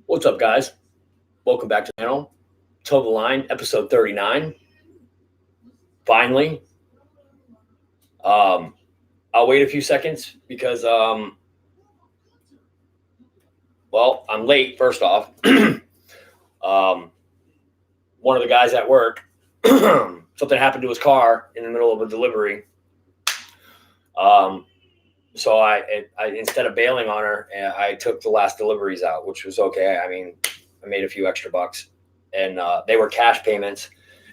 What's up, guys? Welcome back to the channel. Toe the Line, episode 39. Finally. I'll wait a few seconds because, I'm late, first off. One of the guys at work, something happened to his car in the middle of a delivery. So I instead of bailing on her, I took the last deliveries out, which was okay. I mean, I made a few extra bucks, and they were cash payments.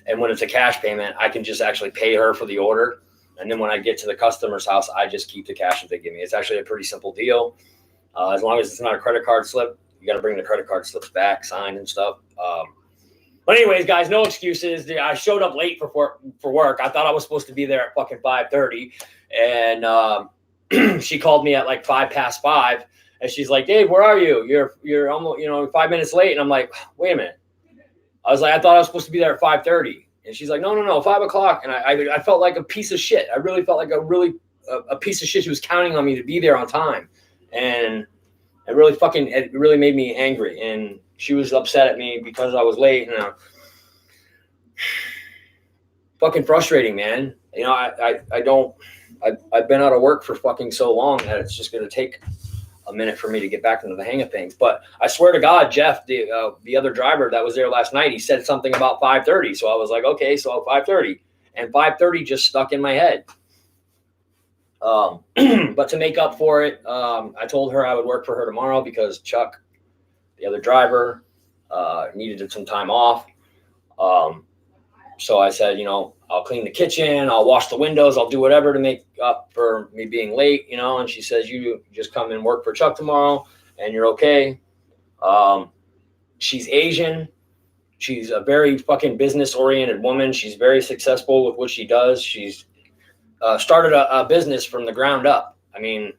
And when it's a cash payment, I can just actually pay her for the order. And then when I get to the customer's house, I just keep the cash that they give me. It's actually a pretty simple deal. As long as it's not a credit card slip, you got to bring the credit card slips back, signed and stuff. But anyways, guys, no excuses. I showed up late for work. I thought I was supposed to be there at fucking 5:30. And she called me at like 5:05. And she's like, Dave, where are you? You're almost, 5 minutes late. And I'm like, wait a minute. I was like, I thought I was supposed to be there at 5:30. And she's like, no, 5 o'clock. And I felt like a piece of shit. I really felt like a piece of shit. She was counting on me to be there on time. And it really made me angry. And she was upset at me because I was late. And fucking frustrating, man. I've been out of work for fucking so long that it's just going to take a minute for me to get back into the hang of things. But I swear to God, Jeff, the other driver that was there last night, he said something about 5:30. So I was like, okay, so 5:30, and 5:30 just stuck in my head. But to make up for it, I told her I would work for her tomorrow because Chuck, the other driver, needed some time off. So I said, I'll clean the kitchen, I'll wash the windows, I'll do whatever to make up for me being late, and she says, you just come and work for Chuck tomorrow and you're okay. She's Asian. She's a very fucking business-oriented woman. She's very successful with what she does. She's started a business from the ground up. I mean,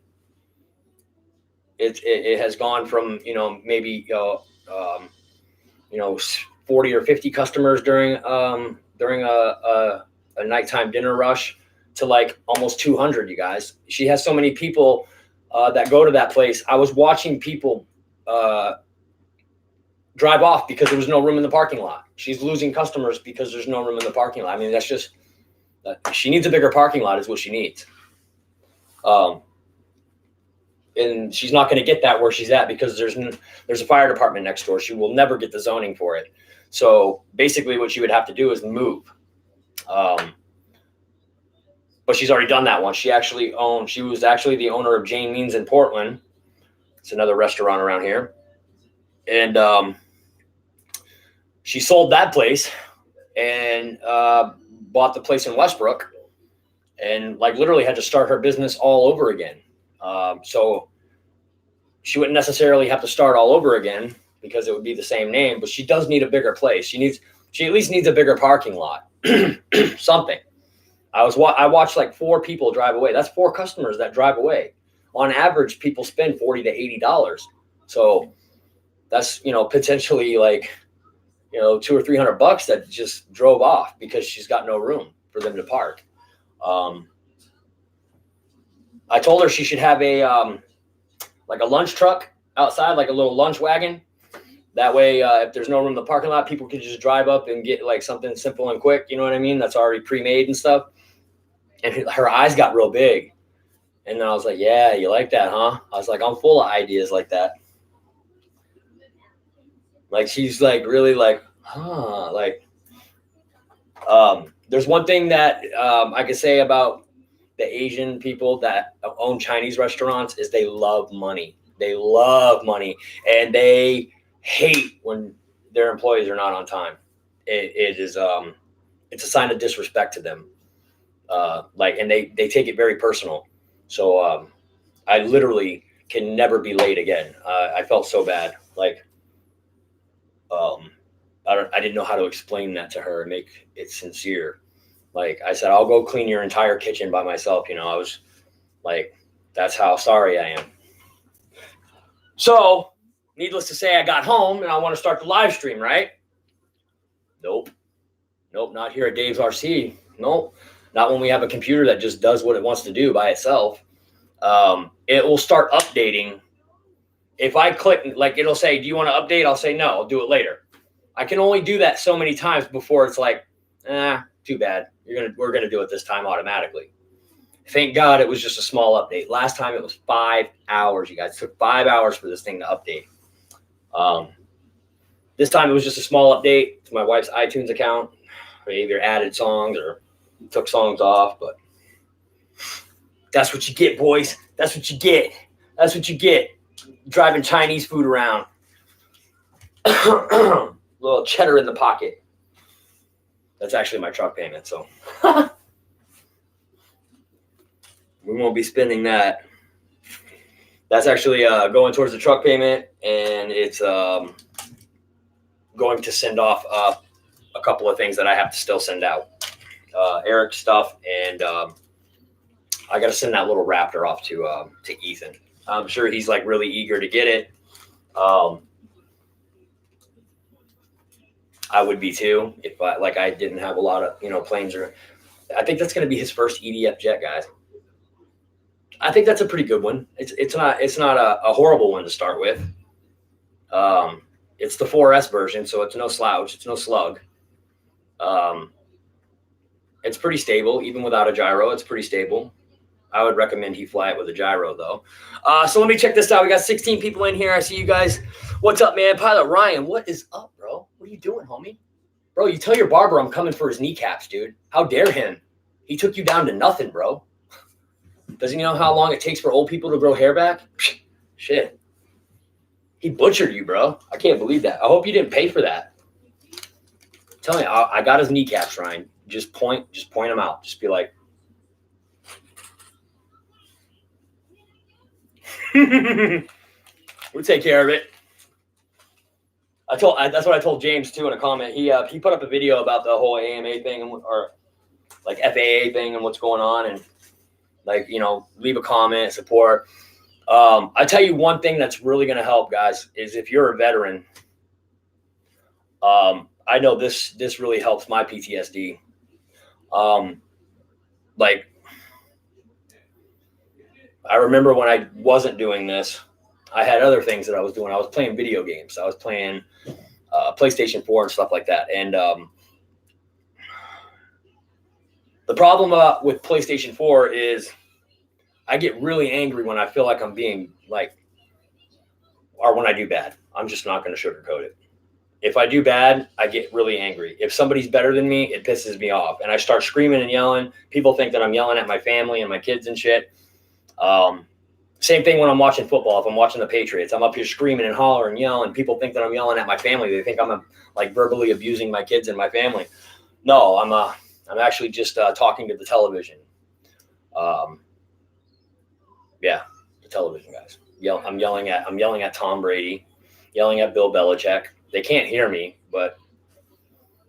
it has gone from, maybe, 40 or 50 customers during a nighttime dinner rush to like almost 200, you guys. She has so many people that go to that place. I was watching people drive off because there was no room in the parking lot. She's losing customers because there's no room in the parking lot. I mean, that's just, she needs a bigger parking lot is what she needs. And she's not going to get that where she's at because there's a fire department next door. She will never get the zoning for it. So basically what she would have to do is move. But she's already done that once. She was actually the owner of Jane Means in Portland. It's another restaurant around here. And she sold that place and bought the place in Westbrook and like literally had to start her business all over again. So she wouldn't necessarily have to start all over again because it would be the same name, but she does need a bigger place. She at least needs a bigger parking lot, something. I watched like 4 people drive away. That's 4 customers that drive away. On average, people spend $40 to $80. So that's, potentially like, $200 or $300 that just drove off because she's got no room for them to park. I told her she should have a lunch truck outside, like a little lunch wagon. That way, if there's no room in the parking lot, people can just drive up and get like something simple and quick. You know what I mean? That's already pre-made and stuff. And her eyes got real big. And then I was like, yeah, you like that, huh? I was like, I'm full of ideas like that. Like, she's like, really like, huh, like, there's one thing that I could say about the Asian people that own Chinese restaurants is they love money. They love money and they hate when their employees are not on time. It's a sign of disrespect to them. And they take it very personal. So I literally can never be late again. I felt so bad. Like, I didn't know how to explain that to her and make it sincere. Like I said, I'll go clean your entire kitchen by myself. I was like, that's how sorry I am. So needless to say, I got home and I want to start the live stream, right? Nope, not here at Dave's RC. Nope, not when we have a computer that just does what it wants to do by itself. It will start updating If I click, like it'll say, do you want to update? I'll say no, I'll do it later. I can only do that so many times before it's like, too bad. We're gonna do it this time automatically. Thank God it was just a small update. Last time it was 5 hours, you guys. It took 5 hours for this thing to update. This time it was just a small update to my wife's iTunes account. They either added songs or took songs off, but that's what you get, boys. That's what you get. That's what you get. Driving Chinese food around. Little cheddar in the pocket. That's actually my truck payment, so we won't be spending that. That's actually going towards the truck payment, and it's going to send off a couple of things that I have to still send out. Eric stuff, and I got to send that little Raptor off to Ethan. I'm sure he's like really eager to get it. I would be too if I didn't have a lot of planes. Or I think that's going to be his first EDF jet, guys. I think that's a pretty good one. It's not a horrible one to start with. It's the 4S version, so it's no slouch. It's no slug. It's pretty stable, even without a gyro. It's pretty stable. I would recommend he fly it with a gyro, though. So let me check this out. We got 16 people in here. I see you guys. What's up, man? Pilot Ryan, what is up, bro? What are you doing, homie? Bro, you tell your barber I'm coming for his kneecaps, dude. How dare him? He took you down to nothing, bro. Doesn't he know how long it takes for old people to grow hair back? Shit. He butchered you, bro. I can't believe that. I hope you didn't pay for that. Tell me, I got his kneecaps, Ryan. Just point them out. Just be like, we'll take care of it. That's what I told James too in a comment. He put up a video about the whole AMA thing or like FAA thing and what's going on, and leave a comment, support. I tell you one thing that's really going to help, guys, is if you're a veteran. I know this really helps my PTSD. I remember when I wasn't doing this, I had other things that I was doing. I was playing video games. I was playing PlayStation 4 and stuff like that. And the problem with PlayStation 4 is I get really angry when I feel like I'm being or when I do bad. I'm just not going to sugarcoat it. If I do bad, I get really angry. If somebody's better than me, it pisses me off. And I start screaming and yelling. People think that I'm yelling at my family and my kids and shit. Same thing when I'm watching football. If I'm watching the Patriots, I'm up here screaming and hollering and yelling. People think that I'm yelling at my family. They think I'm verbally abusing my kids and my family. No, I'm actually just talking to the television. Yeah, the television guys. I'm yelling at Tom Brady, yelling at Bill Belichick. They can't hear me, but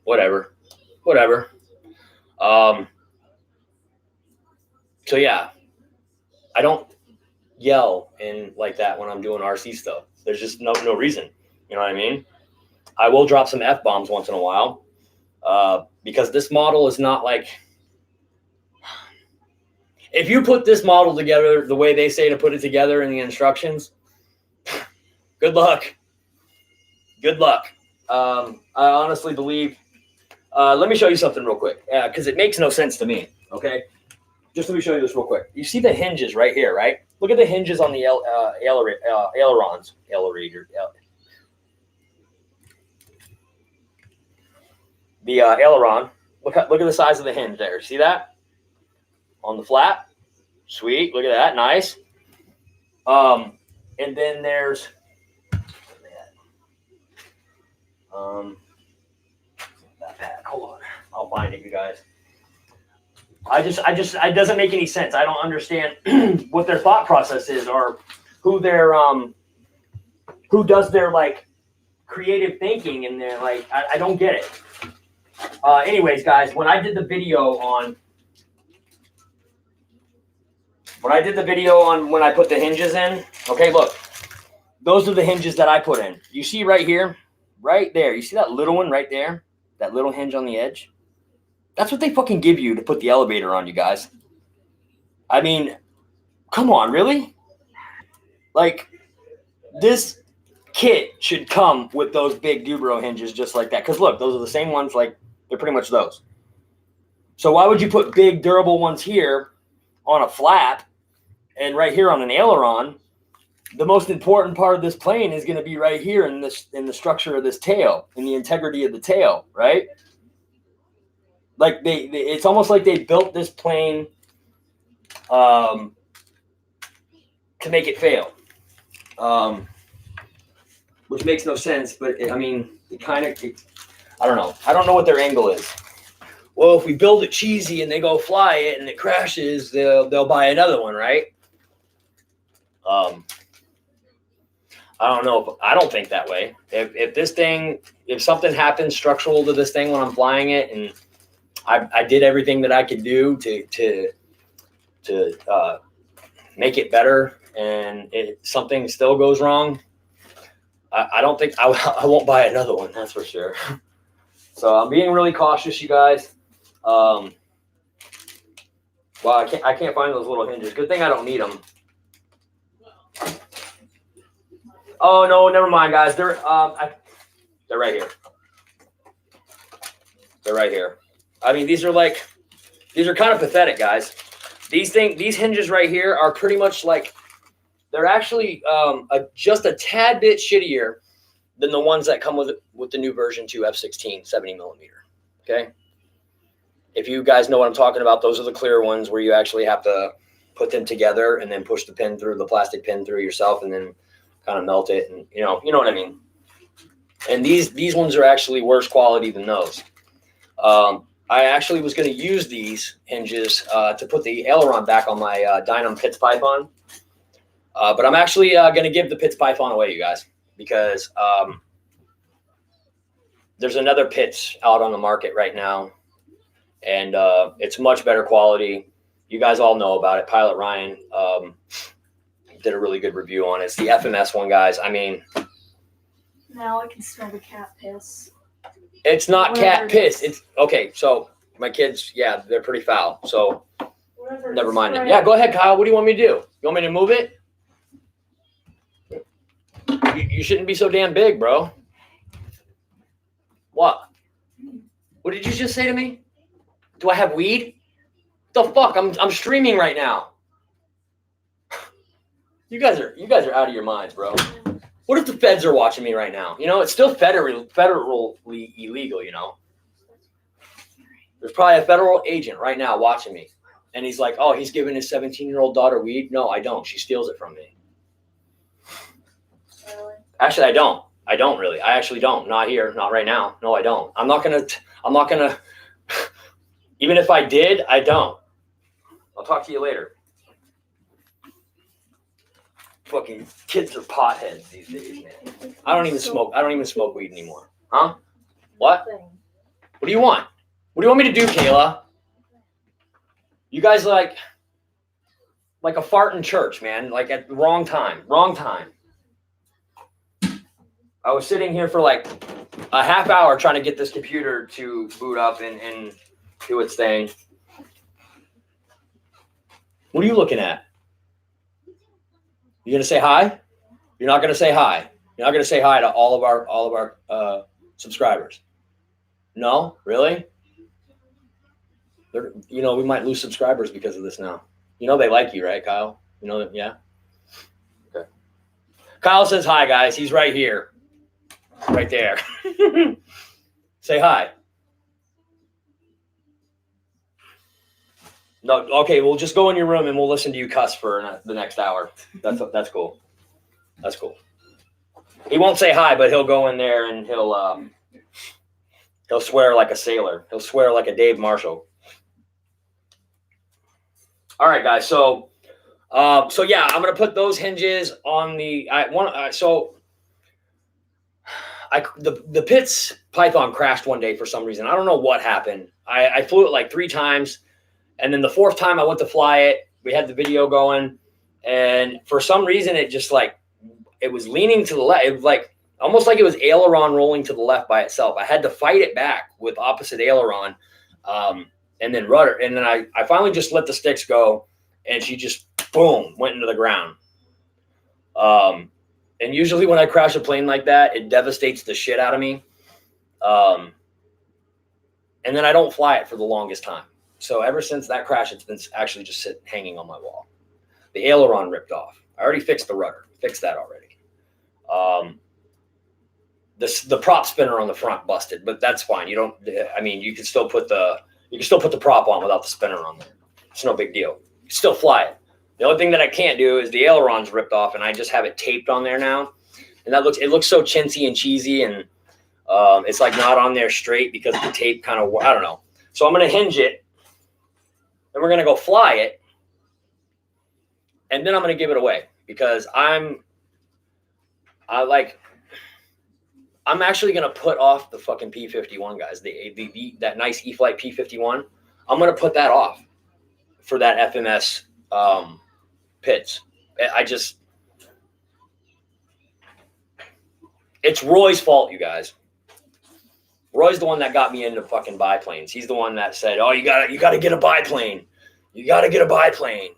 whatever. So yeah, I don't yell in like that when I'm doing RC stuff. There's just no reason. You know what I mean? I will drop some F-bombs once in a while because this model is not like. If you put this model together the way they say to put it together in the instructions, good luck. Good luck. I honestly believe. Let me show you something real quick because it makes no sense to me. Okay, just let me show you this real quick. You see the hinges right here, right? Look at the hinges on the ailerons. The aileron. Look at the size of the hinge there. See that? On the flat. Sweet. Look at that. Nice. And then there's that pad. Hold on. I'll find it, you guys. It doesn't make any sense. I don't understand what their thought process is or who does their creative thinking and their I don't get it. Anyways, guys, when I did the video on when I put the hinges in, okay, look, those are the hinges that I put in. You see right here, right there. You see that little one right there? That little hinge on the edge? That's what they fucking give you to put the elevator on, you guys. I mean, come on, really? This kit should come with those big Dubro hinges just like that. Because look, those are the same ones. Like, they're pretty much those. So why would you put big durable ones here on a flap and right here on an aileron? The most important part of this plane is going to be right here in the structure of this tail, in the integrity of the tail, right? Like it's almost like they built this plane to make it fail, which makes no sense. But I mean, it kind of, I don't know. I don't know what their angle is. Well, if we build it cheesy and they go fly it and it crashes, they'll buy another one, right? I don't know. I don't think that way. If something happens structural to this thing when I'm flying it, and I did everything that I could do to make it better, and something still goes wrong, I don't think I won't buy another one. That's for sure. So I'm being really cautious, you guys. Well, I can't find those little hinges. Good thing I don't need them. Oh no, never mind, guys. They're right here. They're right here. I mean, these are kind of pathetic, guys. These hinges right here are pretty much like, they're actually just a tad bit shittier than the ones that come with the new version 2 F-16 70 millimeter. Okay. If you guys know what I'm talking about, those are the clear ones where you actually have to put them together and then push the plastic pin through yourself and then kind of melt it, and you know what I mean. And these ones are actually worse quality than those. I actually was going to use these hinges to put the aileron back on my Dynam Pitts Python, but I'm actually going to give the Pitts Python away, you guys, because there's another Pitts out on the market right now, and it's much better quality. You guys all know about it. Pilot Ryan did a really good review on it. It's the FMS one, guys. I mean, now I can smell the cat piss. It's not cat piss. It's okay. So my kids, yeah, they're pretty foul. So never mind it. Yeah, go ahead, Kyle. What do you want me to do? You want me to move it? You shouldn't be so damn big, bro. What? What did you just say to me? Do I have weed? The fuck? I'm streaming right now. You guys are out of your minds, bro. What if the feds are watching me right now? You know, it's still federally illegal, you know. There's probably a federal agent right now watching me. And he's like, oh, he's giving his 17-year-old daughter weed? No, I don't. She steals it from me. Really? Actually, I don't. I don't really. I actually don't. Not here. Not right now. No, I don't. I'm not going to. Even if I did, I don't. I'll talk to you later. Fucking kids are potheads these days, man. I don't even smoke weed anymore. Huh? What? What do you want? What do you want me to do, Kayla? You guys like a fart in church, man. Like at the wrong time. Wrong time. I was sitting here for like a half hour trying to get this computer to boot up and do its thing. What are you looking at? You gonna say hi? You're not gonna say hi. You're not gonna say hi to all of our subscribers. No, really? You know, we might lose subscribers because of this now. You know they like you, right, Kyle? You know that, yeah. Okay. Kyle says hi, guys. He's right here, right there. Say hi. No, okay. We'll just go in your room and we'll listen to you cuss for the next hour. That's cool. That's cool. He won't say hi, but he'll go in there and he'll swear like a sailor. He'll swear like a Dave Marshall. All right, guys. So yeah, I'm gonna put those hinges on the. The Pitts Python crashed one day for some reason. I don't know what happened. I flew it like 3 times. And then the 4th time I went to fly it, we had the video going, and for some reason it just it was leaning to the left. It was like almost like it was aileron rolling to the left by itself. I had to fight it back with opposite aileron, and then rudder. And then I finally just let the sticks go, and she just boom went into the ground. And usually when I crash a plane like that, it devastates the shit out of me. And then I don't fly it for the longest time. So ever since that crash, it's been actually just hanging on my wall. The aileron ripped off. I already fixed the rudder. Fixed that already. The prop spinner on the front busted, but that's fine. You can still put the prop on without the spinner on there. It's no big deal. You can still fly it. The only thing that I can't do is the aileron's ripped off, and I just have it taped on there now. And it looks so chintzy and cheesy, and it's like not on there straight because the tape kind of, I don't know. So I'm going to hinge it, and we're going to go fly it, and then I'm going to give it away because I'm actually going to put off the fucking P-51, guys. That nice E-flite P-51. I'm going to put that off for that FMS Pitts. It's Roy's fault, you guys. Roy's the one that got me into fucking biplanes. He's the one that said, "Oh, you gotta get a biplane. You gotta get a biplane."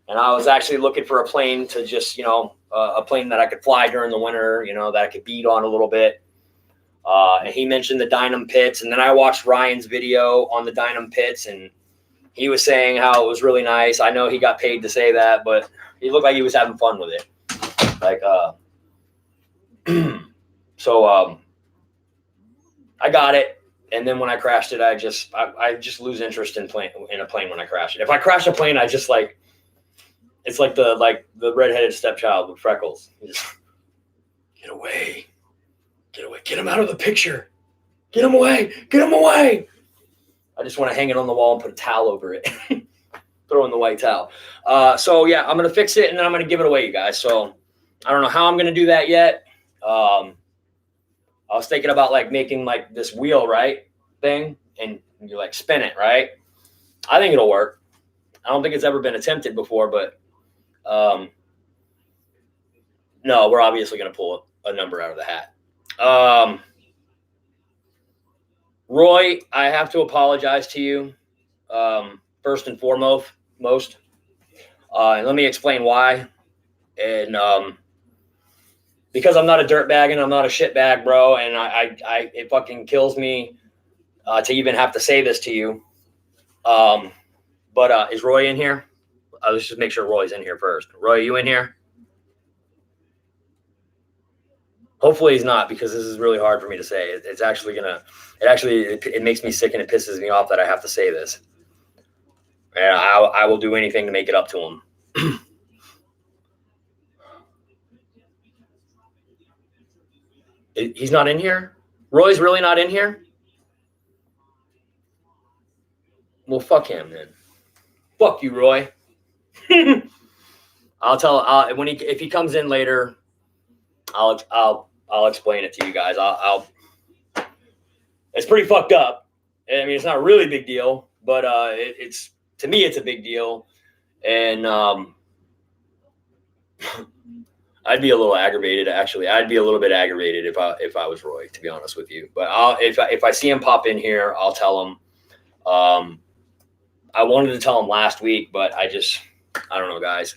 And I was actually looking for a plane to just, a plane that I could fly during the winter, that I could beat on a little bit. And he mentioned the Dynam Pitts, and then I watched Ryan's video on the Dynam Pitts, and he was saying how it was really nice. I know he got paid to say that, but he looked like he was having fun with it. So I got it, and then when I crashed it, I just lose interest in a plane when I crash it. If I crash a plane, I just it's like the redheaded stepchild with freckles. You just get away, get him out of the picture, get him away. I just want to hang it on the wall and put a towel over it, throw in the white towel. So yeah, I'm gonna fix it and then I'm gonna give it away, you guys. So I don't know how I'm gonna do that yet. I was thinking about making this wheel thing, and you spin it, right? I think it'll work. I don't think it's ever been attempted before, but no, we're obviously going to pull a number out of the hat. Roy, I have to apologize to you, first and foremost. And let me explain why. And because I'm not a dirtbag and I'm not a shitbag, bro, and it fucking kills me to even have to say this to you. But is Roy in here? Let's just make sure Roy's in here first. Roy, are you in here? Hopefully he's not, because this is really hard for me to say. It makes me sick and it pisses me off that I have to say this. And I will do anything to make it up to him. He's not in here? Roy's really not in here? Well, fuck him then. Fuck you, Roy. If he comes in later, I'll explain it to you guys. It's pretty fucked up. I mean, it's not a really big deal, but it's to me it's a big deal, and I'd be a little aggravated. Actually, I'd be a little bit aggravated if I was Roy, to be honest with you. But if I see him pop in here, I'll tell him. I wanted to tell him last week, but I don't know, guys.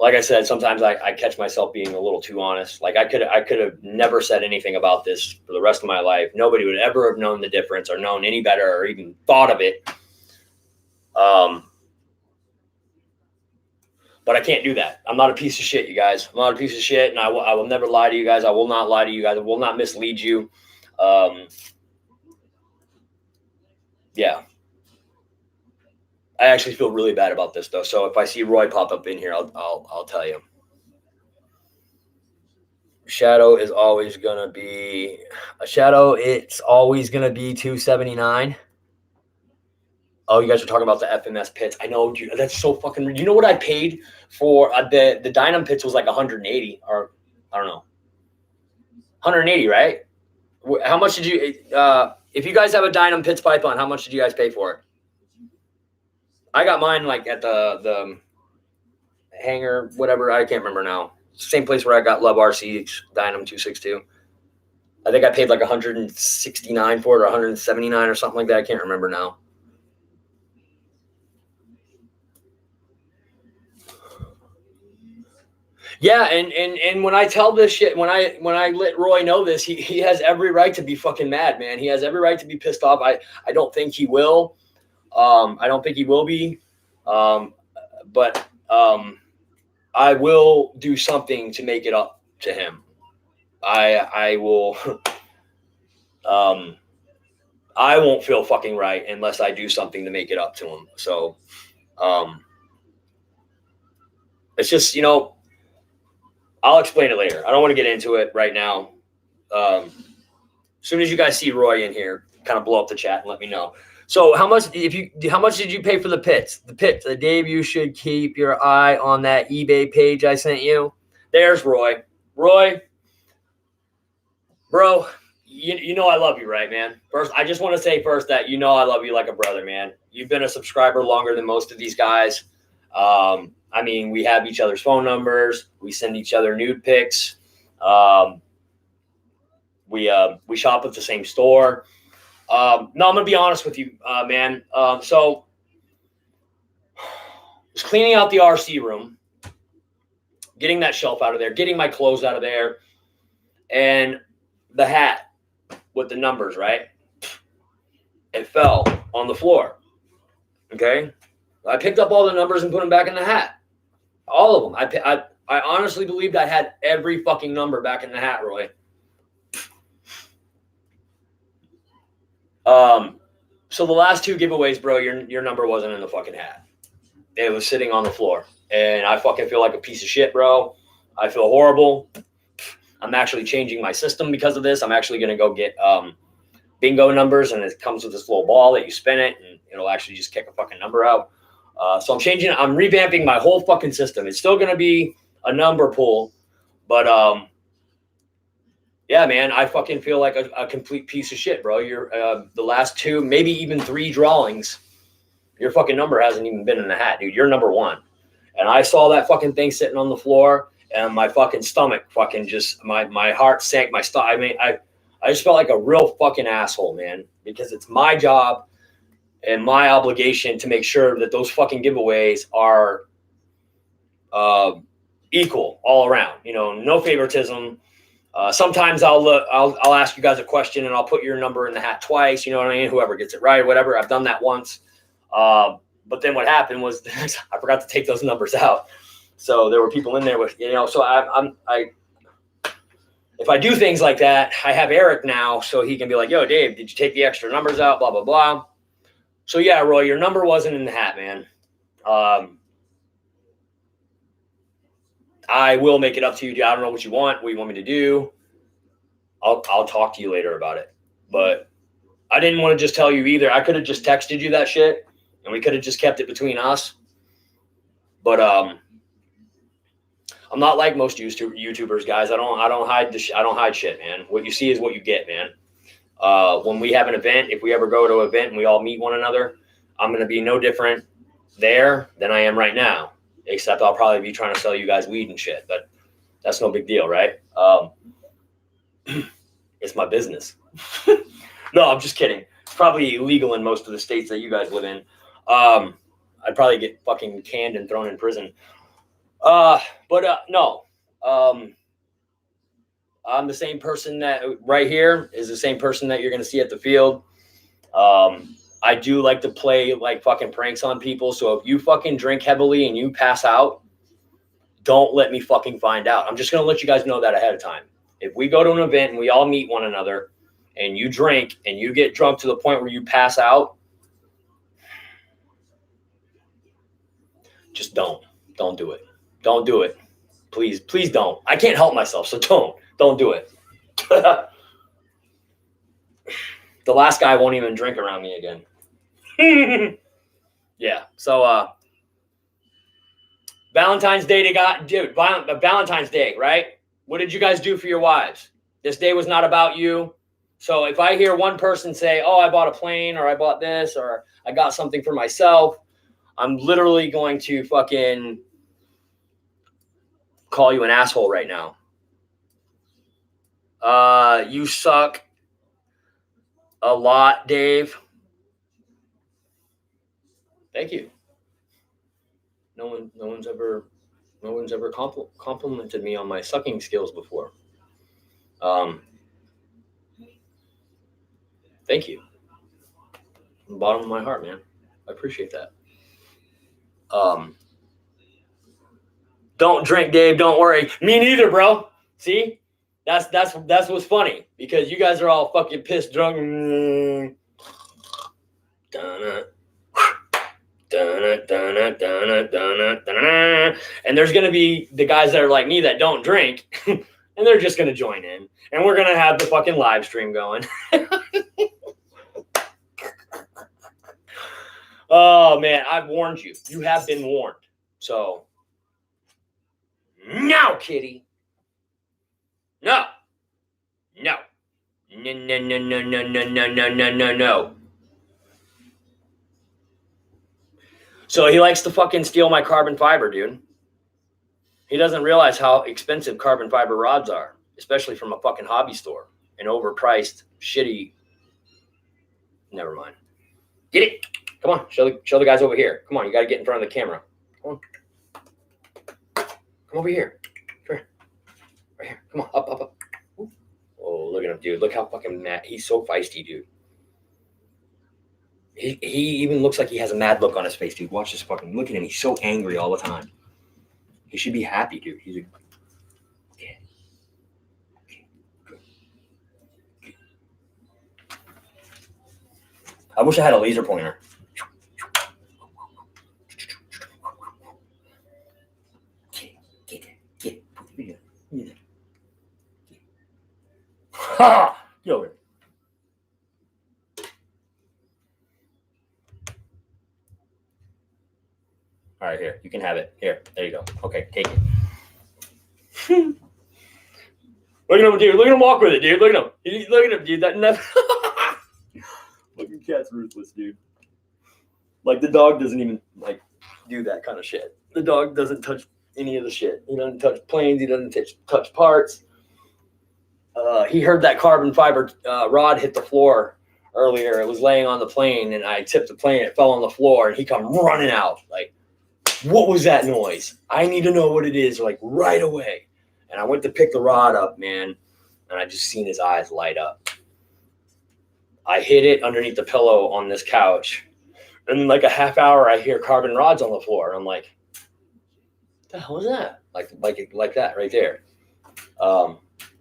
Like I said, sometimes I catch myself being a little too honest. I could have never said anything about this for the rest of my life. Nobody would ever have known the difference or known any better or even thought of it. But I can't do that. I'm not a piece of shit, you guys. I'm not a piece of shit, and I will never lie to you guys. I will not lie to you guys. I will not mislead you. Yeah. I actually feel really bad about this, though. So if I see Roy pop up in here, I'll tell you. Shadow is always gonna be a shadow. It's always gonna be 279. Oh, you guys are talking about the FMS Pitts. I know, dude, that's so fucking. You know what I paid for the Dynam Pitts was like 180, or I don't know, 180, right? How much did you? If you guys have a Dynam Pitts pipeline, how much did you guys pay for it? I got mine at the hangar, whatever. I can't remember now. Same place where I got Love RC Dynam 262. I think I paid like 169 for it, or 179 or something like that. I can't remember now. Yeah, and when I tell this shit, when I let Roy know this, he has every right to be fucking mad, man. He has every right to be pissed off. I don't think he will. I don't think he will be. But I will do something to make it up to him. I will. I won't feel fucking right unless I do something to make it up to him. So, it's just, I'll explain it later. I don't want to get into it right now. As soon as you guys see Roy in here, kind of blow up the chat and let me know. So how much did you pay for the pits? The pits, Dave, you should keep your eye on that eBay page I sent you. There's Roy. Roy, bro, you know I love you, right, man? First, I just want to say first that I love you like a brother, man. You've been a subscriber longer than most of these guys. I mean, we have each other's phone numbers. We send each other nude pics. We shop at the same store. No, I'm gonna be honest with you, man. So, just cleaning out the RC room, getting that shelf out of there, getting my clothes out of there, and the hat with the numbers, right? It fell on the floor. Okay, I picked up all the numbers and put them back in the hat. All of them. I honestly believed I had every fucking number back in the hat, Roy. So the last two giveaways, bro, your number wasn't in the fucking hat. It was sitting on the floor. And I fucking feel like a piece of shit, bro. I feel horrible. I'm actually changing my system because of this. I'm actually going to go get bingo numbers, and it comes with this little ball that you spin it, and it'll actually just kick a fucking number out. So I'm revamping my whole fucking system. It's still going to be a number pool, but yeah, man, I fucking feel like a complete piece of shit, bro. You're the last two, maybe even three drawings, your fucking number hasn't even been in the hat, dude. You're number one. And I saw that fucking thing sitting on the floor, and my fucking stomach fucking just, my heart sank. I mean, I just felt like a real fucking asshole, man, because it's my job and my obligation to make sure that those fucking giveaways are equal all around. No favoritism. Sometimes I'll ask you guys a question and I'll put your number in the hat twice. You know what I mean? Whoever gets it right, whatever. I've done that once. But then what happened was I forgot to take those numbers out. So there were people in there with, so if I do things like that, I have Eric now, so he can be like, yo, Dave, did you take the extra numbers out? Blah, blah, blah. So yeah, Roy, your number wasn't in the hat, man. I will make it up to you. I don't know what you want me to do. I'll talk to you later about it. But I didn't want to just tell you either. I could have just texted you that shit, and we could have just kept it between us. But I'm not like most YouTubers, guys. I don't hide I don't hide shit, man. What you see is what you get, man. When we have an event, if we ever go to an event and we all meet one another, I'm going to be no different there than I am right now. Except I'll probably be trying to sell you guys weed and shit, but that's no big deal, right? It's my business. No, I'm just kidding. It's probably illegal in most of the states that you guys live in. I'd probably get fucking canned and thrown in prison. But no. I'm the same person that right here is the same person that you're going to see at the field. I do like to play like fucking pranks on people. So if you fucking drink heavily and you pass out, don't let me fucking find out. I'm just going to let you guys know that ahead of time. If we go to an event and we all meet one another and you drink and you get drunk to the point where you pass out, just don't do it. Don't do it. Please don't. I can't help myself. So don't do it. The last guy won't even drink around me again. Yeah. So, Valentine's Day, Valentine's Day, right? What did you guys do for your wives? This day was not about you. So if I hear one person say, oh, I bought a plane, or I bought this, or I got something for myself, I'm literally going to fucking call you an asshole right now. You suck a lot, Dave. Thank you. No one's ever No one's ever complimented me on my sucking skills before. Thank you. From the bottom of my heart, man. I appreciate that. Don't drink, Dave. Don't worry. Me neither, bro. See? That's what's funny, because you guys are all fucking pissed drunk. And there's gonna be the guys that are like me that don't drink, and they're just gonna join in, and we're gonna have the fucking live stream going. Oh man, I've warned you. You have been warned. So no, kitty. No. No. No, no, no, no, no, no, no, no, no, no, no. So he likes to fucking steal my carbon fiber, dude. He doesn't realize how expensive carbon fiber rods are, especially from a fucking hobby store. An overpriced, shitty. Never mind. Get it. Come on. Show the guys over here. Come on. You got to get in front of the camera. Come on. Come over here. Right here. Come on. Up. Ooh. Oh, look at him, dude. Look how fucking mad. He's so feisty, dude. He even looks like he has a mad look on his face, dude. Watch this fucking. Look at him. He's so angry all the time. He should be happy, dude. He's a. Yeah. Okay. Good. I wish I had a laser pointer. Ha! Get over here. All right, here. You can have it. Here. There you go. Okay, take it. Look at him, dude. Look at him walk with it, dude. Look at him. Look at him, dude. That never. Fucking cat's ruthless, dude. Like, the dog doesn't even, like, do that kind of shit. The dog doesn't touch any of the shit. He doesn't touch planes. He doesn't touch parts. He heard that carbon fiber rod hit the floor earlier. It was laying on the plane, and I tipped the plane. It fell on the floor, and he come running out. Like, what was that noise? I need to know what it is, like, right away. And I went to pick the rod up, man, and I just seen his eyes light up. I hid it underneath the pillow on this couch. And in like a half hour, I hear carbon rods on the floor. And I'm like, what the hell is that? Like that right there.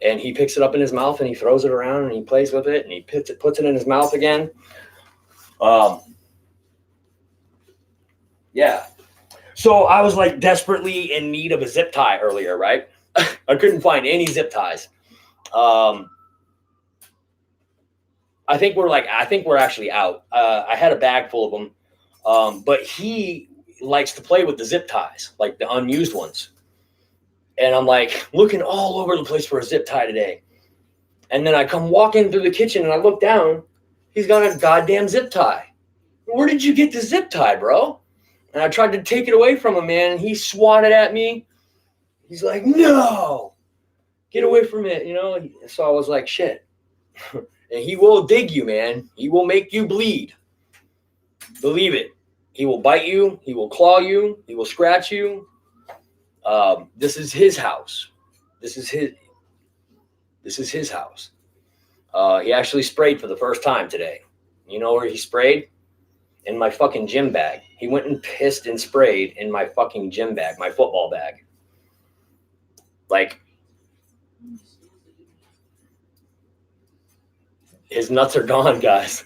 And he picks it up in his mouth and he throws it around and he plays with it and he puts it in his mouth again. Yeah. So I was like desperately in need of a zip tie earlier, right? I couldn't find any zip ties. I think we're actually out. I had a bag full of them. But he likes to play with the zip ties, like the unused ones. And I'm like looking all over the place for a zip tie today. And then I come walking through the kitchen and I look down. He's got a goddamn zip tie. Where did you get the zip tie, bro? And I tried to take it away from him, man. And he swatted at me. He's like, no, get away from it, you know? So I was like, shit. And he will dig you, man. He will make you bleed. Believe it. He will bite you. He will claw you. He will scratch you. This is his house. This is his house. He actually sprayed for the first time today. You know where he sprayed? In my fucking gym bag. He went and pissed and sprayed in my fucking gym bag, my football bag. Like, his nuts are gone, guys.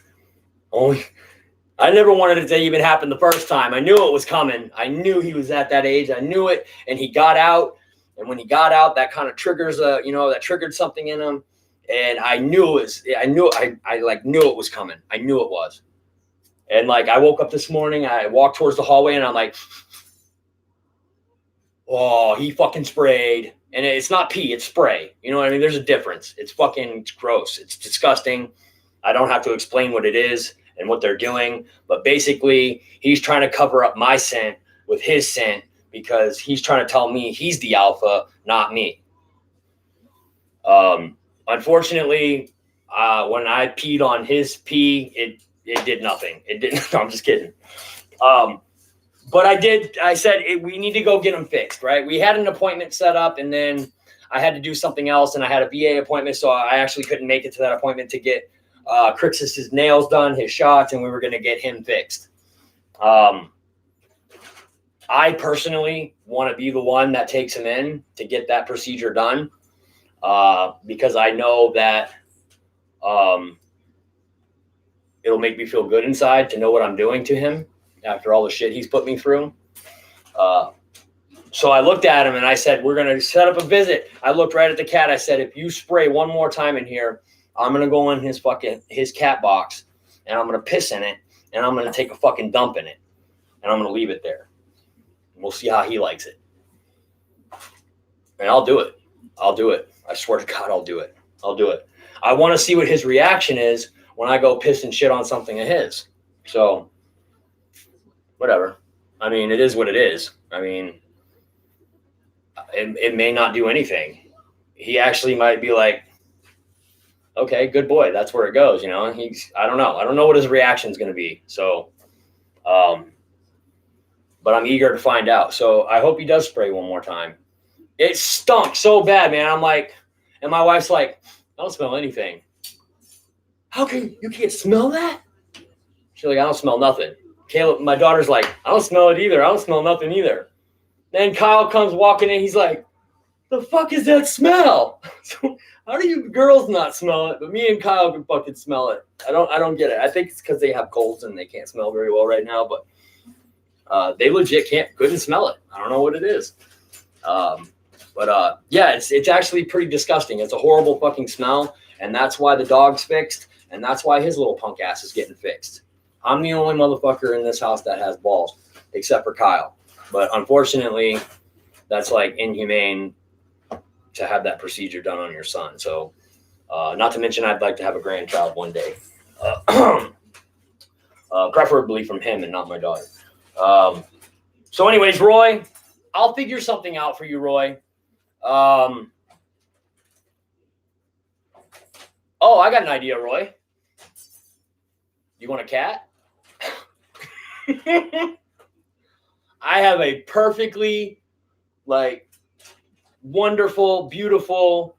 I never wanted it to even happen the first time. I knew it was coming. I knew he was at that age. I knew it. And he got out. And when he got out, that kind of triggers, that triggered something in him. And I knew it was coming. I knew it was. And like, I woke up this morning, I walked towards the hallway and I'm like, oh, he fucking sprayed. And it's not pee, it's spray. You know what I mean? There's a difference. It's gross. It's disgusting. I don't have to explain what it is and what they're doing. But basically, he's trying to cover up my scent with his scent because he's trying to tell me he's the alpha, not me. Unfortunately, when I peed on his pee, it did nothing. It didn't. No, I'm just kidding. But But I said, we need to go get him fixed, right? We had an appointment set up, and then I had to do something else, and I had a VA appointment, so I actually couldn't make it to that appointment to get Crixus's nails done, his shots, and we were going to get him fixed. I personally want to be the one that takes him in to get that procedure done, because I know that it'll make me feel good inside to know what I'm doing to him after all the shit he's put me through. So I looked at him and I said, we're going to set up a visit. I looked right at the cat. I said, if you spray one more time in here, I'm going to go in his cat box, and I'm going to piss in it, and I'm going to take a fucking dump in it, and I'm going to leave it there. And we'll see how he likes it. And I'll do it. I'll do it. I swear to God, I'll do it. I'll do it. I want to see what his reaction is when I go piss and shit on something of his. So, whatever. I mean, it is what it is. I mean, it may not do anything. He actually might be like, okay, good boy. That's where it goes. You know, I don't know. I don't know what his reaction is going to be. So, but I'm eager to find out. So I hope he does spray one more time. It stunk so bad, man. I'm like, and my wife's like, I don't smell anything. How can you can't smell that? She's like, I don't smell nothing. Caleb, my daughter's like, I don't smell it either. I don't smell nothing either. Then Kyle comes walking in. He's like, the fuck is that smell? So how do you girls not smell it? But me and Kyle can fucking smell it. I don't get it. I think it's because they have colds and they can't smell very well right now. But they legit couldn't smell it. I don't know what it is. But yeah, it's actually pretty disgusting. It's a horrible fucking smell. And that's why the dog's fixed. And that's why his little punk ass is getting fixed. I'm the only motherfucker in this house that has balls, except for Kyle. But unfortunately, that's like inhumane to have that procedure done on your son. So not to mention, I'd like to have a grandchild one day. Preferably from him and not my daughter. So anyways, Roy, I'll figure something out for you, Roy. Oh, I got an idea, Roy. You want a cat? I have a perfectly, wonderful, beautiful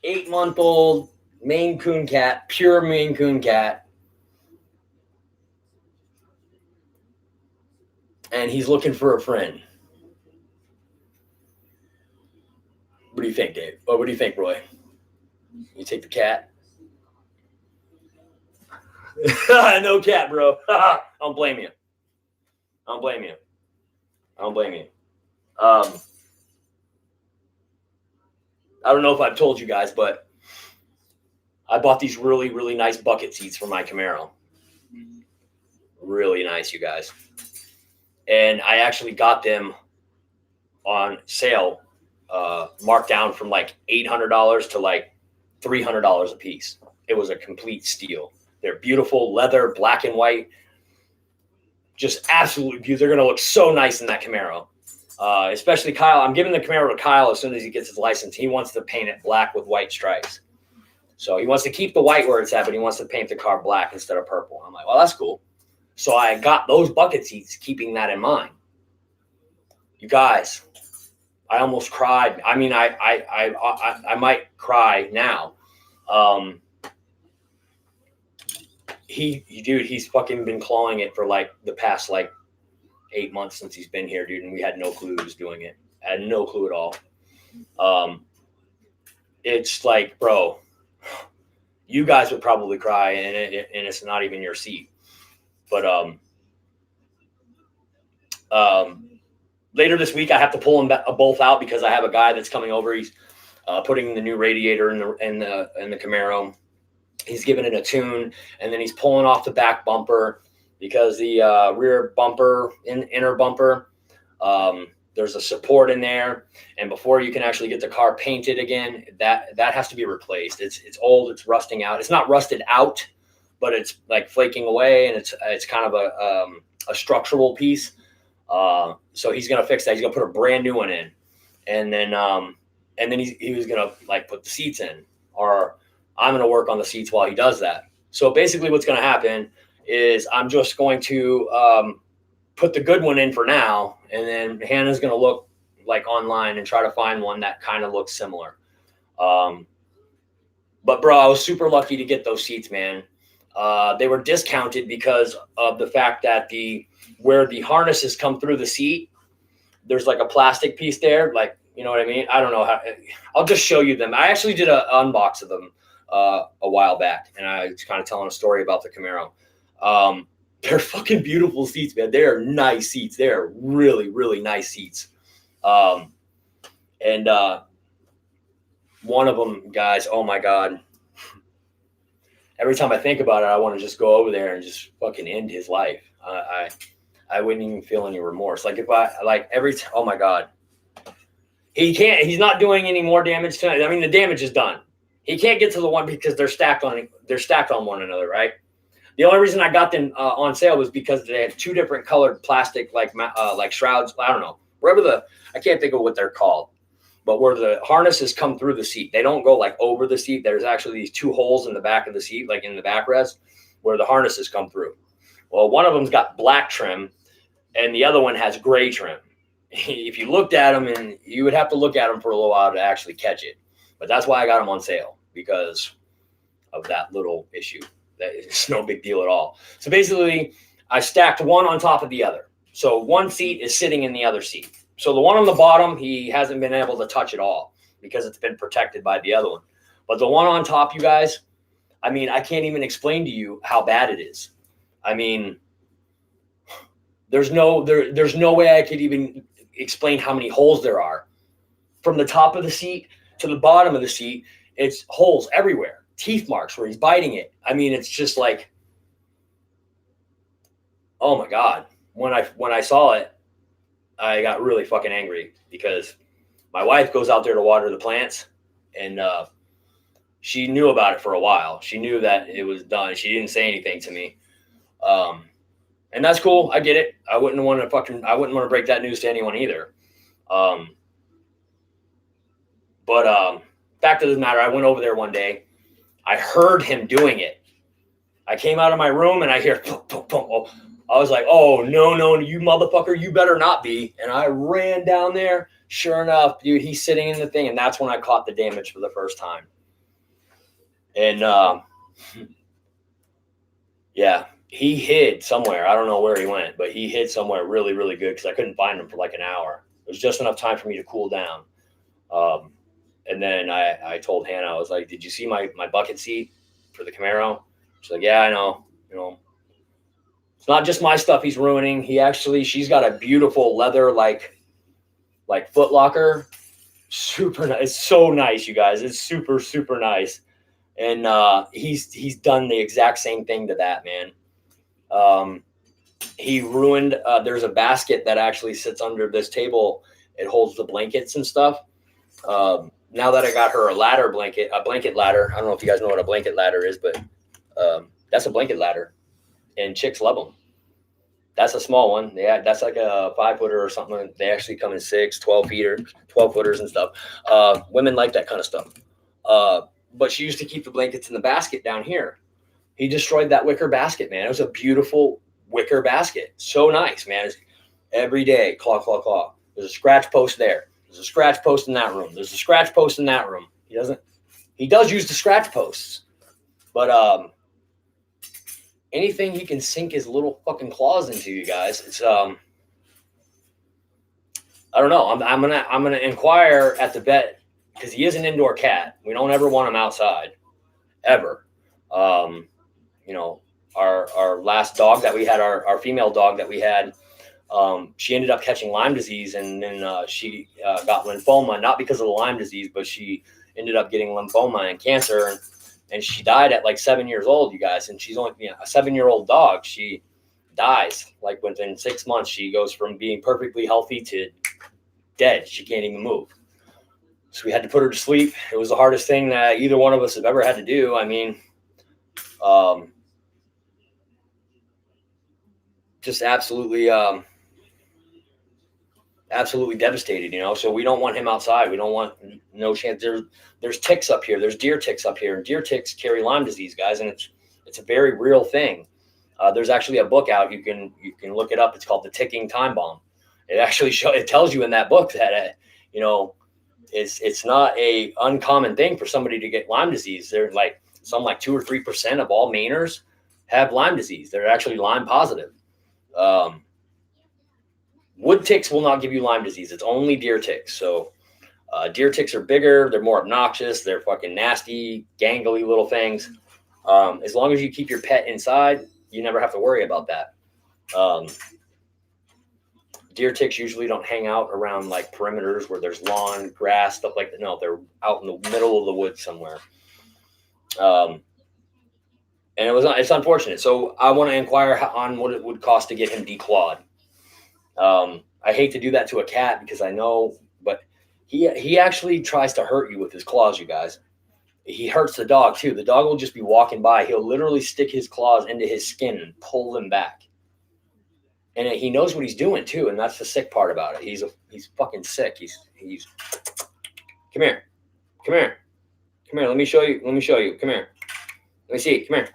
8-month-old Maine Coon cat, pure Maine Coon cat. And he's looking for a friend. What do you think, Dave? Or what do you think, Roy? You take the cat? No cat, bro. I don't blame you. I don't blame you. I don't blame you. I don't know if I've told you guys, but I bought these really, really nice bucket seats for my Camaro. Really nice, you guys. And I actually got them on sale, marked down from like $800 to like $300 a piece. It was a complete steal. They're beautiful, leather, black and white. Just absolutely beautiful. They're going to look so nice in that Camaro. Especially Kyle. I'm giving the Camaro to Kyle as soon as he gets his license. He wants to paint it black with white stripes. So he wants to keep the white where it's at, but he wants to paint the car black instead of purple. I'm like, well, that's cool. So I got those bucket seats, keeping that in mind. You guys, I almost cried. I mean, I might cry now. He's fucking been clawing it for like the past 8 months since he's been here, dude, and we had no clue he was doing it. I had no clue at all. It's like, bro, you guys would probably cry, and it's not even your seat. But later this week, I have to pull them both out because I have a guy that's coming over. He's putting the new radiator in the Camaro. He's giving it a tune, and then he's pulling off the back bumper because the rear bumper, inner bumper, there's a support in there. And before you can actually get the car painted again, that has to be replaced. It's old. It's rusting out. It's not rusted out, but it's like flaking away, and it's kind of a structural piece. So he's gonna fix that. He's gonna put a brand new one in, and then he was gonna put the seats in, or I'm gonna work on the seats while he does that. So basically, what's gonna happen is I'm just going to put the good one in for now, and then Hannah's going to look like online and try to find one that kind of looks similar. But bro, I was super lucky to get those seats, man. They were discounted because of the fact that where the harnesses come through the seat, there's like a plastic piece there, like, you know what I mean? I don't know how. I'll just show you them. I actually did an unbox of them a while back, and I was kind of telling a story about the Camaro. They're fucking beautiful seats, man. They are nice seats. They are really, really nice seats. And one of them, guys, oh my God. Every time I think about it, I want to just go over there and just fucking end his life. I wouldn't even feel any remorse. Like if oh my God. He's not doing any more damage to it. I mean, the damage is done. He can't get to the one because they're stacked on one another, right? The only reason I got them on sale was because they had two different colored plastic, like shrouds. I don't know, I can't think of what they're called, but where the harnesses come through the seat, they don't go like over the seat. There's actually these two holes in the back of the seat, like in the backrest, where the harnesses come through. Well, one of them's got black trim, and the other one has gray trim. If you looked at them, and you would have to look at them for a little while to actually catch it. But that's why I got them on sale, because of that little issue. It's no big deal at all. So basically, I stacked one on top of the other. So one seat is sitting in the other seat. So the one on the bottom, he hasn't been able to touch at all because it's been protected by the other one. But the one on top, you guys, I mean, I can't even explain to you how bad it is. I mean, there's no way I could even explain how many holes there are. From the top of the seat to the bottom of the seat, it's holes everywhere, teeth marks where he's biting it. I mean, it's just like, oh my God. When I saw it, I got really fucking angry because my wife goes out there to water the plants, and she knew about it for a while. She knew that it was done. She didn't say anything to me. And that's cool. I get it. I wouldn't want to break that news to anyone either. But fact of the matter, I went over there one day. I heard him doing it. I came out of my room and I hear, pum, pum, pum. Oh, I was like, oh, no, you motherfucker, you better not be. And I ran down there. Sure enough, dude, he's sitting in the thing. And that's when I caught the damage for the first time. And yeah. He hid somewhere. I don't know where he went, but he hid somewhere really, really good because I couldn't find him for like an hour. It was just enough time for me to cool down. And then I told Hannah, I was like, did you see my bucket seat for the Camaro? She's like, yeah, I know. You know, it's not just my stuff he's ruining. She's got a beautiful leather, like Foot Locker. Super nice. It's so nice, you guys. It's super, super nice. And he's done the exact same thing to that, man. He ruined, there's a basket that actually sits under this table. It holds the blankets and stuff. Now that I got her a blanket ladder, I don't know if you guys know what a blanket ladder is, but, that's a blanket ladder, and chicks love them. That's a small one. Yeah. That's like a 5-footer or something. They actually come in 6, 12 footers and stuff. Women like that kind of stuff. But she used to keep the blankets in the basket down here. He destroyed that wicker basket, man. It was a beautiful wicker basket. So nice, man. Every day, claw, claw, claw. There's a scratch post there. There's a scratch post in that room. There's a scratch post in that room. He does use the scratch posts, but anything he can sink his little fucking claws into, you guys. It's I don't know. I'm gonna inquire at the vet because he is an indoor cat. We don't ever want him outside, ever. You know, our last dog that we had, our female dog that we had, she ended up catching Lyme disease, and then she got lymphoma, not because of the Lyme disease, but she ended up getting lymphoma and cancer, and she died at like 7 years old, you guys. And she's only a 7-year-old dog. She dies like within 6 months. She goes from being perfectly healthy to dead. She can't even move. So we had to put her to sleep. It was the hardest thing that either one of us have ever had to do. I mean, just absolutely devastated, you know. So we don't want him outside. We don't want, no chance. There's ticks up here. There's deer ticks up here, and deer ticks carry Lyme disease, guys, and it's a very real thing. There's actually a book out. You can look it up. It's called The Ticking Time Bomb. It actually it tells you in that book that it's not a uncommon thing for somebody to get Lyme disease. They're like 2 or 3% of all Mainers have Lyme disease. They're actually Lyme positive. Wood ticks will not give you Lyme disease. It's only deer ticks. So deer ticks are bigger. They're more obnoxious. They're fucking nasty, gangly little things. As long as you keep your pet inside, you never have to worry about that. Deer ticks usually don't hang out around like perimeters where there's lawn, grass, stuff like that. No, they're out in the middle of the woods somewhere. And it's unfortunate. So I want to inquire on what it would cost to get him declawed. I hate to do that to a cat because I know, but he actually tries to hurt you with his claws, you guys. He hurts the dog too. The dog will just be walking by. He'll literally stick his claws into his skin and pull them back. And he knows what he's doing too, and that's the sick part about it. He's fucking sick. He's come here. Let me show you. Come here. Let me see. Come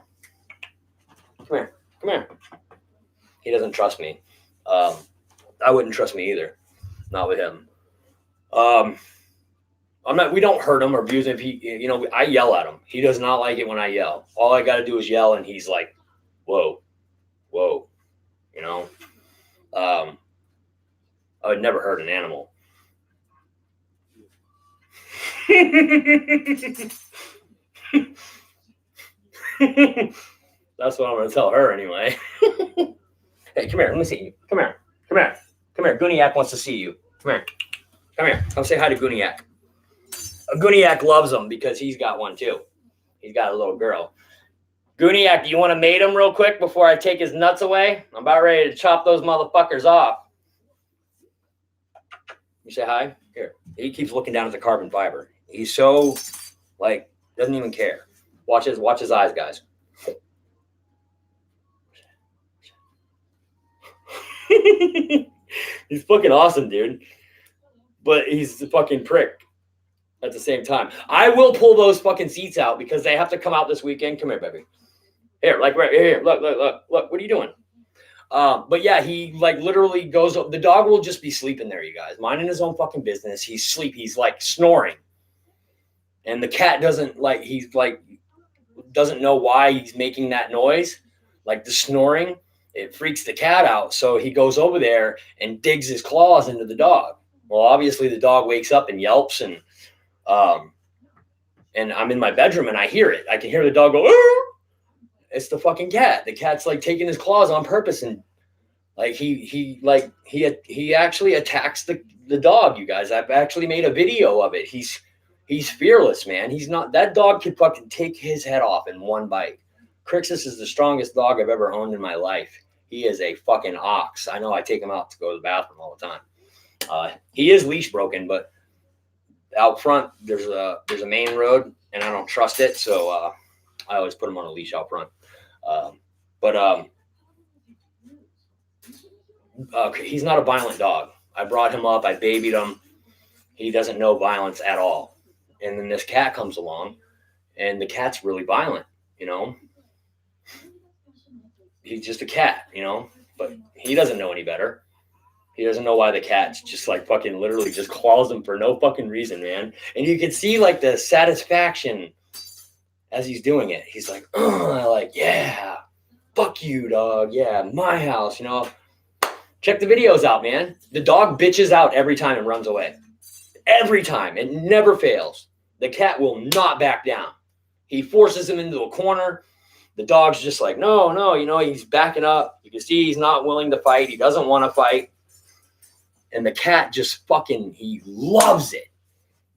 here. He doesn't trust me. I wouldn't trust me either. Not with him. We don't hurt him or abuse him. I yell at him. He does not like it when I yell. All I got to do is yell, and he's like, whoa. I would never hurt an animal. That's what I'm going to tell her anyway. Hey, come here. Let me see you. Come here. Guniac wants to see you. Come here. Come say hi to Guniac. Guniac loves him because he's got one too. He's got a little girl. Guniac, do you want to mate him real quick before I take his nuts away? I'm about ready to chop those motherfuckers off. You say hi? Here. He keeps looking down at the carbon fiber. He's so, doesn't even care. Watch his eyes, guys. He's fucking awesome, dude. But he's a fucking prick at the same time. I will pull those fucking seats out because they have to come out this weekend. Come here, baby. Here, right here. Look. What are you doing? But yeah, he literally goes. The dog will just be sleeping there, you guys, minding his own fucking business. He's snoring, and the cat doesn't know why he's making that noise, the snoring. It freaks the cat out, so he goes over there and digs his claws into the dog. Well, obviously the dog wakes up and yelps, and I'm in my bedroom and I hear it. I can hear the dog go. Arr! It's the fucking cat. The cat's taking his claws on purpose, and he actually attacks the dog. You guys, I've actually made a video of it. He's fearless, man. He's not. That dog could fucking take his head off in one bite. Crixus is the strongest dog I've ever owned in my life. He is a fucking ox. I know. I take him out to go to the bathroom all the time. He is leash broken, but out front there's a main road, and I don't trust it, so I always put him on a leash out front. He's not a violent dog. I brought him up. I babied him. He doesn't know violence at all. And then this cat comes along, and the cat's really violent, He's just a cat, but he doesn't know any better. He doesn't know why the cat's just fucking literally just claws him for no fucking reason, man. And you can see the satisfaction as he's doing it. He's yeah, fuck you, dog. Yeah, my house, Check the videos out, man. The dog bitches out every time and runs away. Every time. It never fails. The cat will not back down. He forces him into a corner. The dog's just no, he's backing up. You can see he's not willing to fight. He doesn't want to fight. And the cat just he loves it.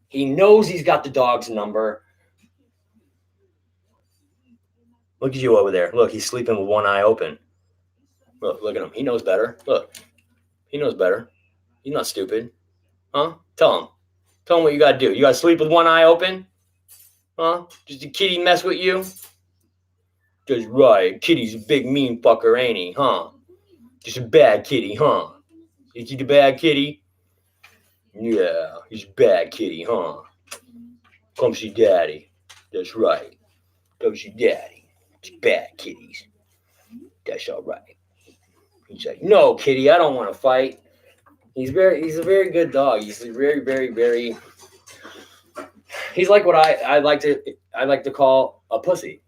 He knows he's got the dog's number. Look at you over there. Look, he's sleeping with one eye open. Look at him. He knows better. Look, he knows better. He's not stupid. Huh? Tell him what you got to do. You got to sleep with one eye open? Huh? Does the kitty mess with you? That's right. Kitty's a big mean fucker, ain't he? Huh? Just a bad kitty, huh? Is he the bad kitty? Yeah, he's a bad kitty, huh? Come see daddy. That's right. Go see daddy. It's bad kitties. That's all right. He's like, no, Kitty, I don't want to fight. He's a very good dog. He's very, very, very. He's like what I like to call a pussy.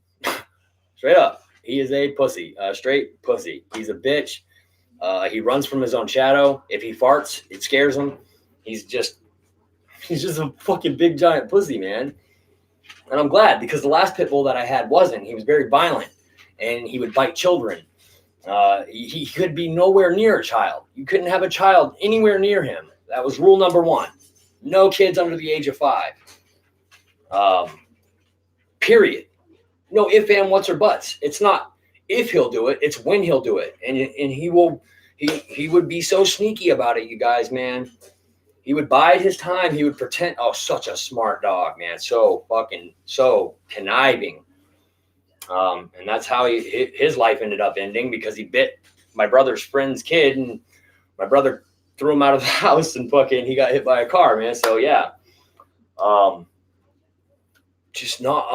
Straight up, he is a pussy, straight pussy. He's a bitch. He runs from his own shadow. If he farts, it scares him. He's just a fucking big giant pussy, man. And I'm glad because the last pit bull that I had wasn't. He was very violent, and he would bite children. He could be nowhere near a child. You couldn't have a child anywhere near him. That was rule number 1. No kids under the age of 5. Period. No if, and, whats, or buts. It's not if he'll do it. It's when he'll do it. And he will. He would be so sneaky about it, you guys, man. He would bide his time. He would pretend. Oh, such a smart dog, man. So conniving. And that's how his life ended up ending because he bit my brother's friend's kid, and my brother threw him out of the house, and fucking he got hit by a car, man. So yeah, just not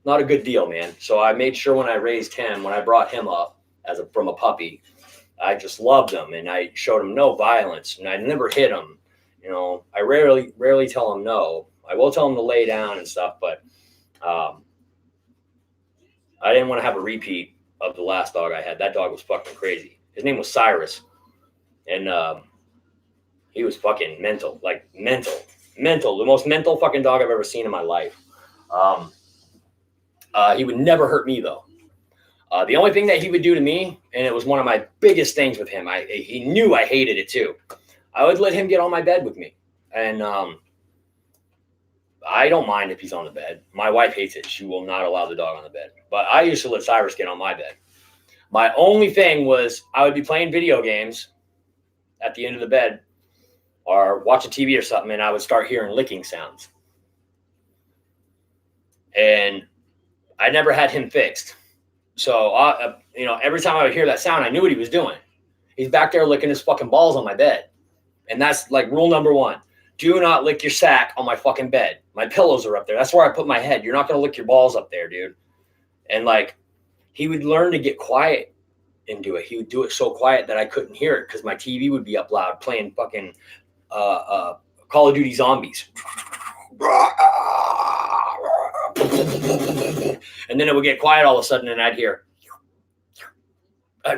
a good deal, man. So I made sure when I raised him, when I brought him up from a puppy, I just loved him, and I showed him no violence, and I never hit him. You know, I rarely tell him no. I will tell him to lay down and stuff, but I didn't want to have a repeat of the last dog I had. That dog was fucking crazy. His name was Cyrus, and he was fucking mental, like mental, the most mental fucking dog I've ever seen in my life. He would never hurt me though. The only thing that he would do to me, and it was one of my biggest things with him, he knew I hated it too. I would let him get on my bed with me, and I don't mind if he's on the bed. My wife hates it. She will not allow the dog on the bed. But I used to let Cyrus get on my bed. My only thing was I would be playing video games at the end of the bed or watching TV or something, and I would start hearing licking sounds. And I never had him fixed. So, every time I would hear that sound, I knew what he was doing. He's back there licking his fucking balls on my bed. And that's like rule number 1. Do not lick your sack on my fucking bed. My pillows are up there. That's where I put my head. You're not going to lick your balls up there, dude. And like, he would learn to get quiet and do it. He would do it so quiet that I couldn't hear it because my TV would be up loud playing fucking Call of Duty Zombies. And then it would get quiet all of a sudden, and I'd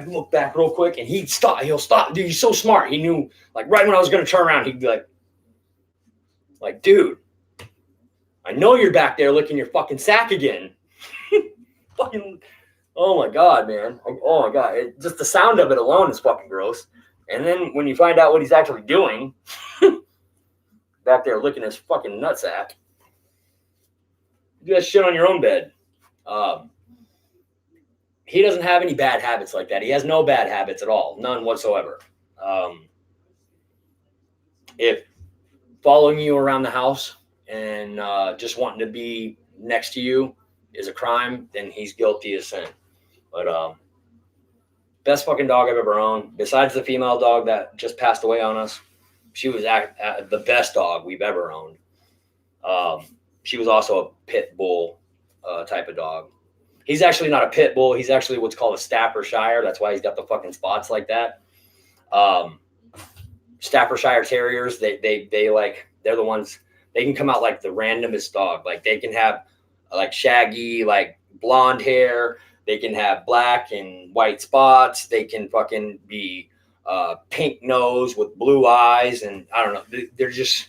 look back real quick, and he'll stop. Dude, he's so smart. He knew, like, right when I was going to turn around, he'd be like, dude, I know you're back there licking your fucking sack again. Fucking, oh my God, man. Oh my God. Just the sound of it alone is fucking gross. And then when you find out what he's actually doing, back there licking his fucking nutsack, you do that shit on your own bed. He doesn't have any bad habits like that. He has no bad habits at all. None whatsoever. If following you around the house and just wanting to be next to you is a crime, then he's guilty as sin. But best fucking dog I've ever owned, besides the female dog that just passed away on us. She was the best dog we've ever owned. She was also a pit bull type of dog. He's actually not a pit bull. He's actually what's called a Staffordshire. That's why he's got the fucking spots like that. Staffordshire Terriers, they're the ones, they can come out like the randomest dog. Like they can have like shaggy, like blonde hair. They can have black and white spots. They can fucking be pink nose with blue eyes. And I don't know. They're just,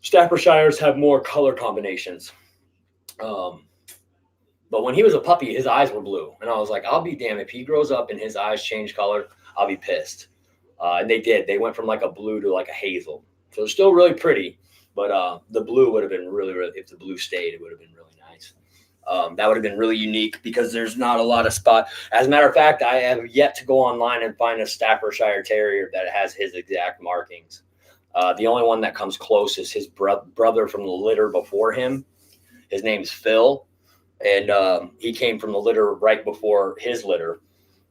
Staffordshires have more color combinations. But when he was a puppy, his eyes were blue. And I was like, I'll be damned if he grows up and his eyes change color, I'll be pissed. And they did. They went from like a blue to like a hazel. So it's still really pretty. But the blue would have been really, really, if the blue stayed, it would have been really nice. That would have been really unique because there's not a lot of spot. As a matter of fact, I have yet to go online and find a Staffordshire Terrier that has his exact markings. The only one that comes close is his brother from the litter before him. His name's Phil. And he came from the litter right before his litter.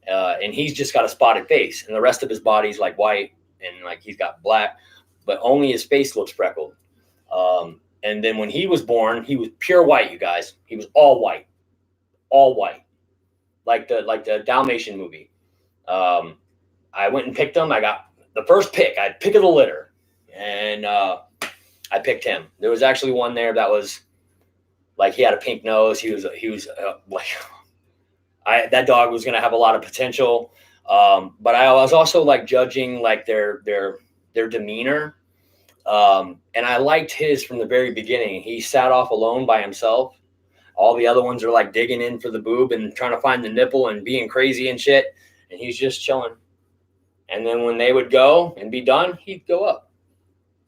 And he's just got a spotted face. And the rest of his body's like white and like he's got black. But only his face looks freckled. And then when he was born, he was pure white, you guys. He was all white. All white. like the Dalmatian movie. I went and picked him. I got the first pick. I pick of the litter, and I picked him. There was actually one there that was like he had a pink nose. He was like that dog was going to have a lot of potential. But I was also like judging like their demeanor. And I liked his from the very beginning. He sat off alone by himself. All the other ones are like digging in for the boob and trying to find the nipple and being crazy and shit. And he's just chilling. And then when they would go and be done, he'd go up.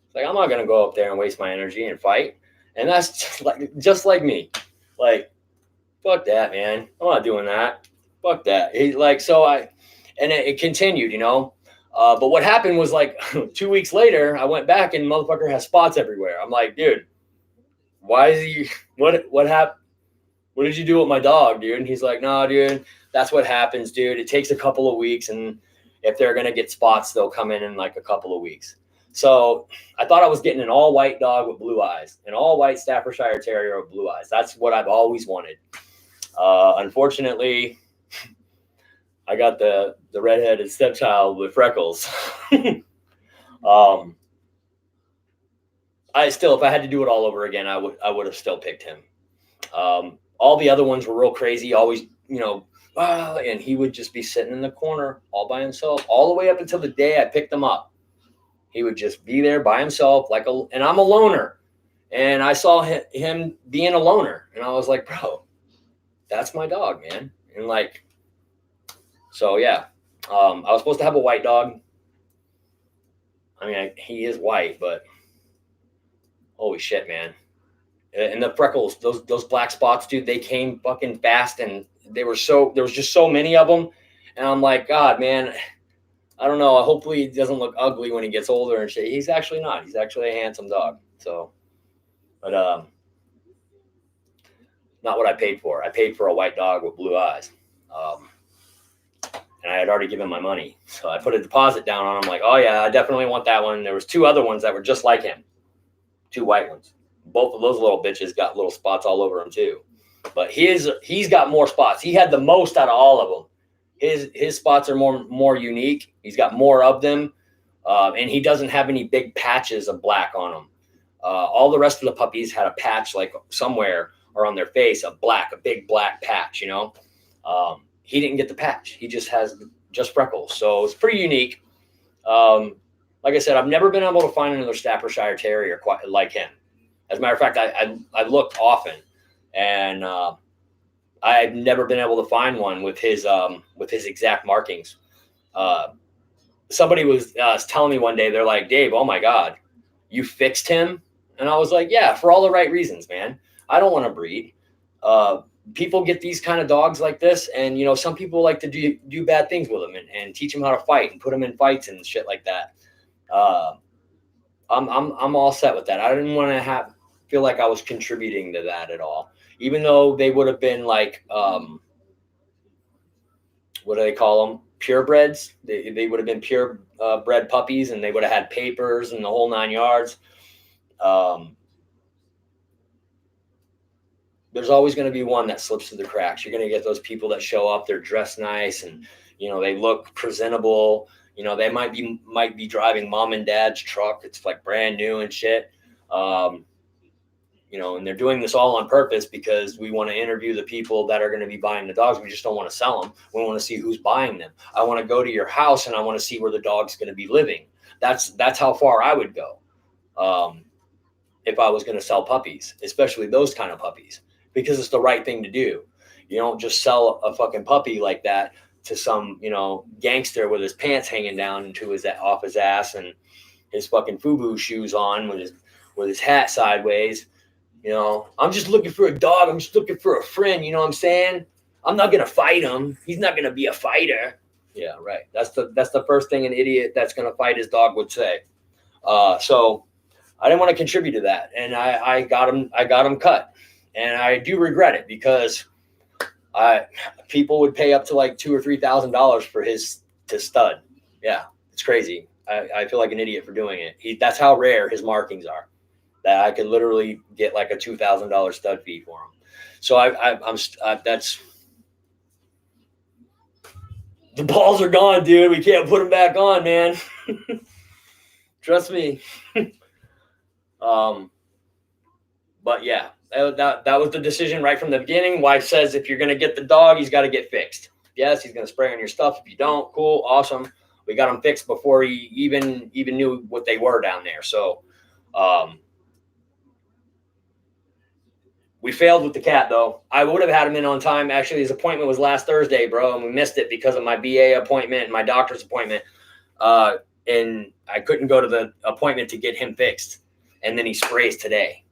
It's like, I'm not going to go up there and waste my energy and fight. And that's just like me. Like, fuck that, man. I'm not doing that. Fuck that. It continued, you know. But what happened was like 2 weeks later, I went back and motherfucker has spots everywhere. I'm like, dude, why is he? What happened? What did you do with my dog, dude? And he's like, no, dude, that's what happens, dude. It takes a couple of weeks, and if they're gonna get spots, they'll come in like a couple of weeks. So I thought I was getting an all-white dog with blue eyes, an all-white Staffordshire Terrier with blue eyes. That's what I've always wanted. Unfortunately, I got the redheaded stepchild with freckles. If I had to do it all over again, I would have still picked him. All the other ones were real crazy, always, you know, and he would just be sitting in the corner all by himself, all the way up until the day I picked him up. He would just be there by himself, and I'm a loner, and I saw him being a loner, and I was like, bro, that's my dog, man. And like, so yeah, I was supposed to have a white dog. I mean, he is white, but holy shit, man. And the freckles, those black spots, dude, they came fucking fast, and there was just so many of them. And I'm like, God, man, I don't know. Hopefully he doesn't look ugly when he gets older and shit. He's actually not. He's actually a handsome dog. So, but not what I paid for. I paid for a white dog with blue eyes. And I had already given my money. So I put a deposit down on him, like, oh yeah, I definitely want that one. There was 2 other ones that were just like him. 2 white ones. Both of those little bitches got little spots all over him too. But he's got more spots. He had the most out of all of them. His spots are more unique. He's got more of them. And he doesn't have any big patches of black on him. All the rest of the puppies had a patch like somewhere or on their face, a big black patch, you know. He didn't get the patch. He just has just freckles. So it's pretty unique. Like I said, I've never been able to find another Staffordshire Terrier quite like him. As a matter of fact, I looked often, and I've never been able to find one with his exact markings. Somebody was telling me one day, they're like, Dave, oh my God, you fixed him? And I was like, yeah, for all the right reasons, man. I don't want to breed. People get these kind of dogs like this, and you know, some people like to do bad things with them and teach them how to fight and put them in fights and shit like that. I'm all set with that. I didn't want to feel like I was contributing to that at all, even though they would have been like, what do they call them? Purebreds. They would have been pure bred puppies, and they would have had papers and the whole 9 yards. There's always going to be one that slips through the cracks. You're going to get those people that show up, they're dressed nice, and you know, they look presentable. You know, they might be driving mom and dad's truck. It's like brand new and shit. You know, and they're doing this all on purpose because we want to interview the people that are going to be buying the dogs. We just don't want to sell them. We want to see who's buying them. I want to go to your house and I want to see where the dog's going to be living. That's how far I would go. If I was going to sell puppies, especially those kind of puppies, because it's the right thing to do. You don't just sell a fucking puppy like that to some, you know, gangster with his pants hanging down off his ass and his fucking FUBU shoes on with his hat sideways. You know, I'm just looking for a dog. I'm just looking for a friend. You know what I'm saying? I'm not going to fight him. He's not going to be a fighter. Yeah, right. That's the first thing an idiot that's going to fight his dog would say. So I didn't want to contribute to that. And I got him cut. And I do regret it because people would pay up to like $2,000 or $3,000 for his stud. Yeah, it's crazy. I feel like an idiot for doing it. That's how rare his markings are, that I could literally get like a $2,000 stud fee for him. So The balls are gone, dude. We can't put them back on, man. Trust me. But yeah, that was the decision right from the beginning. Wife says if you're going to get the dog, he's got to get fixed. Yes, he's going to spray on your stuff. If you don't, cool, awesome. We got him fixed before he even knew what they were down there. So we failed with the cat, though. I would have had him in on time. Actually, his appointment was last Thursday, bro, and we missed it because of my BA appointment and my doctor's appointment. And I couldn't go to the appointment to get him fixed. And then he sprays today.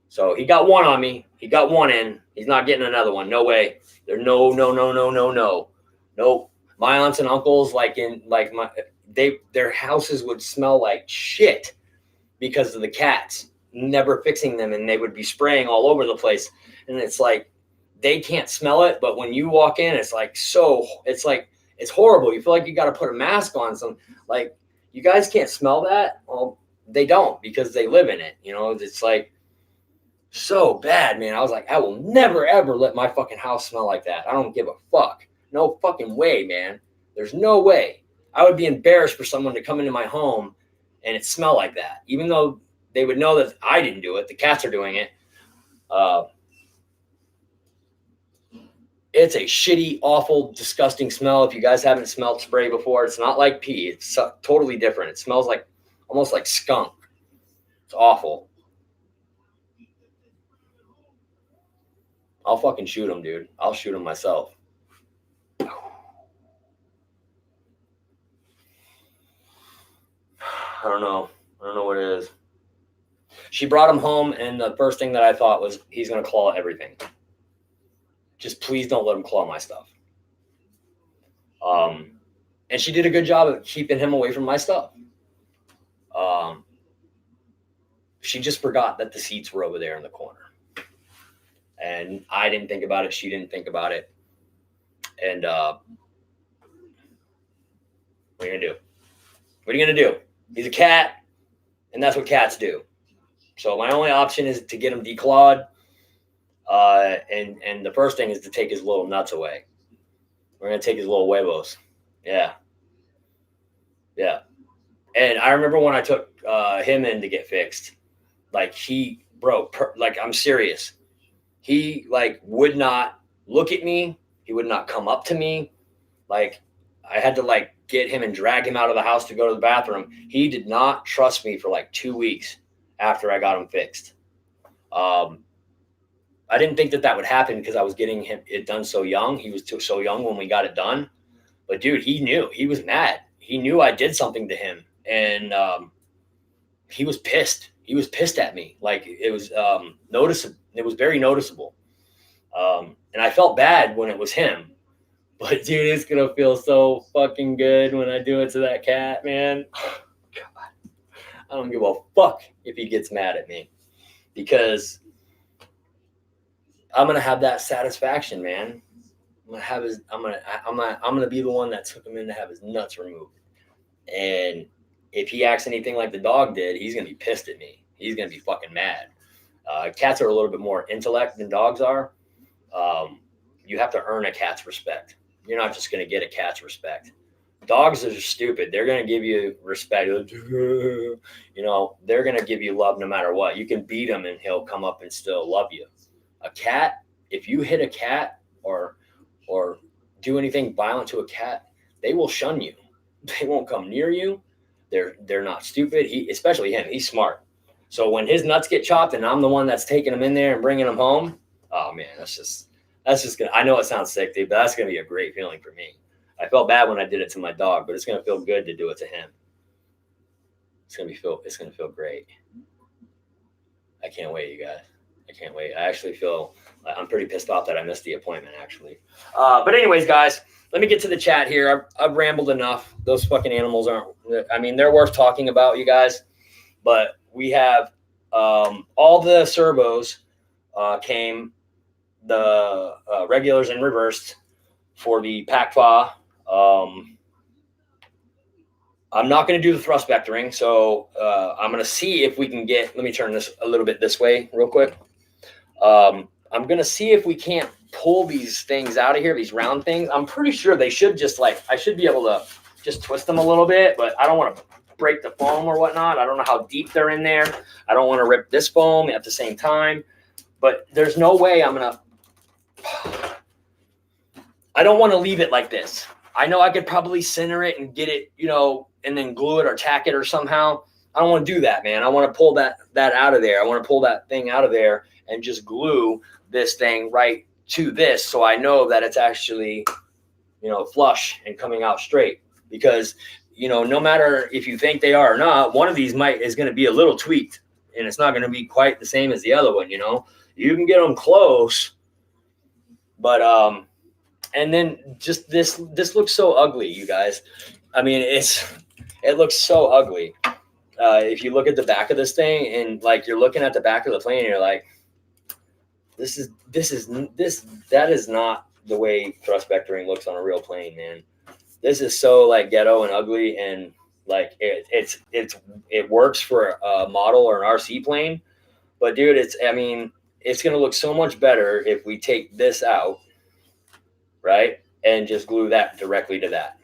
So he got one on me. He got one in. He's not getting another one. No way. There's no. Nope. My aunts and uncles, their houses would smell like shit because of the cats never fixing them, and they would be spraying all over the place. And it's like they can't smell it, but when you walk in, it's horrible. You feel like you got to put a mask on. Like, you guys can't smell that. Well, they don't, because they live in it. You know, it's like so bad, man. I was like, I will never ever let my fucking house smell like that. I don't give a fuck. No fucking way, man. There's no way. I would be embarrassed for someone to come into my home and it smell like that, even though they would know that I didn't do it. The cats are doing it. It's a shitty, awful, disgusting smell. If you guys haven't smelled spray before, it's not like pee. It's totally different. It smells like almost like skunk. It's awful. I'll fucking shoot him, dude. I'll shoot him myself. I don't know what it is. She brought him home, and the first thing that I thought was, he's going to claw everything. Just please don't let him claw my stuff. And she did a good job of keeping him away from my stuff. She just forgot that the seats were over there in the corner. And I didn't think about it. She didn't think about it. And what are you going to do? What are you going to do? He's a cat, and that's what cats do. So my only option is to get him declawed. And the first thing is to take his little nuts away. We're going to take his little huevos. Yeah. Yeah. And I remember when I took him in to get fixed, like I'm serious. He would not look at me. He would not come up to me. Like, I had to get him and drag him out of the house to go to the bathroom. He did not trust me for 2 weeks after I got him fixed. I didn't think that would happen because I was getting it done so young. He was so young when we got it done. But dude, he knew. He was mad. He knew I did something to him. And he was pissed. He was pissed at me. It was noticeable. It was very noticeable. And I felt bad when it was him. But dude, it's going to feel so fucking good when I do it to that cat, man. Oh, God. I don't give a fuck if he gets mad at me. Because I'm going to have that satisfaction, man. I'm going to be the one that took him in to have his nuts removed. And if he acts anything like the dog did, he's going to be pissed at me. He's going to be fucking mad. Cats are a little bit more intellect than dogs are. You have to earn a cat's respect. You're not just going to get a cat's respect. Dogs are stupid. They're going to give you respect. You know, they're going to give you love no matter what. You can beat him and he'll come up and still love you. A cat, if you hit a cat or do anything violent to a cat, they will shun you. They won't come near you. They're not stupid. Especially him, he's smart. So when his nuts get chopped and I'm the one that's taking him in there and bringing him home, oh man, that's just gonna. I know it sounds sick, dude, but that's gonna be a great feeling for me. I felt bad when I did it to my dog, but it's gonna feel good to do it to him. It's gonna feel great. I can't wait, you guys. I can't wait. I actually feel I'm pretty pissed off that I missed the appointment, actually. But anyways, guys, let me get to the chat here. I've rambled enough. Those fucking animals they're worth talking about, you guys. But we have all the servos came, the regulars and reversed for the PACFA. I'm not going to do the thrust vectoring, so I'm going to see if we can get. Let me turn this a little bit this way real quick. I'm going to see if we can't pull these things out of here, these round things. I'm pretty sure they should just like, I should be able to just twist them a little bit, but I don't want to break the foam or whatnot. I don't know how deep they're in there. I don't want to rip this foam at the same time, but there's no way I'm going to, I don't want to leave it like this. I know I could probably center it and get it, you know, and then glue it or tack it or somehow. I don't want to do that, man. I want to pull that out of there. I want to pull that thing out of there and just glue this thing right to this, so I know that it's actually, you know, flush and coming out straight. Because, you know, no matter if you think they are or not, one of these is going to be a little tweaked, and it's not going to be quite the same as the other one. You know, you can get them close, but and then just this looks so ugly, you guys. I mean, it looks so ugly. If you look at the back of this thing and like you're looking at the back of the plane, and you're like, that is not the way thrust vectoring looks on a real plane, man. This is so like ghetto and ugly, and like it works for a model or an RC plane, but dude, it's gonna look so much better if we take this out, right, and just glue that directly to that.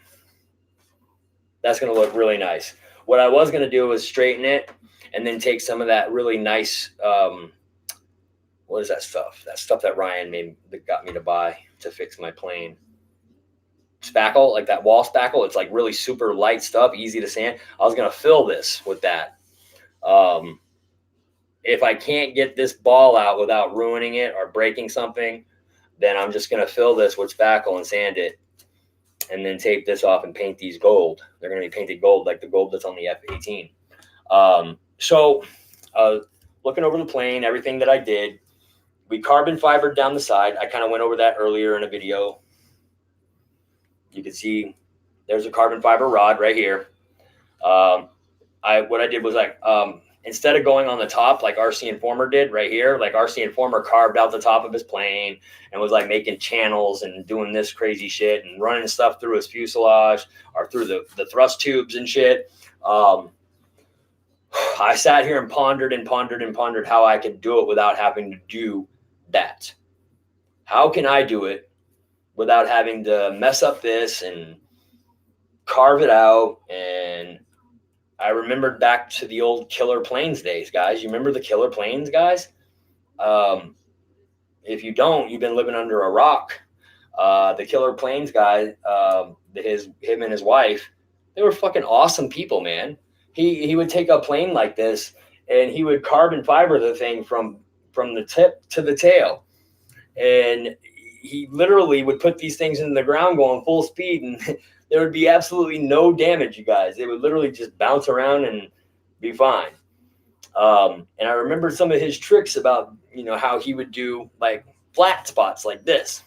That's gonna look really nice. What I was gonna do was straighten it and then take some of that really nice what is that stuff? That stuff that Ryan got me to buy to fix my plane. Spackle, like that wall spackle. It's like really super light stuff, easy to sand. I was going to fill this with that. If I can't get this ball out without ruining it or breaking something, then I'm just going to fill this with spackle and sand it, and then tape this off and paint these gold. They're going to be painted gold, like the gold that's on the F-18. Looking over the plane, everything that I did, we carbon fibered down the side. I kind of went over that earlier in a video. You can see there's a carbon fiber rod right here. What I did was like, instead of going on the top like RC Informer did right here, like RC Informer carved out the top of his plane and was like making channels and doing this crazy shit and running stuff through his fuselage or through the thrust tubes and shit. I sat here and pondered how I could do it without having to do that. How can I do it without having to mess up this and carve it out? And I remembered back to the old Killer Planes days, guys. You remember the Killer Planes, guys? If you don't, you've been living under a rock. The Killer Planes guy, him and his wife, they were fucking awesome people, man. He would take a plane like this and he would carbon fiber the thing from the tip to the tail. And he literally would put these things in the ground going full speed, and there would be absolutely no damage, you guys. It would literally just bounce around and be fine. And I remember some of his tricks about, you know, how he would do like flat spots like this.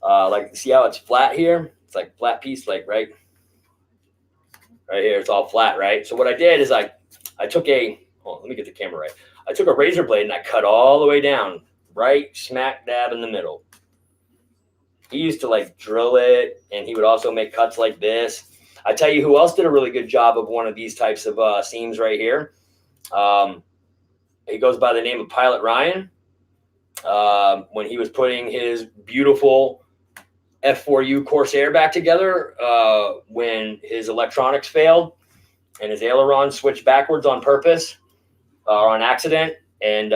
Like, see how it's flat here? It's like flat piece, like right here. It's all flat, right? So what I did is I took let me get the camera right. I took a razor blade and I cut all the way down, right smack dab in the middle. He used to like drill it, and he would also make cuts like this. I tell you who else did a really good job of one of these types of seams right here. He goes by the name of Pilot Ryan. When he was putting his beautiful F4U Corsair back together, when his electronics failed and his aileron switched backwards on purpose or on accident. And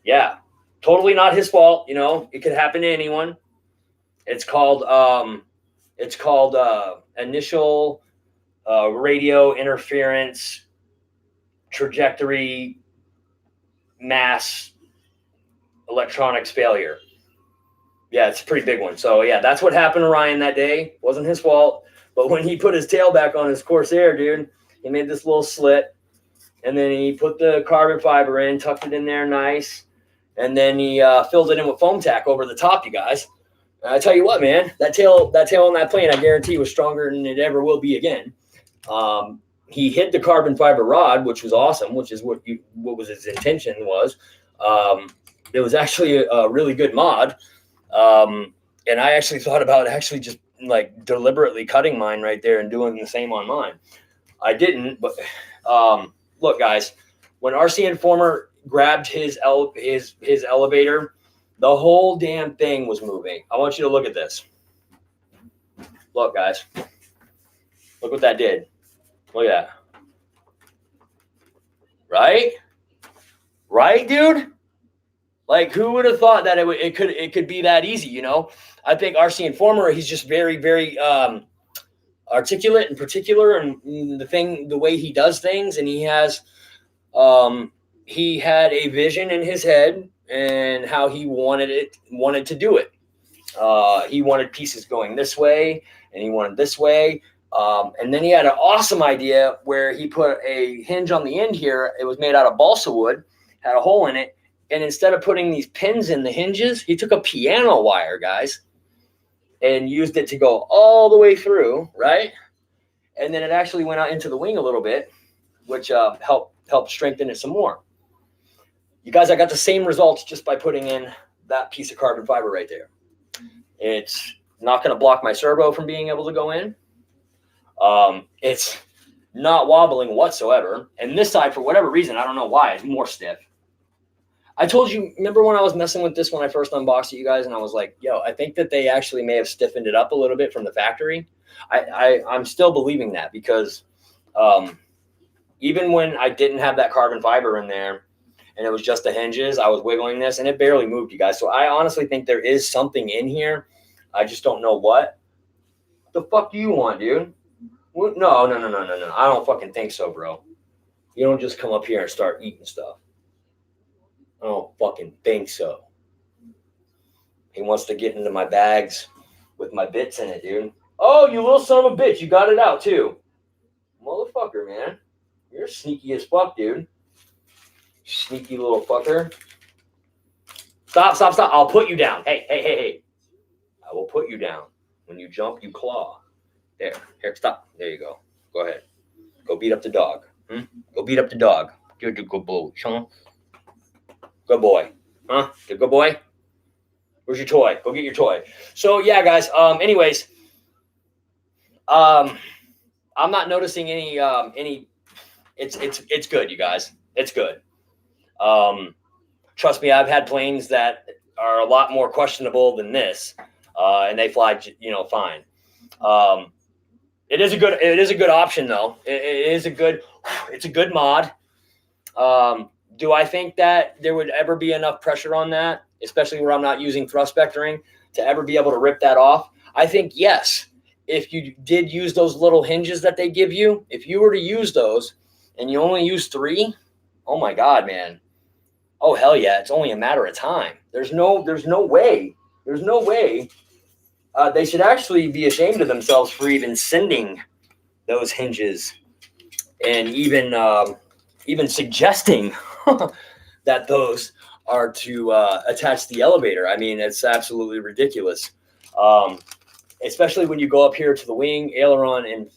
yeah, totally not his fault. You know, it could happen to anyone. It's called initial radio interference trajectory mass electronics failure. Yeah, it's a pretty big one. So yeah, that's what happened to Ryan that day. Wasn't his fault. But when he put his tail back on his Corsair, dude, he made this little slit, and then he put the carbon fiber in, tucked it in there nice, and then he filled it in with foam tack over the top, you guys. And I tell you what, man, that tail on that plane, I guarantee, was stronger than it ever will be again. He hit the carbon fiber rod, which was awesome, which is what was his intention was. It was actually a really good mod. And I actually thought about actually just like deliberately cutting mine right there and doing the same on mine. I didn't, but look, guys, when RC Informer grabbed his elevator, The whole damn thing was moving. I want you to look at this. Look, guys. Look what that did. Look at that. Right? Right, dude? Like, who would have thought that it could be that easy, you know? I think RC Informer, he's just very, very articulate and particular in the way he does things, and he had a vision in his head and how he wanted to do it. He wanted pieces going this way, and he wanted this way. And then he had an awesome idea where he put a hinge on the end here. It was made out of balsa wood, had a hole in it. And instead of putting these pins in the hinges, he took a piano wire, guys, and used it to go all the way through, right? And then it actually went out into the wing a little bit, which helped strengthen it some more. You guys, I got the same results just by putting in that piece of carbon fiber right there. It's not going to block my servo from being able to go in. It's not wobbling whatsoever. And this side, for whatever reason, I don't know why, it's more stiff. I told you, remember when I was messing with this when I first unboxed it, you guys, and I was like, yo, I think that they actually may have stiffened it up a little bit from the factory. I'm still believing that because even when I didn't have that carbon fiber in there and it was just the hinges, I was wiggling this and it barely moved, you guys. So I honestly think there is something in here. I just don't know what. What the fuck do you want, dude? No. I don't fucking think so, bro. You don't just come up here and start eating stuff. I don't fucking think so. He wants to get into my bags with my bits in it, dude. Oh, you little son of a bitch. You got it out, too. Motherfucker, man. You're sneaky as fuck, dude. Sneaky little fucker. Stop. I'll put you down. Hey. I will put you down. When you jump, you claw. There. Here, stop. There you go. Go ahead. Go beat up the dog. Go beat up the dog. You're the good boy, huh? Good boy. Huh? The good boy? Where's your toy? Go get your toy. So, yeah, guys. Anyways, I'm not noticing any. It's good, you guys. It's good. Trust me, I've had planes that are a lot more questionable than this, and they fly, fine. It is a good option though. It's a good mod. Do I think that there would ever be enough pressure on that, especially where I'm not using thrust vectoring, to ever be able to rip that off? I think yes. If you did use those little hinges that they give you, if you were to use those and you only use 3, oh my God, man. Oh, hell yeah. It's only a matter of time. There's no way. They should actually be ashamed of themselves for even sending those hinges and even suggesting that those are to attach the elevator. I mean, it's absolutely ridiculous. Especially when you go up here to the wing, aileron, and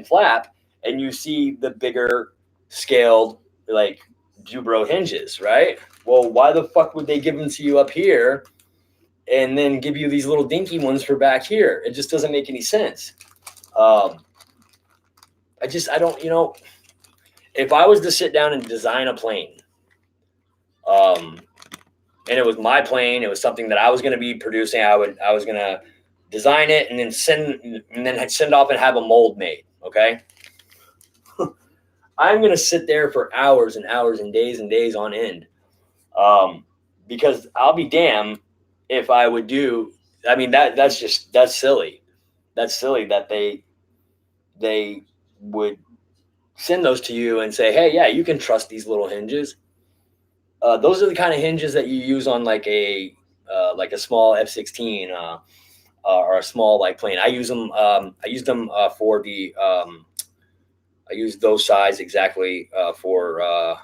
flap, and you see the bigger scaled, like, Dubro hinges, right? Well, why the fuck would they give them to you up here and then give you these little dinky ones for back here? It just doesn't make any sense. I don't, if I was to sit down and design a plane, and it was my plane, it was something that I was going to be producing, I was going to design it and then send off and have a mold made. Okay. I'm going to sit there for hours and hours and days on end. Because I'll be damned if I would do, I mean, that's silly. That's silly that they would send those to you and say, hey, yeah, you can trust these little hinges. Those are the kind of hinges that you use on like a small F-16 or a small like plane. I use them for the I use those size exactly for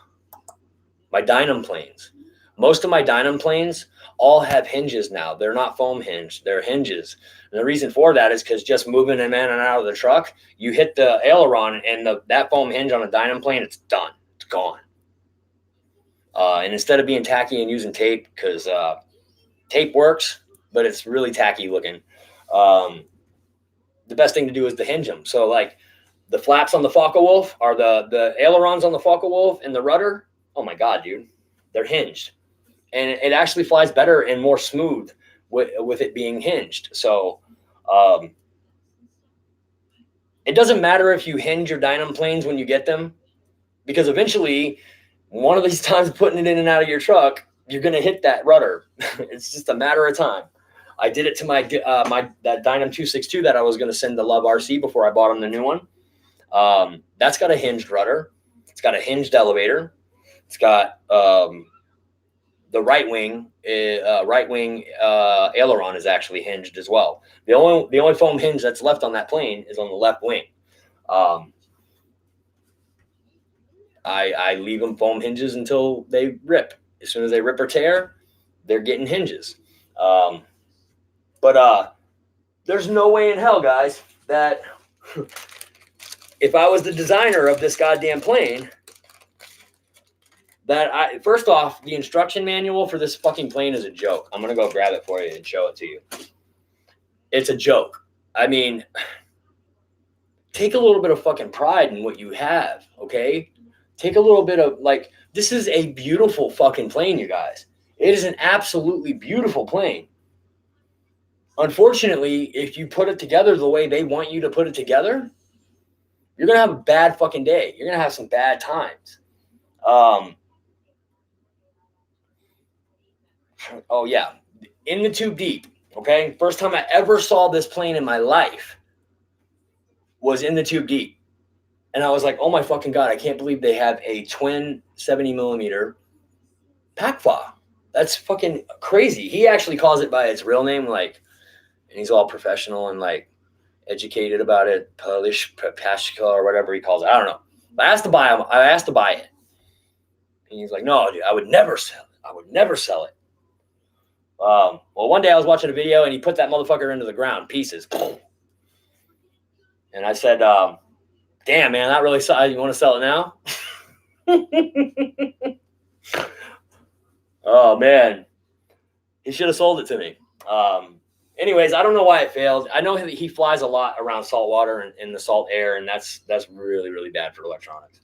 my Dynam planes. Most of my Dynam planes all have hinges now. They're not foam hinge, they're hinges. And the reason for that is because just moving them in and out of the truck, you hit the aileron and that foam hinge on a Dynam plane, it's done. It's gone. And instead of being tacky and using tape, because tape works, but it's really tacky looking, the best thing to do is to hinge them. So like the flaps on the Focke-Wulf are the ailerons on the Focke-Wulf and the rudder. Oh my God, dude, they're hinged. and it actually flies better and more smooth with it being hinged. So it doesn't matter if you hinge your Dynam planes when you get them, because eventually one of these times putting it in and out of your truck, you're going to hit that rudder. It's just a matter of time. I did it to my that Dynam 262 that I was going to send to Love RC before I bought him the new one. That's got a hinged rudder. It's got a hinged elevator. It's got the right wing aileron is actually hinged as well. The only foam hinge that's left on that plane is on the left wing. I leave them foam hinges until they rip. As soon as they rip or tear, they're getting hinges. But there's no way in hell, guys, that if I was the designer of this goddamn plane, that first off, the instruction manual for this fucking plane is a joke. I'm going to go grab it for you and show it to you. It's a joke. I mean, take a little bit of fucking pride in what you have, okay? Take a little bit of, like, this is a beautiful fucking plane, you guys. It is an absolutely beautiful plane. Unfortunately, if you put it together the way they want you to put it together, you're going to have a bad fucking day. You're going to have some bad times. Oh, yeah. In the tube deep, okay? First time I ever saw this plane in my life was in the tube deep. And I was like, oh, my fucking God, I can't believe they have a twin 70-millimeter PACFA. That's fucking crazy. He actually calls it by its real name, like, and he's all professional and, like, educated about it, Polish, Pashka, or whatever he calls it. I don't know. But I asked to buy him. I asked to buy it. And he's like, no, dude, I would never sell it. I would never sell it. Well, one day I was watching a video and he put that motherfucker into the ground, pieces. And I said, damn, man, that really sucks. You want to sell it now? Oh, man. He should have sold it to me. Anyways, I don't know why it failed. I know he flies a lot around salt water and in the salt air, and that's really, really bad for electronics.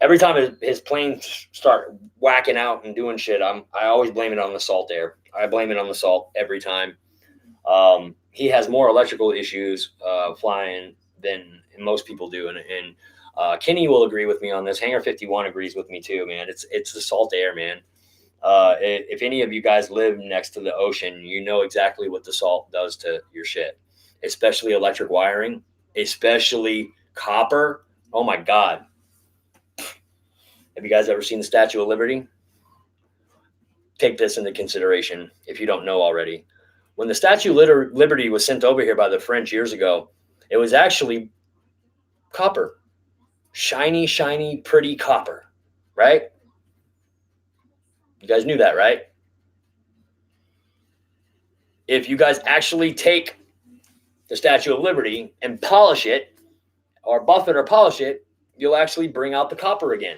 Every time his planes start whacking out and doing shit, I always blame it on the salt air. I blame it on the salt every time. He has more electrical issues flying than most people do, and Kenny will agree with me on this. Hangar 51 agrees with me too, man. It's the salt air, man. If any of you guys live next to the ocean, you know exactly what the salt does to your shit, especially electric wiring, especially copper. Oh my God. Have you guys ever seen the Statue of Liberty? Take this into consideration if you don't know already. When the Statue of Liberty was sent over here by the French years ago, it was actually copper. Shiny, shiny, pretty copper, right? You guys knew that, right? If you guys actually take the Statue of Liberty and polish it, or buff it or polish it, you'll actually bring out the copper again.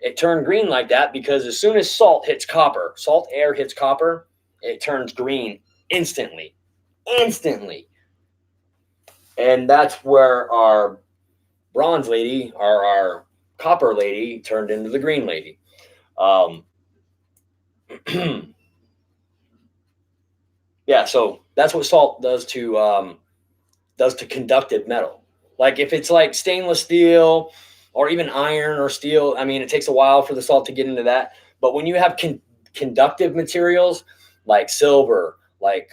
It turned green like that because as soon as salt hits copper, salt air hits copper, it turns green instantly. Instantly. And that's where our bronze lady, or our copper lady, turned into the green lady. Yeah, so that's what salt does to conductive metal. Like if it's like stainless steel or even iron or steel, I mean, it takes a while for the salt to get into that. But when you have conductive materials like silver, like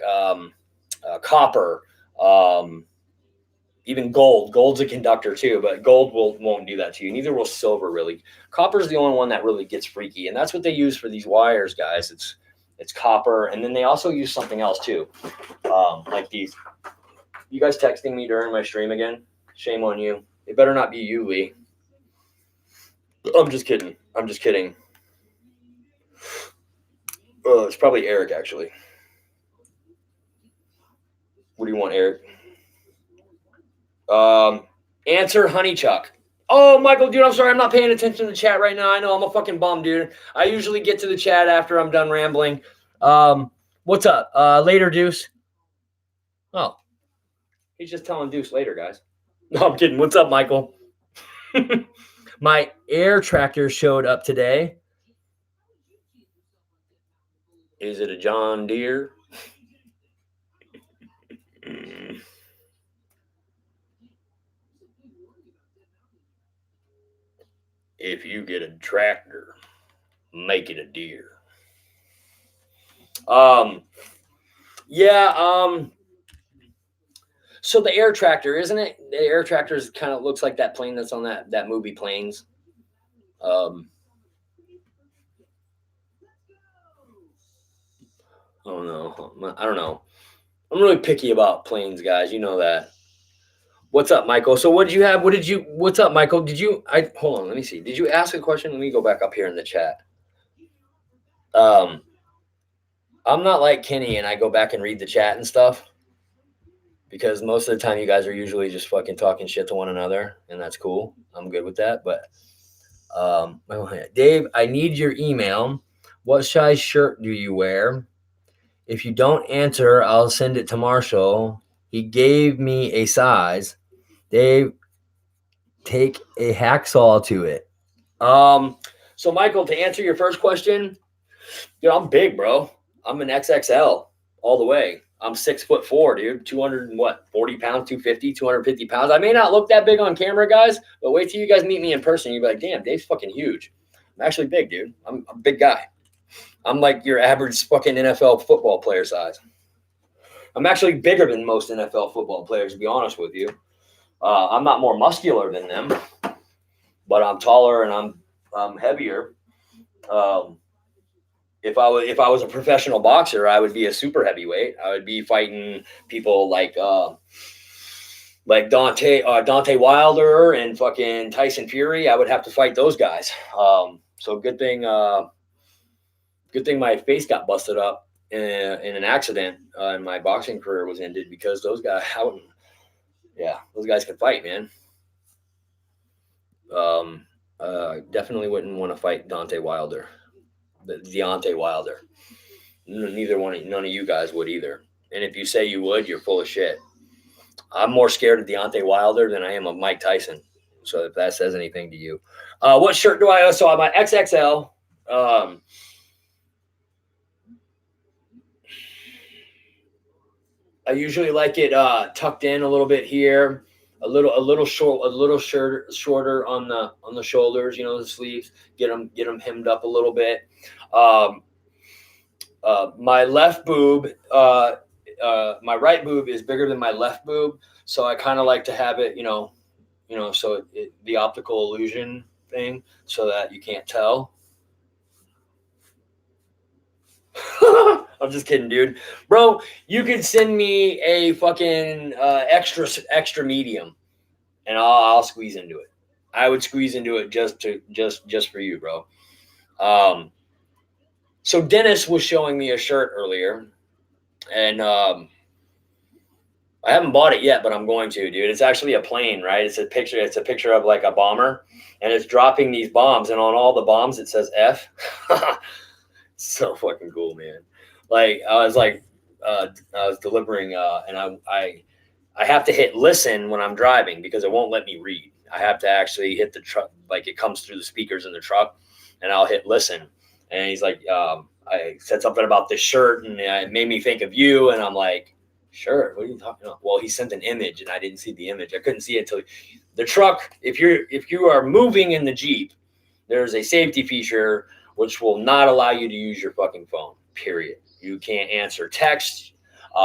copper, even gold. Gold's a conductor too, but gold won't do that to you. Neither will silver really. Copper's the only one that really gets freaky, and that's what they use for these wires, guys. It's copper, and then they also use something else too, like these. You guys texting me during my stream again? Shame on you. It better not be you, Lee. I'm just kidding. I'm just kidding. It's probably Eric, actually. What do you want, Eric? Answer Honeychuck. Oh, Michael, dude, I'm sorry. I'm not paying attention to the chat right now. I know I'm a fucking bum, dude. I usually get to the chat after I'm done rambling. What's up? Later, Deuce. Oh, he's just telling Deuce later, guys. No, I'm kidding. What's up, Michael? My air tractor showed up today. Is it a John Deere? Mm. If you get a tractor, make it a deer. Yeah. So the air tractor, isn't it? The air tractor kind of looks like that plane that's on that movie Planes. Oh no, I don't know. I'm really picky about planes, guys. You know that. What's up, Michael? So what did you have? What's up, Michael? Hold on, let me see. Did you ask a question? Let me go back up here in the chat. I'm not like Kenny and I go back and read the chat and stuff because most of the time you guys are usually just fucking talking shit to one another, and that's cool. I'm good with that. But Dave, I need your email. What size shirt do you wear? If you don't answer, I'll send it to Marshall. He gave me a size. Dave, take a hacksaw to it. So Michael, to answer your first question, dude, I'm big, bro. I'm an XXL all the way. I'm 6'4", dude. 40 pounds, 250, 250 pounds. I may not look that big on camera, guys, but wait till you guys meet me in person. You'll be like, damn, Dave's fucking huge. I'm actually big, dude. I'm a big guy. I'm like your average fucking NFL football player size. I'm actually bigger than most NFL football players, to be honest with you. I'm not more muscular than them, but I'm taller and I'm heavier. If I was a professional boxer, I would be a super heavyweight. I would be fighting people like Deontay Wilder and fucking Tyson Fury. I would have to fight those guys. So good thing my face got busted up in an accident, and my boxing career was ended because those guys those guys can fight, man. Definitely wouldn't want to fight Deontay Wilder. None of you guys would either. And if you say you would, you're full of shit. I'm more scared of Deontay Wilder than I am of Mike Tyson. So if that says anything to you, what shirt do I own? So I'm an XXL. I usually like it tucked in a little bit here, a little shorter on the shoulders. You know, the sleeves. Get them hemmed up a little bit. My left boob, my right boob is bigger than my left boob, so I kind of like to have it, so the optical illusion thing, so that you can't tell. I'm just kidding, dude. Bro, you could send me a fucking extra medium, and I'll squeeze into it. I would squeeze into it just for you, bro. So Dennis was showing me a shirt earlier, and I haven't bought it yet, but I'm going to, dude. It's actually a plane, right? It's a picture of like a bomber, and it's dropping these bombs, and on all the bombs it says F. So fucking cool, man. Like I was delivering, and I have to hit listen when I'm driving because it won't let me read. I have to actually hit the truck, like it comes through the speakers in the truck, and I'll hit listen. And he's like, I said something about this shirt, and it made me think of you. And I'm like, shirt? What are you talking about? Well, he sent an image, and I didn't see the image. I couldn't see it until the truck. If you are moving in the Jeep, there's a safety feature which will not allow you to use your fucking phone. Period. You can't answer text.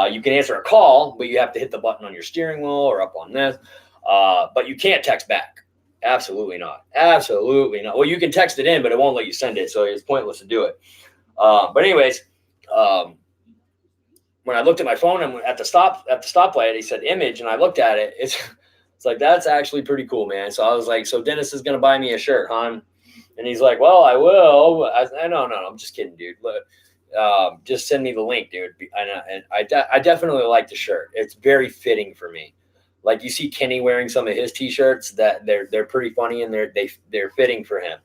You can answer a call, but you have to hit the button on your steering wheel or up on this. But you can't text back. Absolutely not. Absolutely not. Well, you can text it in, but it won't let you send it, so it's pointless to do it. But anyways, when I looked at my phone and at the stoplight, he said image, and I looked at it. It's like, that's actually pretty cool, man. So I was like, so Dennis is gonna buy me a shirt, huh? And he's like, well, I will. No, I'm just kidding, dude. Look, just send me the link, dude. And I definitely like the shirt. It's very fitting for me. Like you see Kenny wearing some of his t-shirts that they're pretty funny, and they're fitting for him.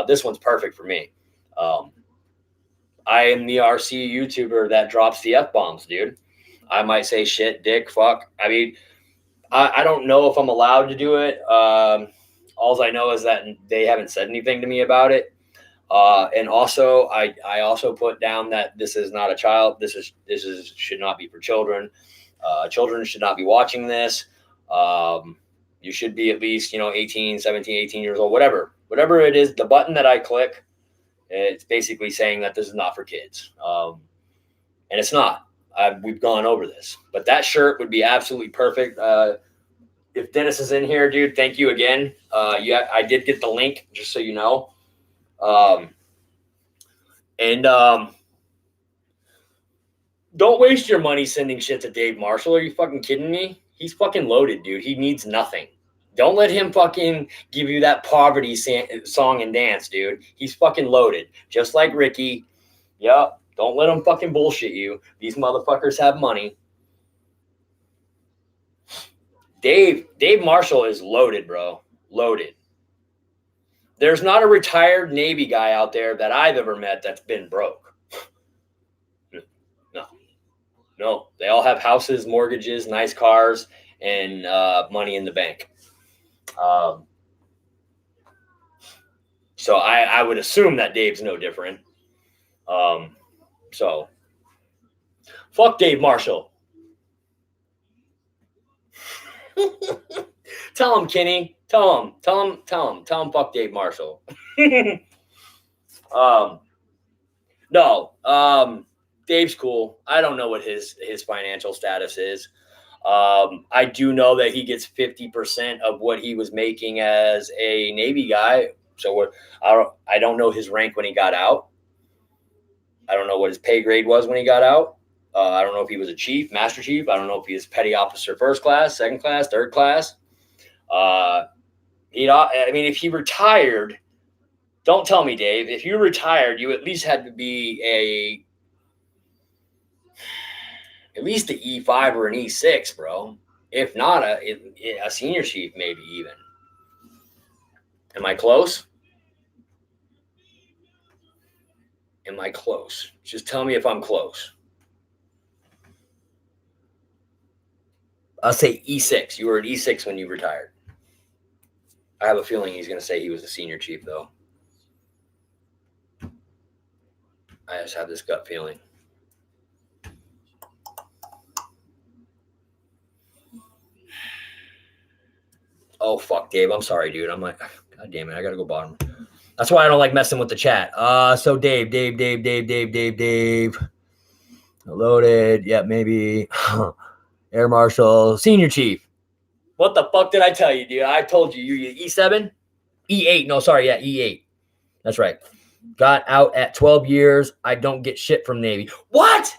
This one's perfect for me. I am the RC YouTuber that drops the F-bombs, dude. I might say shit, dick, fuck. I mean, I don't know if I'm allowed to do it. All I know is that they haven't said anything to me about it. And also, I also put down that this is not a child. This is should not be for children. Children should not be watching this. You should be at least, 18, 17, 18 years old, whatever it is. The button that I click, it's basically saying that this is not for kids. And it's not. We've gone over this, but that shirt would be absolutely perfect. If Dennis is in here, dude, thank you again. I did get the link, just so you know. Don't waste your money sending shit to Dave Marshall. Are you fucking kidding me? He's fucking loaded, dude. He needs nothing. Don't let him fucking give you that poverty song and dance, dude. He's fucking loaded. Just like Ricky. Yup. Don't let him fucking bullshit you. These motherfuckers have money. Dave Marshall is loaded, bro. Loaded. There's not a retired Navy guy out there that I've ever met that's been broke. No. They all have houses, mortgages, nice cars, and money in the bank. So I would assume that Dave's no different. So fuck Dave Marshall. Tell him, Kenny. Tell him, fuck Dave Marshall. No. Dave's cool. I don't know what his financial status is. I do know that he gets 50% of what he was making as a Navy guy. So I don't know his rank when he got out. I don't know what his pay grade was when he got out. I don't know if he was a chief, master chief. I don't know if he was petty officer, first class, second class, third class. If he retired, don't tell me, Dave. If you retired, you at least had to be at least an E5 or an E6, bro. If not, a senior chief, maybe even. Am I close? Am I close? Just tell me if I'm close. I'll say E6. You were an E6 when you retired. I have a feeling he's going to say he was a senior chief, though. I just have this gut feeling. Oh, fuck, Dave. I'm sorry, dude. I'm like, God damn it. I got to go bottom. That's why I don't like messing with the chat. So Dave. Loaded. Yeah, maybe. Air Marshal. Senior Chief. What the fuck did I tell you, dude? I told you. You E7? E8. No, sorry. Yeah, E8. That's right. Got out at 12 years. I don't get shit from Navy. What?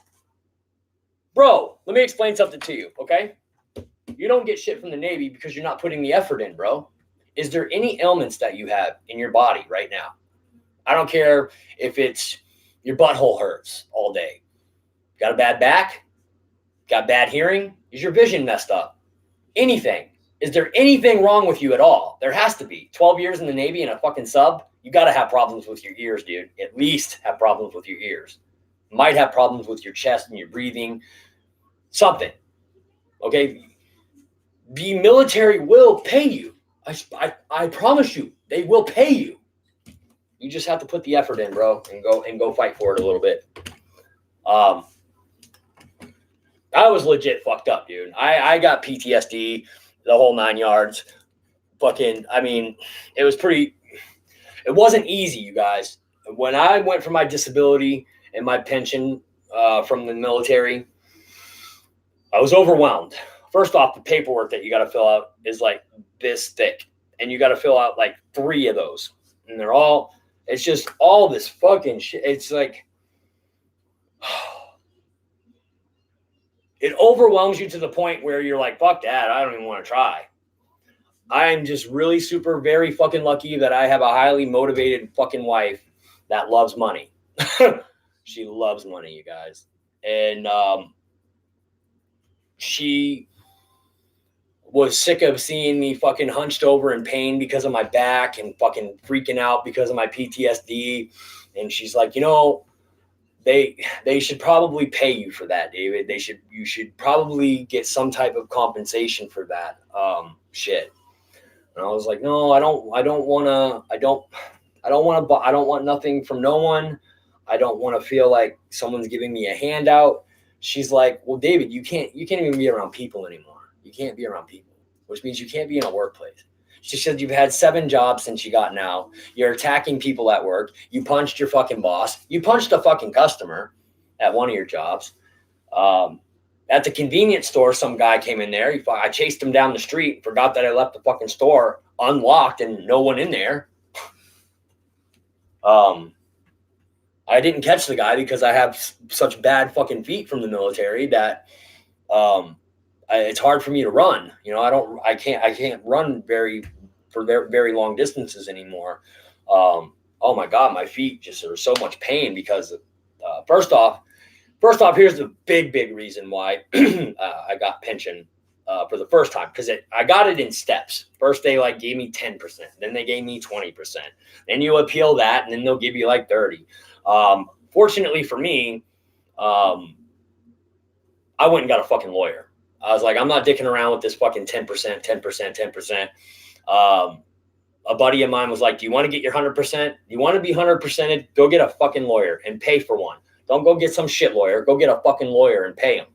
Bro, let me explain something to you, okay? You don't get shit from the Navy because you're not putting the effort in, bro. Is there any ailments that you have in your body right now? I don't care if it's your butthole hurts all day. Got a bad back? Got bad hearing? Is your vision messed up? Anything. Is there anything wrong with you at all? There has to be. 12 years in the Navy and a fucking sub, you got to have problems with your ears, dude. At least have problems with your ears. Might have problems with your chest and your breathing. Something. Okay? The military will pay you. I promise you, they will pay you. You just have to put the effort in, bro, and go fight for it a little bit. I was legit fucked up, dude. I got PTSD, the whole 9 yards. It wasn't easy, you guys. When I went for my disability and my pension from the military, I was overwhelmed. First off, the paperwork that you got to fill out is like this thick. And you got to fill out like 3 of those. And it's just all this fucking shit. It's like, it overwhelms you to the point where you're like, fuck that. I don't even want to try. I'm just really super, very fucking lucky that I have a highly motivated fucking wife that loves money. She loves money, you guys. And she was sick of seeing me fucking hunched over in pain because of my back and fucking freaking out because of my PTSD. And she's like, they should probably pay you for that, David. You should probably get some type of compensation for that shit. And I was like, no, I don't want I don't want nothing from no one. I don't want to feel like someone's giving me a handout. She's like, well, David, you can't even be around people anymore. You can't be around people, which means you can't be in a workplace. She said, you've had 7 jobs since you got now. You're attacking people at work. You punched your fucking boss. You punched a fucking customer at one of your jobs. At the convenience store, some guy came in there. I chased him down the street, forgot that I left the fucking store unlocked and no one in there. I didn't catch the guy because I have such bad fucking feet from the military that it's hard for me to run. You know, I can't run very long distances anymore. Oh my God, my feet just are so much pain because first off, here's the big reason why I got pension for the first time, because I got it in steps. First they like gave me 10%, then they gave me 20%, then you appeal that, and then they'll give you like 30. Fortunately for me, I went and got a fucking lawyer. I was like, I'm not dicking around with this fucking 10%. A buddy of mine was like, do you want to get your 100%? You want to be 100%? Go get a fucking lawyer and pay for one. Don't go get some shit lawyer. Go get a fucking lawyer and pay him.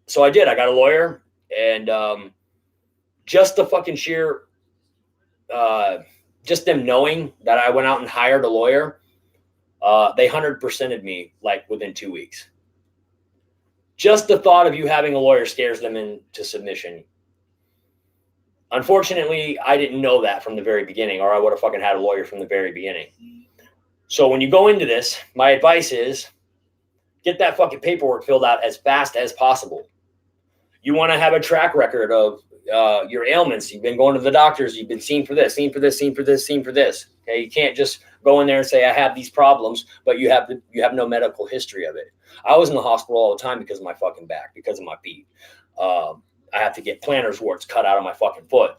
So I did. I got a lawyer, and just the fucking sheer, just them knowing that I went out and hired a lawyer, they 100%ed me like within 2 weeks. Just the thought of you having a lawyer scares them into submission. Unfortunately, I didn't know that from the very beginning, or I would have fucking had a lawyer from the very beginning. So when you go into this, my advice is get that fucking paperwork filled out as fast as possible. You want to have a track record of your ailments. You've been going to the doctors. You've been seen for this. Okay, you can't just go in there and say, I have these problems, but you have no medical history of it. I was in the hospital all the time because of my fucking back, because of my feet. I have to get plantar warts cut out of my fucking foot.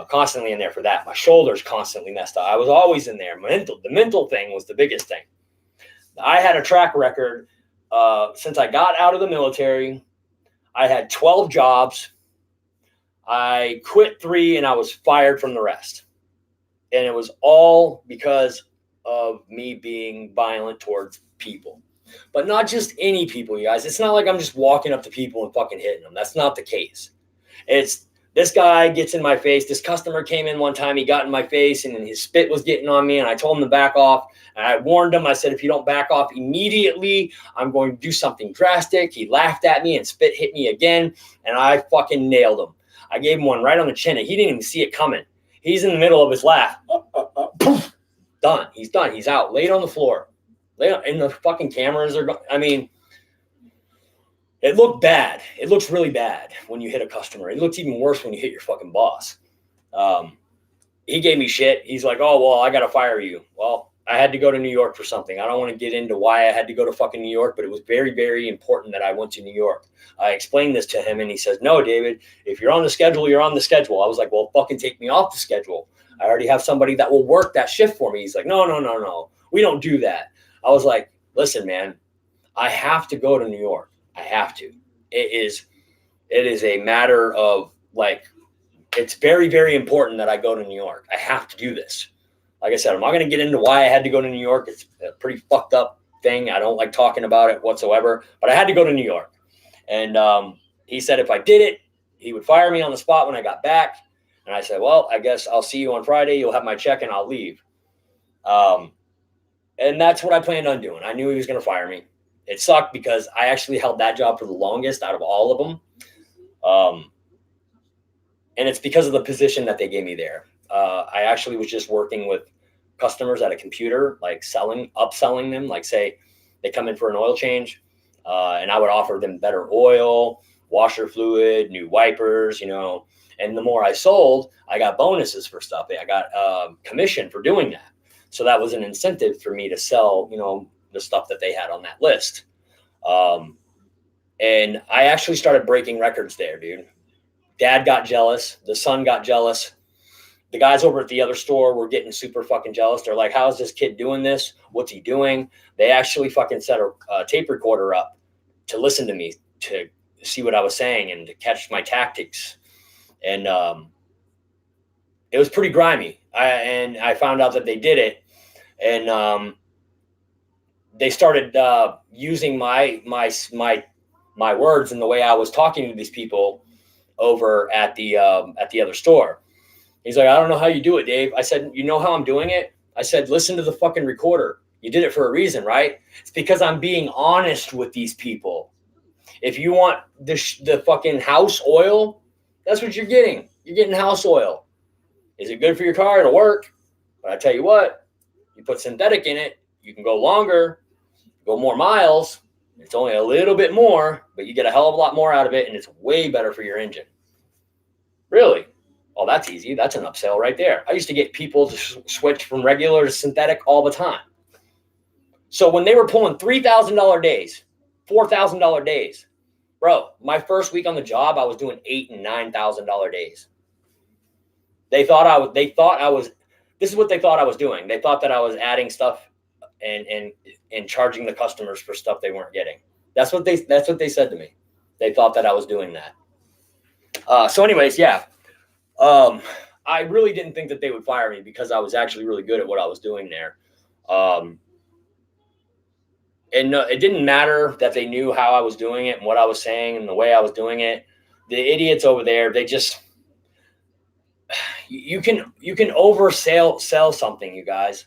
Constantly in there for that. My shoulders constantly messed up. I was always in there. The mental thing was the biggest thing. I had a track record since I got out of the military. I had 12 jobs. I quit 3 and I was fired from the rest. And it was all because of me being violent towards people. But not just any people, you guys. It's not like I'm just walking up to people and fucking hitting them. That's not the case. It's this guy gets in my face. This customer came in one time. He got in my face and his spit was getting on me. And I told him to back off. And I warned him. I said, if you don't back off immediately, I'm going to do something drastic. He laughed at me and spit hit me again. And I fucking nailed him. I gave him one right on the chin. And he didn't even see it coming. He's in the middle of his laugh. Poof, done. He's done. He's out. Laid on the floor. And the fucking cameras are going. I mean, it looked bad. It looks really bad when you hit a customer. It looks even worse when you hit your fucking boss. He gave me shit. He's like, oh, well, I got to fire you. Well, I had to go to New York for something. I don't want to get into why I had to go to fucking New York, but it was very, very important that I went to New York. I explained this to him, and he says, no, David, if you're on the schedule, you're on the schedule. I was like, well, fucking take me off the schedule. I already have somebody that will work that shift for me. He's like, no. We don't do that. I was like, listen, man, I have to go to New York. I have to. It is a matter of like, it's very, very important that I go to New York. I have to do this. Like I said, I'm not going to get into why I had to go to New York. It's a pretty fucked up thing. I don't like talking about it whatsoever, but I had to go to New York. And he said if I did it, he would fire me on the spot when I got back. And I said, well, I guess I'll see you on Friday. You'll have my check and I'll leave. And that's what I planned on doing. I knew he was going to fire me. It sucked because I actually held that job for the longest out of all of them. And it's because of the position that they gave me there. I actually was just working with customers at a computer, like upselling them, like say they come in for an oil change, and I would offer them better oil, washer fluid, new wipers, and the more I sold, I got bonuses for stuff. I got commission for doing that. So that was an incentive for me to sell, the stuff that they had on that list. And I actually started breaking records there, dude. Dad got jealous. The son got jealous. The guys over at the other store were getting super fucking jealous. They're like, how is this kid doing this? What's he doing? They actually fucking set a tape recorder up to listen to me, to see what I was saying and to catch my tactics. And it was pretty grimy. I found out that they did it, and they started using my words and the way I was talking to these people over at the other store. He's like, I don't know how you do it, Dave. I said, you know how I'm doing it? I said, listen to the fucking recorder. You did it for a reason, right? It's because I'm being honest with these people. If you want the fucking house oil, that's what you're getting. You're getting house oil. Is it good for your car? It'll work. But I tell you what, you put synthetic in it, you can go longer, go more miles. It's only a little bit more, but you get a hell of a lot more out of it, and it's way better for your engine. Really? Oh, that's easy. That's an upsell right there. I used to get people to switch from regular to synthetic all the time. So when they were pulling $3,000 days, $4,000 days, bro, my first week on the job, I was doing $8,000 and $9,000 days. They thought I was. This is what they thought I was doing. They thought that I was adding stuff and charging the customers for stuff they weren't getting. That's what they said to me. They thought that I was doing that. So anyways, yeah. I really didn't think that they would fire me because I was actually really good at what I was doing there. And it didn't matter that they knew how I was doing it and what I was saying and the way I was doing it. The idiots over there, they just, you can oversell something, you guys.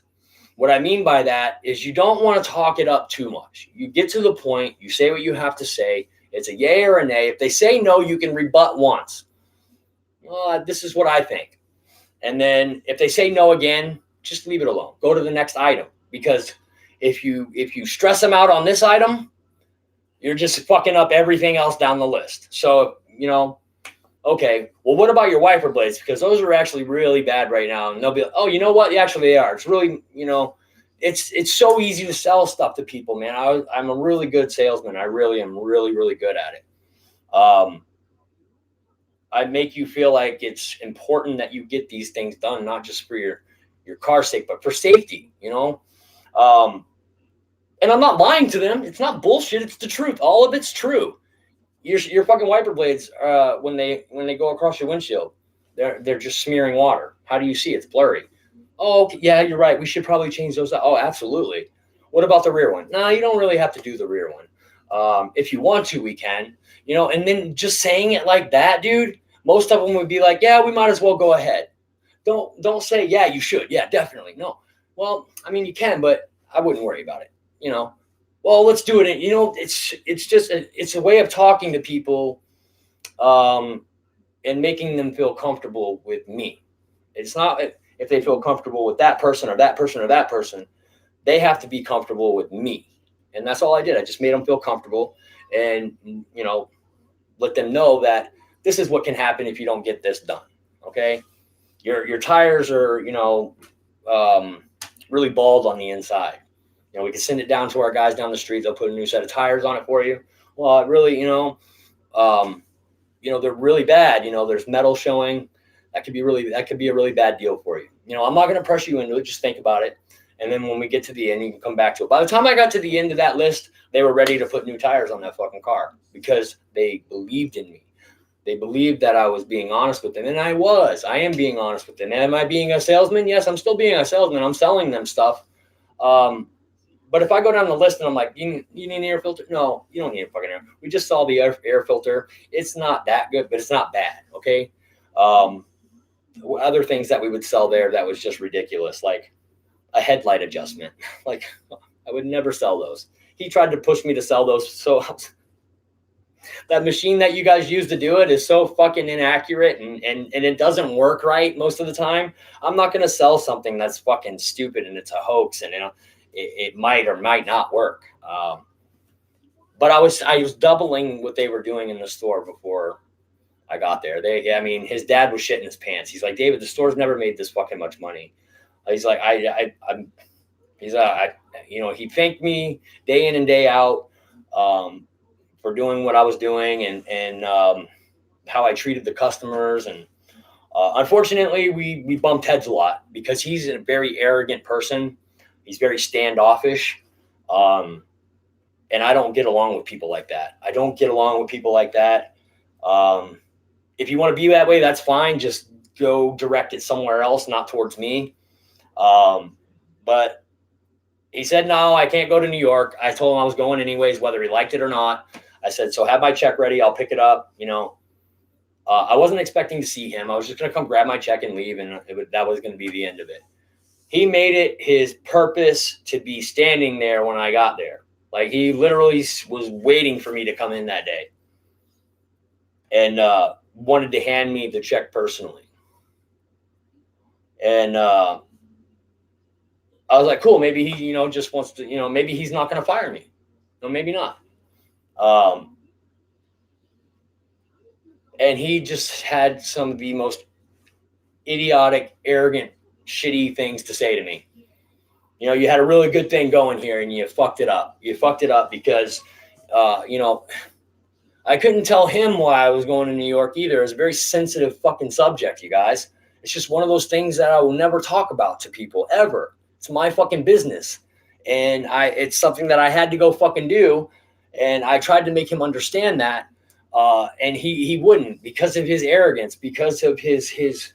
What I mean by that is you don't want to talk it up too much. You get to the point, you say what you have to say. It's a yay or a nay. If they say no, you can rebut once. This is what I think. And then if they say no again, just leave it alone. Go to the next item. Because if you stress them out on this item, you're just fucking up everything else down the list. So, okay, well, what about your wiper blades? Because those are actually really bad right now. And they'll be like, oh, you know what? Actually, they are. It's really, it's so easy to sell stuff to people, man. I'm a really good salesman. I really am really, really good at it. I make you feel like it's important that you get these things done, not just for your car's sake, but for safety, and I'm not lying to them. It's not bullshit. It's the truth. All of it's true. Your fucking wiper blades, when they go across your windshield, they're just smearing water. How do you see? It's blurry. Oh, okay, yeah, you're right. We should probably change those out. Oh, absolutely. What about the rear one? No, you don't really have to do the rear one. If you want to, we can. And then just saying it like that, dude, most of them would be like, yeah, we might as well go ahead. Don't say, yeah, you should. Yeah, definitely. No. Well, I mean, you can, but I wouldn't worry about it. Well, let's do it. It's a way of talking to people, and making them feel comfortable with me. It's not if they feel comfortable with that person or that person or that person, they have to be comfortable with me. And that's all I did. I just made them feel comfortable and, let them know that this is what can happen if you don't get this done. Okay. Your tires are, really bald on the inside. We can send it down to our guys down the street. They'll put a new set of tires on it for you. Well, it really, they're really bad. There's metal showing. That could be a really bad deal for you. I'm not going to pressure you into it. Just think about it. And then when we get to the end, you can come back to it. By the time I got to the end of that list, they were ready to put new tires on that fucking car because they believed in me. They believed that I was being honest with them. And I am being honest with them. Am I being a salesman? Yes, I'm still being a salesman. I'm selling them stuff. But if I go down the list and I'm like, you need an air filter? No, you don't need a fucking air. We just saw the air filter. It's not that good, but it's not bad. Okay. Other things that we would sell there that was just ridiculous, like a headlight adjustment. Like I would never sell those. He tried to push me to sell those. So that machine that you guys use to do it is so fucking inaccurate and it doesn't work right most of the time. I'm not going to sell something that's fucking stupid and it's a hoax and it might or might not work. But I was doubling what they were doing in the store before I got there. His dad was shitting his pants. He's like, David, the store's never made this fucking much money. He's like, he thanked me day in and day out, for doing what I was doing and how I treated the customers. And unfortunately, we bumped heads a lot because he's a very arrogant person. He's very standoffish. And I don't get along with people like that. If you want to be that way, that's fine. Just go direct it somewhere else, not towards me. But he said, no, I can't go to New York. I told him I was going anyways, whether he liked it or not. I said, so have my check ready. I'll pick it up. I wasn't expecting to see him. I was just going to come grab my check and leave. And that was going to be the end of it. He made it his purpose to be standing there when I got there. Like, he literally was waiting for me to come in that day and wanted to hand me the check personally. And I was like, cool, maybe he, just wants to, maybe he's not going to fire me. No, maybe not. And he just had some of the most idiotic, arrogant, shitty things to say to me. You had a really good thing going here and you fucked it up. You fucked it up because, I couldn't tell him why I was going to New York either. It's a very sensitive fucking subject, you guys. It's just one of those things that I will never talk about to people ever. It's my fucking business. And it's something that I had to go fucking do. And I tried to make him understand that. And he wouldn't, because of his arrogance, because of his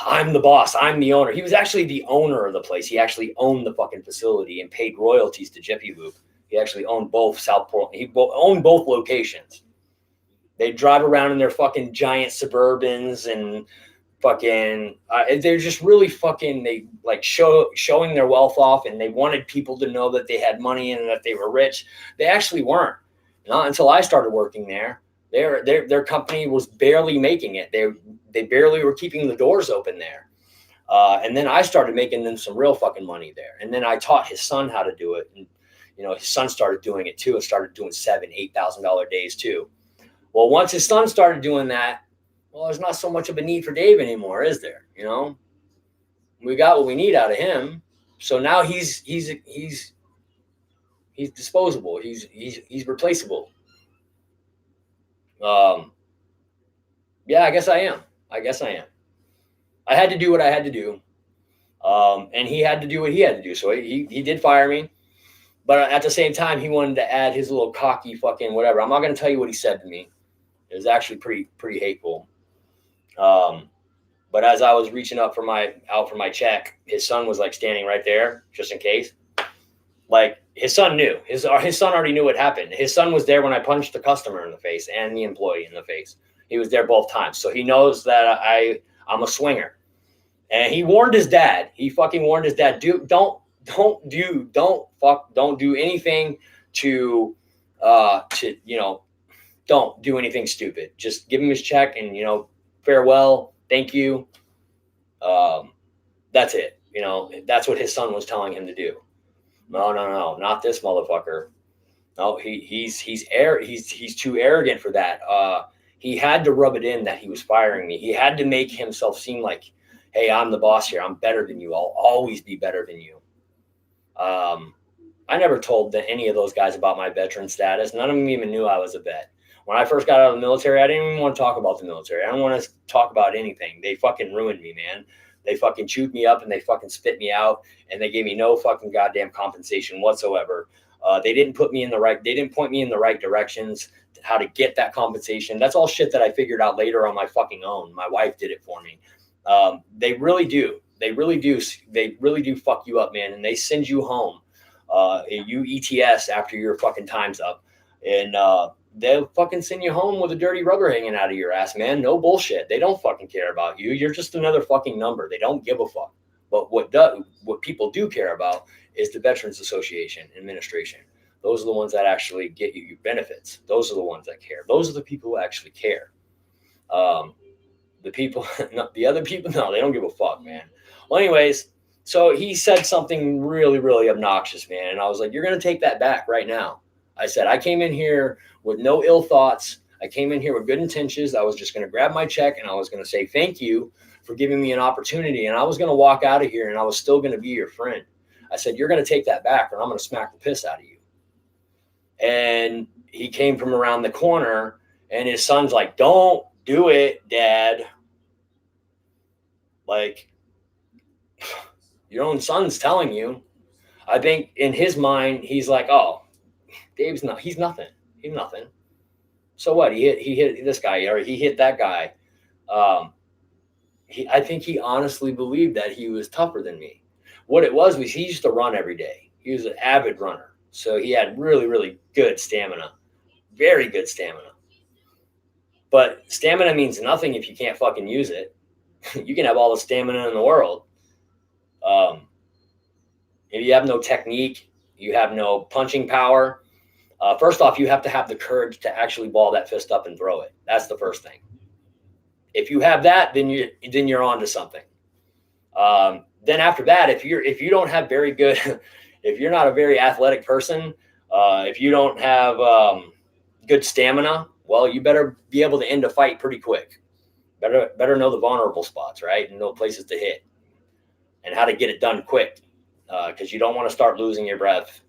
I'm the boss, I'm the owner. He was actually the owner of the place. He actually owned the fucking facility and paid royalties to Jiffy Lube. He actually owned both Southport. He owned both locations. They drive around in their fucking giant Suburbans and fucking, they're just really fucking, they like showing their wealth off, and they wanted people to know that they had money and that they were rich. They actually weren't. Not until I started working there. Their company was barely making it. They barely were keeping the doors open there. And then I started making them some real fucking money there. And then I taught his son how to do it. And, his son started doing it too, and started doing $7,000, $8,000 days too. Well, once his son started doing that, well, there's not so much of a need for Dave anymore, is there? We got what we need out of him. So now he's disposable. He's replaceable. Yeah, I guess I am. I had to do what I had to do. And he had to do what he had to do. So he did fire me. But at the same time, he wanted to add his little cocky fucking whatever. I'm not going to tell you what he said to me. It was actually pretty hateful. But as I was reaching out for my check, his son was like standing right there just in case. Like, his son knew. His son already knew what happened. His son was there when I punched the customer in the face and the employee in the face. He was there both times. So he knows that I'm a swinger. And he warned his dad. He fucking warned his dad, don't do anything to don't do anything stupid. Just give him his check and, farewell. Thank you. That's it. That's what his son was telling him to do. No, not this motherfucker. No, he's too arrogant for that. He had to rub it in that he was firing me. He had to make himself seem like, hey, I'm the boss here. I'm better than you. I'll always be better than you. I never told any of those guys about my veteran status. None of them even knew I was a vet. When I first got out of the military, I didn't even want to talk about the military. I don't want to talk about anything. They fucking ruined me, man. They fucking chewed me up and they fucking spit me out, and they gave me no fucking goddamn compensation whatsoever. They didn't point me in the right directions, how to get that compensation. That's all shit that I figured out later on my fucking own. My wife did it for me. They really do. They really do fuck you up, man. And they send you home. You ETS after your fucking time's up. And they'll fucking send you home with a dirty rubber hanging out of your ass, man. No bullshit. They don't fucking care about you. You're just another fucking number. They don't give a fuck. But what people do care about is the Veterans Association administration. Those are the ones that actually get you your benefits. Those are the ones that care. Those are the people who actually care. The people, the other people, no, they don't give a fuck, man. Well, anyways, so he said something really, really obnoxious, man. And I was like, you're going to take that back right now. I said, I came in here with no ill thoughts. I came in here with good intentions. I was just going to grab my check and I was going to say thank you for giving me an opportunity. And I was going to walk out of here and I was still going to be your friend. I said, you're going to take that back or I'm going to smack the piss out of you. And he came from around the corner and his son's like, don't do it, Dad. Like, your own son's telling you. I think in his mind, he's like, oh, he's nothing. He's nothing. So what? He hit this guy or he hit that guy. I think he honestly believed that he was tougher than me. What it was he used to run every day. He was an avid runner. So he had really, really good stamina, very good stamina. But stamina means nothing if you can't fucking use it. You can have all the stamina in the world. If you have no technique, you have no punching power. First off, you have to have the courage to actually ball that fist up and throw it. That's the first thing. If you have that, then you're on to something. Then after that, if you don't have very good, if you're not a very athletic person, if you don't have good stamina, well, you better be able to end a fight pretty quick. Better know the vulnerable spots, right? And know places to hit and how to get it done quick, because you don't want to start losing your breath.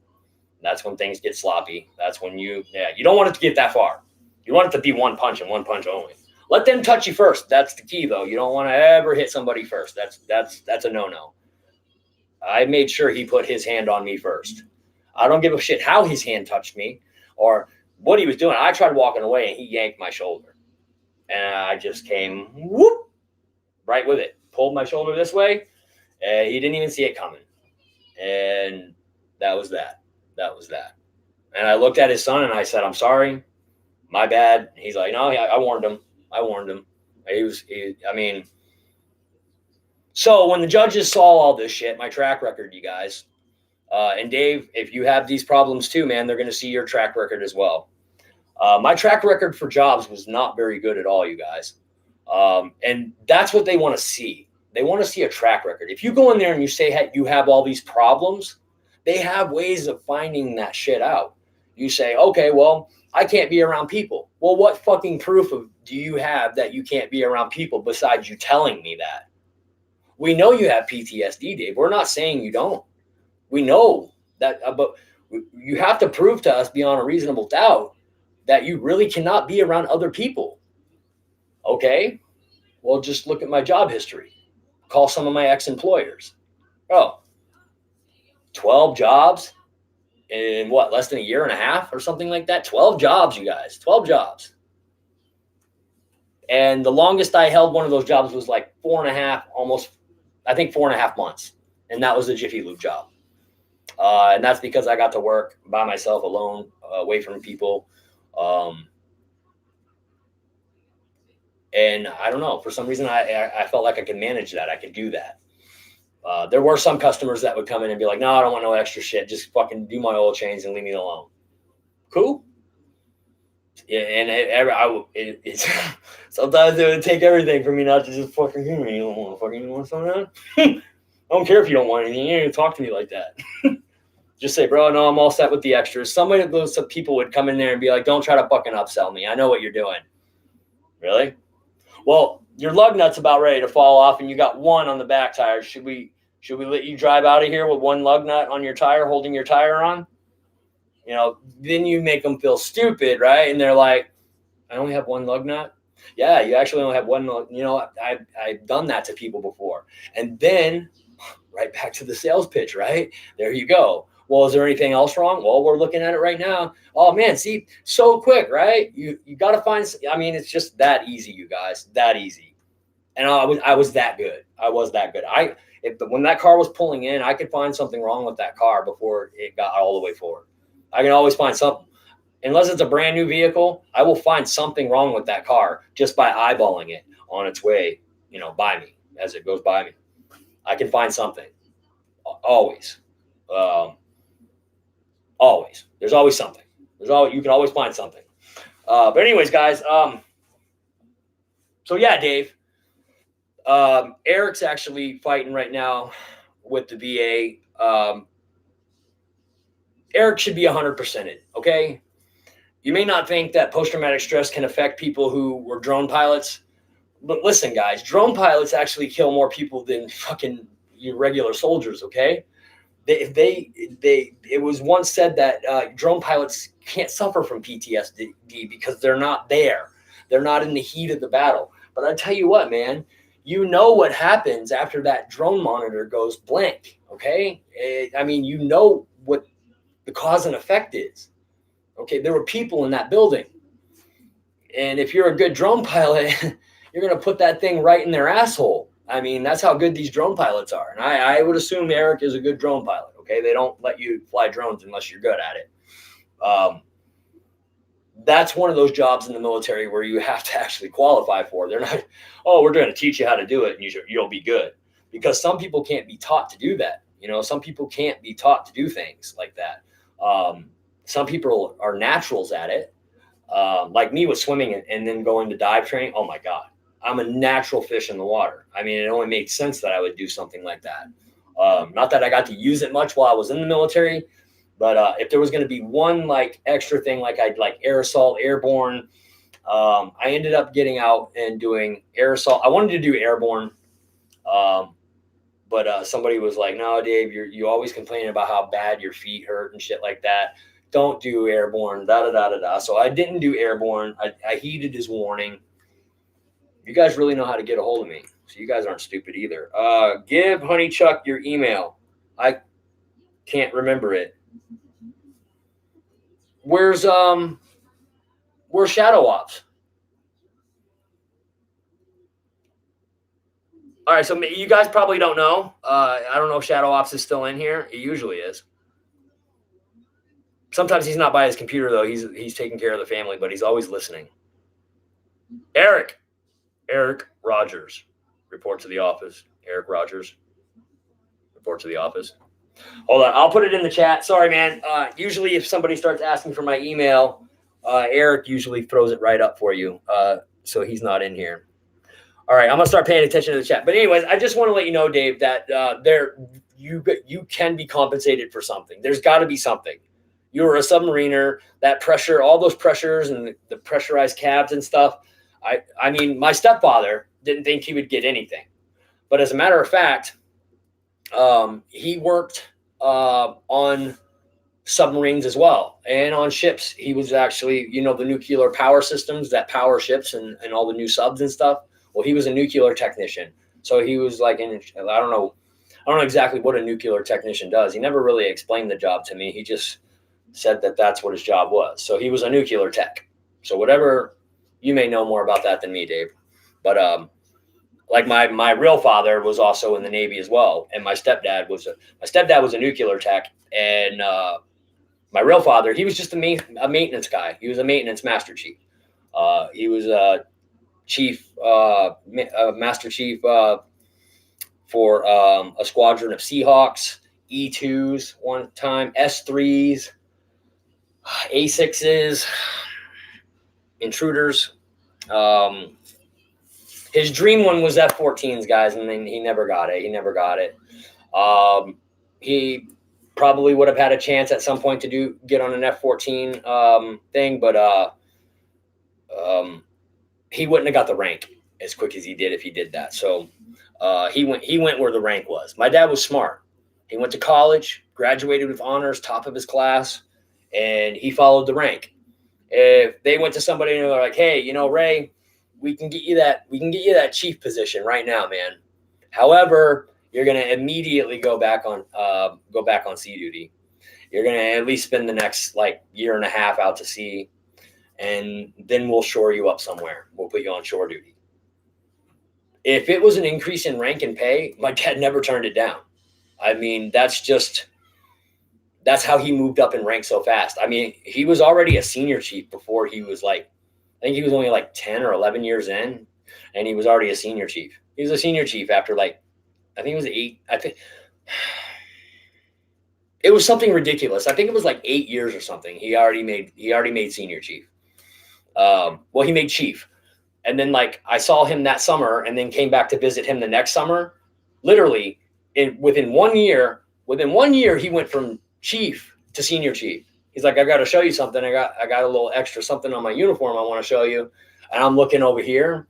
That's when things get sloppy. That's when you don't want it to get that far. You want it to be one punch and one punch only. Let them touch you first. That's the key, though. You don't want to ever hit somebody first. That's a no-no. I made sure he put his hand on me first. I don't give a shit how his hand touched me or what he was doing. I tried walking away, and he yanked my shoulder. And I just came, whoop, right with it. Pulled my shoulder this way, and he didn't even see it coming. And that was that. That was that. And I looked at his son, and I said, I'm sorry. My bad. He's like, no, I warned him. So when the judges saw all this shit, my track record, you guys, and Dave, if you have these problems too, man, they're going to see your track record as well. My track record for jobs was not very good at all, you guys. And that's what they want to see. They want to see a track record. If you go in there and you say, hey, you have all these problems, they have ways of finding that shit out. You say, okay, well, I can't be around people. Well, what fucking proof do you have that you can't be around people besides you telling me that? We know you have PTSD, Dave. We're not saying you don't. We know that, but you have to prove to us beyond a reasonable doubt that you really cannot be around other people. Okay? Well, just look at my job history. Call some of my ex-employers. Oh, 12 jobs in what, less than a year and a half or something like that? 12 jobs, you guys. 12 jobs. And the longest I held one of those jobs was like 4.5 months. And that was a Jiffy Lube job. And that's because I got to work by myself alone, away from people. And I don't know, for some reason, I felt like I could manage that. I could do that. There were some customers that would come in and be like, no, I don't want no extra shit. Just fucking do my oil change and leave me alone. Cool. Yeah, and it's sometimes it would take everything for me not to just fucking hear me. You want something? I don't care if you don't want anything. You don't talk to me like that. Just say, bro, no, I'm all set with the extras. Some of those people would come in there and be like, don't try to fucking upsell me. I know what you're doing. Really? Well, your lug nut's about ready to fall off, and you got one on the back tire. Should we let you drive out of here with one lug nut on your tire, holding your tire on? You know, then you make them feel stupid, right? And they're like, I only have one lug nut. Yeah, you actually only have one. You know, I've done that to people before. And then right back to the sales pitch, right? There you go. Well, is there anything else wrong? Well, we're looking at it right now. Oh man, see, so quick, right? You got to find, I mean, it's just that easy, you guys, that easy. And I was that good. I was that good. When that car was pulling in, I could find something wrong with that car before it got all the way forward. I can always find something. Unless it's a brand new vehicle, I will find something wrong with that car just by eyeballing it on its way, you know, by me as it goes by me. I can find something. Always. Always. There's always something. You can always find something. But anyways, guys, so yeah, Dave, Eric's actually fighting right now with the VA. Eric should be 100%ed, okay? You may not think that post-traumatic stress can affect people who were drone pilots, but listen, guys, drone pilots actually kill more people than fucking your regular soldiers, okay? It was once said that drone pilots can't suffer from PTSD because they're not there. They're not in the heat of the battle. But I tell you what, man, you know what happens after that drone monitor goes blank, okay? I mean, you know what the cause and effect is. Okay, there were people in that building. And if you're a good drone pilot you're going to put that thing right in their asshole. I mean, that's how good these drone pilots are. And I would assume Eric is a good drone pilot. Okay. They don't let you fly drones unless you're good at it. That's one of those jobs in the military where you have to actually qualify for. They're not, oh, we're going to teach you how to do it and you'll be good. Because some people can't be taught to do that. You know, some people can't be taught to do things like that. Some people are naturals at it. Like me with swimming and then going to dive training. Oh my God, I'm a natural fish in the water. I mean, it only made sense that I would do something like that. Not that I got to use it much while I was in the military, but if there was going to be one like extra thing, like I'd like air assault, airborne, I ended up getting out and doing air assault. I wanted to do airborne. But somebody was like, no, Dave, you always complaining about how bad your feet hurt and shit like that. Don't do airborne, da-da-da-da-da. So I didn't do airborne. I heeded his warning. You guys really know how to get a hold of me. So you guys aren't stupid either. Give Honeychuck your email. I can't remember it. Where's Shadow Ops? All right, so you guys probably don't know. I don't know if Shadow Ops is still in here. He usually is. Sometimes he's not by his computer, though. He's taking care of the family, but he's always listening. Eric Rogers, report to the office. Eric Rogers, report to the office. Hold on, I'll put it in the chat. Sorry, man. Usually if somebody starts asking for my email, Eric usually throws it right up for you. So he's not in here. All right, I'm gonna start paying attention to the chat. But anyways, I just want to let you know, Dave, that you can be compensated for something. There's got to be something. You're a submariner. That pressure, all those pressures and the pressurized cabs and stuff. I mean, my stepfather didn't think he would get anything, but as a matter of fact, he worked on submarines as well and on ships. He was actually, the nuclear power systems that power ships and all the new subs and stuff. Well, he was a nuclear technician. So he was like, I don't know exactly what a nuclear technician does. He never really explained the job to me. He just said that that's what his job was. So he was a nuclear tech. So whatever, you may know more about that than me, Dave. But like my real father was also in the Navy as well. And my stepdad was a nuclear tech. And my real father, he was just a maintenance guy. He was a maintenance master chief. He was a master chief for a squadron of Seahawks, E2s one time, S3s, A6s, intruders. His dream one was F-14s, guys, and then he never got it. He probably would have had a chance at some point to get on an F-14 thing, but he wouldn't have got the rank as quick as he did if he did that. So he went where the rank was. My dad was smart. He went to college, graduated with honors, top of his class, and he followed the rank. If they went to somebody and they're like, "Hey, Ray, we can get you that chief position right now, man. However, you're going to immediately go back on sea duty. You're going to at least spend the next year and a half out to sea, and then we'll shore you up somewhere. We'll put you on shore duty." If it was an increase in rank and pay, my dad never turned it down. I mean, that's how he moved up in rank so fast. I mean, he was already a senior chief before he was I think he was only 10 or 11 years in, and he was already a senior chief. He was a senior chief after I think it was 8. I think it was something ridiculous. I think it was 8 years or something. He already made senior chief. Well, he made chief. And then I saw him that summer and then came back to visit him the next summer. Literally within 1 year, he went from chief to senior chief. He's like, "I got to show you something. I got a little extra something on my uniform I want to show you." And I'm looking over here.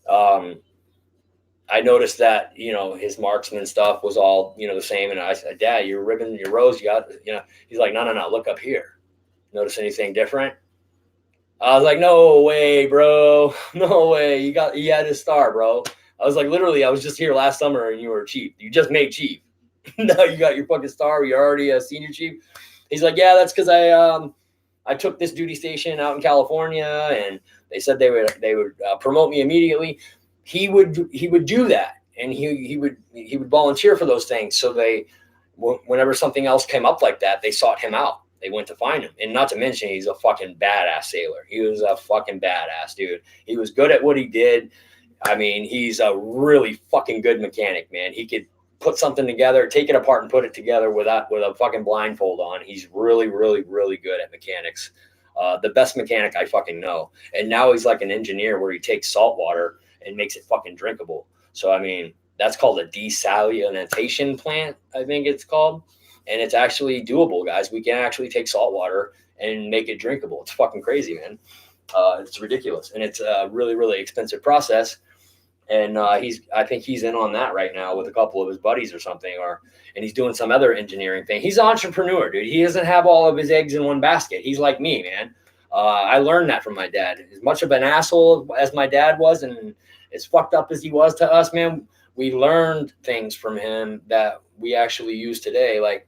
I noticed that, his marksman stuff was all, the same. And I said, "Dad, your ribbon, your rose, you got, He's like, no, look up here. Notice anything different?" I was like, "No way, bro. No way. You had his star, bro." I was like, literally, I was just here last summer and you were chief. You just made chief. Now you got your fucking star. You're already a senior chief. He's like, "Yeah, that's because I took this duty station out in California, and they said they would promote me immediately." he would do that, and he would volunteer for those things. So whenever something else came up like that, they sought him out. They went to find him. And not to mention, he's a fucking badass sailor. He was a fucking badass dude. He was good at what he did. I mean, he's a really fucking good mechanic, man. He could put something together, take it apart and put it together with a fucking blindfold on. He's really, really, really good at mechanics. The best mechanic I fucking know. And now he's like an engineer where he takes salt water and makes it fucking drinkable. So, I mean, that's called a desalination plant, I think it's called. And it's actually doable, guys. We can actually take salt water and make it drinkable. It's fucking crazy, man. It's ridiculous. And it's a really, really expensive process. And I think he's in on that right now with a couple of his buddies or something, and he's doing some other engineering thing. He's an entrepreneur, dude. He doesn't have all of his eggs in one basket. He's like me, man. I learned that from my dad. As much of an asshole as my dad was, and as fucked up as he was to us, man, we learned things from him that we actually use today. Like,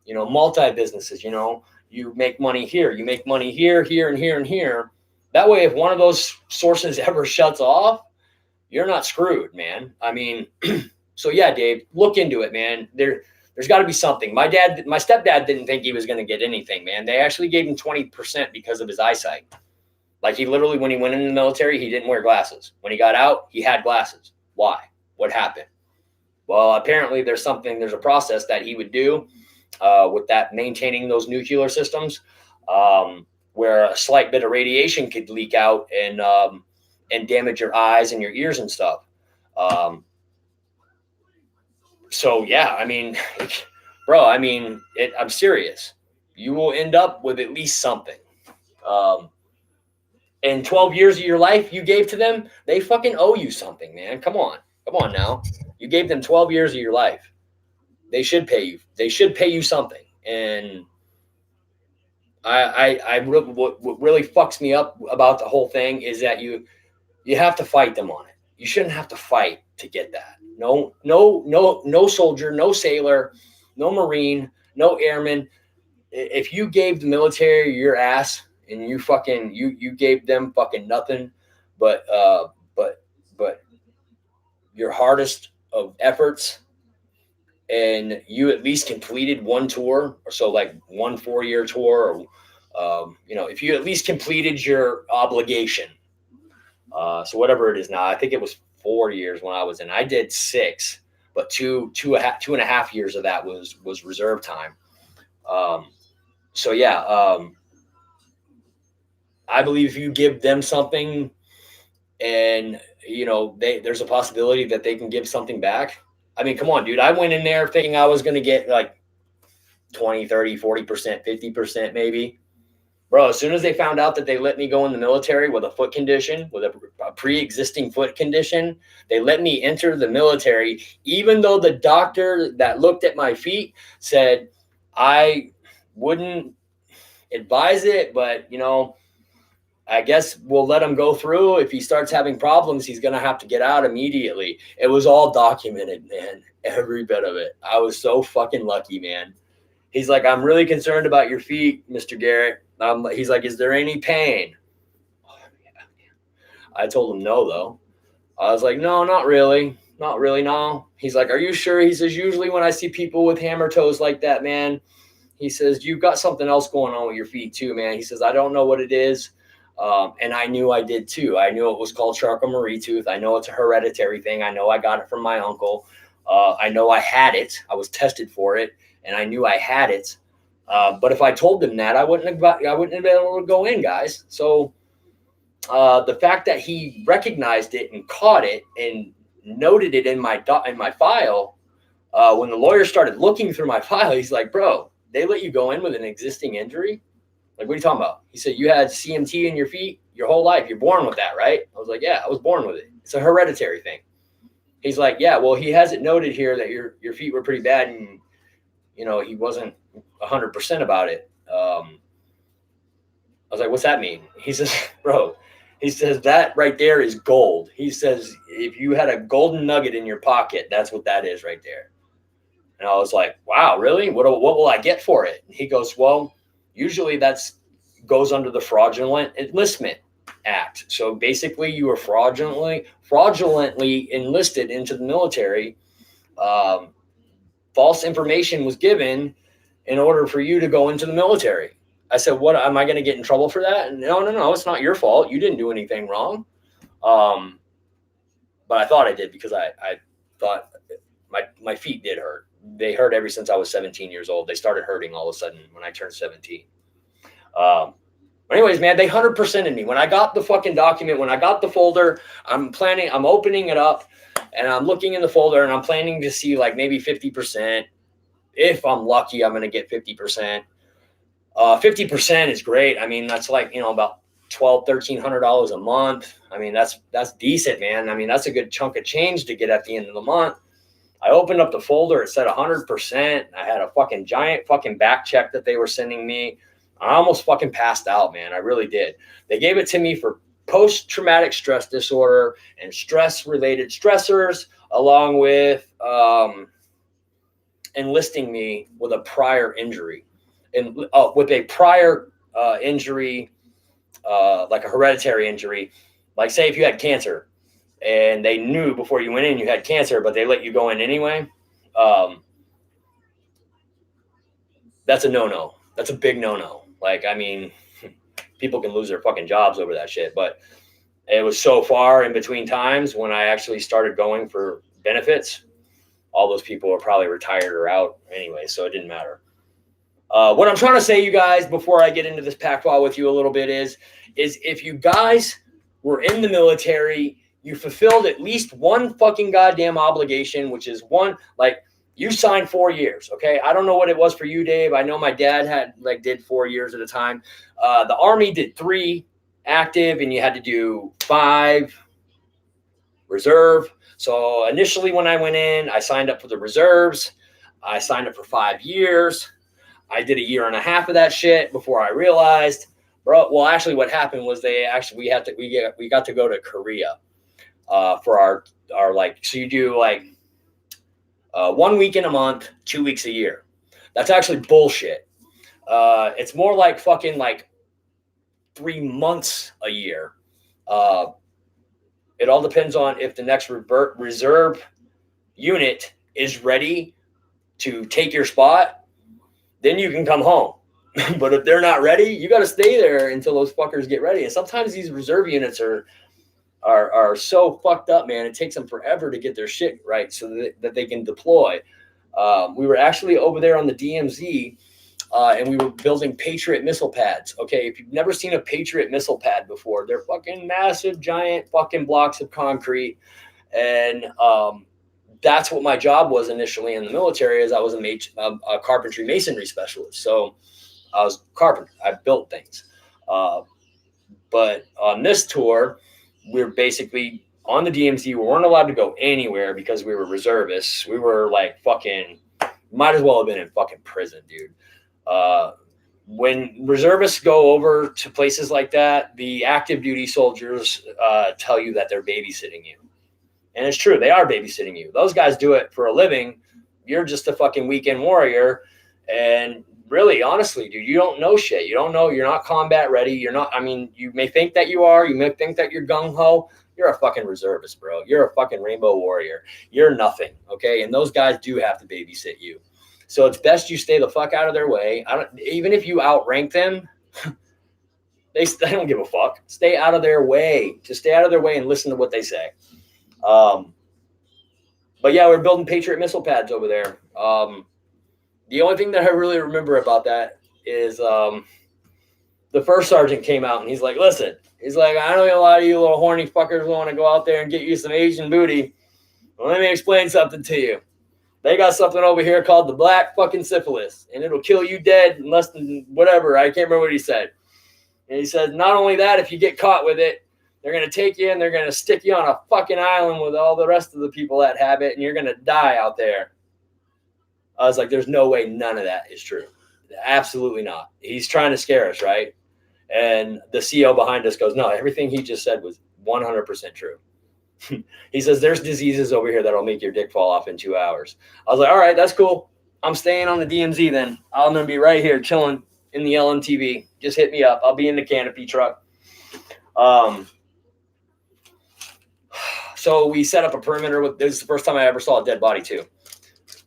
multi-businesses, you make money here, you make money here, here, and here, and here. That way, if one of those sources ever shuts off, you're not screwed, man. I mean, so yeah, Dave, look into it, man. There's got to be something. My stepdad didn't think he was going to get anything, man. They actually gave him 20% because of his eyesight. Like, he literally, when he went in the military, he didn't wear glasses. When he got out, he had glasses. Why? What happened? Well, apparently there's a process that he would do with that, maintaining those nuclear systems, where a slight bit of radiation could leak out and damage your eyes and your ears and stuff. So yeah, I mean, bro, I'm serious. You will end up with at least something. And 12 years of your life you gave to them, they fucking owe you something, man. Come on now. You gave them 12 years of your life. They should pay you. They should pay you something. And what really fucks me up about the whole thing is that you have to fight them on it. You shouldn't have to fight to get that. No soldier, no sailor, no Marine, no airman. If you gave the military your ass and you gave them fucking nothing, but your hardest of efforts, and you at least completed one tour, or so, like one 4-year tour, or if you at least completed your obligation. So whatever it is now, I think it was 4 years when I was in. I did 6, but two and a half years of that was reserve time. So yeah, I believe if you give them something, and there's a possibility that they can give something back. I mean, come on, dude. I went in there thinking I was going to get like 20, 30, 40%, 50% maybe. Bro, as soon as they found out that they let me go in the military with a foot condition, with a pre-existing foot condition, they let me enter the military, even though the doctor that looked at my feet said I wouldn't advise it, but, I guess we'll let him go through. If he starts having problems, he's going to have to get out immediately. It was all documented, man. Every bit of it. I was so fucking lucky, man. He's like, I'm really concerned about your feet, Mr. Garrett. He's like, is there any pain? Oh, yeah. I told him no, though. I was like, no, not really. Not really, no. He's like, are you sure? He says, usually when I see people with hammer toes like that, man, he says, you've got something else going on with your feet too, man. He says, I don't know what it is. And I knew I did too. I knew it was called Charcot-Marie-Tooth. I know it's a hereditary thing. I know I got it from my uncle. I know I had it. I was tested for it, and I knew I had it. But if I told them that, I wouldn't have been able to go in, guys. So the fact that he recognized it and caught it and noted it in my file, when the lawyer started looking through my file, he's like, bro, they let you go in with an existing injury? Like, what are you talking about? He said, you had CMT in your feet your whole life. You're born with that, right? I was like, yeah, I was born with it. It's a hereditary thing. He's like, yeah, well, he has it noted here that your feet were pretty bad, and, he wasn't 100% about it. I was like, what's that mean? He says, bro, he says, that right there is gold. He says, if you had a golden nugget in your pocket, that's what that is right there. And I was like, wow, really? What will I get for it? And he goes, well, usually goes under the fraudulent enlistment Act. So basically, you were fraudulently enlisted into the military. False information was given in order for you to go into the military. I said, what, am I going to get in trouble for that? And no, it's not your fault. You didn't do anything wrong. But I thought I did because I thought my feet did hurt. They hurt ever since I was 17 years old. They started hurting all of a sudden when I turned 17. Anyways, man, they 100%ed me. When I got the fucking document, when I got the folder, I'm opening it up and I'm looking in the folder and I'm planning to see like maybe 50%. If I'm lucky, I'm going to get 50%. 50% is great. I mean, that's like, about $1,200-$1,300 a month. I mean, that's decent, man. I mean, that's a good chunk of change to get at the end of the month. I opened up the folder. It said 100%. I had a fucking giant fucking back check that they were sending me. I almost fucking passed out, man. I really did. They gave it to me for post-traumatic stress disorder and stress-related stressors, along with enlisting me with a prior injury. And with a prior injury, like a hereditary injury, like say if you had cancer and they knew before you went in you had cancer, but they let you go in anyway, that's a no-no. That's a big no-no. Like, I mean, people can lose their fucking jobs over that shit, but it was so far in between times when I actually started going for benefits. All those people are probably retired or out anyway, so it didn't matter. What I'm trying to say, you guys, before I get into this PACWA with you a little bit is if you guys were in the military, you fulfilled at least one fucking goddamn obligation, which is one, like, you signed 4 years, okay? I don't know what it was for you, Dave. I know my dad did 4 years at a time. The Army did 3 active, and you had to do 5 reserve. So initially when I went in, I signed up for the reserves. I signed up for 5 years. I did 1.5 years of that shit before I realized, bro. Well, actually, what happened was we got to go to Korea for our like. So you do like 1 week in a month, 2 weeks a year. That's actually bullshit. It's more like fucking like 3 months a year. It all depends on if the next reserve unit is ready to take your spot. Then you can come home. But if they're not ready, you got to stay there until those fuckers get ready. And sometimes these reserve units are so fucked up, man. It takes them forever to get their shit right so that they can deploy. We were actually over there on the DMZ, and we were building Patriot missile pads. Okay, if you've never seen a Patriot missile pad before, they're fucking massive, giant fucking blocks of concrete. And that's what my job was initially in the military, is I was a carpentry masonry specialist. So I was carpenter. I built things. But on this tour, we were basically on the DMZ. We weren't allowed to go anywhere because we were reservists. We were like fucking, might as well have been in fucking prison, dude. When reservists go over to places like that, the active duty soldiers tell you that they're babysitting you. And it's true. They are babysitting you. Those guys do it for a living. You're just a fucking weekend warrior. And really, honestly, dude, you don't know shit. You don't know. You're not combat ready. You're not. I mean, you may think that you are. You may think that you're gung-ho. You're a fucking reservist, bro. You're a fucking rainbow warrior. You're nothing, okay? And those guys do have to babysit you. So it's best you stay the fuck out of their way. Even if you outrank them, they don't give a fuck. Stay out of their way. Just stay out of their way and listen to what they say. But yeah, we're building Patriot missile pads over there. The only thing that I really remember about that is the first sergeant came out and he's like, listen, he's like, I know a lot of you little horny fuckers want to go out there and get you some Asian booty. Well, let me explain something to you. They got something over here called the black fucking syphilis, and it'll kill you dead in less than whatever. I can't remember what he said. And he said, not only that, if you get caught with it, they're going to take you and they're going to stick you on a fucking island with all the rest of the people that have it, and you're going to die out there. I was like, there's no way none of that is true. Absolutely not. He's trying to scare us, right? And the CO behind us goes, no, everything he just said was 100% true. He says, there's diseases over here that'll make your dick fall off in 2 hours. I was like, all right, that's cool. I'm staying on the DMZ then. I'm going to be right here chilling in the LMTV. Just hit me up. I'll be in the canopy truck. So we set up a perimeter. This is the first time I ever saw a dead body too.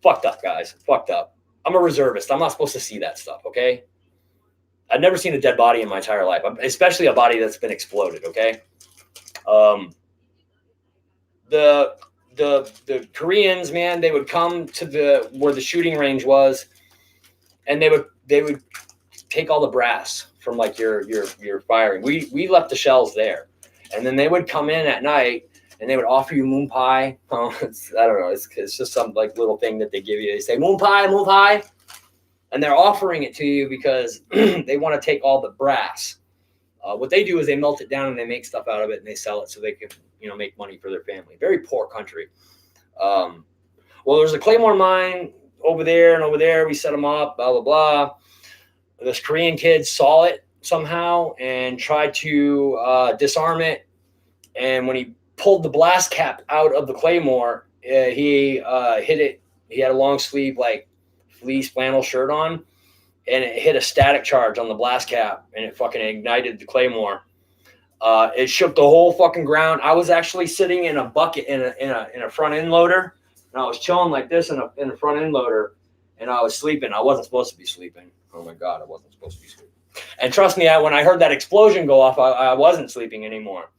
Fucked up, guys. Fucked up. I'm a reservist. I'm not supposed to see that stuff, okay? I've never seen a dead body in my entire life, especially a body that's been exploded, okay? The Koreans, man, they would come to where the shooting range was, and they would take all the brass from like your firing. We left the shells there, and then they would come in at night and they would offer you moon pie. I don't know. It's just some like little thing that they give you. They say moon pie, and they're offering it to you because they want to take all the brass. What they do is they melt it down and they make stuff out of it and they sell it so they can make money for their family. Very poor country. Well, there's a Claymore mine over there and over there. We set them up. Blah blah blah. This Korean kid saw it somehow and tried to disarm it. And when he pulled the blast cap out of the Claymore, he hit it. He had a long sleeve, like fleece flannel shirt on, and it hit a static charge on the blast cap, and it fucking ignited the Claymore. It shook the whole fucking ground. I was actually sitting in a bucket in a front end loader, and I was chilling like this in a front end loader, and I was sleeping. I wasn't supposed to be sleeping. Oh my God, I wasn't supposed to be sleeping. And trust me, when I heard that explosion go off, I wasn't sleeping anymore.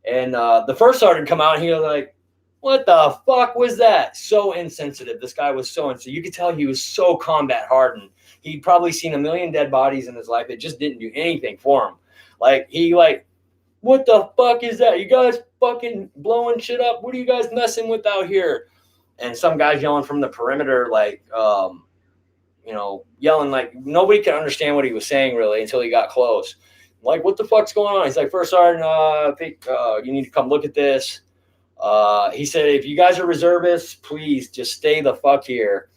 And the first sergeant come out, and he was like, "What the fuck was that?" So insensitive. This guy was so insensitive. You could tell he was so combat hardened. He'd probably seen a million dead bodies in his life. It just didn't do anything for him. What the fuck is that? You guys fucking blowing shit up? What are you guys messing with out here? And some guys yelling from the perimeter, yelling like nobody could understand what he was saying really until he got close. Like, what the fuck's going on? He's like, "First Sergeant, I think you need to come look at this." He said, "If you guys are reservists, please just stay the fuck here."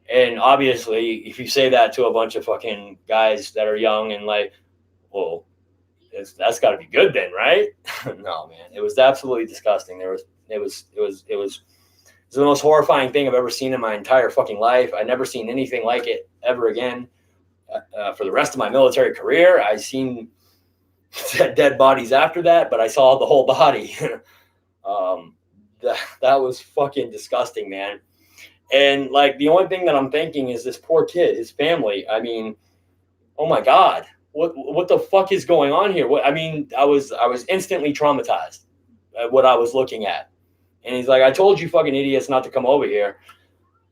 And obviously, if you say that to a bunch of fucking guys that are young and like, well, that's got to be good then, right? No, man, it was absolutely disgusting. It was the most horrifying thing I've ever seen in my entire fucking life. I never seen anything like it ever again. For the rest of my military career, I've seen dead bodies after that, but I saw the whole body. That was fucking disgusting, man. And like the only thing that I'm thinking is this poor kid, his family. I mean, oh my God, what the fuck is going on here? I was instantly traumatized at what I was looking at. And he's like, "I told you fucking idiots not to come over here."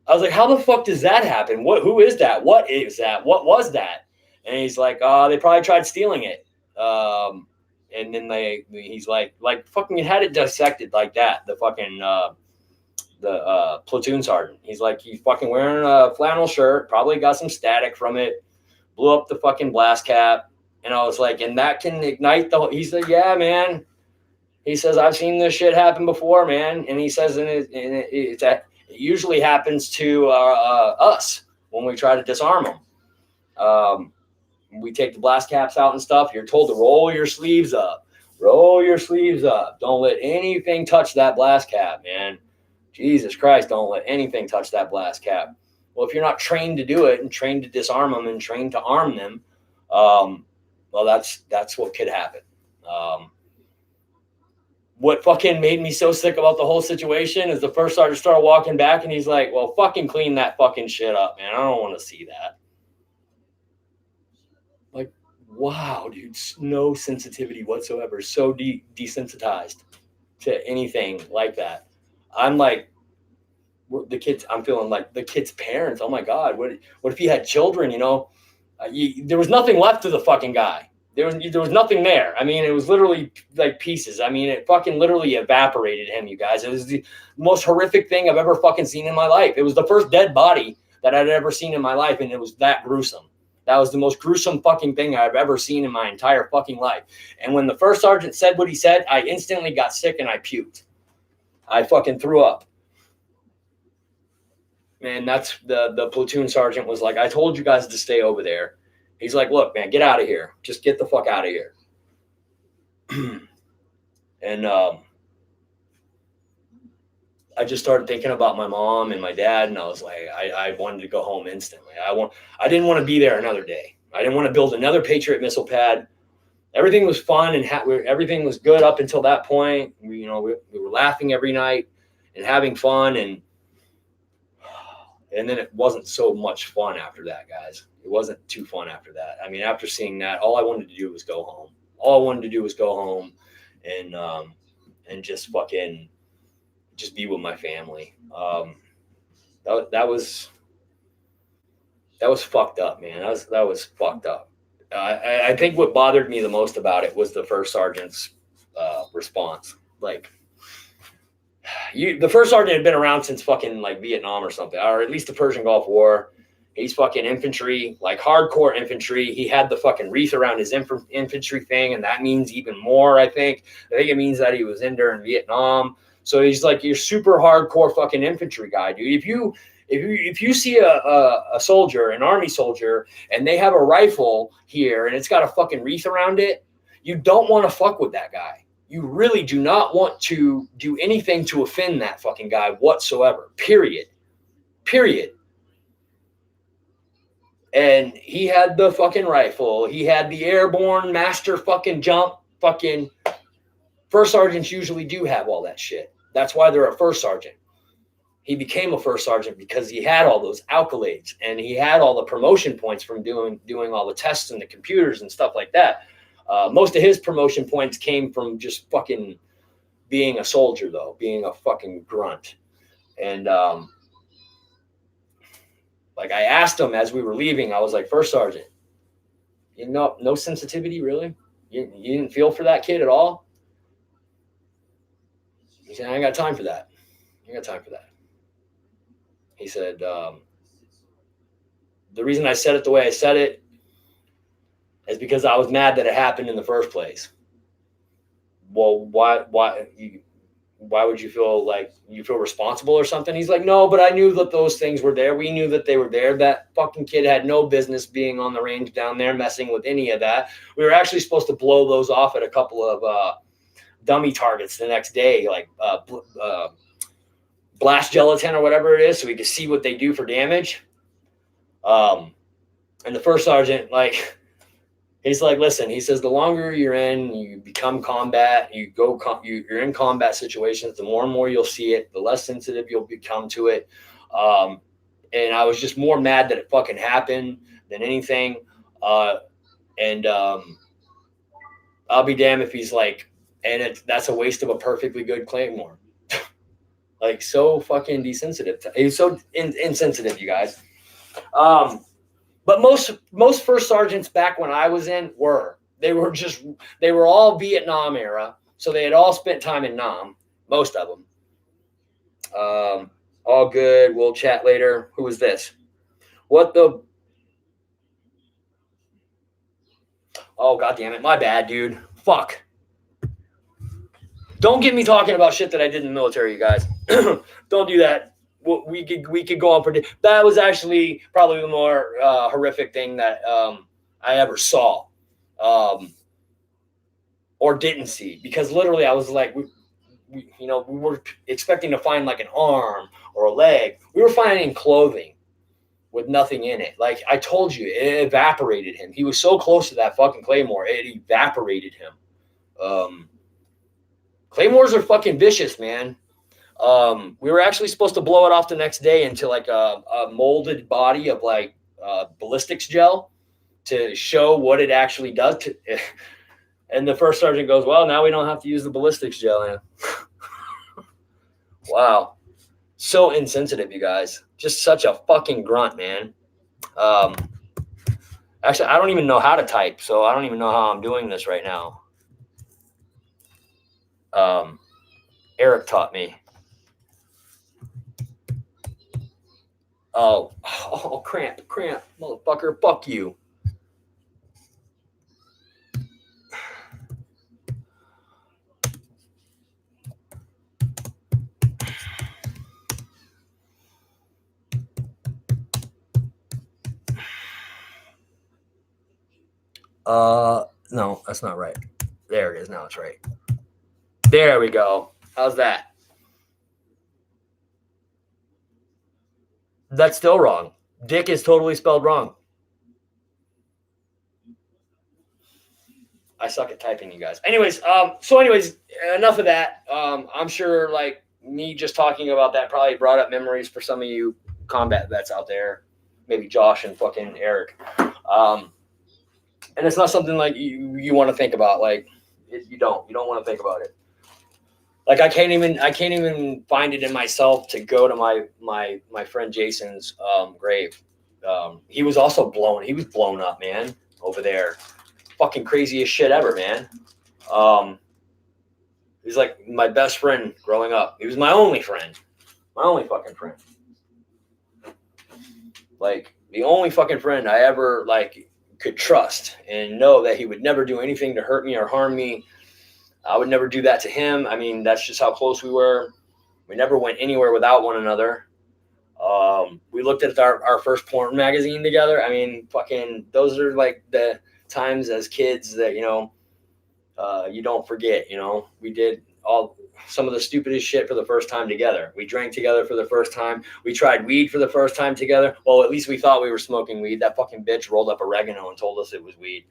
I was like, "How the fuck does that happen? Who is that? What is that? What was that?" And he's like, "They probably tried stealing it." And then he's like fucking had it dissected like that. The fucking the platoon sergeant. He's like, he's fucking wearing a flannel shirt, probably got some static from it, blew up the fucking blast cap. And I was like, "And that can ignite the." He said, "Yeah, man." He says, "I've seen this shit happen before, man." And he says, it usually happens to us when we try to disarm them. We take the blast caps out and stuff. You're told to roll your sleeves up. Roll your sleeves up. Don't let anything touch that blast cap, man. Jesus Christ, don't let anything touch that blast cap. Well, if you're not trained to do it and trained to disarm them and trained to arm them, well, that's what could happen. What fucking made me so sick about the whole situation is the first sergeant started walking back and he's like, "Well, fucking clean that fucking shit up, man. I don't want to see that." Like, wow, dude, no sensitivity whatsoever. So desensitized to anything like that. I'm like, I'm feeling like the kid's parents. Oh my God, what if he had children? There was nothing left of the fucking guy. There was nothing there. I mean, it was literally like pieces. I mean, it fucking literally evaporated him, you guys. It was the most horrific thing I've ever fucking seen in my life. It was the first dead body that I'd ever seen in my life, and it was that gruesome. That was the most gruesome fucking thing I've ever seen in my entire fucking life. And when the first sergeant said what he said, I instantly got sick and I puked. I fucking threw up. Man, that's the platoon sergeant was like, "I told you guys to stay over there." He's like, "Look, man, get out of here. Just get the fuck out of here." And I just started thinking about my mom and my dad, and I was like, I wanted to go home instantly. I didn't want to be there another day. I didn't want to build another Patriot missile pad. everything was fun and everything was good up until that point. We were laughing every night and having fun, and then it wasn't so much fun after that, guys. It wasn't too fun after that. I mean, after seeing that, all I wanted to do was go home. All I wanted to do was go home and just be with my family. That was fucked up, man. That was fucked up. I think what bothered me the most about it was the first sergeant's response. Like, the first sergeant had been around since fucking like Vietnam or something, or at least the Persian Gulf War. He's fucking infantry, like hardcore infantry. He had the fucking wreath around his infantry thing, and that means even more, I think. I think it means that he was in during Vietnam. So he's like your super hardcore fucking infantry guy, dude. If you see a soldier, an army soldier, and they have a rifle here and it's got a fucking wreath around it, you don't want to fuck with that guy. You really do not want to do anything to offend that fucking guy whatsoever. Period. And he had the fucking rifle. He had the airborne master fucking jump. Fucking first sergeants usually do have all that shit. That's why they're a first sergeant. He became a first sergeant because he had all those accolades and he had all the promotion points from doing all the tests and the computers and stuff like that. Most of his promotion points came from just fucking being a soldier, though, being a fucking grunt. And like I asked him as we were leaving, I was like, First Sergeant, no sensitivity, really? You didn't feel for that kid at all? He said, I ain't got time for that. He said, the reason I said it the way I said it is because I was mad that it happened in the first place. Well, why would you feel like you feel responsible or something? He's like, no, but I knew that those things were there. We knew that they were there. That fucking kid had no business being on the range down there messing with any of that. We were actually supposed to blow those off at a couple of dummy targets the next day, like blast gelatin or whatever it is, so we could see what they do for damage. And the first sergeant, like, he's like, listen, he says, the longer you're in, you become combat, you're in combat situations, the more and more you'll see it, the less sensitive you'll become to it. And I was just more mad that it fucking happened than anything. And I'll be damned if he's like, that's a waste of a perfectly good Claymore. Like, so fucking desensitive. He's so insensitive, you guys. But most first sergeants back when I was in they were all Vietnam era, so they had all spent time in Nam, most of them. All good. We'll chat later. Who is this? What the? Oh, God damn it. My bad, dude. Fuck. Don't get me talking about shit that I did in the military, you guys. Don't do that. We could go on for that. Was actually probably the more horrific thing that I ever saw, or didn't see, because literally I was like, we were expecting to find like an arm or a leg. We were finding clothing with nothing in it. Like I told you, it evaporated him. He was so close to that fucking Claymore, it evaporated him. Claymores are fucking vicious, man. We were actually supposed to blow it off the next day into like a molded body of like ballistics gel to show what it actually does. And the first sergeant goes, well, now we don't have to use the ballistics gel. Wow. So insensitive, you guys. Just such a fucking grunt, man. Actually, I don't even know how to type, so I don't even know how I'm doing this right now. Eric taught me. Oh, cramp, motherfucker, fuck you. No, that's not right. There it is. Now it's right. There we go. How's that? That's still wrong. Dick is totally spelled wrong. I suck at typing, you guys. Anyways, enough of that. I'm sure like me just talking about that probably brought up memories for some of you combat vets out there, maybe Josh and fucking Eric. And it's not something like you want to think about. Like you don't want to think about it. Like I can't even find it in myself to go to my friend Jason's grave. He was also blown up, man, over there. Fucking craziest shit ever, man. He's like my best friend growing up. He was my only friend. My only fucking friend. Like the only fucking friend I ever like could trust and know that he would never do anything to hurt me or harm me. I would never do that to him. I mean, that's just how close we were. We never went anywhere without one another. We looked at our first porn magazine together. I mean, fucking, those are like the times as kids that, you know, you don't forget, you know. We did some of the stupidest shit for the first time together. We drank together for the first time. We tried weed for the first time together. Well, at least we thought we were smoking weed. That fucking bitch rolled up oregano and told us it was weed.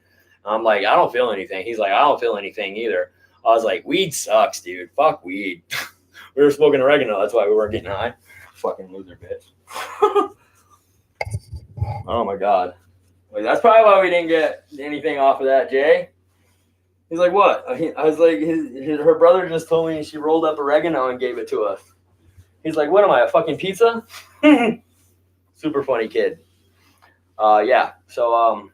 I'm like, I don't feel anything. He's like, I don't feel anything either. I was like, weed sucks, dude. Fuck weed. We were smoking oregano. That's why we weren't getting high. Fucking loser bitch. Oh my God. Wait, that's probably why we didn't get anything off of that, Jay. He's like, what? I was like, her brother just told me she rolled up oregano and gave it to us. He's like, what am I, a fucking pizza? Super funny kid. Yeah. So,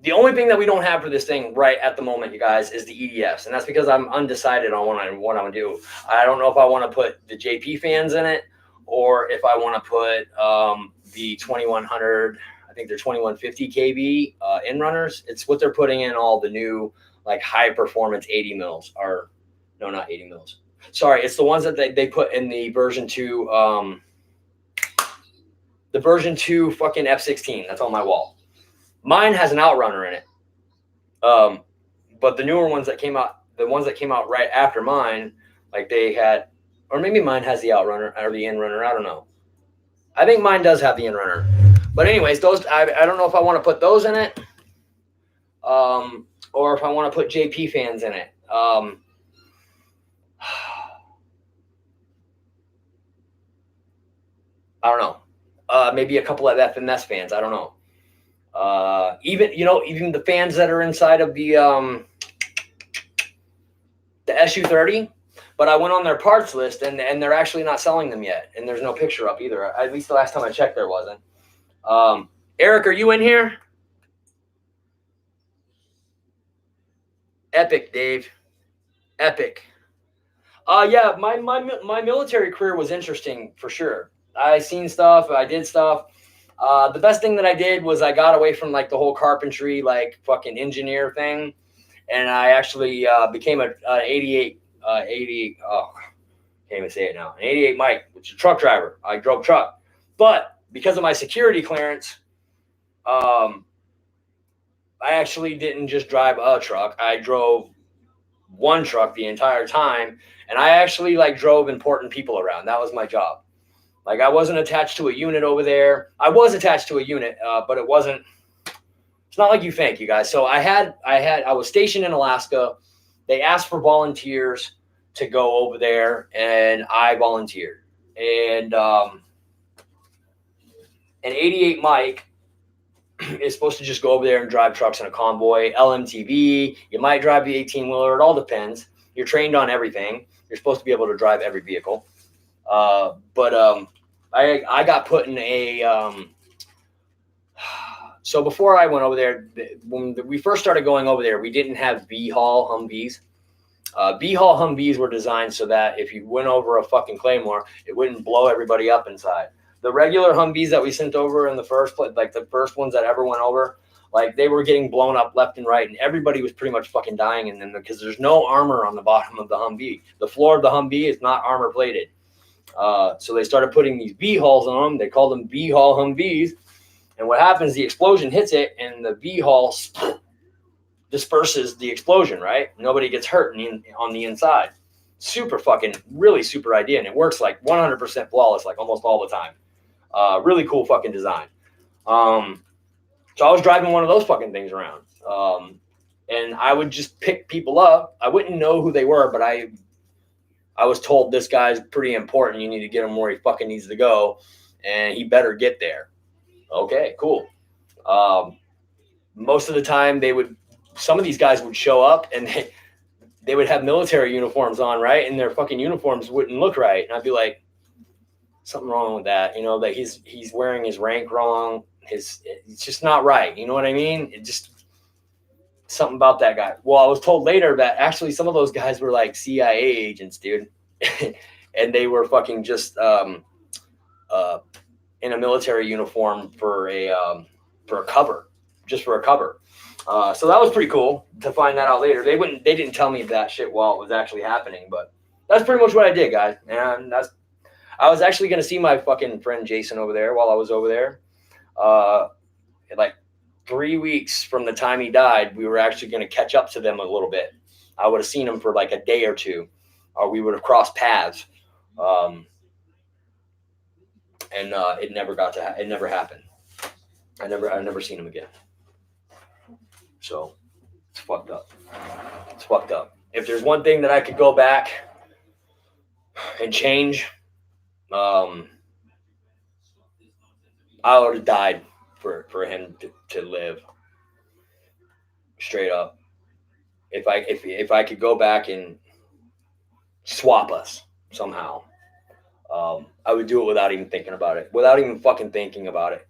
the only thing that we don't have for this thing right at the moment, you guys, is the EDFs. And that's because I'm undecided on what I want to do. I don't know if I want to put the JP fans in it or if I want to put the 2100, I think they're 2150 kV in runners. It's what they're putting in all the new like high performance 80 mils or no, not 80 mils. Sorry. It's the ones that they put in the version 2, the version 2 fucking F16 that's on my wall. Mine has an outrunner in it. But the newer ones that came out, the ones that came out right after mine, like they had, or maybe mine has the outrunner or the in runner. I don't know. I think mine does have the in runner. But anyways, those, I don't know if I want to put those in it. Or if I want to put JP fans in it. I don't know. Maybe a couple of FMS fans. I don't know. Even the fans that are inside of the SU30, but I went on their parts list and they're actually not selling them yet. And there's no picture up either. At least the last time I checked, there wasn't. Eric, are you in here? Epic, Dave. Epic. Yeah, my military career was interesting for sure. I seen stuff. I did stuff. The best thing that I did was I got away from like the whole carpentry, like fucking engineer thing. And I actually became an 88, can't even say it now. An 88 Mike, which is a truck driver. I drove truck. But because of my security clearance, I actually didn't just drive a truck. I drove one truck the entire time. And I actually like drove important people around. That was my job. Like I wasn't attached to a unit over there. I was attached to a unit, but it wasn't. It's not like you think, you guys. So I was stationed in Alaska. They asked for volunteers to go over there, and I volunteered. And an 88 Mike is supposed to just go over there and drive trucks in a convoy, LMTV. You might drive the 18-wheeler. It all depends. You're trained on everything. You're supposed to be able to drive every vehicle. But I got put in a, so before I went over there, when we first started going over there, we didn't have V-Haul Humvees. V-Haul Humvees were designed so that if you went over a fucking Claymore, it wouldn't blow everybody up inside. The regular Humvees that we sent over in the first place, like the first ones that ever went over, like they were getting blown up left and right, and everybody was pretty much fucking dying in them because there's no armor on the bottom of the Humvee. The floor of the Humvee is not armor plated. So they started putting these V-hulls on them. They called them V-Haul Humvees. And what happens, the explosion hits it, and the V-Haul disperses the explosion, right? Nobody gets hurt on the inside. Super fucking, really super idea. And it works like 100% flawless, like almost all the time. Really cool fucking design. So I was driving one of those fucking things around. and I would just pick people up. I wouldn't know who they were, but I was told this guy's pretty important. You need to get him where he fucking needs to go, and he better get there. Okay, cool. Most of the time, some of these guys would show up, and they would have military uniforms on, right? And their fucking uniforms wouldn't look right. And I'd be like, something wrong with that, that he's wearing his rank wrong. It's just not right. You know what I mean? It just something about that guy. Well, I was told later that actually some of those guys were like CIA agents, dude. And they were fucking just in a military uniform for a cover, just for a cover. So that was pretty cool to find that out later. They didn't tell me that shit while it was actually happening, but that's pretty much what I did, guys. And I was actually going to see my fucking friend Jason over there while I was over there. Like 3 weeks from the time he died, we were actually going to catch up to them a little bit. I would have seen him for like a day or two, or we would have crossed paths. And it never it never happened. I never seen him again. So it's fucked up. It's fucked up. If there's one thing that I could go back and change, I would have died for him to live. Straight up. If I could go back and swap us somehow, I would do it without even thinking about it. Without even fucking thinking about it.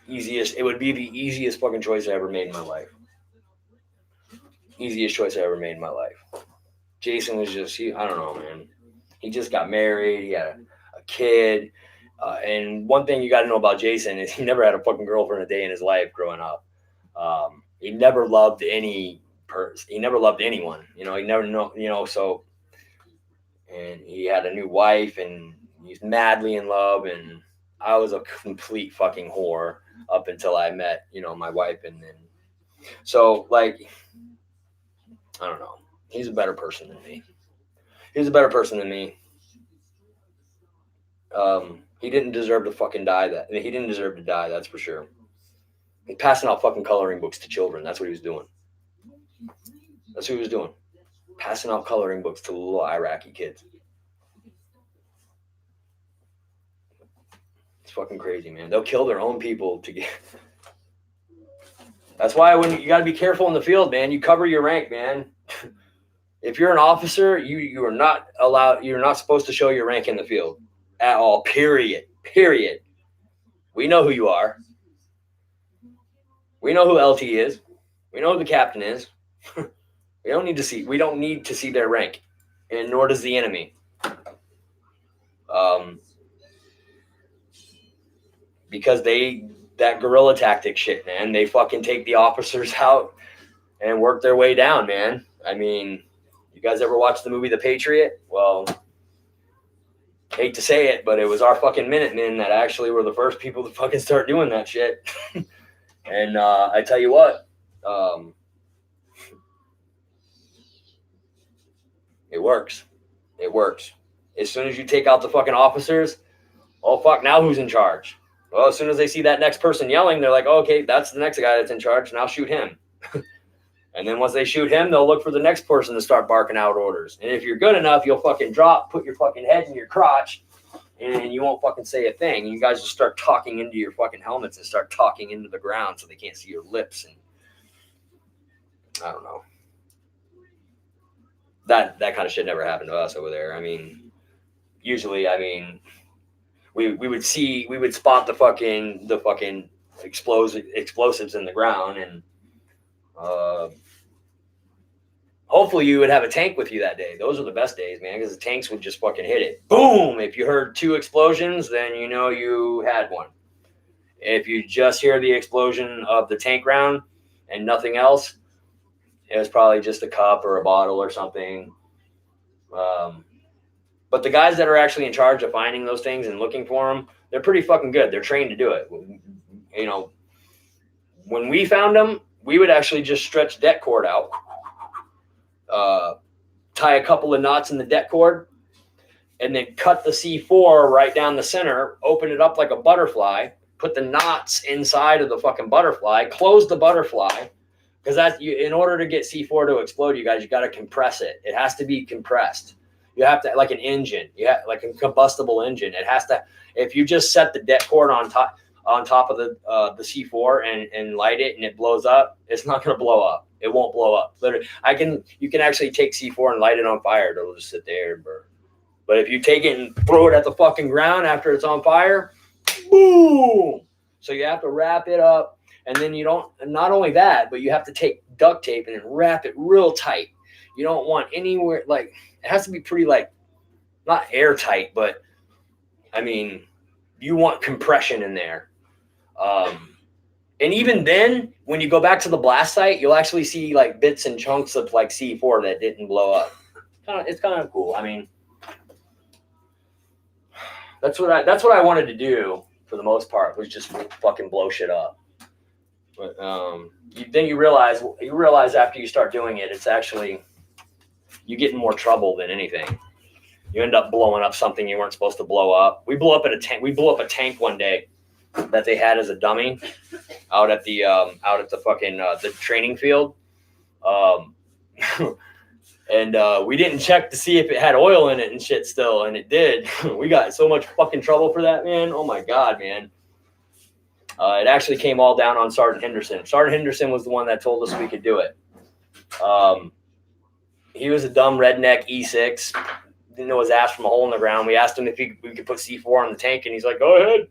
It would be the easiest fucking choice I ever made in my life. Easiest choice I ever made in my life. Jason was just, I don't know, man. He just got married. He had a kid. And one thing you got to know about Jason is he never had a fucking girlfriend a day in his life growing up. He never loved he never loved anyone. He never know, so, and he had a new wife and he's madly in love. And I was a complete fucking whore up until I met, my wife. And then, so like, I don't know. He's a better person than me. He didn't deserve to fucking die. He didn't deserve to die. That's for sure. He's passing out fucking coloring books to children. That's what he was doing. Passing out coloring books to little Iraqi kids. It's fucking crazy, man. They'll kill their own people to get. That's why when you got to be careful in the field, man. You cover your rank, man. If you're an officer, you are not allowed. You're not supposed to show your rank in the field at all. Period. We know who you are. We know who LT is. We know who the captain is. We don't need to see their rank, and nor does the enemy. Because that guerrilla tactic shit, man. They fucking take the officers out and work their way down, man. I mean, you guys ever watch the movie The Patriot? Well, hate to say it, but it was our fucking Minutemen that actually were the first people to fucking start doing that shit. And I tell you what, it works. It works. As soon as you take out the fucking officers, oh fuck, now who's in charge? Well, as soon as they see that next person yelling, they're like, oh, okay, that's the next guy that's in charge. Now shoot him. And then once they shoot him, they'll look for the next person to start barking out orders. And if you're good enough, you'll fucking drop, put your fucking head in your crotch, and you won't fucking say a thing. You guys will start talking into your fucking helmets and start talking into the ground so they can't see your lips. And I don't know. That kind of shit never happened to us over there. I mean, usually, we would spot the fucking explosives in the ground, and hopefully you would have a tank with you that day. Those are the best days, man, because the tanks would just fucking hit it. Boom! If you heard 2 explosions, then you know you had one. If you just hear the explosion of the tank round and nothing else, it was probably just a cup or a bottle or something. But the guys that are actually in charge of finding those things and looking for them, they're pretty fucking good. They're trained to do it. When we found them, we would actually just stretch deck cord out, tie a couple of knots in the deck cord, and then cut the C4 right down the center, open it up like a butterfly, put the knots inside of the fucking butterfly, close the butterfly, because that's you. In order to get C4 to explode, you guys, you got to compress it. It has to be compressed. You have to, like an engine, like a combustible engine. It has to. If you just set the det cord on top of the C4 and light it and it blows up, it's not going to blow up. It won't blow up. Literally, you can actually take C4 and light it on fire. It'll just sit there and burn. But if you take it and throw it at the fucking ground after it's on fire, boom! So you have to wrap it up, and then you don't. Not only that, but you have to take duct tape and wrap it real tight. You don't want anywhere like it has to be pretty like not airtight, but I mean you want compression in there. And even then, when you go back to the blast site, you'll actually see like bits and chunks of like C4 that didn't blow up. It's kind of cool. I mean, that's what I wanted to do for the most part, was just fucking blow shit up. But then you realize after you start doing it, it's actually you get in more trouble than anything. You end up blowing up something you weren't supposed to blow up. We blew up a tank one day that they had as a dummy out at the fucking the training field. And we didn't check to see if it had oil in it and shit still, and it did. We got so much fucking trouble for that, man. Oh my God, man. It actually came all down on Sergeant Henderson. Sergeant Henderson was the one that told us we could do it. He was a dumb redneck E6. Didn't know his ass from a hole in the ground. We asked him if we could put C4 on the tank, and he's like, go ahead.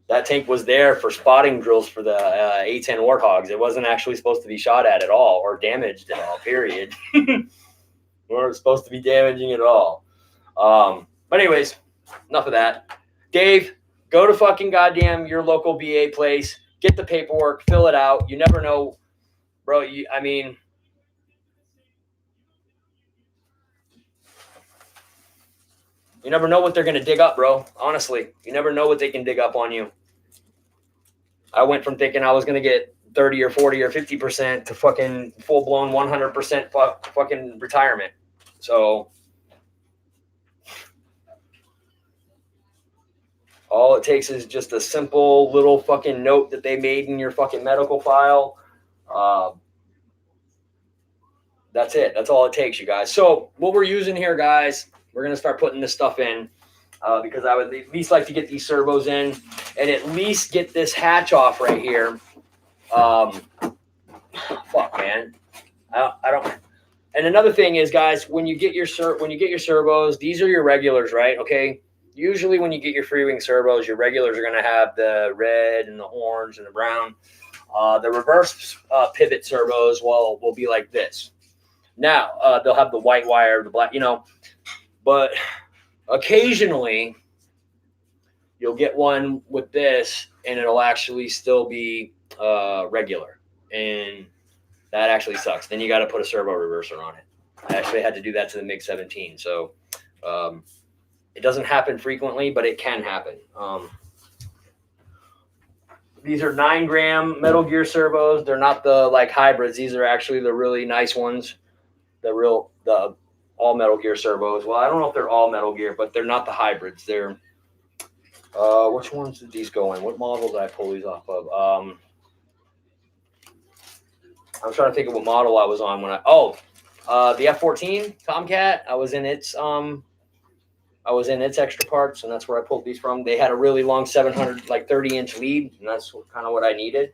That tank was there for spotting drills for the A-10 Warthogs. It wasn't actually supposed to be shot at all or damaged at all, period. We weren't supposed to be damaging it at all. But anyways, enough of that. Dave, go to fucking goddamn your local BA place. Get the paperwork. Fill it out. You never know, bro. I mean, you never know what they're going to dig up, bro. Honestly, you never know what they can dig up on you. I went from thinking I was going to get 30 or 40 or 50% to fucking full-blown 100% fucking retirement. So all it takes is just a simple little fucking note that they made in your fucking medical file. That's it. That's all it takes, you guys. So what we're using here, guys, we're going to start putting this stuff in because I would at least like to get these servos in and at least get this hatch off right here. Fuck, man. I don't. And another thing is, guys, when you get your servos, these are your regulars, right? Okay. Usually when you get your free-wing servos, your regulars are going to have the red and the orange and the brown. The reverse pivot servos will be like this. Now, they'll have the white wire, the black, but occasionally you'll get one with this and it'll actually still be regular. And that actually sucks. Then you got to put a servo reverser on it. I actually had to do that to the MiG-17. So it doesn't happen frequently, but it can happen. These are 9-gram Metal Gear servos. They're not the like hybrids. These are actually the really nice ones. The all Metal Gear servos. Well, I don't know if they're all Metal Gear, but they're not the hybrids. They're which ones did these go in? What model did I pull these off of? I'm trying to think of what model I was on when the F-14 Tomcat. I was in its extra parts, and that's where I pulled these from. They had a really long 30-inch lead, and that's kind of what I needed.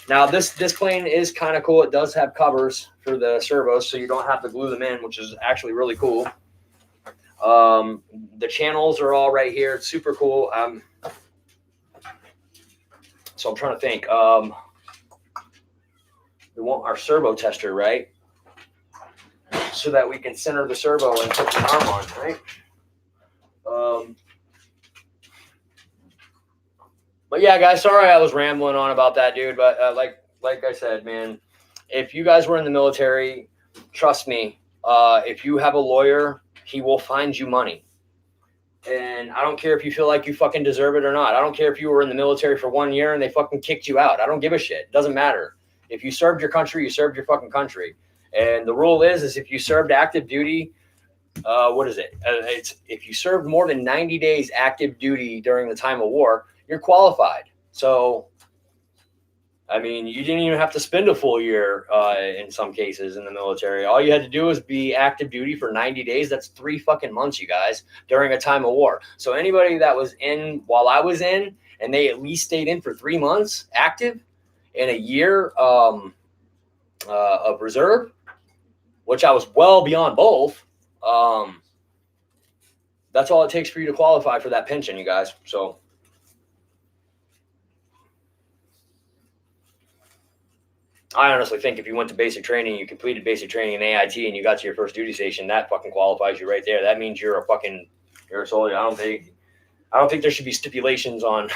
Now, this plane is kind of cool. It does have covers for the servos, so you don't have to glue them in, which is actually really cool. The channels are all right here. It's super cool. So I'm trying to think. We want our servo tester, right? So that we can center the servo and put the arm on, right? But yeah, guys, sorry I was rambling on about that, dude. But like I said, man, if you guys were in the military, trust me, if you have a lawyer, he will find you money. And I don't care if you feel like you fucking deserve it or not. I don't care if you were in the military for 1 year and they fucking kicked you out. I don't give a shit. It doesn't matter. If you served your country, you served your fucking country. And the rule is if you served active duty, what is it? It's if you served more than 90 days active duty during the time of war, you're qualified. So, I mean, you didn't even have to spend a full year in some cases in the military. All you had to do was be active duty for 90 days. That's 3 fucking months, you guys, during a time of war. So anybody that was in while I was in, and they at least stayed in for 3 months active in a year of reserve, which I was well beyond both. That's all it takes for you to qualify for that pension, you guys. So I honestly think if you went to basic training, you completed basic training in AIT, and you got to your first duty station, that fucking qualifies you right there. That means you're a soldier. I don't think there should be stipulations on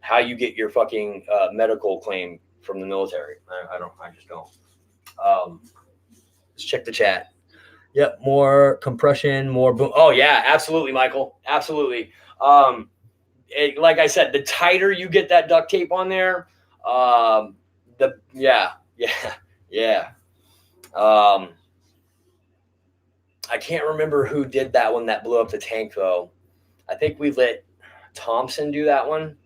how you get your fucking medical claim from the military. I just don't. Let's check the chat. Yep, more compression, more boom. Oh yeah, absolutely, Michael. Absolutely. Like I said, the tighter you get that duct tape on there, yeah. I can't remember who did that one that blew up the tank though. I think we let Thompson do that one,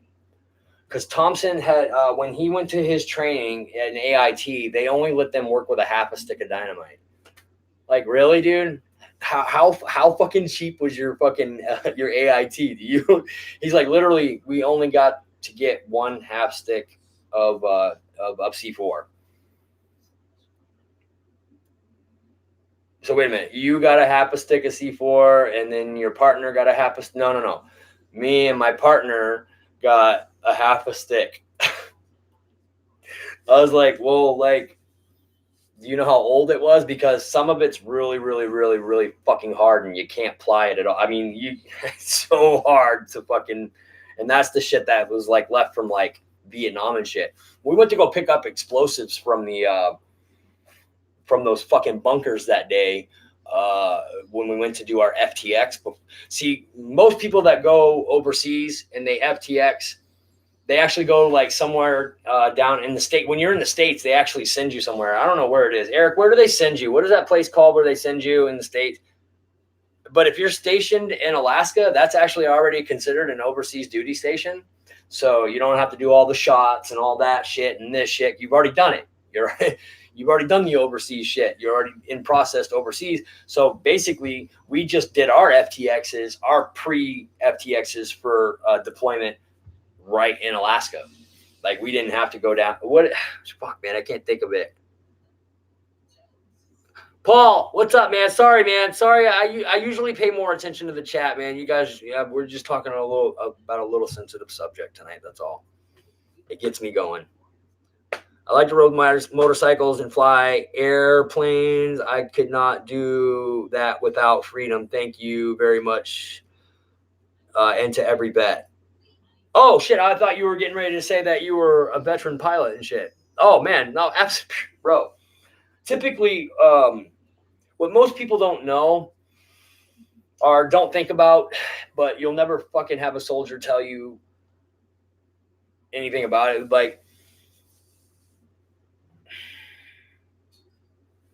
because Thompson had when he went to his training in AIT, they only let them work with a half a stick of dynamite. Like, really, dude? How fucking cheap was your fucking your AIT? He's like, literally, we only got to get 1 half stick of C4. So wait a minute, you got a half a stick of C4, and then your partner got a half a no. Me and my partner got a half a stick. I was like, well, like, do you know how old it was? Because some of it's really, really, really, really fucking hard, and you can't ply it at all. I mean, it's so hard to fucking, and that's the shit that was like left from like Vietnam and shit. We went to go pick up explosives from those fucking bunkers that day when we went to do our FTX. See, most people that go overseas and they FTX, they actually go like somewhere down in the state. When you're in the States, they actually send you somewhere. I don't know where it is. Eric, where do they send you? What is that place called where they send you in the States? But if you're stationed in Alaska, that's actually already considered an overseas duty station. So you don't have to do all the shots and all that shit and this shit. You've already done it. You've already done the overseas shit. You're already in processed overseas. So basically, we just did our FTXs, our pre-FTXs for deployment right in Alaska. Like, we didn't have to go down. Fuck, man, I can't think of it. Paul, what's up, man? Sorry, man. Sorry, I usually pay more attention to the chat, man. You guys, we're just talking about a little sensitive subject tonight. That's all. It gets me going. I like to ride motorcycles and fly airplanes. I could not do that without freedom. Thank you very much. And to every vet. Oh, shit. I thought you were getting ready to say that you were a veteran pilot and shit. Oh, man. No, absolutely. Bro. Typically, what most people don't know or don't think about, but you'll never fucking have a soldier tell you anything about it. Like,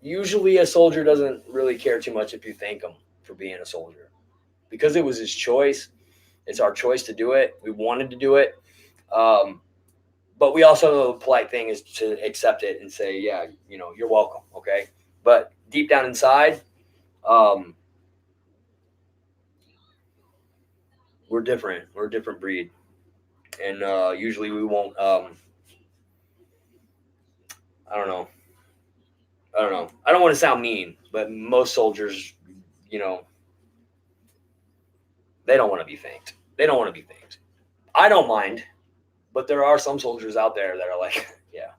usually a soldier doesn't really care too much if you thank him for being a soldier, because it was his choice. It's our choice to do it. We wanted to do it. But we also know the polite thing is to accept it and say, yeah, you're welcome. Okay. But deep down inside, we're different. We're a different breed. And usually we won't, I don't know. I don't want to sound mean, but most soldiers, they don't want to be thanked. They don't want to be thanked. I don't mind, but there are some soldiers out there that are like, yeah,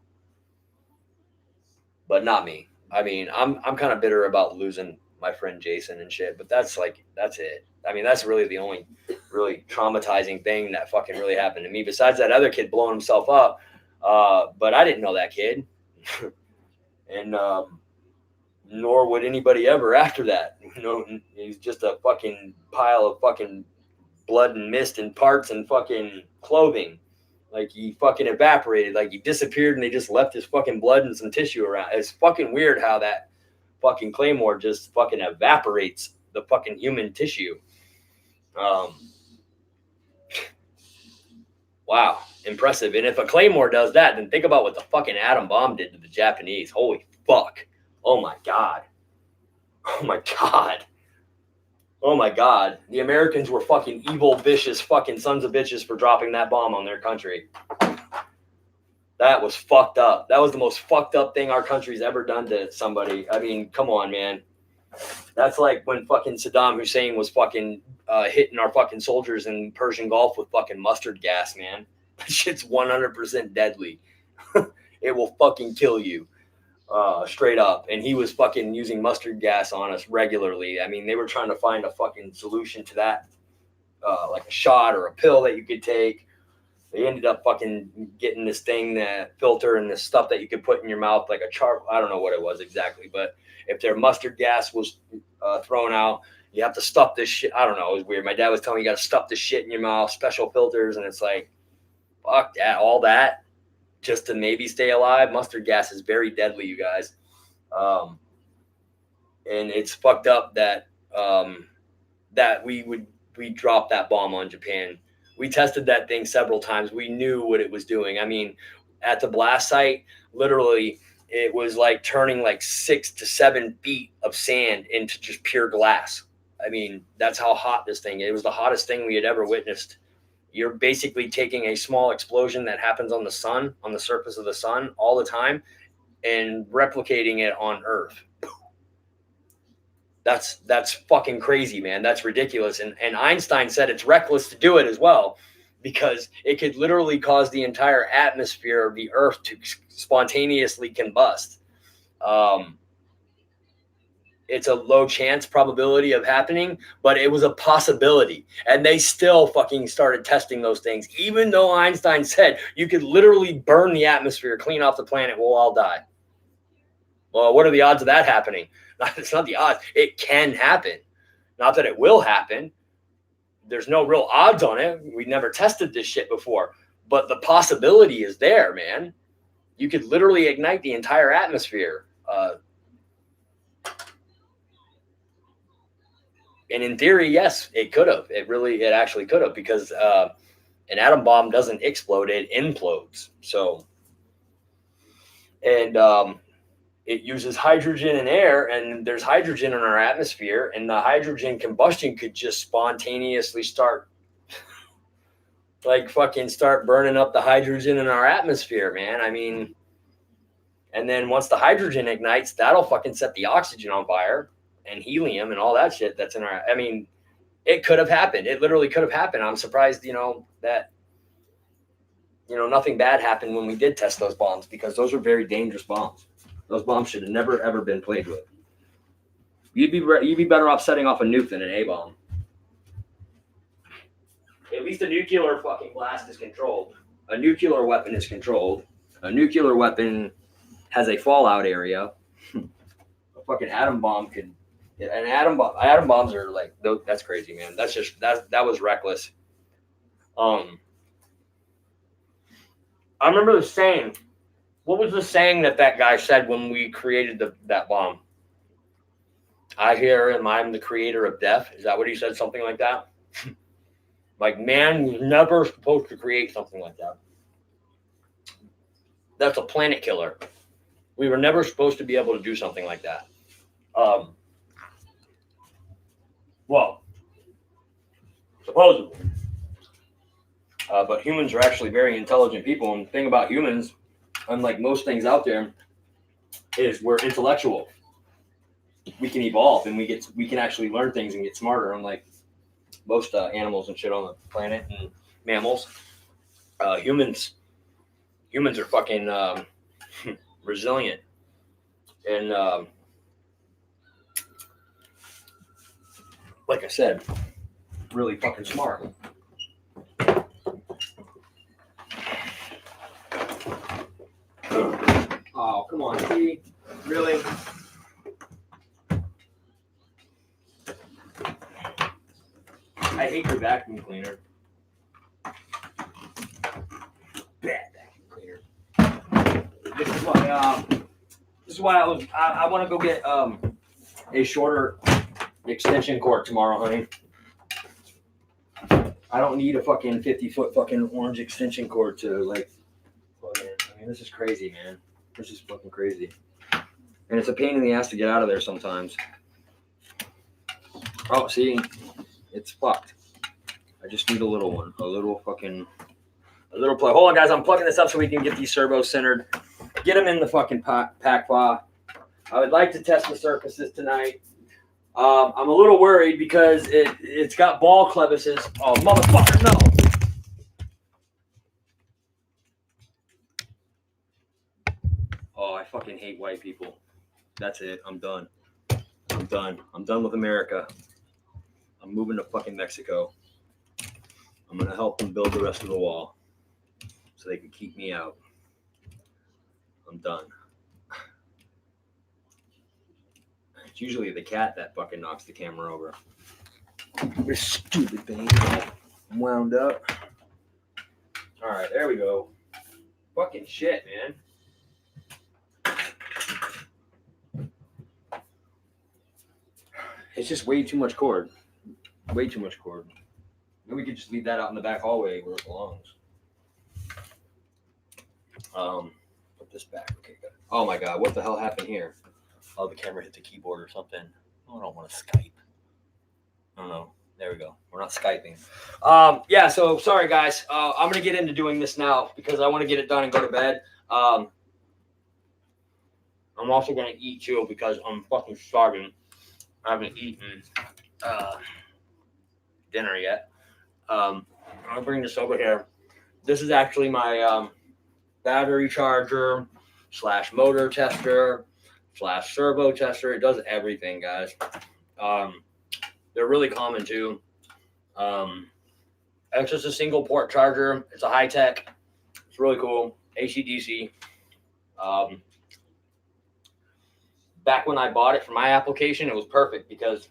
but not me. I mean, I'm kind of bitter about losing my friend Jason and shit, but that's it. I mean, that's really the only really traumatizing thing that fucking really happened to me, besides that other kid blowing himself up. But I didn't know that kid. And nor would anybody ever after that. He's just a fucking pile of fucking blood and mist and parts and fucking clothing. Like, he fucking evaporated. Like, he disappeared and they just left his fucking blood and some tissue around. It's fucking weird how that fucking claymore just fucking evaporates the fucking human tissue. Wow, impressive. And if a Claymore does that, then think about what the fucking atom bomb did to the Japanese. Holy fuck. Oh my God. Oh my God. Oh my God. The Americans were fucking evil, vicious fucking sons of bitches for dropping that bomb on their country. That was fucked up. That was the most fucked up thing our country's ever done to somebody. I mean, come on, man. That's like when fucking Saddam Hussein was fucking hitting our fucking soldiers in Persian Gulf with fucking mustard gas, man. That shit's 100% deadly. It will fucking kill you. Straight up. And he was fucking using mustard gas on us regularly. I mean, they were trying to find a fucking solution to that, like a shot or a pill that you could take. They ended up fucking getting this thing, that filter and this stuff that you could put in your mouth, like a I don't know what it was exactly, but if their mustard gas was thrown out, you have to stuff this shit. I don't know. It was weird. My dad was telling me you got to stuff this shit in your mouth, special filters. And it's like, fuck that, all that just to maybe stay alive. Mustard gas is very deadly, you guys. And it's fucked up that, that we dropped that bomb on Japan. We tested that thing several times. We knew what it was doing. I mean, at the blast site, literally, it was like turning like 6 to 7 feet of sand into just pure glass. I mean, that's how hot this thing is. It was the hottest thing we had ever witnessed. You're basically taking a small explosion that happens on the sun, on the surface of the sun all the time, and replicating it on Earth. That's fucking crazy, man. That's ridiculous. And Einstein said it's reckless to do it as well, because it could literally cause the entire atmosphere of the Earth to spontaneously combust. It's a low chance probability of happening, but it was a possibility. And they still fucking started testing those things, even though Einstein said you could literally burn the atmosphere, clean off the planet, we'll all die. Well, what are the odds of that happening? It's not the odds. It can happen. Not that it will happen. There's no real odds on it. We never tested this shit before. But the possibility is there, man. You could literally ignite the entire atmosphere. And in theory, yes, it could have. It actually could have, because an atom bomb doesn't explode. It implodes. So, and it uses hydrogen and air, and there's hydrogen in our atmosphere, and the hydrogen combustion could just spontaneously start burning up the hydrogen in our atmosphere, man. I mean, and then once the hydrogen ignites, that'll fucking set the oxygen on fire and helium and all that shit that's in our, I mean, it could have happened. It literally could have happened. I'm surprised, that, nothing bad happened when we did test those bombs, because those were very dangerous bombs. Those bombs should have never, ever been played with. You'd be better off setting off a nuke than an A-bomb. At least a nuclear fucking blast is controlled. A nuclear weapon is controlled. A nuclear weapon has a fallout area. A fucking atom bomb could... Atom bombs are like... That's crazy, man. That was reckless. I remember the saying... What was the saying that guy said when we created that bomb? I hear him, I'm the creator of death. Is that what he said? Something like that? Like, man was never supposed to create something like that. That's a planet killer. We were never supposed to be able to do something like that. Well, supposedly. But humans are actually very intelligent people. And the thing about humans, unlike most things out there, is we're intellectual. We can evolve, and we can actually learn things and get smarter, unlike most animals and shit on the planet and mammals. Humans are fucking resilient, and like I said, really fucking smart. Oh, come on, see? Really? I hate your vacuum cleaner. Bad vacuum cleaner. This is why I want to go get a shorter extension cord tomorrow, honey. I don't need a fucking 50-foot fucking orange extension cord to like plug in. I mean, this is crazy, man. This is fucking crazy. And it's a pain in the ass to get out of there sometimes. Oh, see, it's fucked. I just need a little one, a little plug. Hold on, guys. I'm plugging this up so we can get these servos centered. Get them in the fucking pack paw. I would like to test the surfaces tonight. I'm a little worried because it's got ball crevices. Oh, motherfucker, no. Oh, I fucking hate white people. That's it. I'm done. I'm done with America. I'm moving to fucking Mexico. I'm going to help them build the rest of the wall so they can keep me out. I'm done. It's usually the cat that fucking knocks the camera over. You're stupid, baby. I'm wound up. All right, there we go. Fucking shit, man. It's just way too much cord. Way too much cord. Maybe we could just leave that out in the back hallway where it belongs. Put this back. Okay, good. Oh my god, what the hell happened here? Oh, the camera hit the keyboard or something. Oh, I don't want to Skype. I don't know. There we go. We're not Skyping. Yeah, so sorry guys. I'm gonna get into doing this now because I want to get it done and go to bed. I'm also gonna eat too because I'm fucking starving. I haven't eaten dinner yet. I'll bring this over here. This is actually my battery charger / motor tester / servo tester. It does everything, guys. They're really common too. It's just a single port charger. It's a high tech. It's really cool. AC/DC. Back when I bought it for my application, it was perfect because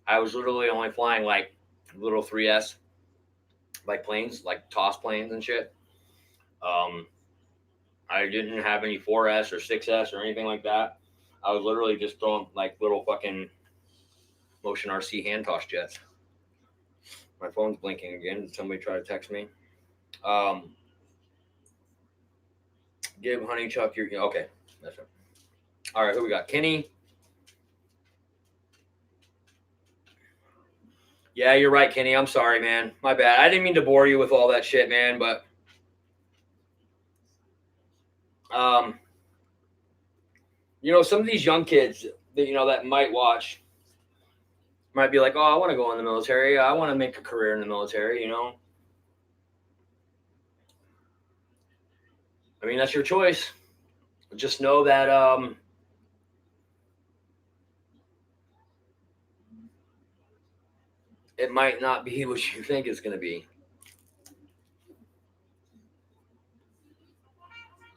I was literally only flying like little 3S, like planes, like toss planes and shit. I didn't have any 4S or 6S or anything like that. I was literally just throwing like little fucking Motion RC hand toss jets. My phone's blinking again. Did somebody try to text me? Give Honey Chuck your... Okay, that's right. All right, who we got? Kenny. Yeah, you're right, Kenny. I'm sorry, man. My bad. I didn't mean to bore you with all that shit, man, but... you know, some of these young kids that, you know, that might watch might be like, oh, I want to go in the military. I want to make a career in the military, you know? I mean, that's your choice. Just know that it might not be what you think it's going to be.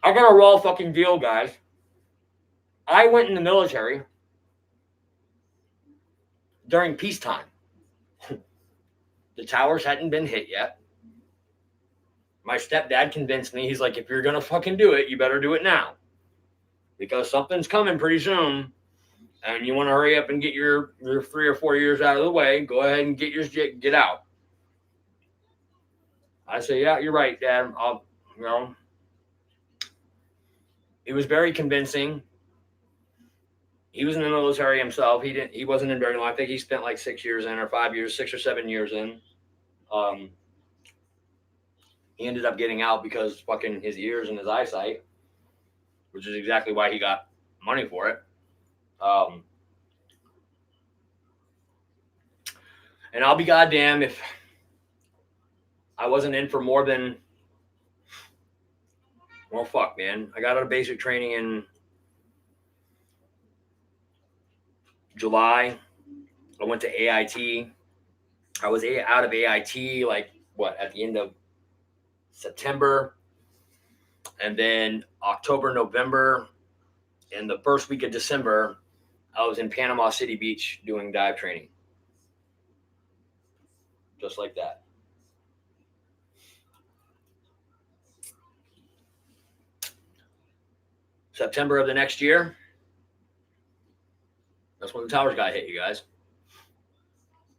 I got a raw fucking deal, guys. I went in the military during peacetime. The towers hadn't been hit yet. My stepdad convinced me. He's like, if you're going to fucking do it, you better do it now. Because something's coming pretty soon. And you want to hurry up and get your 3 or 4 years out of the way. Go ahead and get out. I say, yeah, you're right, Dad. You know. He was very convincing. He was in the military himself. He wasn't in very long. I think he spent like 6 years in, or 5 years, 6 or 7 years in. He ended up getting out because fucking his ears and his eyesight, which is exactly why he got money for it. And I'll be goddamn if I wasn't in for more than, well, fuck, man. I got out of basic training in July. I went to AIT. I was out of AIT at the end of September, and then October, November, and the first week of December, I was in Panama City Beach doing dive training. Just like that. September of the next year, that's when the towers got hit, you guys.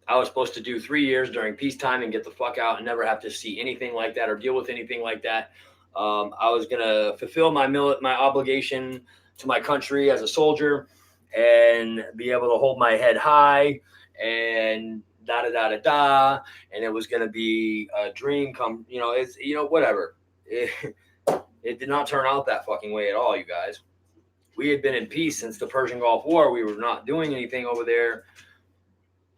I was supposed to do 3 years during peacetime and get the fuck out and never have to see anything like that or deal with anything like that. I was gonna fulfill my obligation to my country as a soldier and be able to hold my head high and da da da da da. And it was gonna be a dream come. It's whatever. It did not turn out that fucking way at all, you guys. We had been in peace since the Persian Gulf War. We were not doing anything over there.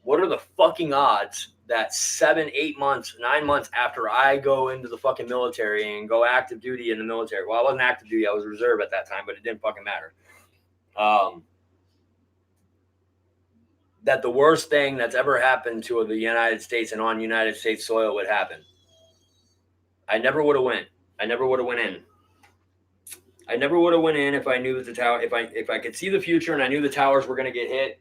What are the fucking odds that 7, 8 months, 9 months after I go into the fucking military and go active duty in the military? Well, I wasn't active duty. I was reserve at that time, but it didn't fucking matter. That the worst thing that's ever happened to the United States and on United States soil would happen. I never would have went. I never would have went in. I never would have went in if I knew that the tower, if I could see the future and I knew the towers were going to get hit.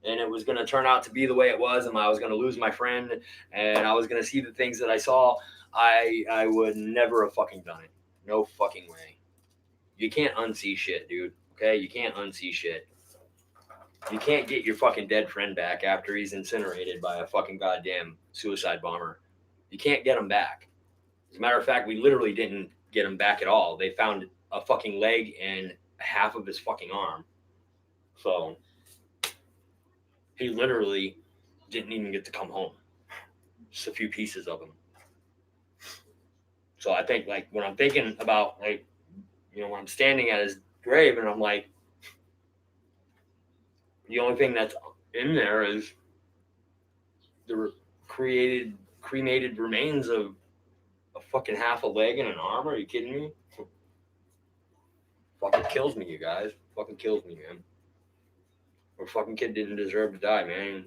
And it was going to turn out to be the way it was, and I was going to lose my friend, and I was going to see the things that I saw. I would never have fucking done it. No fucking way. You can't unsee shit, dude. Okay? You can't unsee shit. You can't get your fucking dead friend back after he's incinerated by a fucking goddamn suicide bomber. You can't get him back. As a matter of fact, we literally didn't get him back at all. They found a fucking leg and half of his fucking arm. So he literally didn't even get to come home. Just a few pieces of him. So I think, like, when I'm thinking about, like, when I'm standing at his grave and I'm like, the only thing that's in there is the cremated remains of a fucking half a leg and an arm. Are you kidding me? Fucking kills me, you guys. Fucking kills me, man. Our fucking kid didn't deserve to die, man.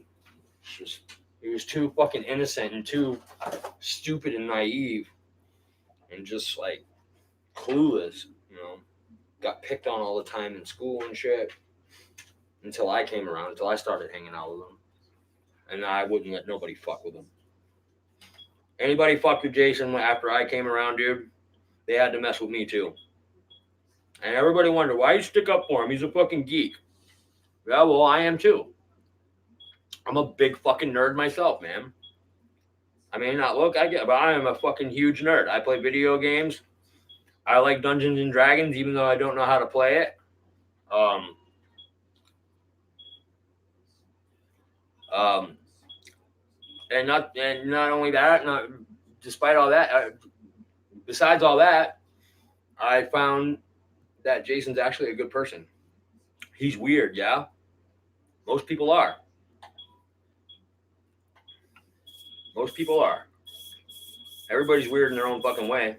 He was too fucking innocent and too stupid and naive and just, like, clueless, Got picked on all the time in school and shit until I came around, until I started hanging out with him. And I wouldn't let nobody fuck with him. Anybody fucked with Jason after I came around, dude, they had to mess with me too. And everybody wondered, why you stick up for him? He's a fucking geek. Yeah, well, I am too. I'm a big fucking nerd myself, man. I may not look, but I am a fucking huge nerd. I play video games. I like Dungeons and Dragons, even though I don't know how to play it. And not only that, despite all that, besides all that, I found that Jason's actually a good person. He's weird, yeah. Most people are. Most people are. Everybody's weird in their own fucking way.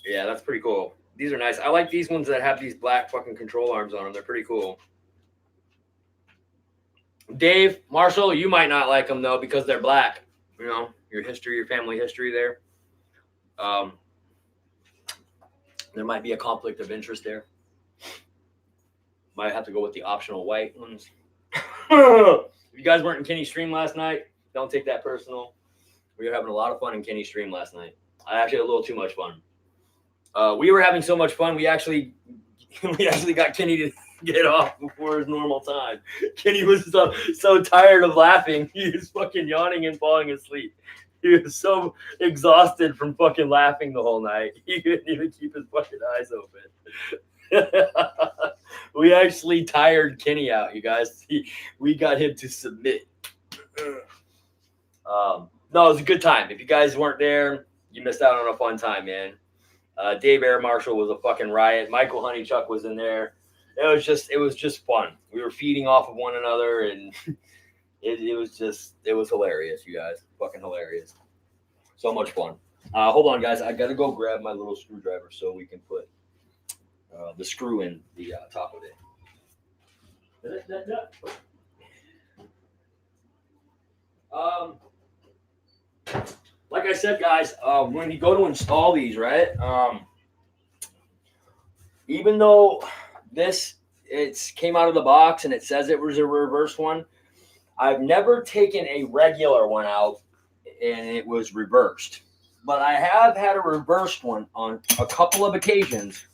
Yeah, that's pretty cool. These are nice. I like these ones that have these black fucking control arms on them. They're pretty cool. Dave, Marshall, you might not like them, though, because they're black. Your history, your family history there. There might be a conflict of interest there. Might have to go with the optional white ones. If you guys weren't in Kenny's stream last night, don't take that personal. We were having a lot of fun in Kenny's stream last night. I actually had a little too much fun. We were having so much fun, we actually got Kenny to get off before his normal time. Kenny was so tired of laughing. He was fucking yawning and falling asleep. He was so exhausted from fucking laughing the whole night. He couldn't even keep his fucking eyes open. We actually tired Kenny out, you guys. We got him to submit. No, it was a good time. If you guys weren't there, you missed out on a fun time, man. Dave Air Marshall was a fucking riot. Michael Honeychuck was in there. It was just fun. We were feeding off of one another, and it was hilarious, you guys. Fucking hilarious. So much fun. Hold on, guys. I gotta go grab my little screwdriver so we can put the screw in the top of it. Like I said, guys, when you go to install these, right? Even though it came out of the box and it says it was a reverse one, I've never taken a regular one out and it was reversed. But I have had a reversed one on a couple of occasions.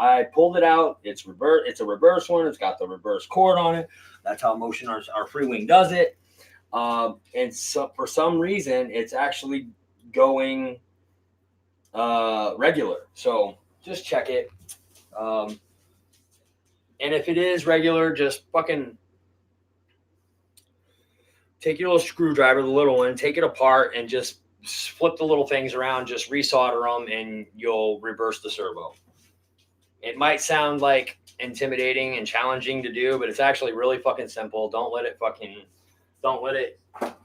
I pulled it out. It's reverse. It's a reverse one. It's got the reverse cord on it. That's how Motion our free wing does it. And so for some reason, it's actually going regular. So just check it. And if it is regular, just fucking take your little screwdriver, the little one, take it apart, and just flip the little things around, just resolder them, and you'll reverse the servo. It might sound like intimidating and challenging to do, but it's actually really fucking simple. Don't let it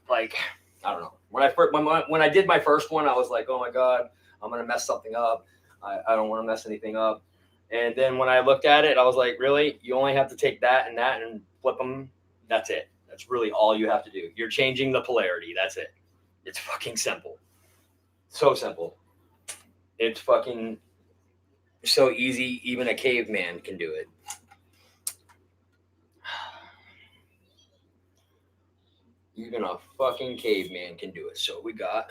like, I don't know. When I did my first one, I was like, oh my God, I'm going to mess something up. I don't want to mess anything up. And then when I looked at it, I was like, really? You only have to take that and flip them. That's it. That's really all you have to do. You're changing the polarity. That's it. It's fucking simple. So simple. It's fucking so easy. Even a caveman can do it. Even a fucking caveman can do it. So we got.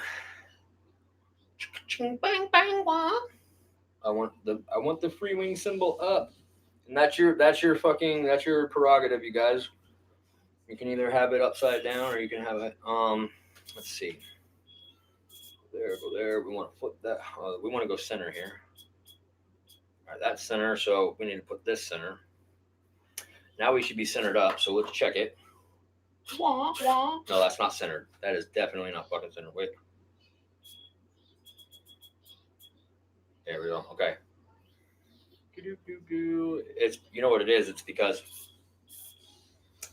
I want the free wing symbol up, and that's your prerogative, you guys. You can either have it upside down or you can have it. Let's see. Go there. We want to flip that. We want to go center here. All right, that's center. So we need to put this center. Now we should be centered up. So let's check it. No, that's not centered. That is definitely not fucking centered. Wait. There we go. Okay. It's, you know what it is? It's because,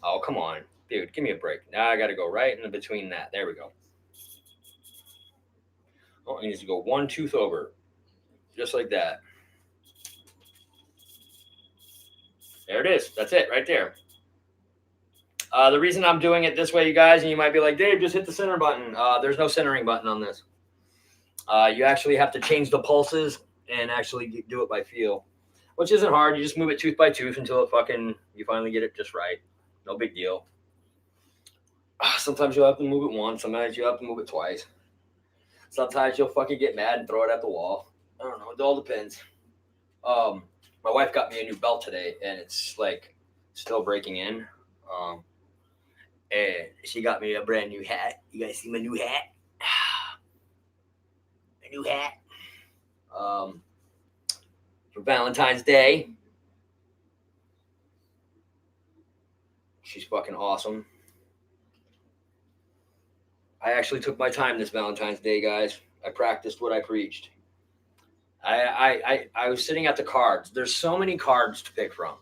oh, come on. Dude, give me a break. Now I got to go right in between that. There we go. Oh, it needs to go one tooth over. Just like that. There it is. That's it right there. The reason I'm doing it this way, you guys, and you might be like, Dave, just hit the center button. There's no centering button on this. You actually have to change the pulses and actually do it by feel, which isn't hard. You just move it tooth by tooth until you finally get it just right. No big deal. Sometimes you'll have to move it once. Sometimes you'll have to move it twice. Sometimes you'll fucking get mad and throw it at the wall. I don't know. It all depends. My wife got me a new belt today, and it's like still breaking in. And she got me a brand new hat. You guys see my new hat? My new hat. For Valentine's Day. She's fucking awesome. I actually took my time this Valentine's Day, guys. I practiced what I preached. I was sitting at the cards. There's so many cards to pick from.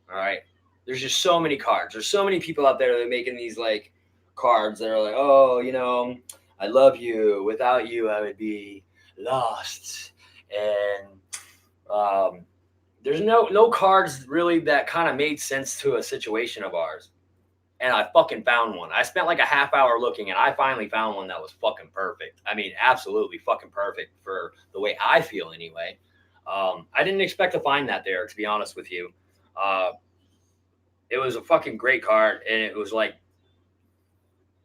All right. There's just so many cards. There's so many people out there that are making these like cards that are like, oh, you know, I love you. Without you, I would be lost. And there's no cards really that kind of made sense to a situation of ours. And I fucking found one. I spent like a half hour looking, and I finally found one that was fucking perfect. I mean, absolutely fucking perfect for the way I feel anyway. I didn't expect to find that there, to be honest with you. It was a fucking great card, and it was like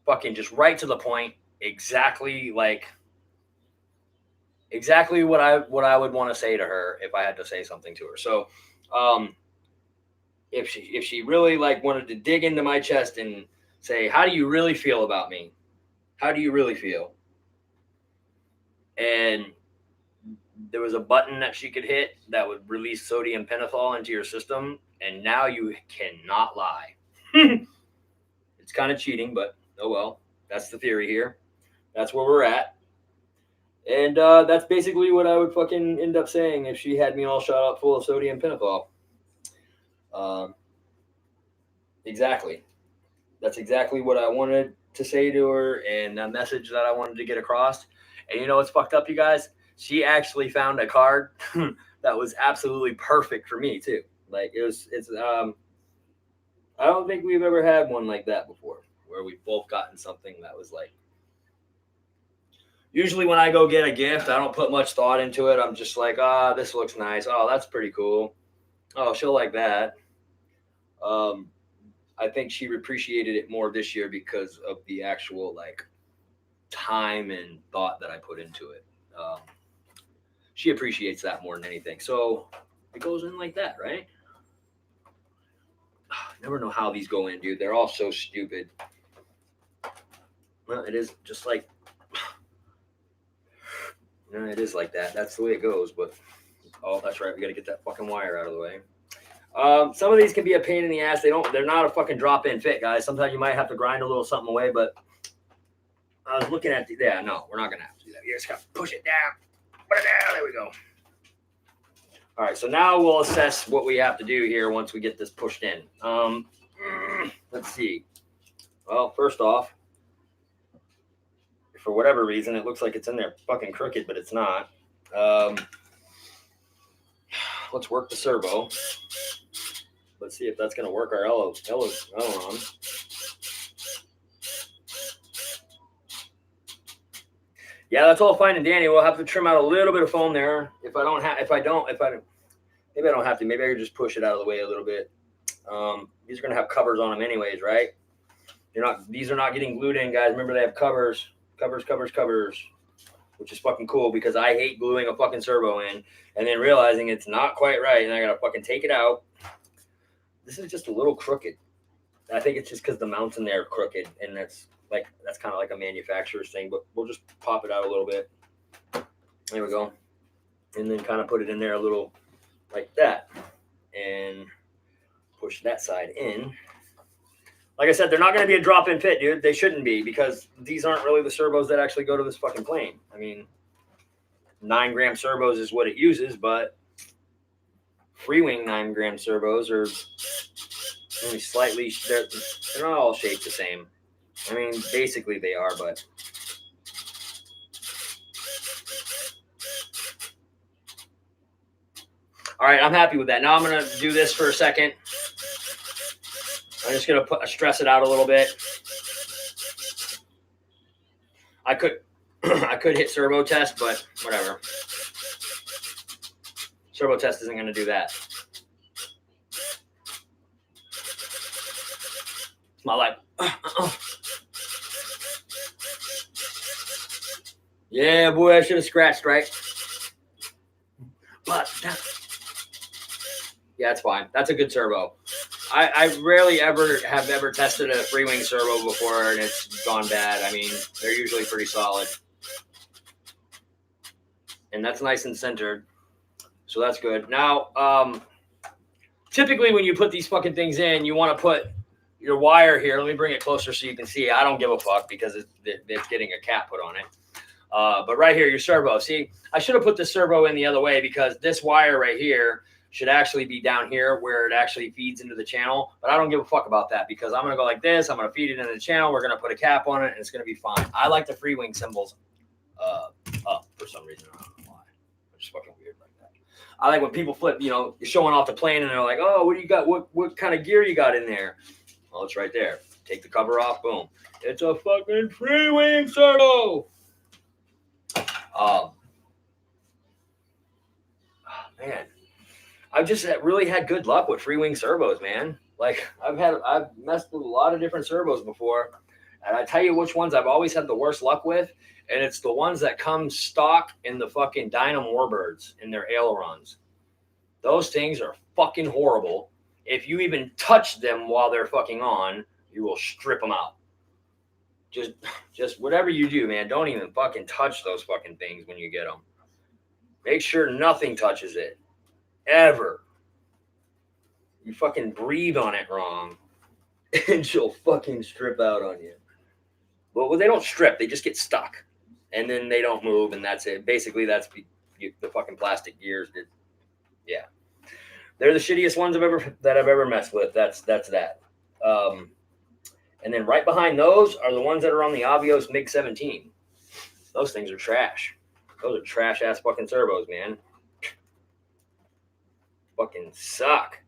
fucking just right to the point, exactly what I would want to say to her if I had to say something to her. So, if she really like wanted to dig into my chest and say, how do you really feel about me? How do you really feel? And there was a button that she could hit that would release sodium pentothal into your system, and now you cannot lie. It's kind of cheating, but oh well. That's the theory here. That's where we're at. And that's basically what I would fucking end up saying if she had me all shot up full of sodium pentothal. Exactly. That's exactly what I wanted to say to her, and a message that I wanted to get across. And you know what's fucked up, you guys? She actually found a card that was absolutely perfect for me too. Like it's I don't think we've ever had one like that before, where we've both gotten something that was like. Usually when I go get a gift, I don't put much thought into it. I'm just like, this looks nice. Oh, that's pretty cool. Oh, she'll like that. I think she appreciated it more this year because of the actual like time and thought that I put into it. She appreciates that more than anything. So It goes in like that, right? I never know how these go in, dude. They're all so stupid. Well, it is just like, it is like that. That's the way it goes. But oh, that's right. We got to get that fucking wire out of the way. Some of these can be a pain in the ass. They're not a fucking drop-in fit, guys. Sometimes you might have to grind a little something away. But I was looking at no, we're not gonna have to do that. You just gotta push it down. Put it down. There we go. All right, so now we'll assess what we have to do here once we get this pushed in. Let's see. Well, first off, for whatever reason, it looks like it's in there fucking crooked, but it's not. Let's work the servo. Let's see if that's going to work our aileron. Yeah, that's all fine and dandy. We'll have to trim out a little bit of foam there. Maybe I don't have to. Maybe I could just push it out of the way a little bit. These are going to have covers on them anyways, right? These are not getting glued in, guys. Remember, they have covers, which is fucking cool because I hate gluing a fucking servo in and then realizing it's not quite right and I got to fucking take it out. This is just a little crooked. I think it's just because the mounts in there are crooked, and that's kind of like a manufacturer's thing, but we'll just pop it out a little bit. There we go. And then kind of put it in there a little like that and push that side in. Like I said, they're not going to be a drop-in fit, dude. They shouldn't be because these aren't really the servos that actually go to this fucking plane. I mean, 9-gram servos is what it uses, but Freewing 9-gram servos are only slightly, they're not all shaped the same. I mean, basically they are, but all right, I'm happy with that. Now I'm going to do this for a second. I'm just going to stress it out a little bit. I could hit servo test, but whatever. Servo test isn't going to do that. It's my life. Yeah, boy, I should have scratched, right? But yeah, it's fine. That's a good servo. I rarely have ever tested a Freewing servo before and it's gone bad. I mean, they're usually pretty solid. And that's nice and centered. So that's good. Now, typically when you put these fucking things in, you want to put your wire here. Let me bring it closer so you can see. I don't give a fuck because it's getting a cap put on it. But right here, your servo. See, I should have put the servo in the other way because this wire right here should actually be down here where it actually feeds into the channel. But I don't give a fuck about that because I'm going to go like this. I'm going to feed it into the channel. We're going to put a cap on it, and it's going to be fine. I like the Freewing symbols up for some reason. I don't know why. It's just fucking weird like that. I like when people flip, you're showing off the plane, and they're like, oh, what do you got? What kind of gear you got in there? Well, it's right there. Take the cover off. Boom. It's a fucking Freewing servo. Man, I've just really had good luck with Freewing servos, man. Like I've messed with a lot of different servos before, and I tell you which ones I've always had the worst luck with, and it's the ones that come stock in the fucking Dynam Warbirds in their ailerons. Those things are fucking horrible. If you even touch them while they're fucking on, you will strip them out. Just whatever you do, man, don't even fucking touch those fucking things when you get them. Make sure nothing touches it. Ever. You fucking breathe on it wrong, and she'll fucking strip out on you. Well, they don't strip. They just get stuck. And then they don't move, and that's it. Basically, that's the fucking plastic gears. Yeah. They're the shittiest ones I've ever messed with. That's that. And then right behind those are the ones that are on the Avios MiG-17. Those things are trash. Those are trash-ass fucking servos, man. Fucking suck.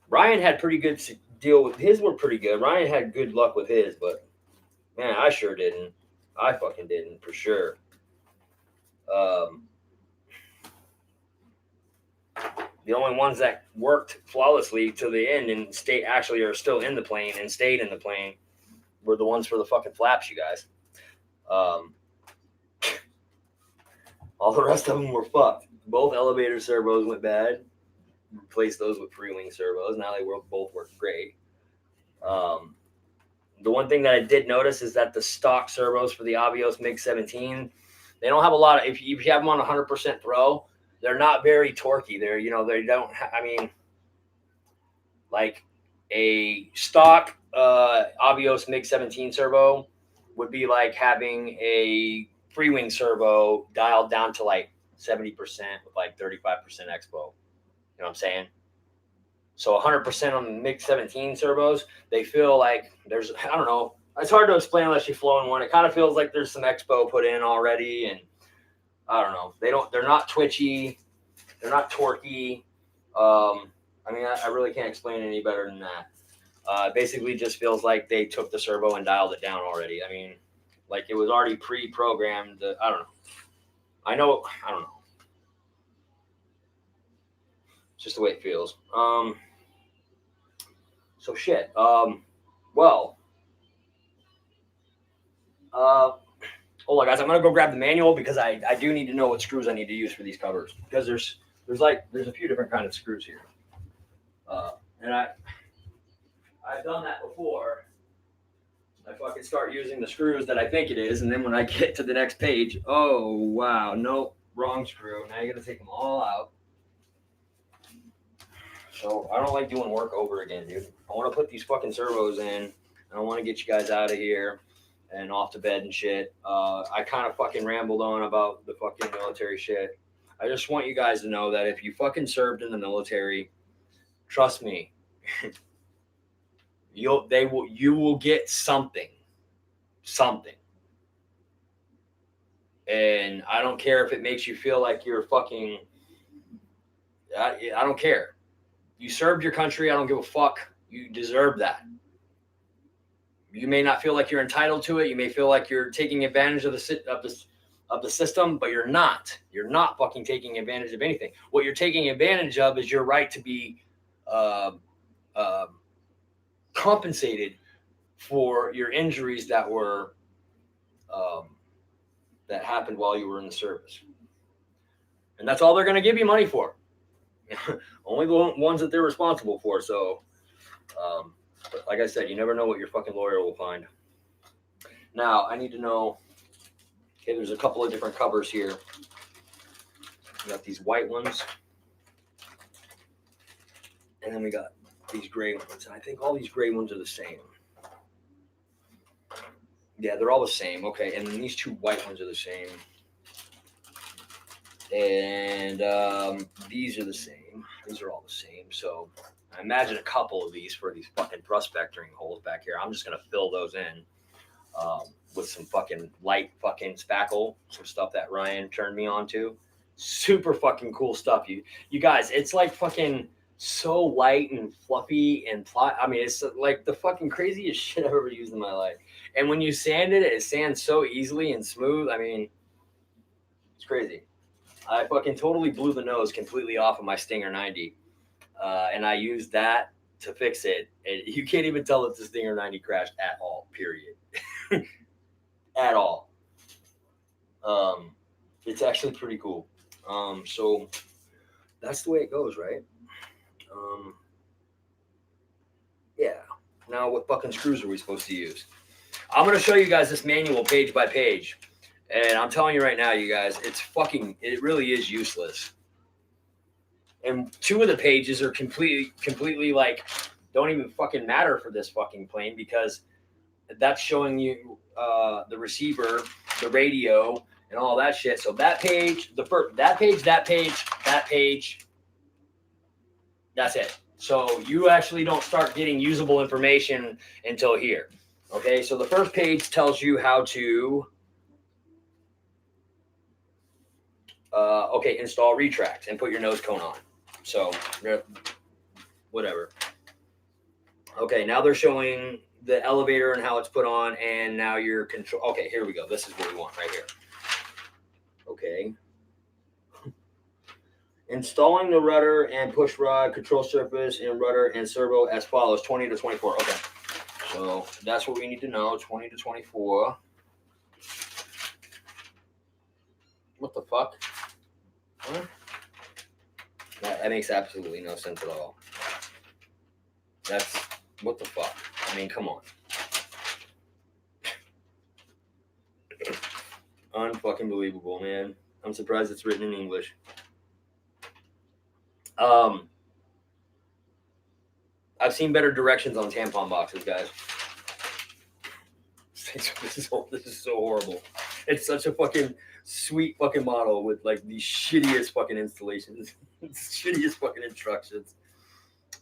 Ryan had pretty good deal with his. Were pretty good. Ryan had good luck with his, but man, I sure didn't. I fucking didn't for sure. The only ones that worked flawlessly to the end and are still in the plane and stayed in the plane were the ones for the fucking flaps, you guys. All the rest of them were fucked. Both elevator servos went bad. Replaced those with free-wing servos. Now they both work great. The one thing that I did notice is that the stock servos for the Avios MiG 17, they don't have a lot of. If you have them on 100% throw, they're not very torquey. They're they don't. I mean, like a stock Avios MiG 17 servo would be like having a free-wing servo dialed down to like 70% with like 35% expo. You know what I'm saying? So 100% on the MiG 17 servos, they feel like there's, I don't know. It's hard to explain unless you've flown one. It kind of feels like there's some expo put in already, and I don't know. They're not twitchy. They're not torquey. I mean, I really can't explain it any better than that. Basically just feels like they took the servo and dialed it down already. I mean, like it was already pre-programmed. I don't know. I don't know. It's just the way it feels. So shit. Hold on, guys. I'm gonna go grab the manual because I do need to know what screws I need to use for these covers, because there's a few different kind of screws here, and I've done that before. I fucking start using the screws that I think it is, and then when I get to the next page, oh wow, no, wrong screw. Now you gotta take them all out. So I don't like doing work over again, dude. I want to put these fucking servos in. I want to get you guys out of here and off to bed and shit. I kind of fucking rambled on about the fucking military shit. I just want you guys to know that if you fucking served in the military, trust me, you will get something. And I don't care if it makes you feel like you're fucking. I don't care. You served your country. I don't give a fuck. You deserve that. You may not feel like you're entitled to it. You may feel like you're taking advantage of the system, but you're not. You're not fucking taking advantage of anything. What you're taking advantage of is your right to be compensated for your injuries that were that happened while you were in the service, and that's all they're going to give you money for. Only the ones that they're responsible for. So, but like I said, you never know what your fucking lawyer will find. Now, I need to know, okay, there's a couple of different covers here. We got these white ones. And then we got these gray ones. And I think all these gray ones are the same. Yeah, they're all the same. Okay, and then these two white ones are the same. And these are the same. These are all the same. So I imagine a couple of these for these fucking thrust vectoring holes back here. I'm just going to fill those in with some fucking light fucking spackle, some stuff that Ryan turned me on to. Super fucking cool stuff. You guys, it's like fucking so light and fluffy and I mean, it's like the fucking craziest shit I've ever used in my life. And when you sand it, it sands so easily and smooth. I mean, it's crazy. I fucking totally blew the nose completely off of my Stinger 90. And I used that to fix it. And you can't even tell that the Stinger 90 crashed at all, period. At all. It's actually pretty cool. So that's the way it goes, right? Yeah. Now what fucking screws are we supposed to use? I'm going to show you guys this manual page by page. And I'm telling you right now, you guys, it really is useless. And two of the pages are completely like, don't even fucking matter for this fucking plane, because that's showing you the receiver, the radio, and all that shit. So that page, that page, that's it. So you actually don't start getting usable information until here. Okay, so the first page tells you how to install retracts and put your nose cone on. So whatever. Okay, now they're showing the elevator and how it's put on, and now your control. Okay, here we go. This is what we want right here. Okay. Installing the rudder and push rod, control surface, and rudder and servo as follows: 20 to 24. Okay. So that's what we need to know, 20 to 24. What the fuck? Huh? That makes absolutely no sense at all. That's what the fuck. I mean, come on. Unfucking believable, man. I'm surprised it's written in English. I've seen better directions on tampon boxes, guys. This is so horrible. It's such a fucking sweet fucking model with like the shittiest fucking installations, shittiest fucking instructions.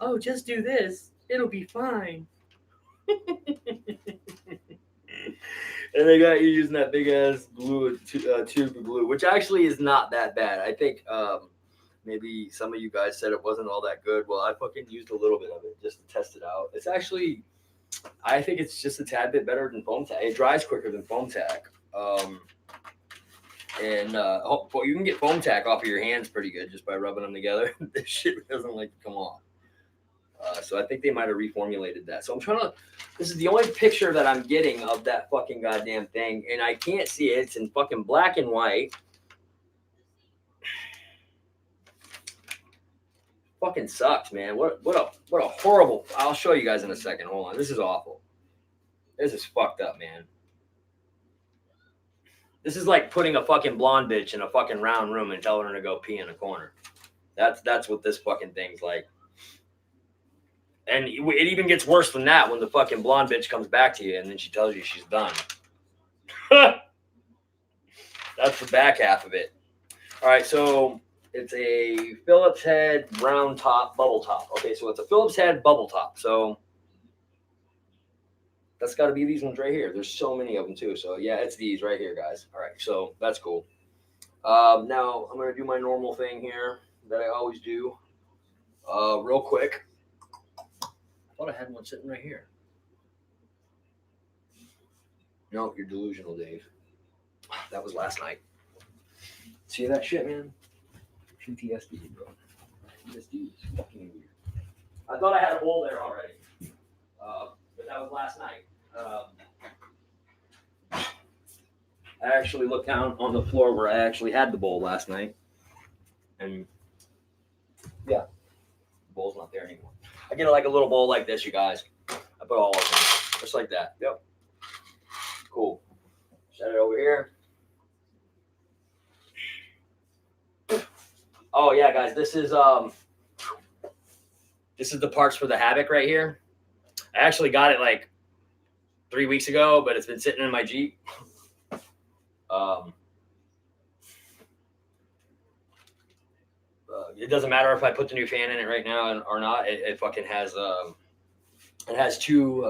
Oh, just do this. It'll be fine. And they got you using that big ass glue, tube of glue, which actually is not that bad. I think maybe some of you guys said it wasn't all that good. Well, I fucking used a little bit of it just to test it out. It's actually, I think it's just a tad bit better than foam tack. It dries quicker than foam tack. You can get foam tack off of your hands pretty good just by rubbing them together. This shit doesn't like to come off. So I think they might have reformulated that. So I'm trying to. This is the only picture that I'm getting of that fucking goddamn thing, and I can't see it. It's in fucking black and white. Fucking sucks, man. What a horrible. I'll show you guys in a second. Hold on. This is awful. This is fucked up, man. This is like putting a fucking blonde bitch in a fucking round room and telling her to go pee in a corner. That's what this fucking thing's like. And it even gets worse than that when the fucking blonde bitch comes back to you and then she tells you she's done. That's the back half of it. All right, so it's a Phillips head round top bubble top. Okay, so it's a Phillips head bubble top. So that's got to be these ones right here. There's so many of them too. So yeah, it's these right here, guys. All right, so that's cool. Now I'm gonna do my normal thing here that I always do, real quick. I thought I had one sitting right here. No, you're delusional, Dave. That was last night. See that shit, man? PTSD, bro. PTSD is fucking weird. I thought I had a bowl there already. But that was last night. I actually looked down on the floor where I actually had the bowl last night. And yeah, the bowl's not there anymore. I get like a little bowl like this, you guys. I put all of them, just like that. Yep. Cool. Set it over here. Oh yeah, guys, this is the parts for the Havoc right here. I actually got it like 3 weeks ago, but it's been sitting in my Jeep. It doesn't matter if I put the new fan in it right now or not. It fucking has it has two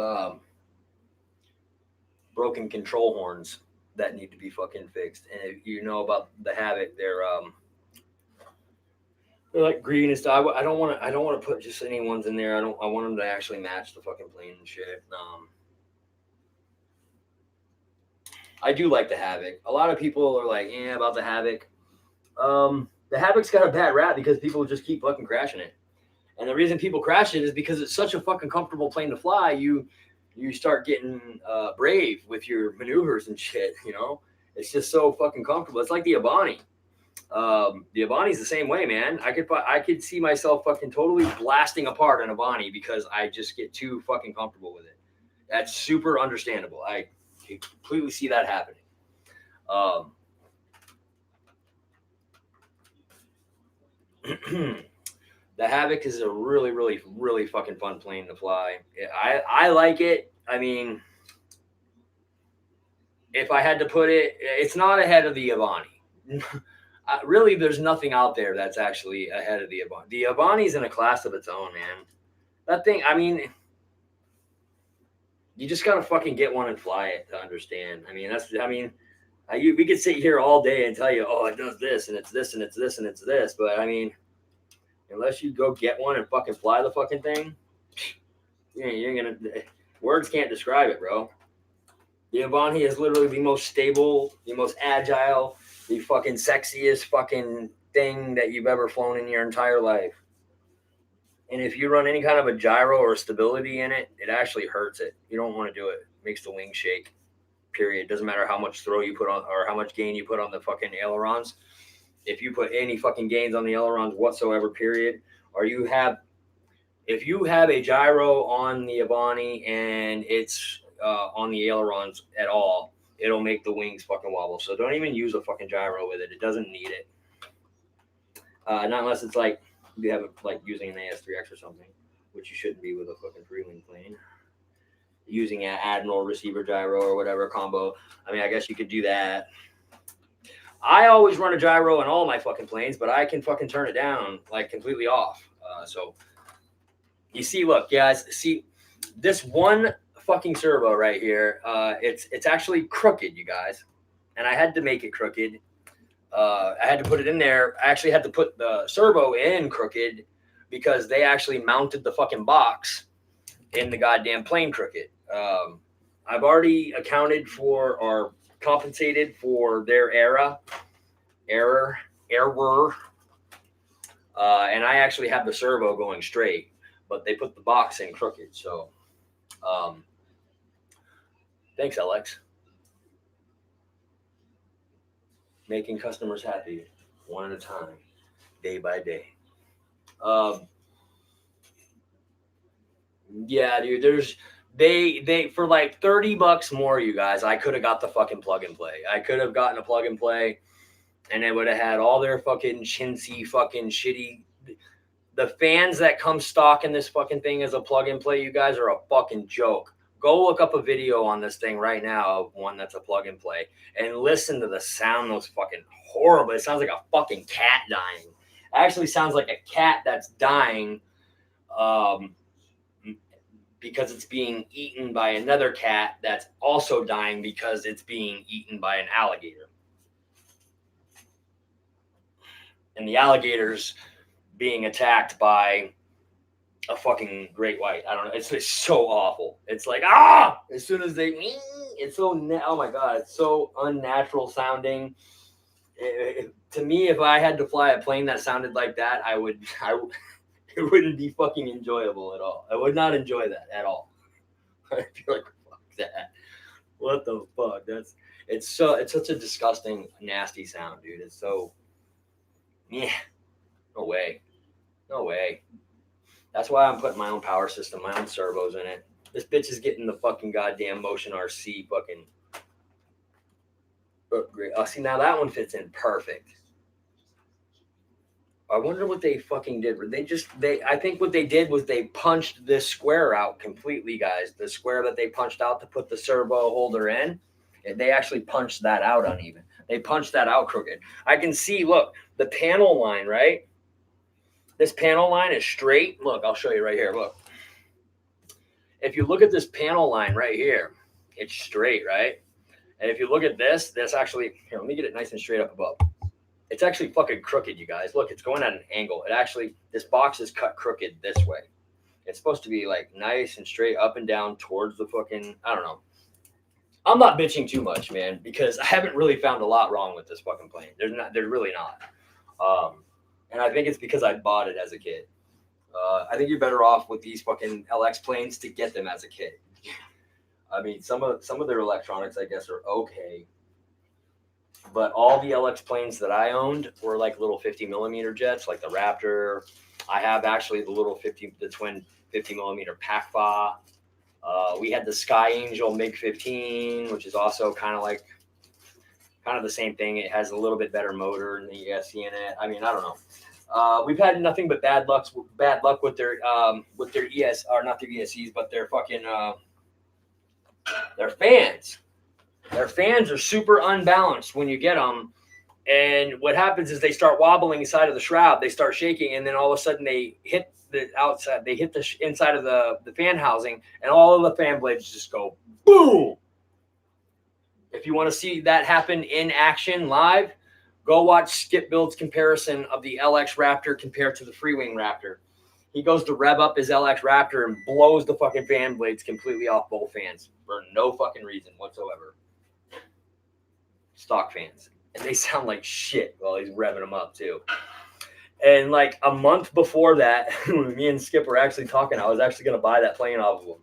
broken control horns that need to be fucking fixed. And if you know about the Havoc, they're like green and stuff. I don't want to put just any ones in there. I want them to actually match the fucking plane and shit. I do like the Havoc. A lot of people are like, yeah, about the Havoc. The Havoc's got a bad rap because people just keep fucking crashing it. And the reason people crash it is because it's such a fucking comfortable plane to fly. You start getting brave with your maneuvers and shit, you know? It's just so fucking comfortable. It's like the Abani. The Abani's the same way, man. I could see myself fucking totally blasting apart an Abani because I just get too fucking comfortable with it. That's super understandable. I completely see that happening. The Havoc is a really, really, really fucking fun plane to fly. I like it. I mean, if I had to put it, it's not ahead of the Abani. Really, there's nothing out there that's actually ahead of the Abani. The Abani's in a class of its own, man. That thing, I mean, you just gotta fucking get one and fly it to understand. I mean, we could sit here all day and tell you, oh, it does this and it's this and it's this and it's this, but I mean, unless you go get one and fucking fly the fucking thing, you're gonna. Words can't describe it, bro. The Abani is literally the most stable, the most agile, the fucking sexiest fucking thing that you've ever flown in your entire life. And if you run any kind of a gyro or stability in it, it actually hurts it. You don't want to do it. It makes the wing shake. Period. Doesn't matter how much throw you put on or how much gain you put on the fucking ailerons. if you put any fucking gains on the ailerons whatsoever, period, or if you have a gyro on the Avani and it's on the ailerons at all, it'll make the wings fucking wobble. So don't even use a fucking gyro with it. It doesn't need it. Not unless it's like you have like using an AS3X or something, which you shouldn't be with a fucking free-wing plane. Using an Admiral receiver gyro or whatever combo. I mean, I guess you could do that. I always run a gyro in all my fucking planes, but I can fucking turn it down like completely off. So you see, look, guys, see this one fucking servo right here. It's actually crooked, you guys, and I had to make it crooked. I had to put it in there. I actually had to put the servo in crooked because they actually mounted the fucking box in the goddamn plane crooked. I've already accounted for or compensated for their error, and I actually have the servo going straight, but they put the box in crooked. So, thanks, LX. Making customers happy, one at a time, day by day. Yeah, dude. They for like $30 more, you guys. I could have got the fucking plug and play. I could have gotten a plug and play, and it would have had all their fucking chintzy, fucking shitty. The fans that come stock in this fucking thing as a plug and play, you guys, are a fucking joke. Go look up a video on this thing right now of one that's a plug and play and listen to the sound. Those fucking horrible. It sounds like a fucking cat dying. It actually sounds like a cat that's dying. Because it's being eaten by another cat that's also dying because it's being eaten by an alligator. And the alligator's being attacked by a fucking great white. I don't know. It's so awful. It's like, as soon as they, it's so, oh my God, it's so unnatural sounding. To me, if I had to fly a plane that sounded like that, it wouldn't be fucking enjoyable at all. I would not enjoy that at all. I'd be like, fuck that. What the fuck? It's such a disgusting, nasty sound, dude. It's so, yeah. No way. That's why I'm putting my own power system, my own servos in it. This bitch is getting the fucking goddamn Motion RC fucking upgrade. Oh, see, now that one fits in perfect. I wonder what they fucking did. I think what they did was they punched this square out completely, guys. The square that they punched out to put the servo holder in, and they actually punched that out uneven. They punched that out crooked. I can see, look, the panel line, right? This panel line is straight. Look, I'll show you right here. Look. If you look at this panel line right here, it's straight, right? And if you look at this actually, here, let me get it nice and straight up above. It's actually fucking crooked, you guys. Look, it's going at an angle. This box is cut crooked this way. It's supposed to be like nice and straight up and down towards the fucking, I don't know. I'm not bitching too much, man, because I haven't really found a lot wrong with this fucking plane. There's really not. And I think it's because I bought it as a kid. I think you're better off with these fucking LX planes to get them as a kid. I mean, some of their electronics, I guess, are okay. But all the LX planes that I owned were like little 50 millimeter jets, like the Raptor. I have actually the twin 50 millimeter PACFA. We had the Sky Angel MiG-15, which is also kind of the same thing. It has a little bit better motor than the ESC in it. I mean, I don't know. We've had nothing but bad luck with their not their ESCs, but their fucking their fans. Their fans are super unbalanced when you get them. And what happens is they start wobbling inside of the shroud. They start shaking, and then all of a sudden they hit the outside. They hit the inside of the fan housing, and all of the fan blades just go boom. If you want to see that happen in action live, go watch Skip Build's comparison of the LX Raptor compared to the Free-Wing Raptor. He goes to rev up his LX Raptor and blows the fucking fan blades completely off both fans for no fucking reason whatsoever. Stock fans. And they sound like shit while he's revving them up too. And like a month before that, when me and Skip were actually talking, I was actually going to buy that plane off of him.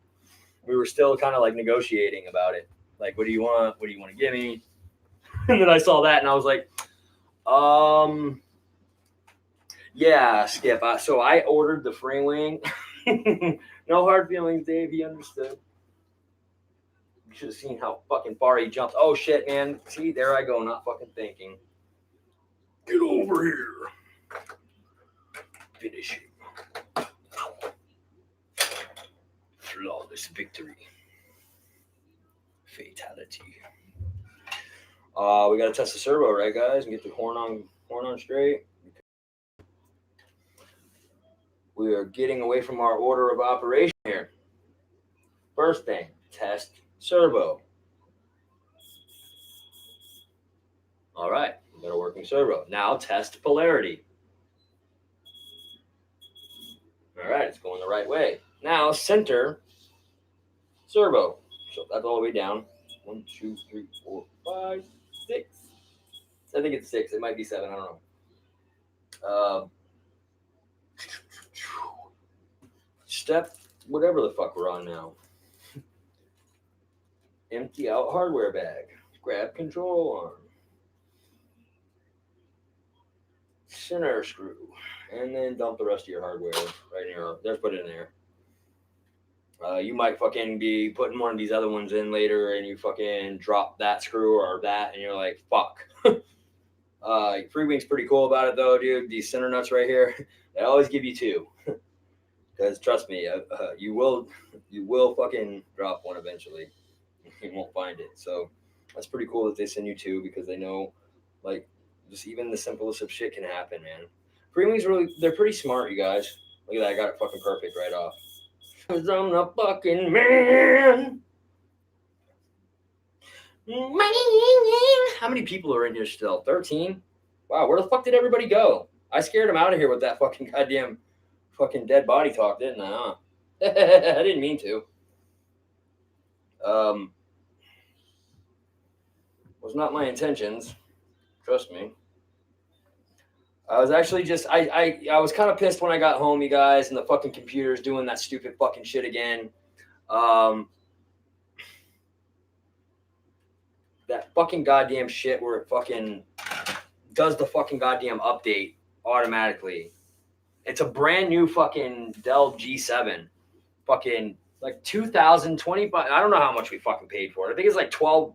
We were still kind of like negotiating about it. Like, what do you want? What do you want to give me? And then I saw that and I was like, Yeah, Skip. So I ordered the free wing. No hard feelings, Dave. He understood. You should have seen how fucking far he jumped. Oh shit, man. See, there I go, not fucking thinking. Get over here. Finish him. Flawless victory. Fatality. We gotta test the servo, right, guys, and get the horn on straight. We are getting away from our order of operation here. First thing, test servo. All right, we got a working servo. Now test polarity. All right, it's going the right way. Now center servo. So that's all the way down. 1, 2, 3, 4, 5, 6. I think it's 6. It might be 7. I don't know. Step whatever the fuck we're on now. Empty out hardware bag. Grab control arm. Center screw. And then dump the rest of your hardware right here. There, put it in there. You might fucking be putting one of these other ones in later and you fucking drop that screw or that and you're like, fuck. Freewing's pretty cool about it though, dude. These center nuts right here, they always give you 2. Because trust me, you will fucking drop one eventually. You won't find it. So that's pretty cool that they send you 2 because they know, like, just even the simplest of shit can happen, man. Freewings they're pretty smart, you guys. Look at that, I got it fucking perfect right off. Cause I'm the fucking man. How many people are in here still? 13? Wow, where the fuck did everybody go? I scared them out of here with that fucking goddamn fucking dead body talk, didn't I? Huh? I didn't mean to. Was not my intentions. Trust me. I was actually just I was kind of pissed when I got home, you guys, and the fucking computer's doing that stupid fucking shit again. That fucking goddamn shit where it fucking does the fucking goddamn update automatically. It's a brand new fucking Dell G7. Fucking like 2025. I don't know how much we fucking paid for it. I think it's like 12.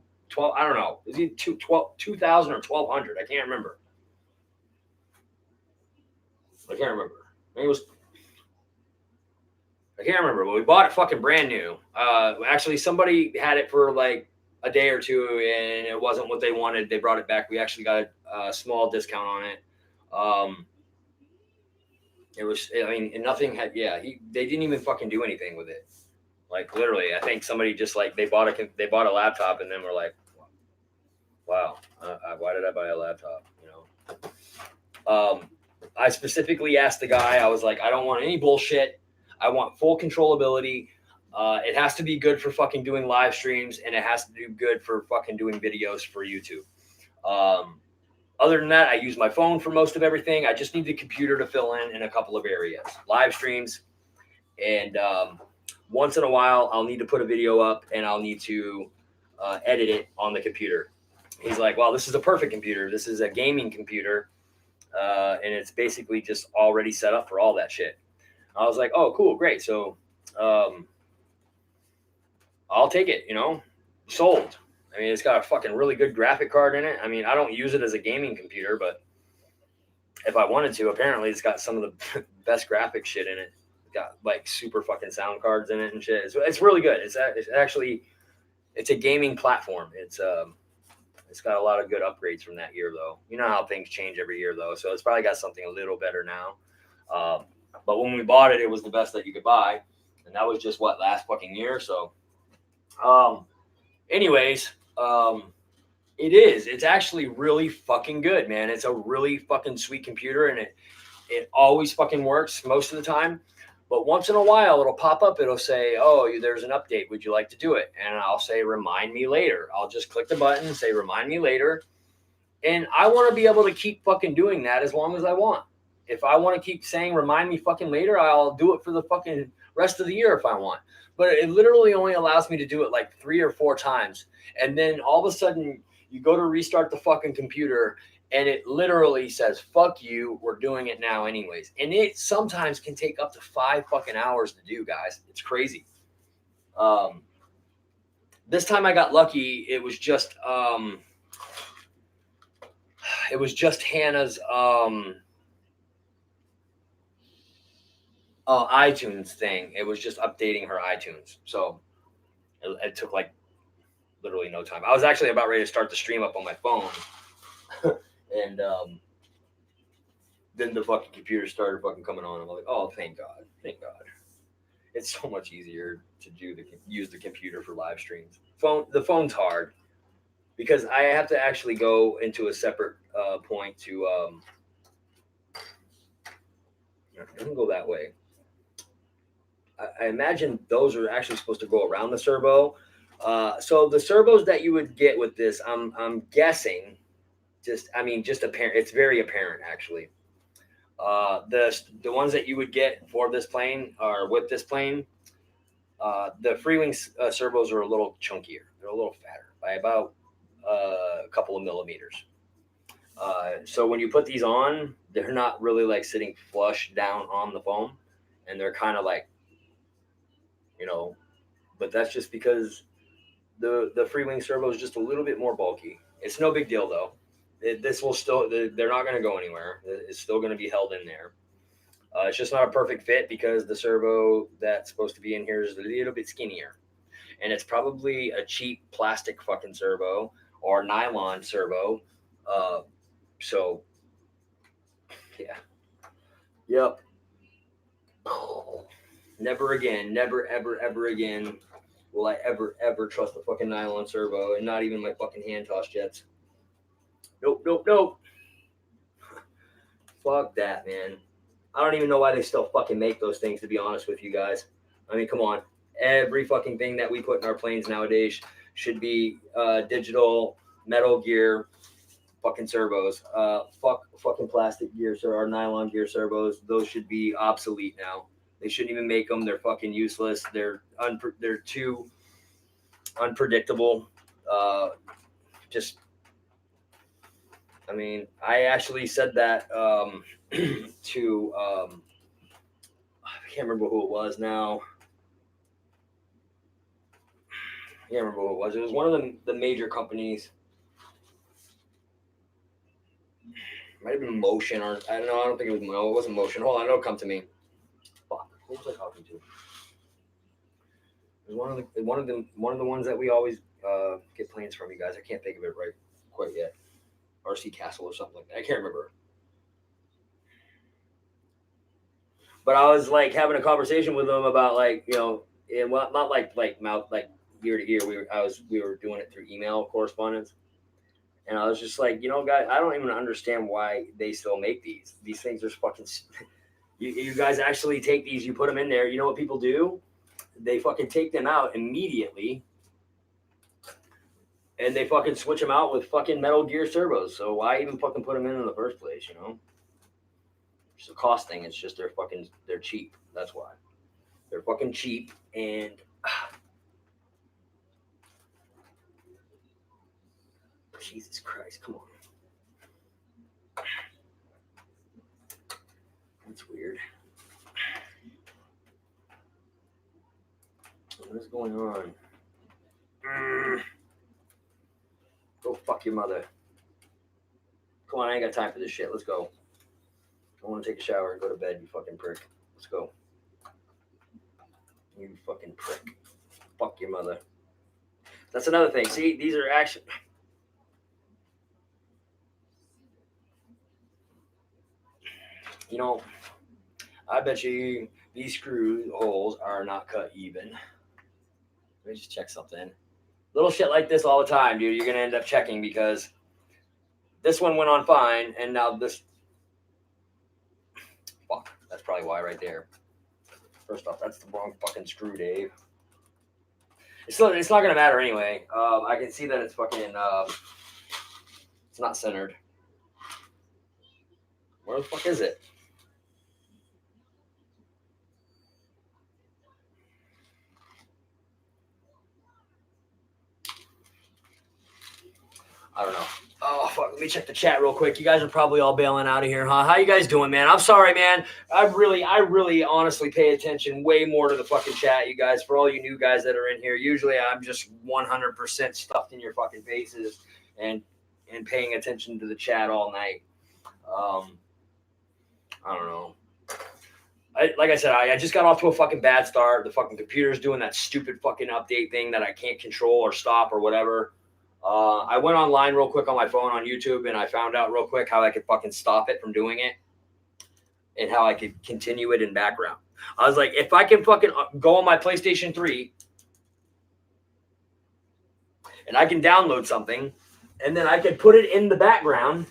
I don't know. Is it 2,000 or 1,200? I can't remember. I can't remember. Maybe it was. I can't remember, but we bought it fucking brand new. Actually, somebody had it for like a day or two, and it wasn't what they wanted. They brought it back. We actually got a small discount on it. It was. I mean, nothing had. Yeah, they didn't even fucking do anything with it. Like literally, I think somebody just like they bought a laptop, and then we're like, wow, why did I buy a laptop? You know. I specifically asked the guy. I was like, I don't want any bullshit. I want full controllability. It has to be good for fucking doing live streams, and it has to do good for fucking doing videos for YouTube. Other than that, I use my phone for most of everything. I just need the computer to fill in a couple of areas, live streams, and once in a while, I'll need to put a video up, and I'll need to edit it on the computer. He's like, well, this is a perfect computer. This is a gaming computer, and it's basically just already set up for all that shit. I was like, oh, cool, great. So I'll take it, sold. I mean, it's got a fucking really good graphic card in it. I mean, I don't use it as a gaming computer, but if I wanted to, apparently it's got some of the best graphic shit in it. It's got like super fucking sound cards in it and shit. It's really good. It's actually a gaming platform. It's got a lot of good upgrades from that year, though. You know how things change every year, though. So it's probably got something a little better now. But when we bought it, it was the best that you could buy. And that was just last fucking year. So, anyways, it's actually really fucking good, man. It's a really fucking sweet computer, and it always fucking works most of the time. But once in a while, it'll pop up. It'll say, oh, there's an update. Would you like to do it? And I'll say, remind me later. I'll just click the button and say, remind me later. And I want to be able to keep fucking doing that as long as I want. If I want to keep saying, remind me fucking later, I'll do it for the fucking rest of the year if I want. But it literally only allows me to do it like 3 or 4 times. And then all of a sudden, you go to restart the fucking computer, and it literally says, fuck you, we're doing it now anyways. And it sometimes can take up to 5 fucking hours to do, guys. It's crazy. This time I got lucky. It was just Hannah's iTunes thing. It was just updating her iTunes. So it took like literally no time. I was actually about ready to start the stream up on my phone. And then the fucking computer started fucking coming on. I'm like, oh, thank God. Thank God. It's so much easier to use the computer for live streams. The phone's hard because I have to actually go into a separate point to it doesn't go that way. I imagine those are actually supposed to go around the servo. So the servos that you would get with this, I'm guessing, just apparent. It's very apparent actually. The ones that you would get for this plane or with this plane, the Freewing servos are a little chunkier. They're a little fatter by about a couple of millimeters. So when you put these on, they're not really like sitting flush down on the foam, and they're kind of like, but that's just because the Freewing servo is just a little bit more bulky. It's no big deal though. This will still, they're not going to go anywhere. It's still going to be held in there. It's just not a perfect fit because the servo that's supposed to be in here is a little bit skinnier. And it's probably a cheap plastic fucking servo or nylon servo. So, yeah. Yep. Never again, never, ever, ever again will I ever trust a fucking nylon servo, and not even my fucking hand toss jets. Nope. Fuck that, man. I don't even know why they still fucking make those things, to be honest with you guys. I mean, come on. Every fucking thing that we put in our planes nowadays should be digital Metal Gear fucking servos. Fucking plastic gears or nylon gear servos. Those should be obsolete now. They shouldn't even make them. They're fucking useless. They're too unpredictable. I actually said that to I can't remember who it was now. I can't remember who it was. It was one of the major companies. It might have been Motion, or I don't know. I don't think it was. No, it wasn't Motion. Hold on, it'll come to me. Fuck, who was I talking to? It was one of the ones that we always get planes from, you guys. I can't think of it right quite yet. RC Castle or something like that. I can't remember. But I was like having a conversation with them about and not like mouth like ear to ear. We were doing it through email correspondence, and I was just like, guys, I don't even understand why they still make these. These things are fucking. You guys actually take these, you put them in there. You know what people do? They fucking take them out immediately, and they fucking switch them out with fucking Metal Gear servos. So why even fucking put them in the first place? It's a cost thing. It's just they're cheap. That's why they're fucking cheap. And Jesus Christ, come on, that's weird. What is going on? Go fuck your mother. Come on, I ain't got time for this shit. Let's go. I want to take a shower and go to bed, you fucking prick. Let's go. You fucking prick. Fuck your mother. That's another thing. See, these are actually... I bet you these screw holes are not cut even. Let me just check something. Little shit like this all the time, dude. You're going to end up checking because this one went on fine, and now this... Fuck. That's probably why right there. First off, that's the wrong fucking screw, Dave. It's not going to matter anyway. I can see that it's fucking... it's not centered. Where the fuck is it? I don't know. Oh, fuck. Let me check the chat real quick. You guys are probably all bailing out of here, huh? How you guys doing, man? I'm sorry, man. I really honestly pay attention way more to the fucking chat, you guys. For all you new guys that are in here, usually I'm just 100% stuffed in your fucking faces and paying attention to the chat all night. I don't know. Like I said, I just got off to a fucking bad start. The fucking computer's doing that stupid fucking update thing that I can't control or stop or whatever. I went online real quick on my phone on YouTube and I found out real quick how I could fucking stop it from doing it and how I could continue it in background. I was like, if I can fucking go on my PlayStation 3 and I can download something and then I can put it in the background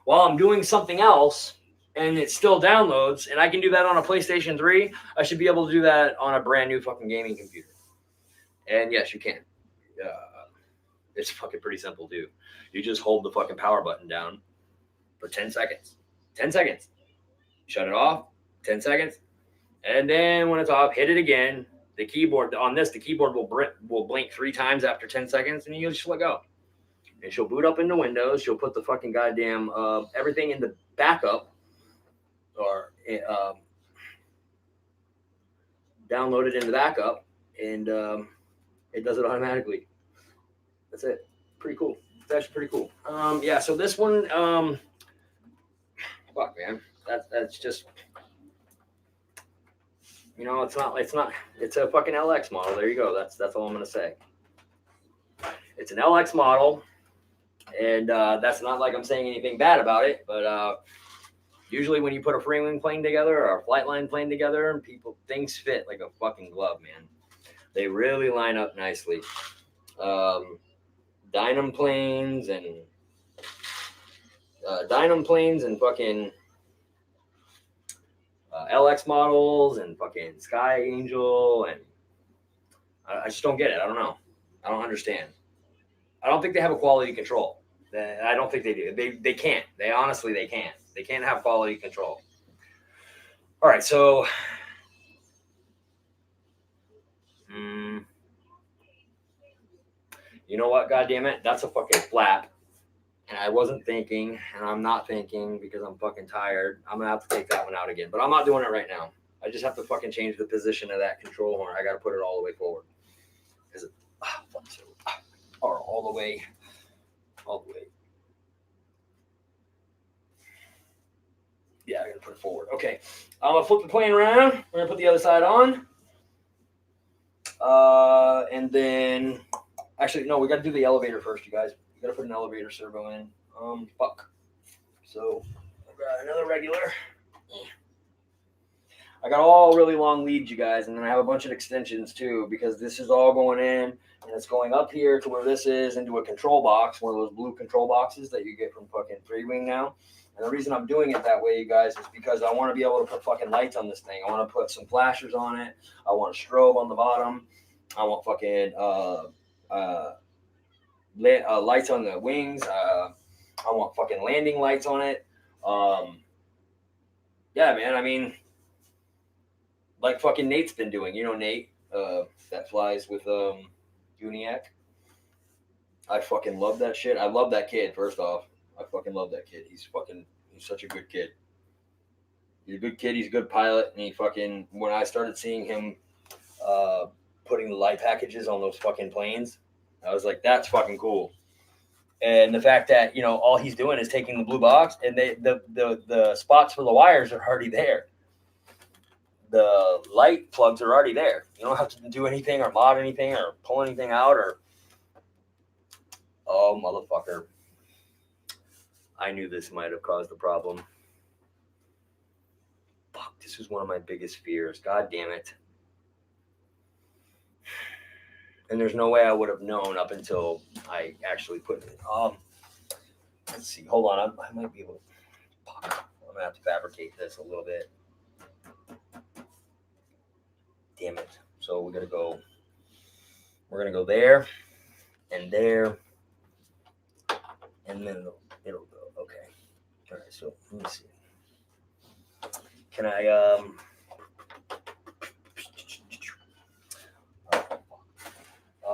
while I'm doing something else and it still downloads and I can do that on a PlayStation 3, I should be able to do that on a brand new fucking gaming computer. And yes, you can. It's fucking pretty simple, too. You just hold the fucking power button down for 10 seconds. 10 seconds. Shut it off. 10 seconds. And then when it's off, hit it again. The keyboard will blink 3 times after 10 seconds, and you just let go. And she'll boot up into Windows. She'll put the fucking goddamn everything in the backup or download it into backup, and it does it automatically. That's it. Pretty cool. It's actually pretty cool. Yeah, so this one, fuck, man. That's just, you know, it's a fucking LX model. There you go. That's all I'm going to say. It's an LX model, and that's not like I'm saying anything bad about it, but usually when you put a Freewing plane together or a Flightline plane together, things fit like a fucking glove, man. They really line up nicely. Dynam planes and fucking LX models and fucking Sky Angel, and I just don't get it. I don't know. I don't understand. I don't think they have a quality control. I don't think they do. They can't. They can't. They can't have quality control. All right, so you know what? God damn it, that's a fucking flap. And I wasn't thinking, and I'm not thinking because I'm fucking tired. I'm gonna have to take that one out again, but I'm not doing it right now. I just have to fucking change the position of that control horn. I gotta put it all the way forward because it, or all the way. Yeah, I gotta put it forward. Okay, I'm gonna flip the plane around. We're gonna put the other side on, and then actually no, we gotta do the elevator first, you guys. We gotta put an elevator servo in. Fuck. So I've got another regular. I got all really long leads, you guys, and then I have a bunch of extensions too, because this is all going in and it's going up here to where this is into a control box, one of those blue control boxes that you get from fucking Freewing now. And the reason I'm doing it that way, you guys, is because I want to be able to put fucking lights on this thing. I want to put some flashers on it. I want a strobe on the bottom. I want fucking lights on the wings. I want fucking landing lights on it. Yeah, man. I mean, like fucking Nate's been doing. You know Nate, that flies with Uniac. I fucking love that shit. I love that kid, first off. I fucking love that kid. He's such a good kid. He's a good kid. He's a good pilot. And he fucking, when I started seeing him putting the light packages on those fucking planes, I was like, that's fucking cool. And the fact that, you know, all he's doing is taking the blue box and the spots for the wires are already there. The light plugs are already there. You don't have to do anything or mod anything or pull anything out or, oh, motherfucker. I knew this might have caused a problem. Fuck, this was one of my biggest fears. God damn it. And there's no way I would have known up until I actually put it. Let's see. Hold on. I might be able to. Fuck. I'm going to have to fabricate this a little bit. Damn it. So we're going to go there and there. And then it'll go. Okay. All right. So let me see. Can I,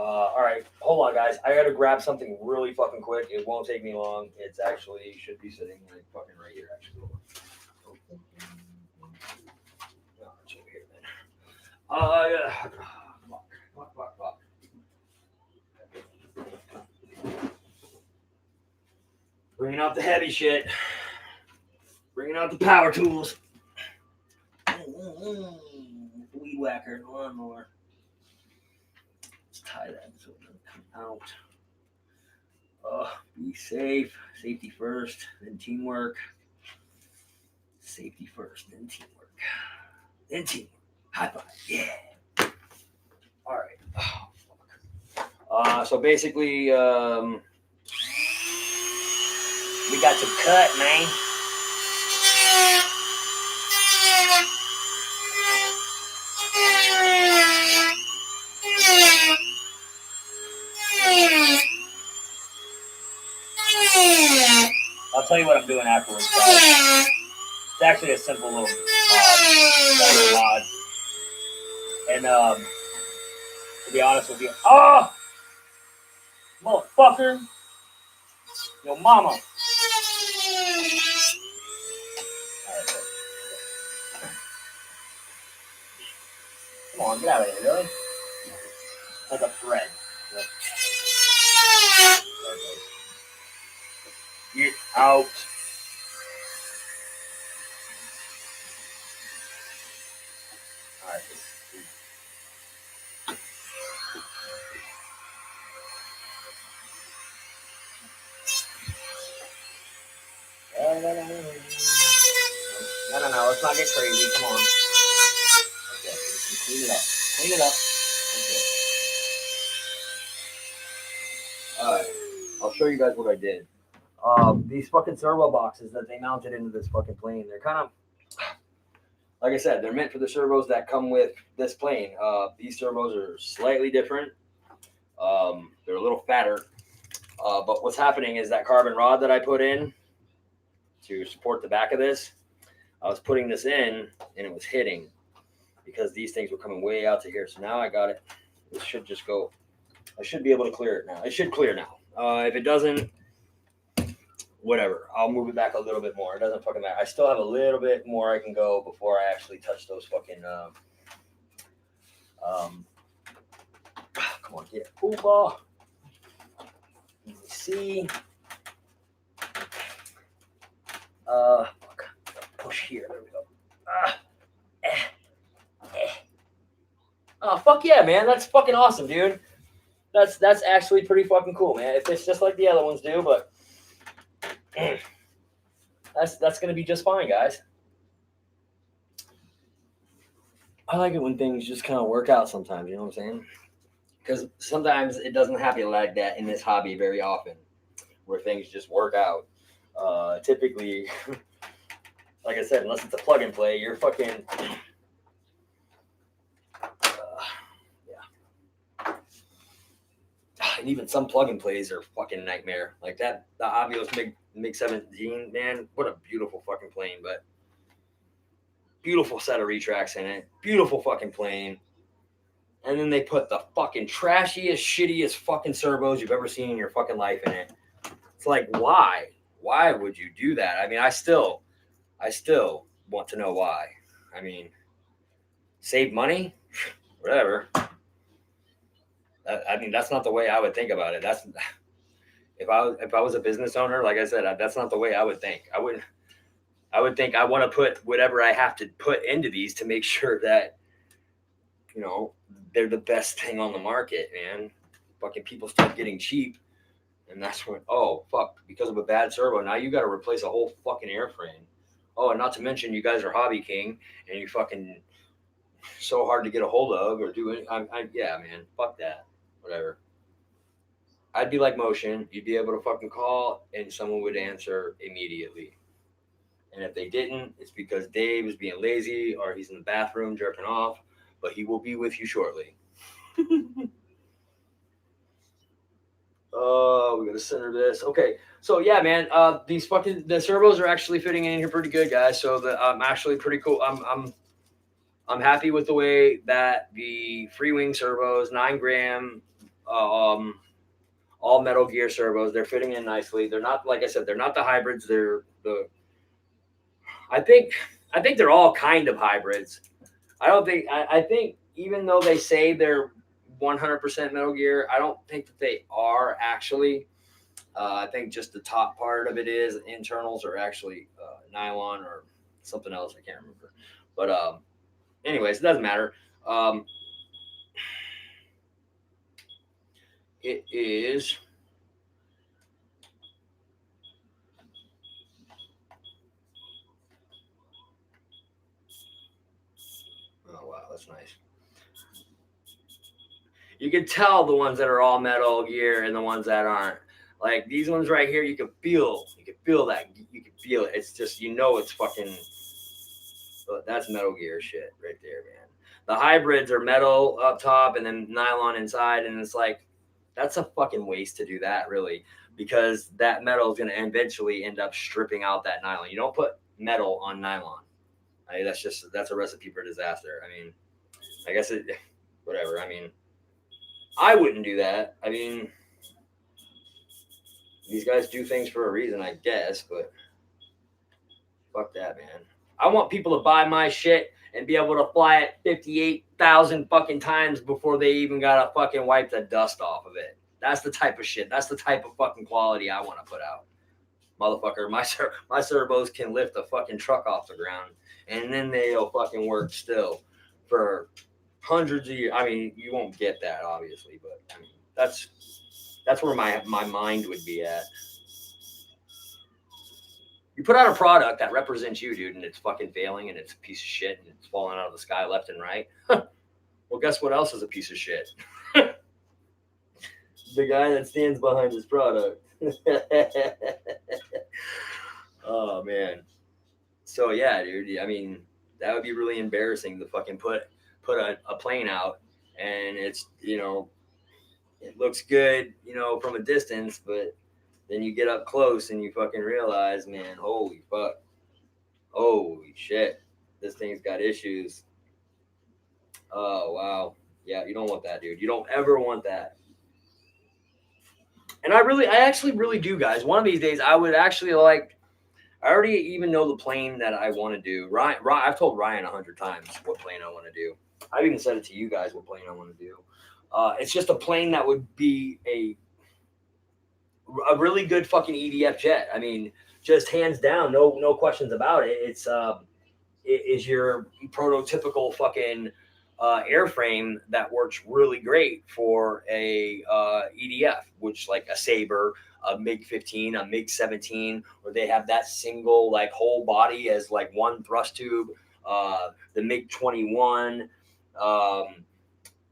All right, hold on, guys. I gotta grab something really fucking quick. It won't take me long. It's actually should be sitting like fucking right here, actually. No, it's over here then. Yeah. Fuck. Bringing out the heavy shit. Bringing out the power tools. Weed whacker, lawnmower. Let's tie that so it doesn't come out. Be safe. Safety first, then teamwork. Safety first, then teamwork. Then teamwork. High five. Yeah. All right. Oh, fuck. So basically, we got some cut, man. I'll tell you what I'm doing afterwards, guys. It's actually a simple little mod. And to be honest with you, motherfucker, yo mama. Right, come on, get out of here, really? Like a thread. Get out. Alright, No, let's not get crazy. Come on. Okay, clean it up. Okay. Alright, I'll show you guys what I did. These fucking servo boxes that they mounted into this fucking plane, they're kind of, like I said, they're meant for the servos that come with this plane. These servos are slightly different. They're a little fatter. But what's happening is that carbon rod that I put in to support the back of this, I was putting this in and it was hitting because these things were coming way out to here. So now I got it. It should just go. I should be able to clear it now. It should clear now. If it doesn't, whatever. I'll move it back a little bit more. It doesn't fucking matter. I still have a little bit more I can go before I actually touch those fucking come on, get it. Let me see. Fuck. Push here. There we go. Oh, fuck yeah, man. That's fucking awesome, dude. That's actually pretty fucking cool, man. If it's just like the other ones do, but that's gonna be just fine, guys. I like it when things just kind of work out sometimes, you know what I'm saying? Because sometimes it doesn't happen like that in this hobby very often, where things just work out. Typically, like I said, unless it's a plug and play, you're fucking and even some plug and plays are fucking nightmare. Like that, the Avios MiG 17, man, what a beautiful fucking plane, but beautiful set of retracts in it, beautiful fucking plane. And then they put the fucking trashiest, shittiest fucking servos you've ever seen in your fucking life in it. It's like, why? Why would you do that? I mean, I still want to know why. I mean, save money? Whatever. I mean, that's not the way I would think about it. That's if I was a business owner, like I said, that's not the way I would think. I would think I want to put whatever I have to put into these to make sure that, you know, they're the best thing on the market, man. Fucking people start getting cheap, and that's when, oh, fuck, because of a bad servo, now you got to replace a whole fucking airframe. Oh, and not to mention you guys are Hobby King, and you fucking so hard to get a hold of or do it. Yeah, man, fuck that. Whatever. I'd be like Motion. You'd be able to fucking call, and someone would answer immediately. And if they didn't, it's because Dave is being lazy or he's in the bathroom jerking off, but he will be with you shortly. Oh, we gotta center this. Okay, so yeah, man, these fucking the servos are actually fitting in here pretty good, guys. So I'm actually pretty cool. I'm happy with the way that the Free Wing servos, 9 gram, all Metal Gear servos. They're fitting in nicely. They're not, like I said, they're not the hybrids. They're the. I think they're all kind of hybrids. I think even though they say they're 100% Metal Gear, I don't think that they are actually. I think just the top part of it is internals are actually nylon or something else. I can't remember. But anyways, it doesn't matter. It is. Oh wow, that's nice. You can tell the ones that are all Metal Gear and the ones that aren't. Like these ones right here, you can feel that. You can feel it. It's just it's fucking. That's Metal Gear shit right there, man. The hybrids are metal up top and then nylon inside, and it's like that's a fucking waste to do that, really, because that metal is going to eventually end up stripping out that nylon. You don't put metal on nylon. I mean, that's a recipe for disaster. I mean, I guess whatever. I mean, I wouldn't do that. I mean, these guys do things for a reason, I guess, but fuck that, man. I want people to buy my shit and be able to fly it 58,000 fucking times before they even gotta fucking wipe the dust off of it. That's the type of shit. That's the type of fucking quality I want to put out. Motherfucker, my servos can lift a fucking truck off the ground, and then they'll fucking work still for hundreds of years. I mean, you won't get that, obviously, but I mean, that's where my mind would be at. You put out a product that represents you, dude, and it's fucking failing and it's a piece of shit and it's falling out of the sky left and right. Well, guess what else is a piece of shit? The guy that stands behind his product. Oh, man. So, yeah, dude, I mean, that would be really embarrassing to fucking put a plane out and it's, it looks good, from a distance, but then you get up close and you fucking realize, man, holy fuck. Holy shit. This thing's got issues. Oh, wow. Yeah, you don't want that, dude. You don't ever want that. And I actually really do, guys. One of these days, I would actually I already even know the plane that I want to do. Ryan, I've told Ryan 100 times what plane I want to do. I've even said it to you guys what plane I want to do. It's just a plane that would be a really good fucking EDF jet. I mean, just hands down, no questions about it. It is your prototypical fucking airframe that works really great for a EDF, which like a Sabre, a MiG-15, a MiG-17, where they have that single like whole body as like one thrust tube. The MiG-21,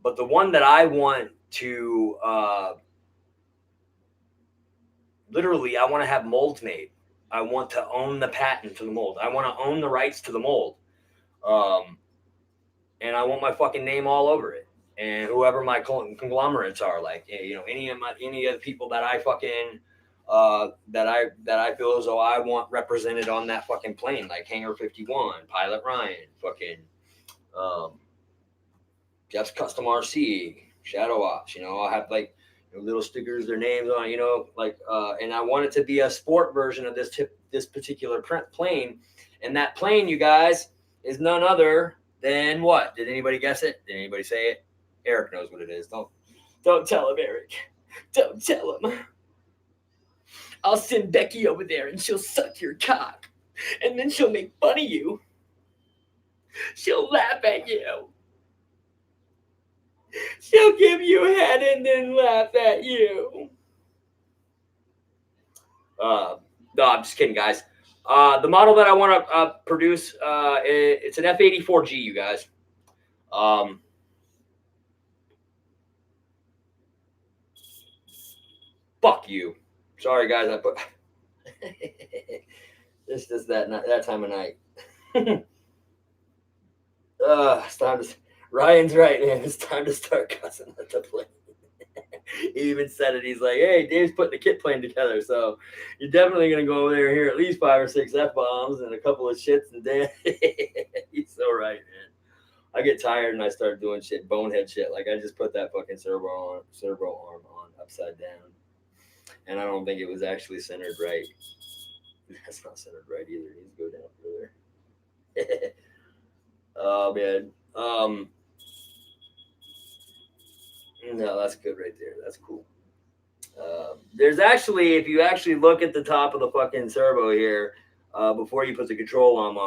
but the one that I want to literally, I want to have molds made. I want to own the patent to the mold. I want to own the rights to the mold. And I want my fucking name all over it. And whoever my conglomerates are, like, any of the people that I fucking, that I feel as though I want represented on that fucking plane, like Hangar 51, Pilot Ryan, fucking, Jeff's Custom RC, Shadow Ops, I'll have like, little stickers, their names on, and I want it to be a sport version of this particular plane. And that plane, you guys, is none other than what? Did anybody guess it? Did anybody say it? Eric knows what it is. Don't tell him, Eric. Don't tell him. I'll send Becky over there and she'll suck your cock. And then she'll make fun of you. She'll laugh at you. She'll give you a head and then laugh at you. No, I'm just kidding, guys. The model that I want to produce, it's an F-84G, you guys. Fuck you. Sorry, guys. I put this is that time of night. It's time to. Ryan's right, man. It's time to start cussing at the plane. He even said it. He's like, hey, Dave's putting a kit plane together, so you're definitely going to go over there and hear at least 5 or 6 F-bombs and a couple of shits and damn. He's so right, man. I get tired and I start doing shit, bonehead shit. Like I just put that fucking servo arm on upside down, and I don't think it was actually centered right. That's not centered right either. It needs to go down further. Oh man. No, that's good right there. That's cool. There's actually, if you actually look at the top of the fucking servo here, before you put the control arm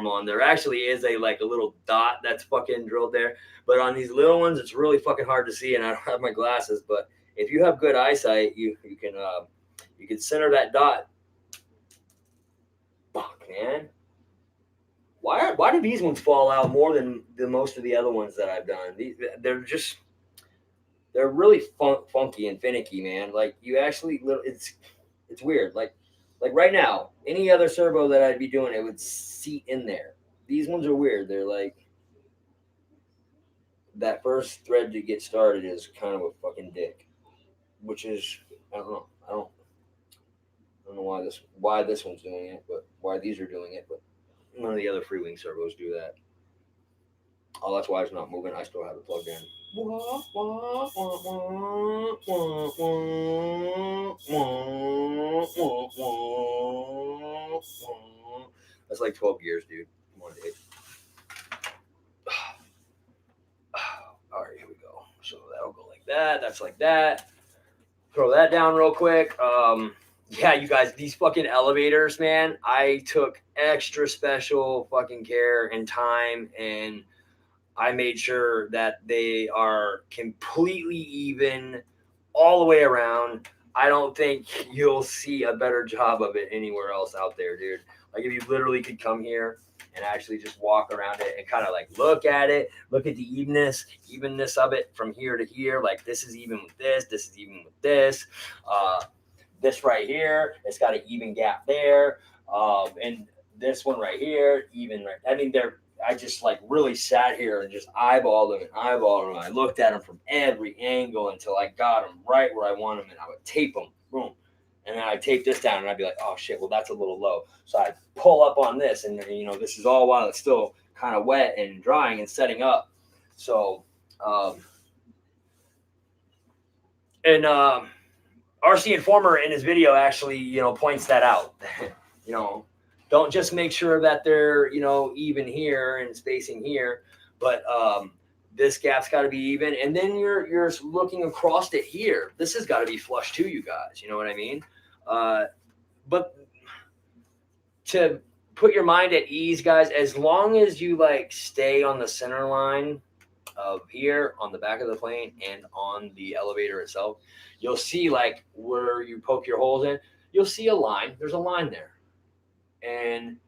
on, there actually is a little dot that's fucking drilled there. But on these little ones, it's really fucking hard to see, and I don't have my glasses. But if you have good eyesight, you can center that dot. Fuck, man. Why do these ones fall out more than the most of the other ones that I've done? They're really funky and finicky, man. Like you actually, it's weird. Like right now, any other servo that I'd be doing, it would seat in there. These ones are weird. They're like that first thread to get started is kind of a fucking dick, which is I don't know. I don't know why this one's doing it, but why these are doing it, but none of the other Freewing servos do that. Oh, that's why it's not moving. I still have it plugged in. That's like 12 gears, dude. Come on, dude. All right, here we go. So that'll go like that. That's like that. Throw that down real quick. Yeah, you guys, these fucking elevators, man, I took extra special fucking care and time, and I made sure that they are completely even all the way around. I don't think you'll see a better job of it anywhere else out there, dude. Like if you literally could come here and actually just walk around it and kind of like look at it, look at the evenness of it from here to here. Like this is even with this is even with this. This right here, it's got an even gap there. And this one right here, even right. I mean, I just like really sat here and just eyeballed them. I looked at them from every angle until I got them right where I want them, and I would tape them, boom. And then I'd tape this down, and I'd be like, oh shit, well that's a little low. So I'd pull up on this, and this is all while it's still kind of wet and drying and setting up. So, RC Informer in his video actually, points that out. Don't just make sure that they're, even here and spacing here, but this gap's got to be even. And then you're looking across it here. This has got to be flush too, you guys. You know what I mean? But to put your mind at ease, guys, as long as you stay on the center line of here on the back of the plane and on the elevator itself, you'll see where you poke your holes in, you'll see a line. There's a line there. And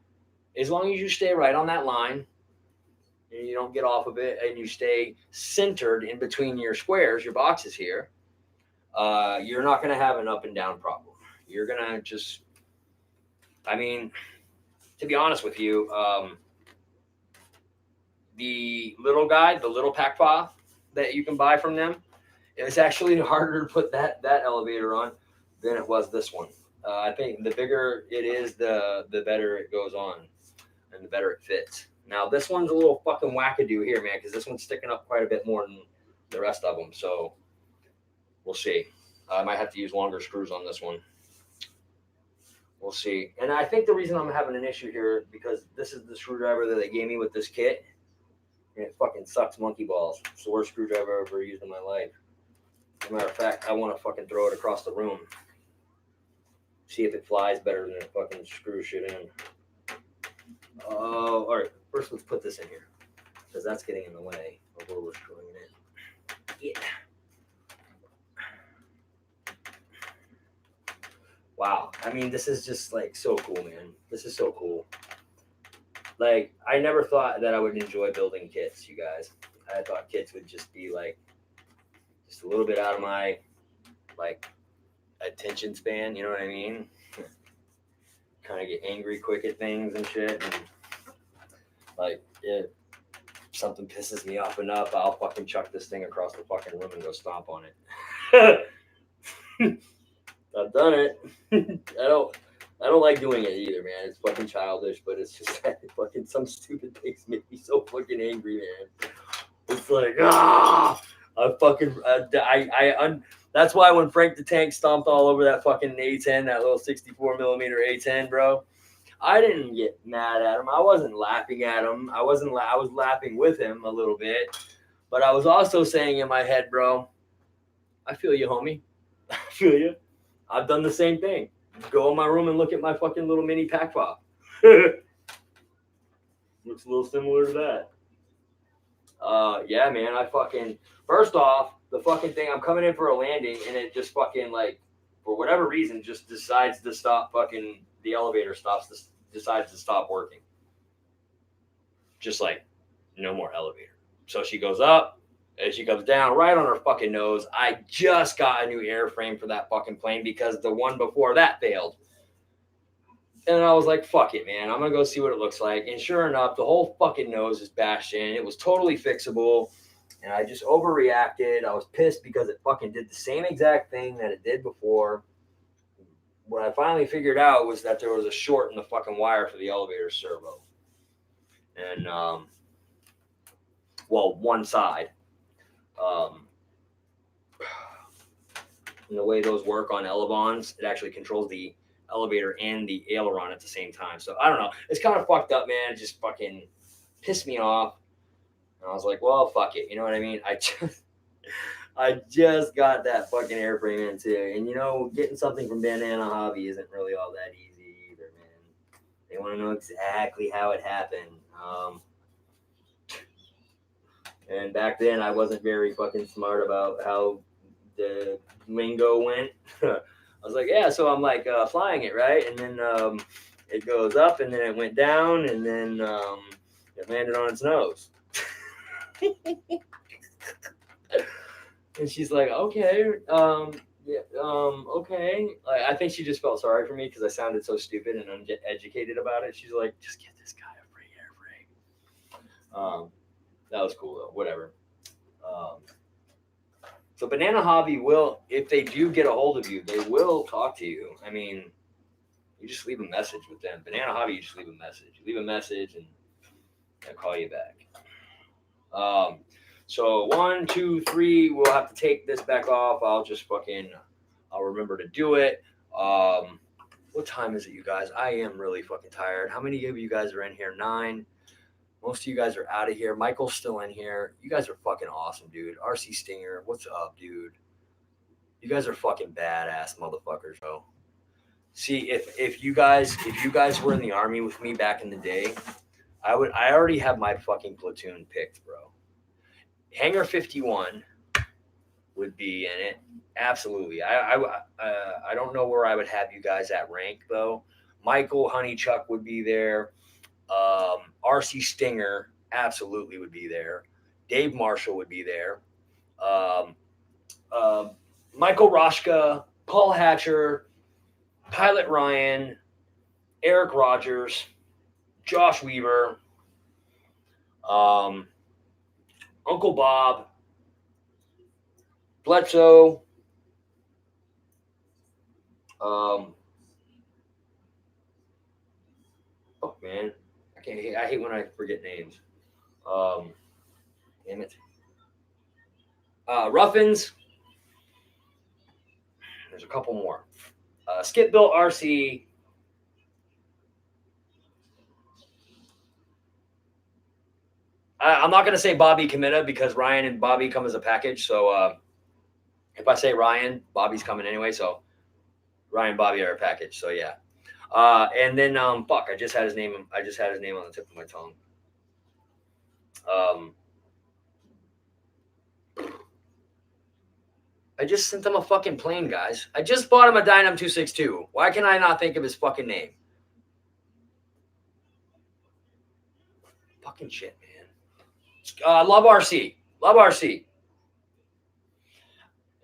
as long as you stay right on that line and you don't get off of it and you stay centered in between your squares, your boxes here, you're not going to have an up and down problem. You're going to just, to be honest with you, the little guy, the little PACPA that you can buy from them, it's actually harder to put that elevator on than it was this one. I think the bigger it is, the better it goes on and the better it fits. Now, this one's a little fucking wackadoo here, man, because this one's sticking up quite a bit more than the rest of them. So we'll see. I might have to use longer screws on this one. We'll see. And I think the reason I'm having an issue here because this is the screwdriver that they gave me with this kit. And it fucking sucks monkey balls. It's the worst screwdriver I've ever used in my life. As a matter of fact, I want to fucking throw it across the room. See if it flies better than it fucking screws shit in. Oh, all right. First, let's put this in here because that's getting in the way of where we're screwing it in. Yeah. Wow. This is just so cool, man. This is so cool. I never thought that I would enjoy building kits, you guys. I thought kits would just be just a little bit out of my attention span, you know what I mean? Kind of get angry quick at things and shit, and if something pisses me off enough, I'll fucking chuck this thing across the fucking room and go stomp on it. I've done it. I don't like doing it either, man. It's fucking childish, but it's just that fucking some stupid things make me so fucking angry, man. It's like, I fucking, that's why when Frank the Tank stomped all over that fucking A10, that little 64 millimeter A10, bro, I didn't get mad at him. I wasn't laughing at him. I was laughing with him a little bit, but I was also saying in my head, bro, I feel you, homie. I feel you. I've done the same thing. Go in my room and look at my fucking little mini pack pop. Looks a little similar to that. Yeah, man. First off, the fucking thing, I'm coming in for a landing and it just fucking like, for whatever reason, just decides to stop fucking, the elevator decides to stop working. Just like, no more elevator. So she goes up and she comes down right on her fucking nose. I just got a new airframe for that fucking plane because the one before that failed. And I was like, fuck it, man. I'm going to go see what it looks like. And sure enough, the whole fucking nose is bashed in. It was totally fixable. And I just overreacted. I was pissed because it fucking did the same exact thing that it did before. What I finally figured out was that there was a short in the fucking wire for the elevator servo. And, one side. And the way those work on Elevons, it actually controls the elevator and the aileron at the same time. So I don't know. It's kind of fucked up, man. It just fucking pissed me off. And I was like, well, fuck it. You know what I mean? I just got that fucking airframe in too. And you know, getting something from Banana Hobby isn't really all that easy either, man. They want to know exactly how it happened. And back then I wasn't very fucking smart about how the lingo went. I was like, yeah, so I'm like flying it, right? And then it goes up and then it went down and then it landed on its nose. And she's like, okay, okay. Like, I think she just felt sorry for me because I sounded so stupid and uneducated about it. She's like, just get this guy a free airframe. That was cool though. Whatever. So Banana Hobby will, if they do get a hold of you, they will talk to you. I mean, you just leave a message with them. Banana Hobby, you just leave a message. You leave a message and they'll call you back. So 1, 2, 3, we'll have to take this back off. I'll remember to do it. What time is it, you guys? I am really fucking tired. How many of you guys are in here? 9. Most of you guys are out of here. Michael's still in here. You guys are fucking awesome, dude. RC Stinger, what's up, dude? You guys are fucking badass motherfuckers, bro. See, if you guys were in the Army with me back in the day, I already have my fucking platoon picked, bro. Hangar 51 would be in it. Absolutely. I don't know where I would have you guys at rank though. Michael Honeychuck would be there. RC Stinger absolutely would be there. Dave Marshall would be there. Michael Roshka, Paul Hatcher, Pilot Ryan, Eric Rogers, Josh Weaver, Uncle Bob, Bledsoe, oh man, I hate when I forget names. Damn it. Ruffins. There's a couple more. Skip Built RC. I'm not going to say Bobby Committa because Ryan and Bobby come as a package. So if I say Ryan, Bobby's coming anyway. So Ryan and Bobby are a package. So yeah. And then I just had his name on the tip of my tongue. I just sent him a fucking plane, guys. I just bought him a Dynam 262. Why can I not think of his fucking name? Fucking shit, man. Love RC. Love RC.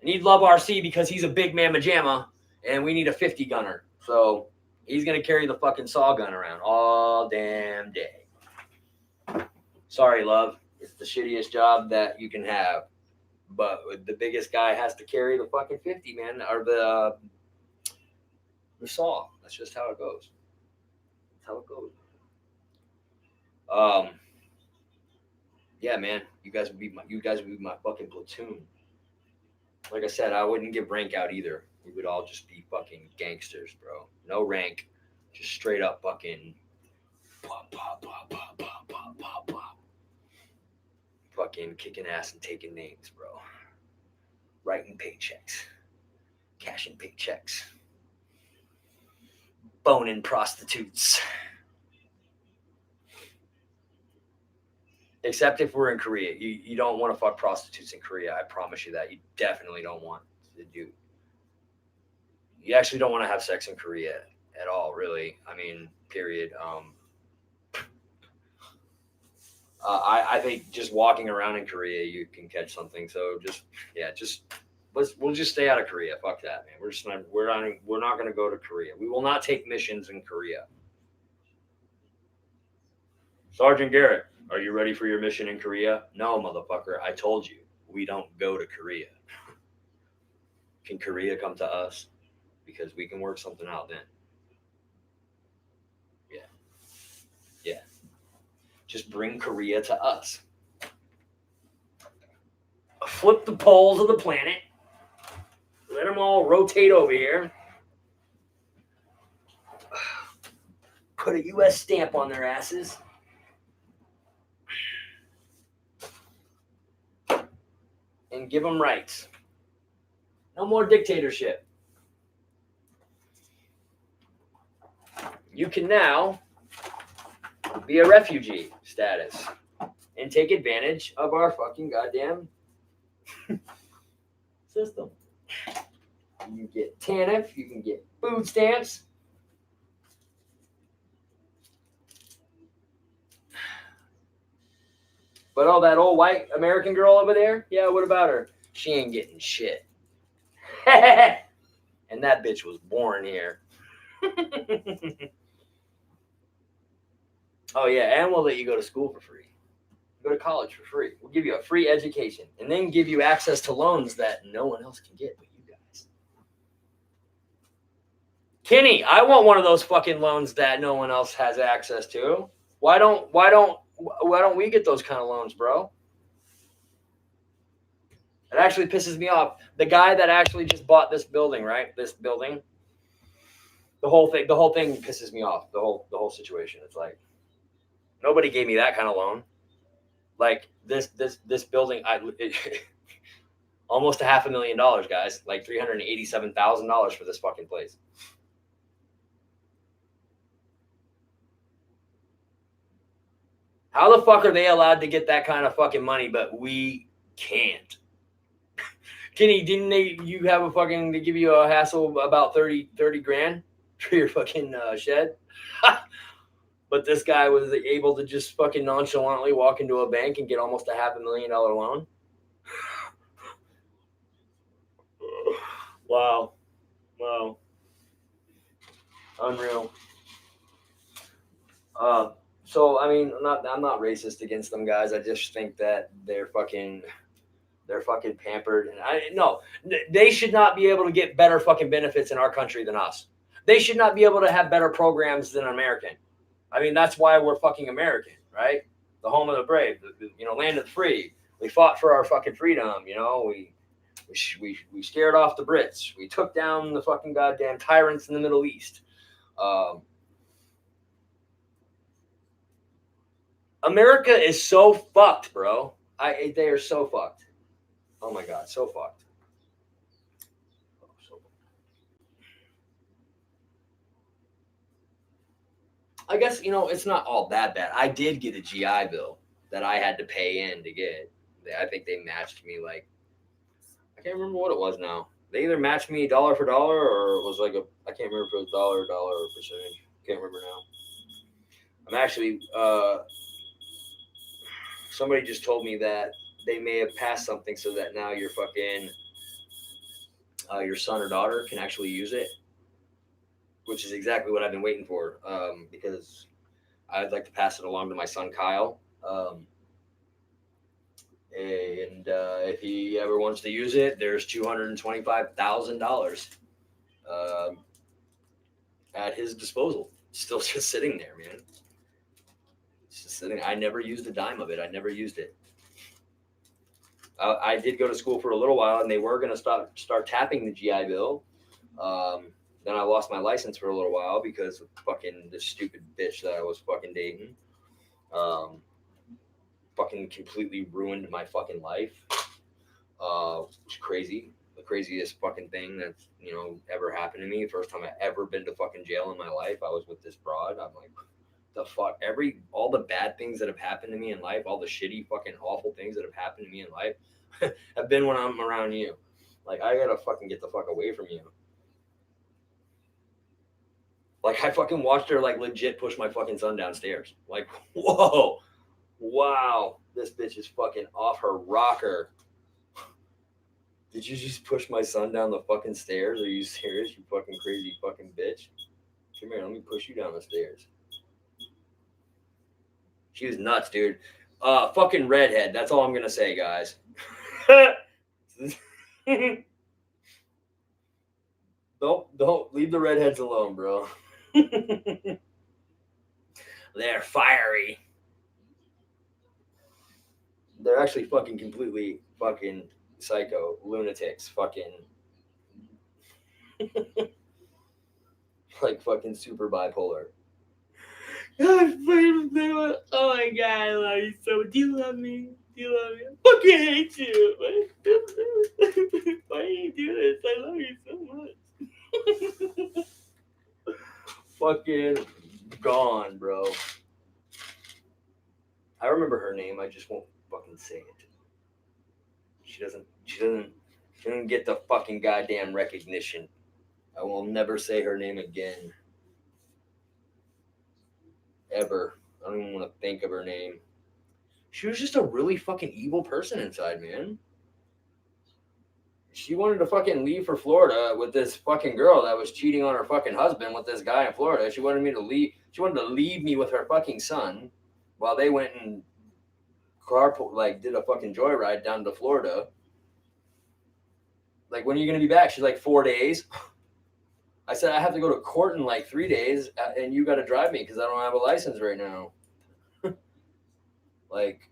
I need Love RC because he's a big man majama, and we need a 50 gunner. So he's going to carry the fucking saw gun around all damn day. Sorry, Love. It's the shittiest job that you can have. But the biggest guy has to carry the fucking 50, man. Or the We saw. That's just how it goes. That's how it goes. Yeah, man. You guys would be my fucking platoon. Like I said, I wouldn't give rank out either. We would all just be fucking gangsters, bro. No rank, just straight up fucking pop, pop, pop, pop, pop, pop, pop, pop. Fucking kicking ass and taking names, bro. Writing paychecks, cashing paychecks, boning prostitutes. Except if we're in Korea. You don't want to fuck prostitutes in Korea. I promise you that. You definitely don't want to do. You actually don't want to have sex in Korea at all, really. I mean, period. I think just walking around in Korea, you can catch something. So we'll just stay out of Korea. Fuck that, man. We're not going to go to Korea. We will not take missions in Korea. Sergeant Garrett, are you ready for your mission in Korea? No, motherfucker. I told you we don't go to Korea. Can Korea come to us? Because we can work something out then. Yeah. Just bring Korea to us. Flip the poles of the planet. Let them all rotate over here. Put a U.S. stamp on their asses. And give them rights. No more dictatorship. You can now be a refugee status and take advantage of our fucking goddamn system. You can get TANF, you can get food stamps. But that old white American girl over there, yeah, what about her? She ain't getting shit. And that bitch was born here. Oh, yeah, and we'll let you go to school for free. Go to college for free. We'll give you a free education and then give you access to loans that no one else can get but you guys. Kenny, I want one of those fucking loans that no one else has access to. Why don't we get those kind of loans, bro? It actually pisses me off. The guy that actually just bought this building, right? This building. The whole thing pisses me off. The whole situation. It's like nobody gave me that kind of loan. Like this building, almost $500,000, guys. Like $387,000 for this fucking place. How the fuck are they allowed to get that kind of fucking money, but we can't? Kenny, you have a fucking, they give you a hassle about 30 grand for your fucking shed? But this guy was able to just fucking nonchalantly walk into a bank and get almost $500,000 loan. Wow. Unreal. So I mean, I'm not racist against them guys. I just think that they're fucking pampered, and they should not be able to get better fucking benefits in our country than us. They should not be able to have better programs than American. I mean, that's why we're fucking American, right? The home of the brave, land of the free. We fought for our fucking freedom, We scared off the Brits. We took down the fucking goddamn tyrants in the Middle East. America is so fucked, bro. They are so fucked. Oh my God, so fucked. I guess, it's not all that bad. I did get a GI Bill that I had to pay in to get. I think they matched me I can't remember what it was now. They either matched me dollar for dollar or it was I can't remember if it was dollar or percentage. Can't remember now. I'm actually, somebody just told me that they may have passed something so that now your fucking, your son or daughter can actually use it, which is exactly what I've been waiting for, because I'd like to pass it along to my son, Kyle. And if he ever wants to use it, there's $225,000 at his disposal, still just sitting there, man. It's just sitting. I never used a dime of it. I never used it. I did go to school for a little while, and they were going to start tapping the GI Bill. Then I lost my license for a little while because of fucking this stupid bitch that I was fucking dating. Fucking completely ruined my fucking life. It's crazy. The craziest fucking thing that's, ever happened to me. First time I ever been to fucking jail in my life. I was with this broad. I'm like, the fuck? All the bad things that have happened to me in life, all the shitty fucking awful things that have happened to me in life have been when I'm around you. Like, I gotta fucking get the fuck away from you. Like, I fucking watched her, like, legit push my fucking son downstairs. Like, whoa. Wow. This bitch is fucking off her rocker. Did you just push my son down the fucking stairs? Are you serious, you fucking crazy fucking bitch? Come here, let me push you down the stairs. She was nuts, dude. Fucking redhead. That's all I'm gonna say, guys. Don't leave the redheads alone, bro. They're fiery. They're actually fucking completely fucking psycho lunatics. Fucking like fucking super bipolar. Oh my god, I love you so much. Do you love me? Do you love me? I fucking hate you. Why do you do this? I love you so much. Fucking gone, bro. I remember her name. I just won't fucking say it. She doesn't get the fucking goddamn recognition. I will never say her name again. Ever. I don't even want to think of her name. She was just a really fucking evil person inside, man. She wanted to fucking leave for Florida with this fucking girl that was cheating on her fucking husband with this guy in Florida. She wanted me to leave. She wanted to leave me with her fucking son while they went and did a fucking joyride down to Florida. Like, when are you going to be back? She's like, 4 days. I said, I have to go to court in like 3 days, and you got to drive me because I don't have a license right now. Like,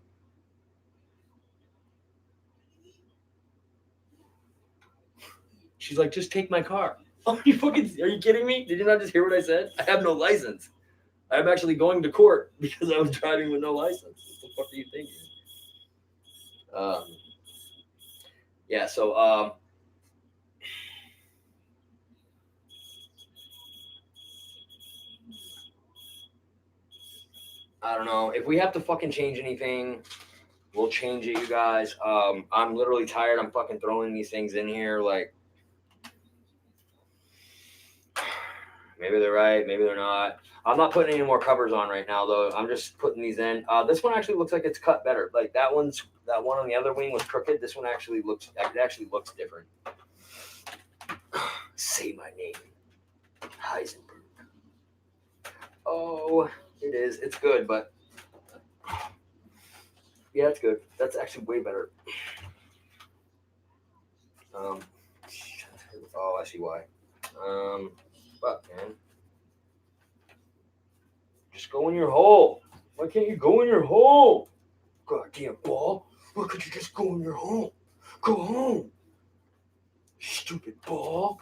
she's like, just take my car. Oh, are you kidding me? Did you not just hear what I said? I have no license. I'm actually going to court because I was driving with no license. What the fuck are you thinking? Yeah, so I don't know. If we have to fucking change anything, we'll change it, you guys. I'm literally tired. I'm fucking throwing these things in here. Like, maybe they're right, maybe they're not. I'm not putting any more covers on right now, though. I'm just putting these in. This one actually looks like it's cut better. Like, that one on the other wing was crooked. This one actually looks different. Say my name, Heisenberg. Oh, it is. It's good, but yeah, it's good. That's actually way better. Oh, I see why. Fuck, man. Just go in your hole. Why can't you go in your hole? Goddamn ball. Why could you just go in your hole? Go home. Stupid ball.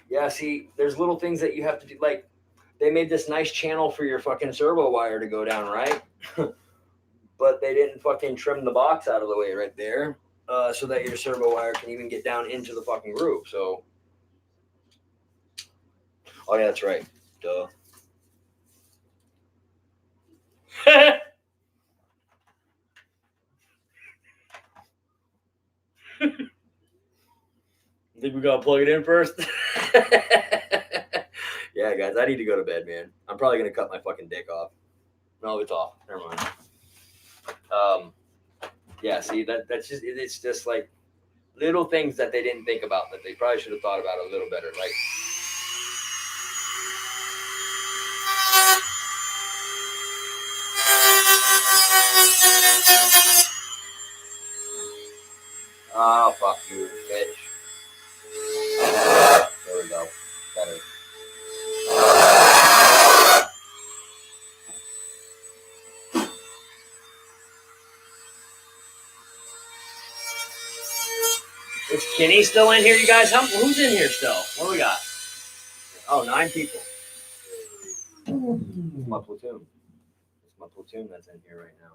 Yeah, see, there's little things that you have to do. Like, they made this nice channel for your fucking servo wire to go down, right? But they didn't fucking trim the box out of the way right there, so that your servo wire can even get down into the fucking groove. So, oh yeah, that's right. Duh. Think we gotta plug it in first? Yeah, guys, I need to go to bed, man. I'm probably gonna cut my fucking dick off. No, it's off. Never mind. Yeah, see, that's just, it's just like little things that they didn't think about that they probably should have thought about a little better. Like, oh, fuck you, bitch. There we go. Better. Is Kenny still in here, you guys? Who's in here still? What do we got? Oh, 9 people. It's my platoon. It's my platoon that's in here right now.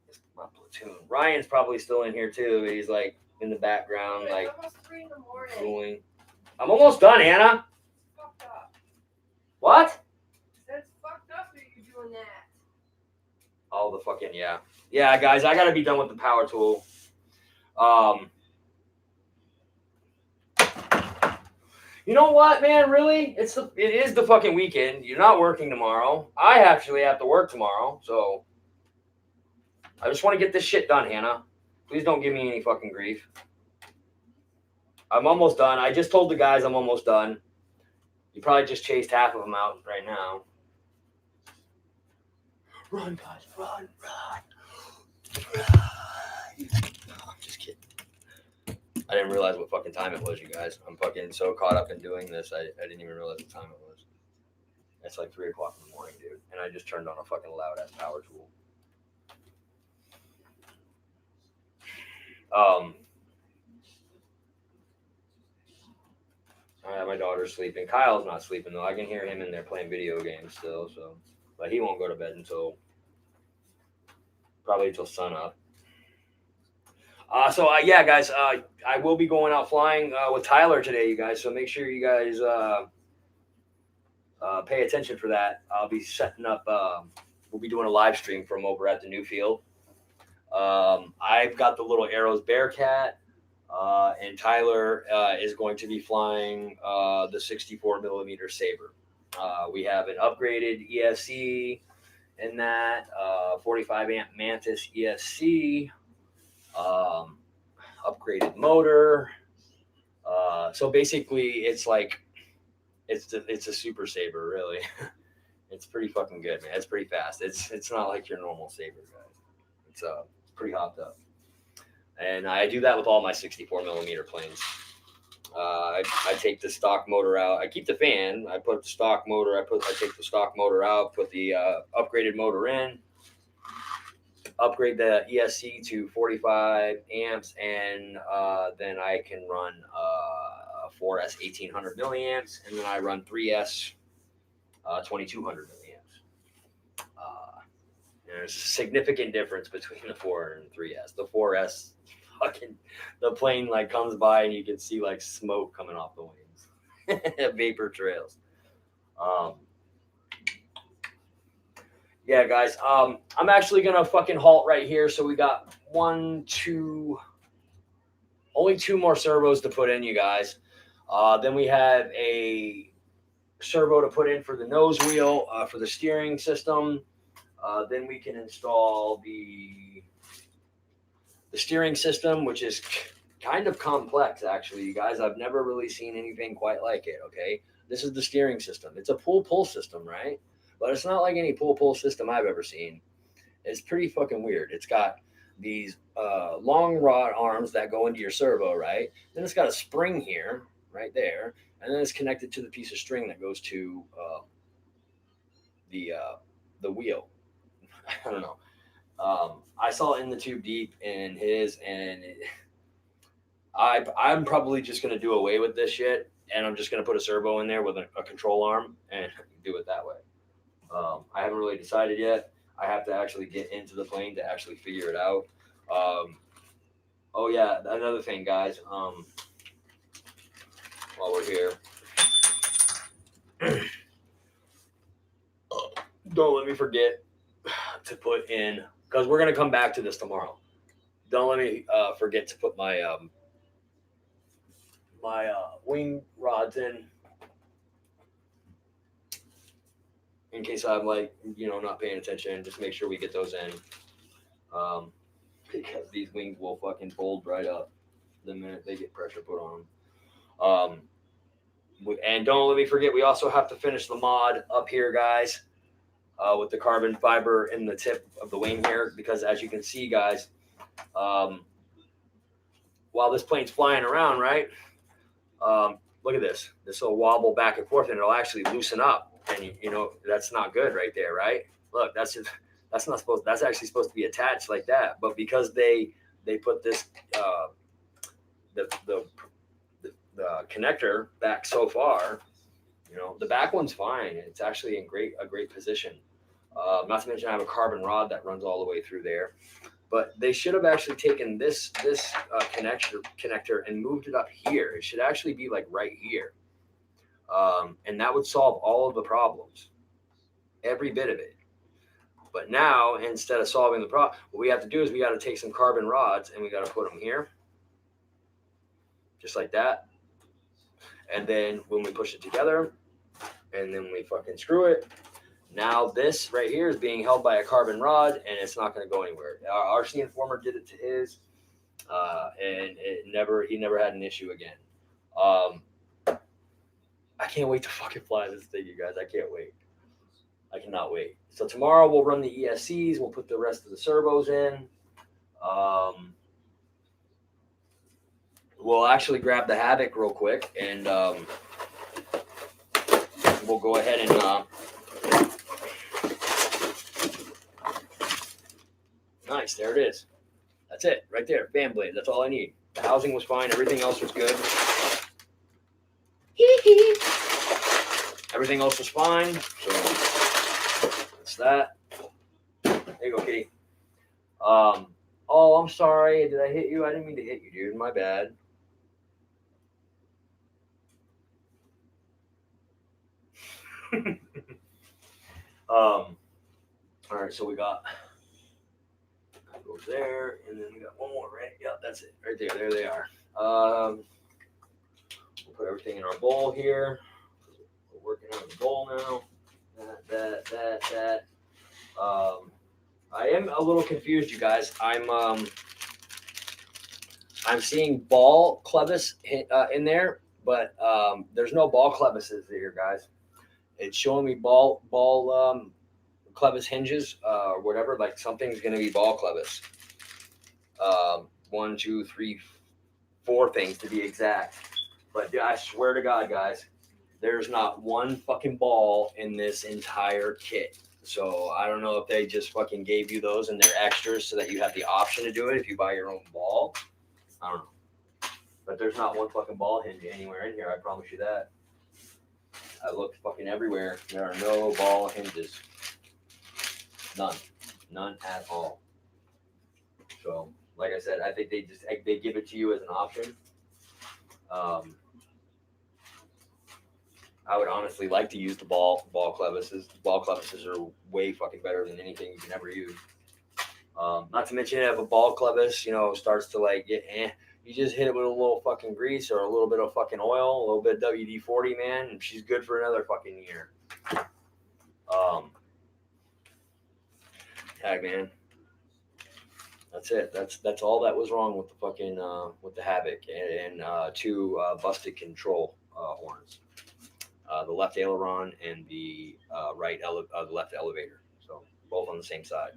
It's my platoon. Ryan's probably still in here too. He's like in the background, like almost 3 in the morning. drooling. I'm almost done, Anna. Fucked up. What? That's fucked up that you're doing that. Oh, the fucking yeah. Yeah, guys, I gotta be done with the power tool. You know what, man? Really, it is the fucking weekend. You're not working tomorrow. I actually have to work tomorrow, so I just want to get this shit done, Hannah. Please don't give me any fucking grief. I'm almost done. I just told the guys I'm almost done. You probably just chased half of them out right now. Run, guys, run. I'm just kidding. I didn't realize what fucking time it was, you guys. I'm fucking so caught up in doing this, I didn't even realize what time it was. It's like 3 o'clock in the morning, dude. And I just turned on a fucking loud-ass power tool. My daughter's sleeping. Kyle's not sleeping, though. I can hear him in there playing video games still, so. But he won't go to bed until sun up. Yeah, guys, I will be going out flying with Tyler today, you guys. So make sure you guys pay attention for that. I'll be setting up. We'll be doing a live stream from over at the new field. I've got the little Arrows Bearcat, and Tyler is going to be flying the 64 millimeter Saber. We have an upgraded ESC in that 45 amp Mantis ESC. Upgraded motor. So basically, it's like it's a Super Saber, really. It's pretty fucking good, man. It's pretty fast. It's not like your normal Saber, guys. It's pretty hopped up. And I do that with all my 64 millimeter planes. I take the stock motor out. I keep the fan. I put the stock motor. I take the stock motor out. Put the upgraded motor in. Upgrade the ESC to 45 amps, and then I can run 4S 1800 milliamps, and then I run 3S 2200 milliamps. There's a significant difference between the 4 and 3S. The 4S, fucking, the plane like comes by and you can see like smoke coming off the wings, vapor trails. Yeah, guys. I'm actually gonna fucking halt right here. So we got only 2 more servos to put in, you guys. Then we have a servo to put in for the nose wheel for the steering system. Then we can install the steering system, which is kind of complex, actually, you guys. I've never really seen anything quite like it. Okay, this is the steering system. It's a pull system, right? But it's not like any pull system I've ever seen. It's pretty fucking weird. It's got these long rod arms that go into your servo, right? Then it's got a spring here, right there, and then it's connected to the piece of string that goes to the wheel. I don't know. I saw In the Tube Deep in his, and I'm probably just gonna do away with this shit, and I'm just gonna put a servo in there with a control arm and do it that way. I haven't really decided yet. I have to actually get into the plane to actually figure it out. Oh yeah, another thing, guys. While we're here, don't let me forget to put in, because we're gonna come back to this tomorrow. Don't let me forget to put my wing rods in case I'm like, not paying attention. Just make sure we get those in, because these wings will fucking fold right up the minute they get pressure put on them. And don't let me forget, we also have to finish the mod up here, guys, with the carbon fiber in the tip of the wing here, because as you can see, guys, while this plane's flying around, right? Look at this. This will wobble back and forth, and it'll actually loosen up. And you know that's not good right there, right? Look, that's not supposed. That's actually supposed to be attached like that, but because they put this the connector back so far, you know, the back one's fine. It's actually in a great position. Not to mention I have a carbon rod that runs all the way through there. But they should have actually taken this connector and moved it up here. It should actually be like right here. And that would solve all of the problems, every bit of it. But now, instead of solving the problem, what we have to do is we got to take some carbon rods and we got to put them here, just like that. And then when we push it together and then we fucking screw it, now this right here is being held by a carbon rod and it's not going to go anywhere. Our RC Informer did it to his, and he never had an issue again. I can't wait to fucking fly this thing, you guys. I can't wait. I cannot wait. So tomorrow we'll run the ESCs. We'll put the rest of the servos in. We'll actually grab the Havoc real quick and we'll go ahead and nice, there it is. That's it, right there. Fan blade. That's all I need. The housing was fine. Everything else was good. Everything else was fine. So that's that. There you go, kitty. Oh, I'm sorry. Did I hit you? I didn't mean to hit you, dude. My bad. All right, so we got goes there, and then we got one more, right? Yep, that's it, right there. There they are. We'll put everything in our bowl here. We're working on the bowl now. That. I am a little confused, you guys. I'm seeing ball clevis in there, but there's no ball clevises here, guys. It's showing me ball clevis hinges or whatever. Like something's gonna be ball clevis. 1, 2, 3, 4 things to be exact. But I swear to God, guys, there's not one fucking ball in this entire kit. So I don't know if they just fucking gave you those and they're extras so that you have the option to do it if you buy your own ball. I don't know. But there's not one fucking ball hinge anywhere in here. I promise you that. I looked fucking everywhere. There are no ball hinges. None at all. So, like I said, I think they give it to you as an option. I would honestly like to use the ball clevises. Ball clevises are way fucking better than anything you can ever use. Not to mention if a ball clevis, starts to like get you just hit it with a little fucking grease or a little bit of fucking oil, a little bit of WD-40, man, and she's good for another fucking year. Tag, man. That's it. That's all that was wrong with the fucking with the Havoc and 2 busted control horns. The left aileron and the left elevator. So both on the same side.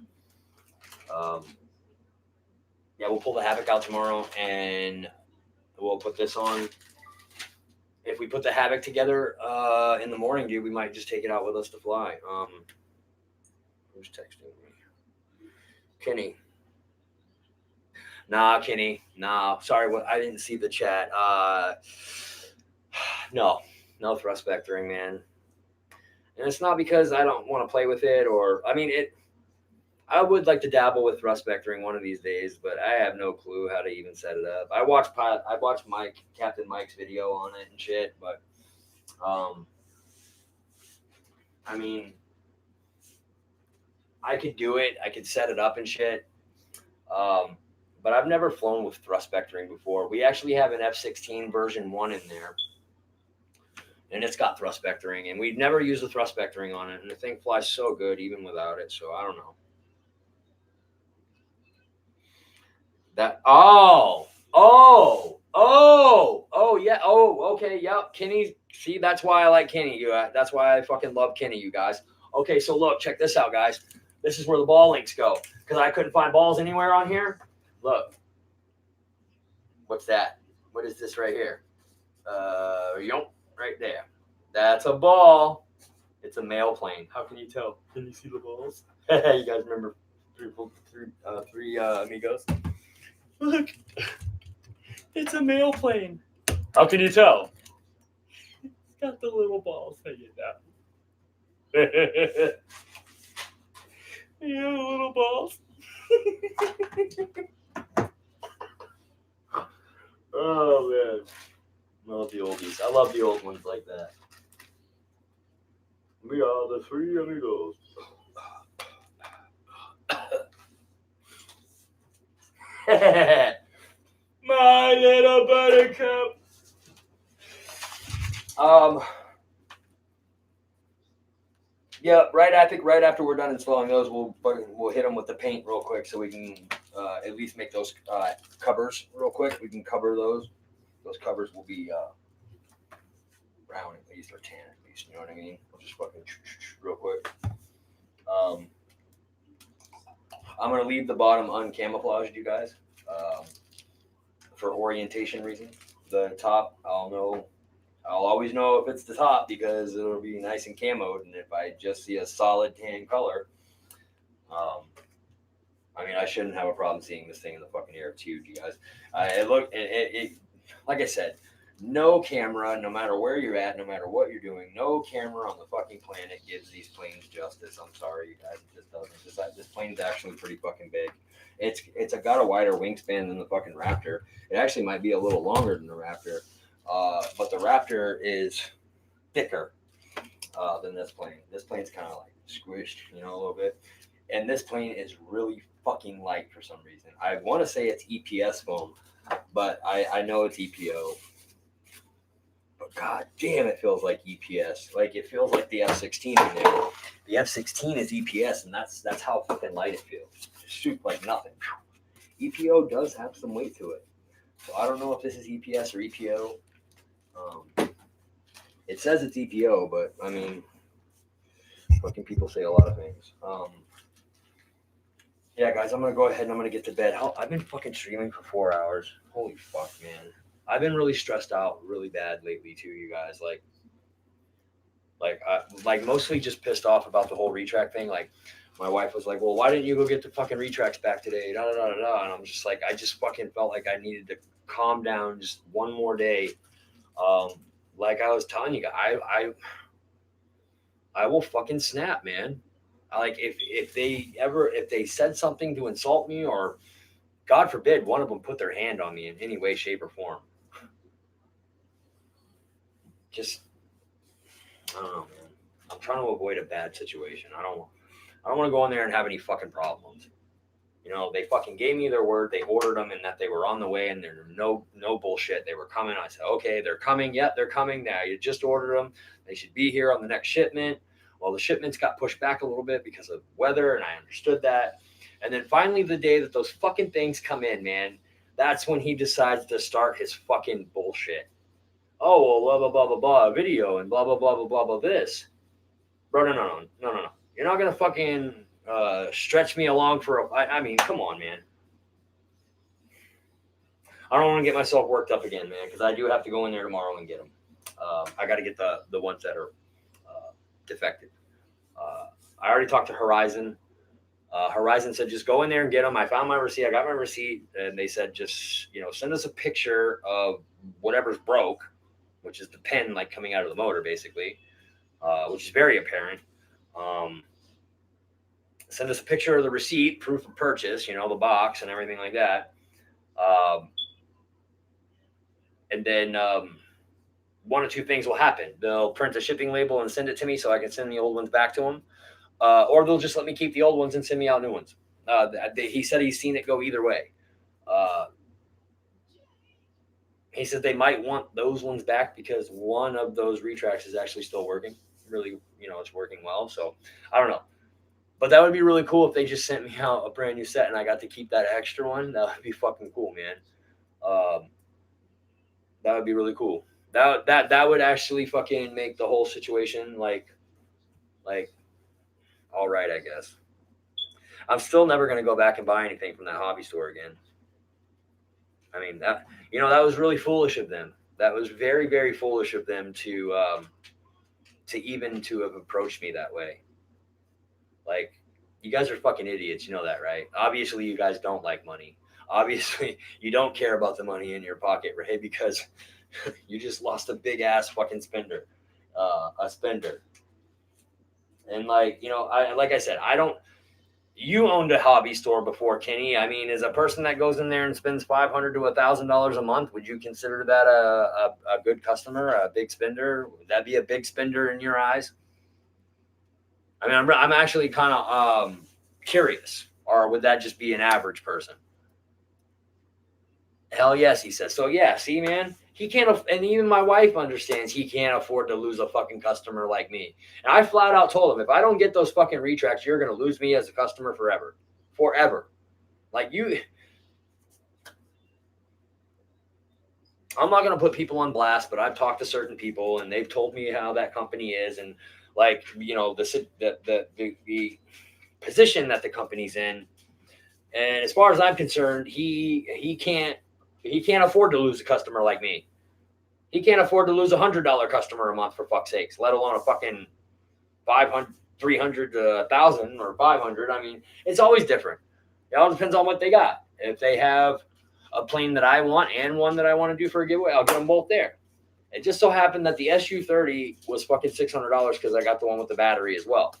Yeah, we'll pull the Havoc out tomorrow and we'll put this on. If we put the Havoc together in the morning, dude, we might just take it out with us to fly. Who's texting me? Kenny. Nah, Kenny. Nah, sorry, I didn't see the chat. No thrust vectoring, man. And it's not because I don't want to play with it I would like to dabble with thrust vectoring one of these days, but I have no clue how to even set it up. I watched Captain Mike's video on it and shit, but I could do it. I could set it up and shit. But I've never flown with thrust vectoring before. We actually have an F-16 version 1 in there. And it's got thrust vectoring, and we've never used the thrust vectoring on it, and the thing flies so good even without it, so I don't know. Yeah, okay, yep, Kenny, see, that's why I like Kenny, that's why I fucking love Kenny, you guys. Okay, so look, check this out, guys. This is where the ball links go, because I couldn't find balls anywhere on here. Look, What's that? What is this right here? Yonk, right there. That's a ball. It's a male plane. How can you tell? Can you see the balls? You guys remember three amigos? Look, it's a male plane. How can you tell? It's got the little balls hanging down. Yeah, little balls. Oh man, I love the oldies. I love the old ones like that. We are the three amigos. My little buttercup. Yeah, I think right after we're done installing those, we'll hit them with the paint real quick so we can at least make those covers real quick. We can cover those. Those covers will be brown at least or tan at least. You know what I mean? We'll just fucking real quick. I'm gonna leave the bottom uncamouflaged, you guys, for orientation reasons. The top, I'll always know if it's the top because it'll be nice and camoed. And if I just see a solid tan color, I mean, I shouldn't have a problem seeing this thing in the fucking air. It's huge, you guys. It like I said, no camera, no matter where you're at, no matter what you're doing, no camera on the fucking planet gives these planes justice. I'm sorry, you guys, it just doesn't. This plane's actually pretty fucking big. It's got a wider wingspan than the fucking Raptor. It actually might be a little longer than the Raptor. But the Raptor is thicker than this plane. This plane's kind of like squished, a little bit. And this plane is really fucking light for some reason. I want to say it's EPS foam, but I know it's EPO. But god damn, it feels like EPS. Like it feels like the F-16 in there. The F-16 is EPS, and that's how fucking light it feels. Just shoot like nothing. EPO does have some weight to it. So I don't know if this is EPS or EPO. It says it's EPO, but I mean, fucking people say a lot of things. Yeah, guys, I'm gonna go ahead and I'm gonna get to bed. I've been fucking streaming for 4 hours. Holy fuck, man. I've been really stressed out really bad lately too, you guys. Like mostly just pissed off about the whole retract thing. Like my wife was like, well, why didn't you go get the fucking retracts back today? Da, da, da, da, da. And I'm just like, I just fucking felt like I needed to calm down just one more day. Like I was telling you, I will fucking snap, man. Like if they said something to insult me, or God forbid one of them put their hand on me in any way, shape, or form, just I don't know, man. I'm trying to avoid a bad situation. I don't want to go in there and have any fucking problems. They fucking gave me their word. They ordered them and that they were on the way, and there's no bullshit. They were coming. I said, okay, they're coming. Yep, they're coming. Now you just ordered them. They should be here on the next shipment. Well, the shipments got pushed back a little bit because of weather, and I understood that. And then finally, the day that those fucking things come in, man, that's when he decides to start his fucking bullshit. Oh, well, blah, blah, blah, blah, blah, video, and blah, blah, blah, blah, blah, blah, this. Bro, no. You're not going to fucking stretch me along for I mean, come on, man. I don't want to get myself worked up again, man, because I do have to go in there tomorrow and get them. I got to get the ones that are defective. I already talked to Horizon. Horizon said, just go in there and get them. I found my receipt. I got my receipt, and they said, just, send us a picture of whatever's broke, which is the pin, like, coming out of the motor, basically, which is very apparent. Send us a picture of the receipt, proof of purchase, the box and everything like that. And then one or two things will happen. They'll print a shipping label and send it to me so I can send the old ones back to them. Or they'll just let me keep the old ones and send me out new ones. He said he's seen it go either way. He said they might want those ones back because one of those retracts is actually still working. Really, it's working well. So I don't know. But that would be really cool if they just sent me out a brand new set and I got to keep that extra one. That would be fucking cool, man. That would be really cool. That would actually fucking make the whole situation like all right, I guess. I'm still never going to go back and buy anything from that hobby store again. I mean, that was really foolish of them. That was very, very foolish of them to have approached me that way. Like, you guys are fucking idiots. You know that, right? Obviously, you guys don't like money. Obviously, you don't care about the money in your pocket, right? Because you just lost a big ass fucking spender, a spender. And like I said, I don't. You owned a hobby store before, Kenny. I mean, as a person that goes in there and spends $500 to $1,000 a month, would you consider that a good customer, a big spender? Would that be a big spender in your eyes? I mean, I'm actually kind of curious, or would that just be an average person? Hell yes, he says. So yeah, see, man, he can't, and even my wife understands he can't afford to lose a fucking customer like me. And I flat out told him, if I don't get those fucking retracts, you're gonna lose me as a customer forever. Like I'm not gonna put people on blast, but I've talked to certain people and they've told me how that company is, and the position that the company's in. And as far as I'm concerned, he can't afford to lose a customer like me. He can't afford to lose $100 customer a month, for fuck's sakes, let alone a fucking 500, 300 to 1,000 or 500. I mean, it's always different. It all depends on what they got. If they have a plane that I want and one that I want to do for a giveaway, I'll get them both there. It just so happened that the SU-30 was fucking $600 because I got the one with the battery as well.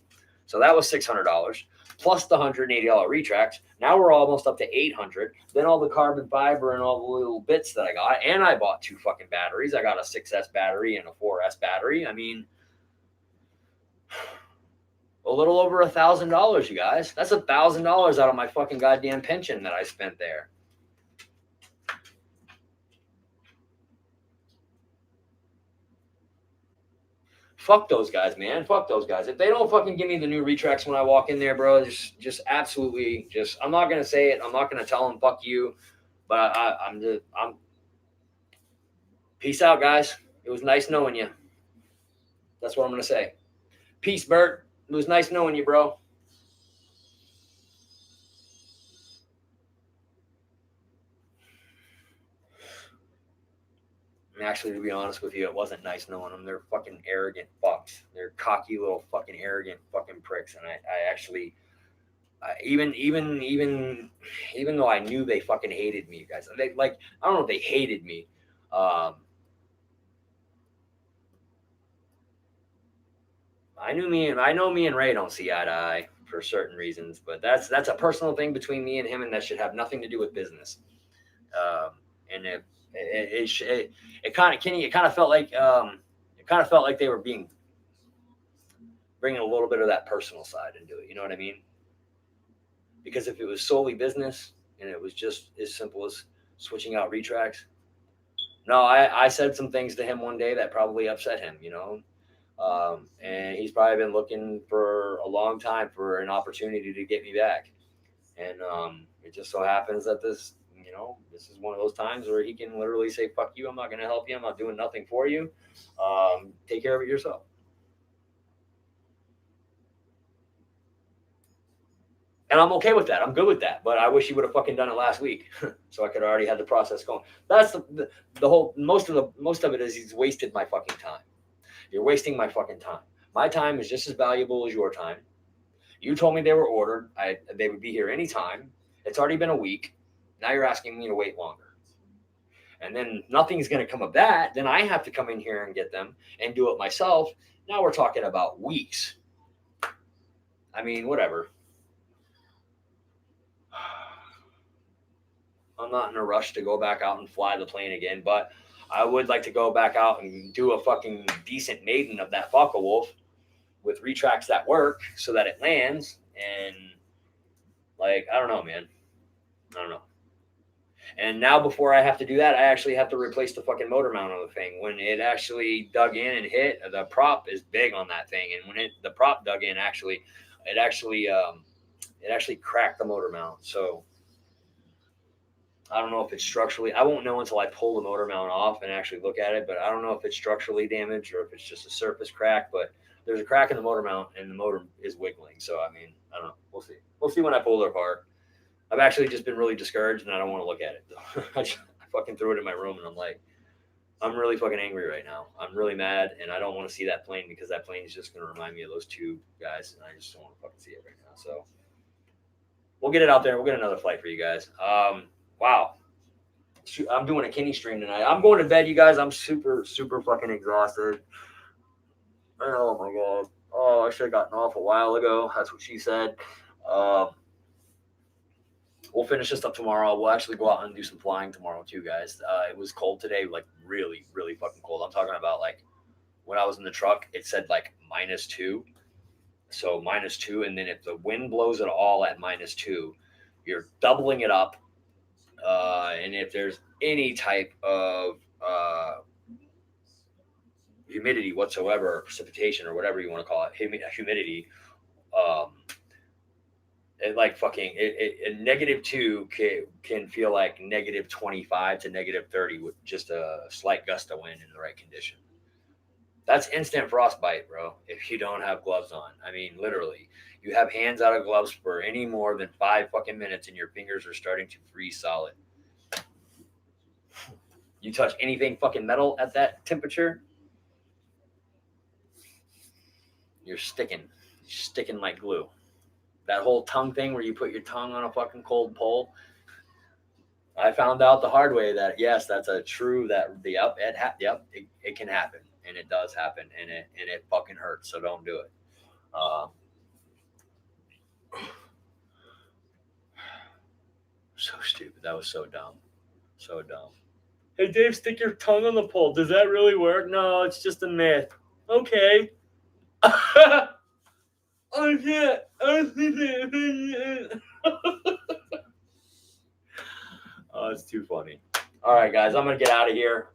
So that was $600 plus the $180 retracts. Now we're almost up to $800. Then all the carbon fiber and all the little bits that I got, and I bought 2 fucking batteries. I got a 6S battery and a 4S battery. I mean, a little over $1,000, you guys. That's $1,000 out of my fucking goddamn pension that I spent there. Fuck those guys, man. Fuck those guys. If they don't fucking give me the new retracts when I walk in there, bro, just absolutely I'm not going to say it. I'm not going to tell them fuck you, but I'm peace out, guys. It was nice knowing you. That's what I'm going to say. Peace, Bert. It was nice knowing you, bro. Actually, to be honest with you, it wasn't nice knowing them. They're fucking arrogant fucks. They're cocky little fucking arrogant fucking pricks. And I actually, even though I knew they fucking hated me, you guys, I don't know if they hated me. I know me and Ray don't see eye to eye for certain reasons, but that's a personal thing between me and him, and that should have nothing to do with business. And if it kind of felt like they were bringing a little bit of that personal side into it. You know what I mean? Because if it was solely business and it was just as simple as switching out retracts, no, I said some things to him one day that probably upset him, and he's probably been looking for a long time for an opportunity to get me back. And it just so happens that this is one of those times where he can literally say, fuck you, I'm not going to help you, I'm not doing nothing for you. Take care of it yourself. And I'm okay with that. I'm good with that. But I wish he would have fucking done it last week, so I could have already had the process going. That's the whole. Most of it is he's wasted my fucking time. You're wasting my fucking time. My time is just as valuable as your time. You told me they were ordered. They would be here anytime. It's already been a week. Now you're asking me to wait longer. And then nothing's going to come of that. Then I have to come in here and get them and do it myself. Now we're talking about weeks. I mean, whatever. I'm not in a rush to go back out and fly the plane again, but I would like to go back out and do a fucking decent maiden of that Focke-Wulf with retracts that work so that it lands. And I don't know, man. I don't know. And now before I have to do that, I actually have to replace the fucking motor mount on the thing. When it actually dug in and hit, the prop is big on that thing. And when the prop dug in, it actually cracked the motor mount. So I don't know if it's structurally, I won't know until I pull the motor mount off and actually look at it, but I don't know if it's structurally damaged or if it's just a surface crack, but there's a crack in the motor mount and the motor is wiggling. So, I mean, I don't know. We'll see. We'll see when I pull it apart. I've actually just been really discouraged and I don't want to look at it. fucking threw it in my room, and I'm like, I'm really fucking angry right now. I'm really mad, and I don't want to see that plane because that plane is just going to remind me of those two guys, and I just don't want to fucking see it right now. So we'll get it out there. We'll get another flight for you guys. Wow. Shoot, I'm doing a Kenny stream tonight. I'm going to bed, you guys. I'm super, super fucking exhausted. Oh my god. Oh, I should have gotten off a while ago. That's what she said. We'll finish this up tomorrow. We'll actually go out and do some flying tomorrow too, guys. It was cold today, like really, really fucking cold. I'm talking about like when I was in the truck, it said like -2. So -2, and then if the wind blows at all at -2, you're doubling it up. And if there's any type of humidity whatsoever, or precipitation, or whatever you want to call it, humidity, it like fucking it -2 can feel like -25 to -30 with just a slight gust of wind in the right condition. That's instant frostbite, bro, if you don't have gloves on. I mean, literally, you have hands out of gloves for any more than 5 fucking minutes and your fingers are starting to freeze solid. You touch anything fucking metal at that temperature, you're sticking like glue. That whole tongue thing where you put your tongue on a fucking cold pole. I found out the hard way that yes, that's a true it can happen, and it does happen, and it fucking hurts. So don't do it. So stupid. That was so dumb. So dumb. Hey Dave, stick your tongue on the pole. Does that really work? No, it's just a myth. Okay. Oh shit. Oh, it's too funny. All right, guys, I'm gonna get out of here.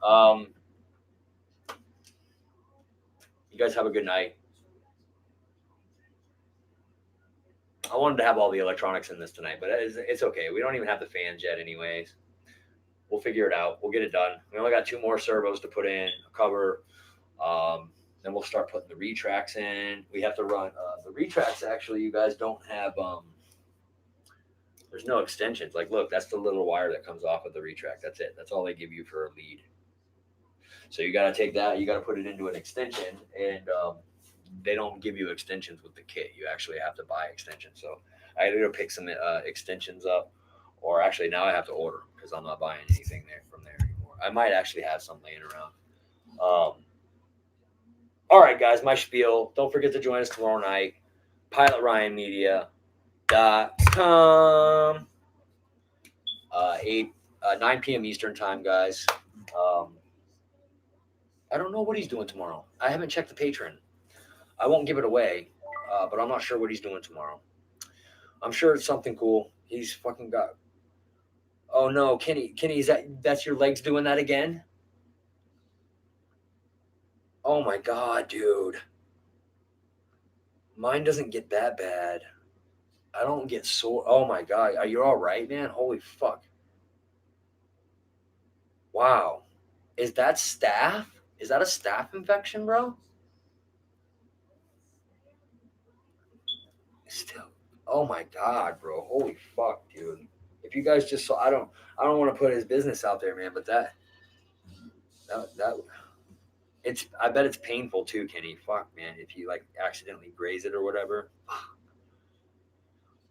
You guys have a good night. I wanted to have all the electronics in this tonight, but it's okay. We don't even have the fans yet, anyways. We'll figure it out. We'll get it done. We only got 2 more servos to put in, a cover. Then we'll start putting the retracts in. We have to run the retracts. Actually, you guys don't have. There's no extensions. Like, look, that's the little wire that comes off of the retract. That's it. That's all they give you for a lead. So you got to take that. You got to put it into an extension, and they don't give you extensions with the kit. You actually have to buy extensions. So I got to go pick some extensions up, or actually now I have to order because I'm not buying anything from there anymore. I might actually have some laying around. All right, guys, my spiel. Don't forget to join us tomorrow night. PilotRyanMedia.com. 9 p.m. Eastern time, guys. I don't know what he's doing tomorrow. I haven't checked the Patreon. I won't give it away, but I'm not sure what he's doing tomorrow. I'm sure it's something cool. He's fucking got. Oh no, Kenny, is that's your legs doing that again? Oh my god, dude. Mine doesn't get that bad. I don't get sore. Oh my god, are you all right, man? Holy fuck. Wow. Is that staph? Is that a staph infection, bro? Still. Oh my god, bro. Holy fuck, dude. If you guys just saw, I don't want to put his business out there, man, but that it's, I bet it's painful too, Kenny. Fuck, man. If you like accidentally graze it or whatever,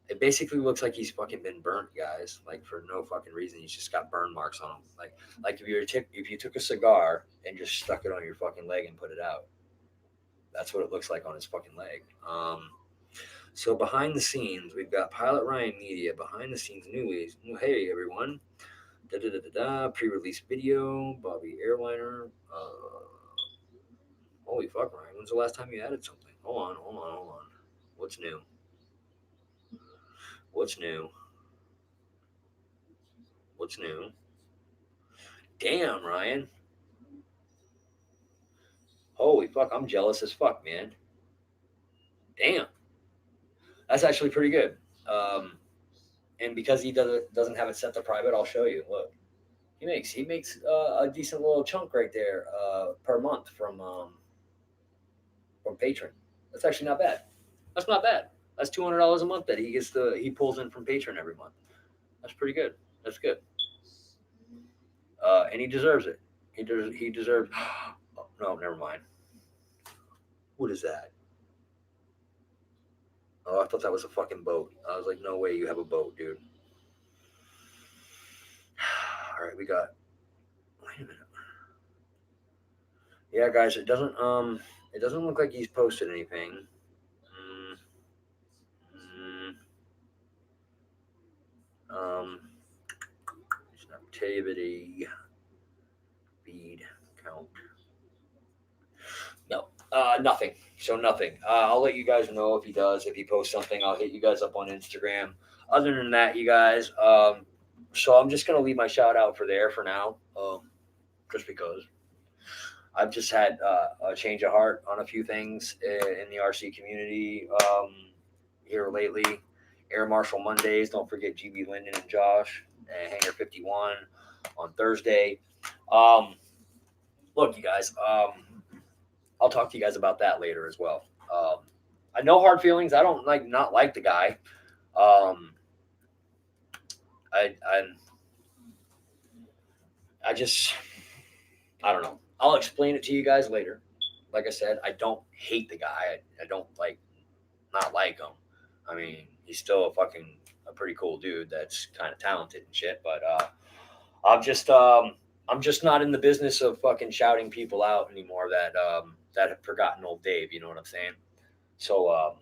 it basically looks like he's fucking been burnt, guys. Like for no fucking reason, he's just got burn marks on him. Like if you took a cigar and just stuck it on your fucking leg and put it out, that's what it looks like on his fucking leg. So behind the scenes, we've got Pilot Ryan Media. Behind the scenes news. Hey everyone. Pre-release video. Bobby Airliner. Holy fuck, Ryan. When's the last time you added something? Hold on. What's new? Damn, Ryan. Holy fuck, I'm jealous as fuck, man. Damn. That's actually pretty good. And because he doesn't have it set to private, I'll show you. Look, he makes a decent little chunk right there per month from Patreon. That's actually not bad. That's not bad. That's $200 a month that he pulls in from Patreon every month. That's pretty good. That's good. he deserves it. He deserves. Oh, no, never mind. What is that? Oh, I thought that was a fucking boat. I was like, no way, you have a boat, dude. All right, we got. Wait a minute. Yeah, guys, it doesn't look like he's posted anything. Mm, it's an activity feed count. No, nothing. So nothing. I'll let you guys know if he does. If he posts something, I'll hit you guys up on Instagram. Other than that, you guys. So I'm just gonna leave my shout out for there for now. Just because I've just had a change of heart on a few things in the RC community here lately. Air Marshal Mondays. Don't forget GB Linden and Josh and Hangar 51 on Thursday. Look, you guys. I'll talk to you guys about that later as well. I know hard feelings. I don't not like the guy. I don't know. I'll explain it to you guys later. Like I said, I don't hate the guy. I don't not like him. I mean, he's still a pretty cool dude that's kind of talented and shit. But I'm just not in the business of fucking shouting people out anymore that have forgotten old Dave. You know what I'm saying? So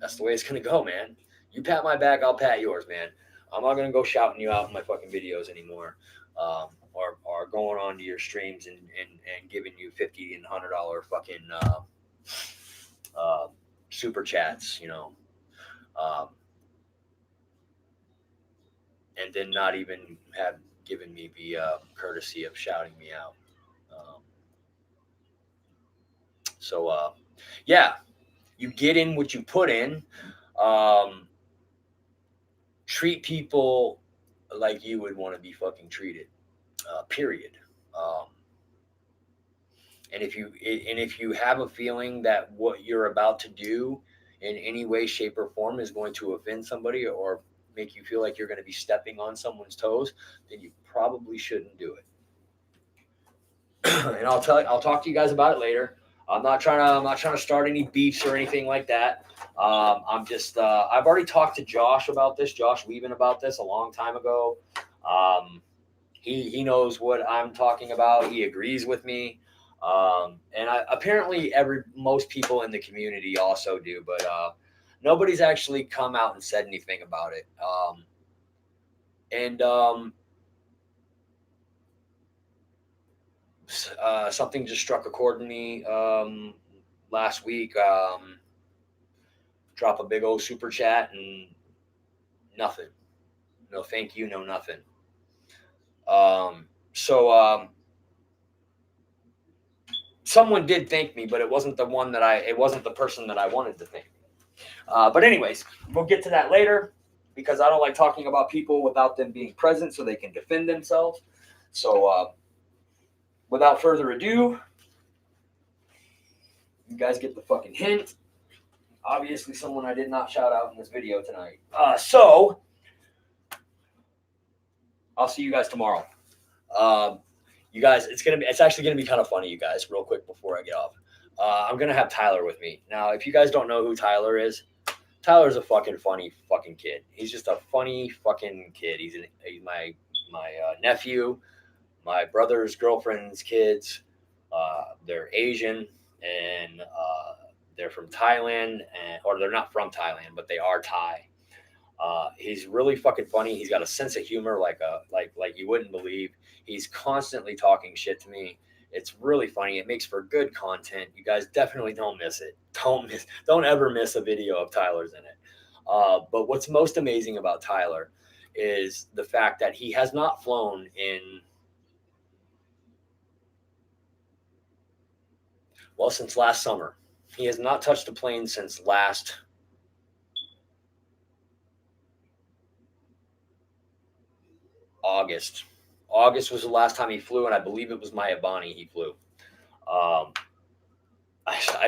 that's the way it's gonna go, man. You pat my back, I'll pat yours, man. I'm not gonna go shouting you out in my fucking videos anymore, or going on to your streams and giving you $50 and $100 fucking super chats, and then not even have given me the courtesy of shouting me out. So yeah, you get in what you put in. Treat people like you would want to be fucking treated. Period. And if you have a feeling that what you're about to do in any way, shape, or form is going to offend somebody or make you feel like you're going to be stepping on someone's toes, then you probably shouldn't do it. And I'll talk to you guys about it later. I'm not trying to start any beefs or anything like that. I'm just I've already talked to Josh about this, Josh Weaven, about this a long time ago. He knows what I'm talking about. He agrees with me. And apparently most people in the community also do, but nobody's actually come out and said anything about it. Something just struck a chord in me last week. Drop a big old super chat and nothing. No thank you, no nothing. Someone did thank me, but it wasn't the person that I wanted to thank me. But anyways, we'll get to that later because I don't like talking about people without them being present so they can defend themselves. So without further ado, you guys get the fucking hint. Obviously, someone I did not shout out in this video tonight. So I'll see you guys tomorrow. You guys, it's actually gonna be kind of funny, you guys, real quick before I get off. I'm gonna have Tyler with me. Now, if you guys don't know who Tyler is, Tyler's a fucking funny fucking kid. He's just a funny fucking kid. He's my nephew, my brother's girlfriend's kids. They're Asian and they're from Thailand, or they're not from Thailand, but they are Thai. He's really fucking funny. He's got a sense of humor like you wouldn't believe. He's constantly talking shit to me. It's really funny. It makes for good content. You guys definitely don't miss it. Don't ever miss a video of Tyler's in it. But what's most amazing about Tyler is the fact that he has not flown since last summer. He has not touched a plane since last August. August was the last time he flew, and I believe it was Mayabani he flew. I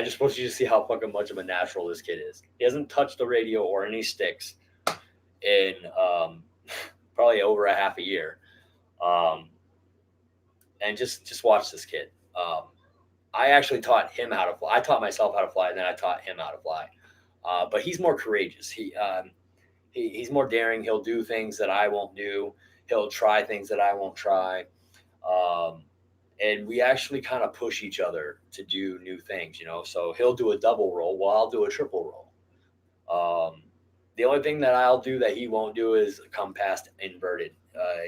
just want you to see how fucking much of a natural this kid is. He hasn't touched the radio or any sticks in probably over a half a year. And just watch this kid. I actually taught him how to fly. I taught myself how to fly, and then I taught him how to fly. But he's more courageous. He's more daring. He'll do things that I won't do. He'll try things that I won't try. Um, and we actually kind of push each other to do new things, you know. So he'll do a double roll while I'll do a triple roll. The only thing that I'll do that he won't do is come past inverted.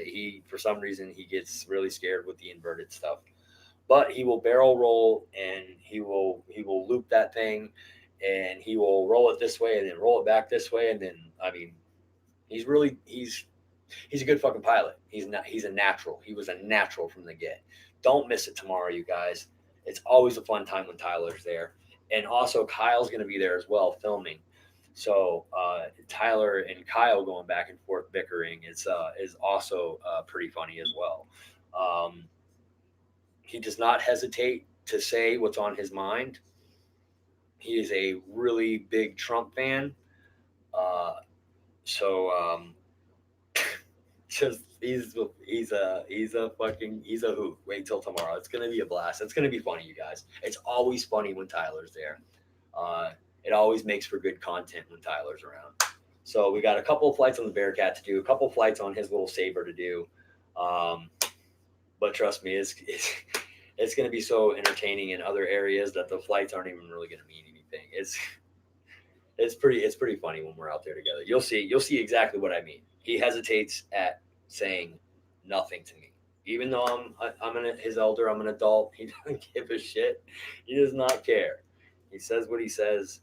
He, for some reason, he gets really scared with the inverted stuff. But he will barrel roll and he will loop that thing, and he will roll it this way and then roll it back this way, and then I mean, he's a good fucking pilot. He's a natural. He was a natural from the get. Don't miss it tomorrow, you guys. It's always a fun time when Tyler's there, and also Kyle's going to be there as well filming. So Tyler and Kyle going back and forth bickering is also pretty funny as well. Um, he does not hesitate to say what's on his mind. He is a really big Trump fan. Uh, so just he's a hoot. Wait till tomorrow. It's gonna be a blast. It's gonna be funny, you guys. It's always funny when Tyler's there. Uh, it always makes for good content when Tyler's around. So we got a couple of flights on the Bearcat to do, a couple of flights on his little Saber to do. Um, but trust me, it's going to be so entertaining in other areas that the flights aren't even really going to mean anything. It's pretty funny when we're out there together. You'll see exactly what I mean. He hesitates at saying nothing to me, even though his elder. I'm an adult. He doesn't give a shit. He does not care. He says what he says,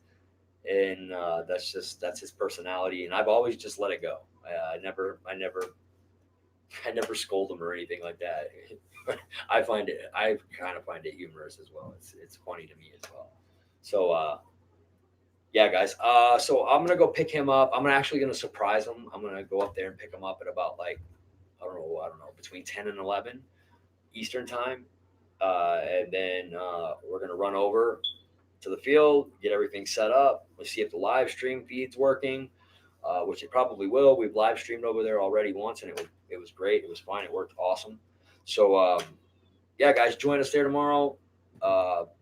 and that's his personality. And I've always just let it go. I never scold him or anything like that. I kind of find it humorous as well. It's funny to me as well. So yeah, guys. So I'm gonna go pick him up. I'm actually gonna surprise him. I'm gonna go up there and pick him up at about like I don't know between 10 and 11 Eastern time, and then we're gonna run over to the field, get everything set up. Let's see if the live stream feed's working, which it probably will. We've live streamed over there already once, and it was great. It was fine. It worked awesome. So yeah, guys, join us there tomorrow.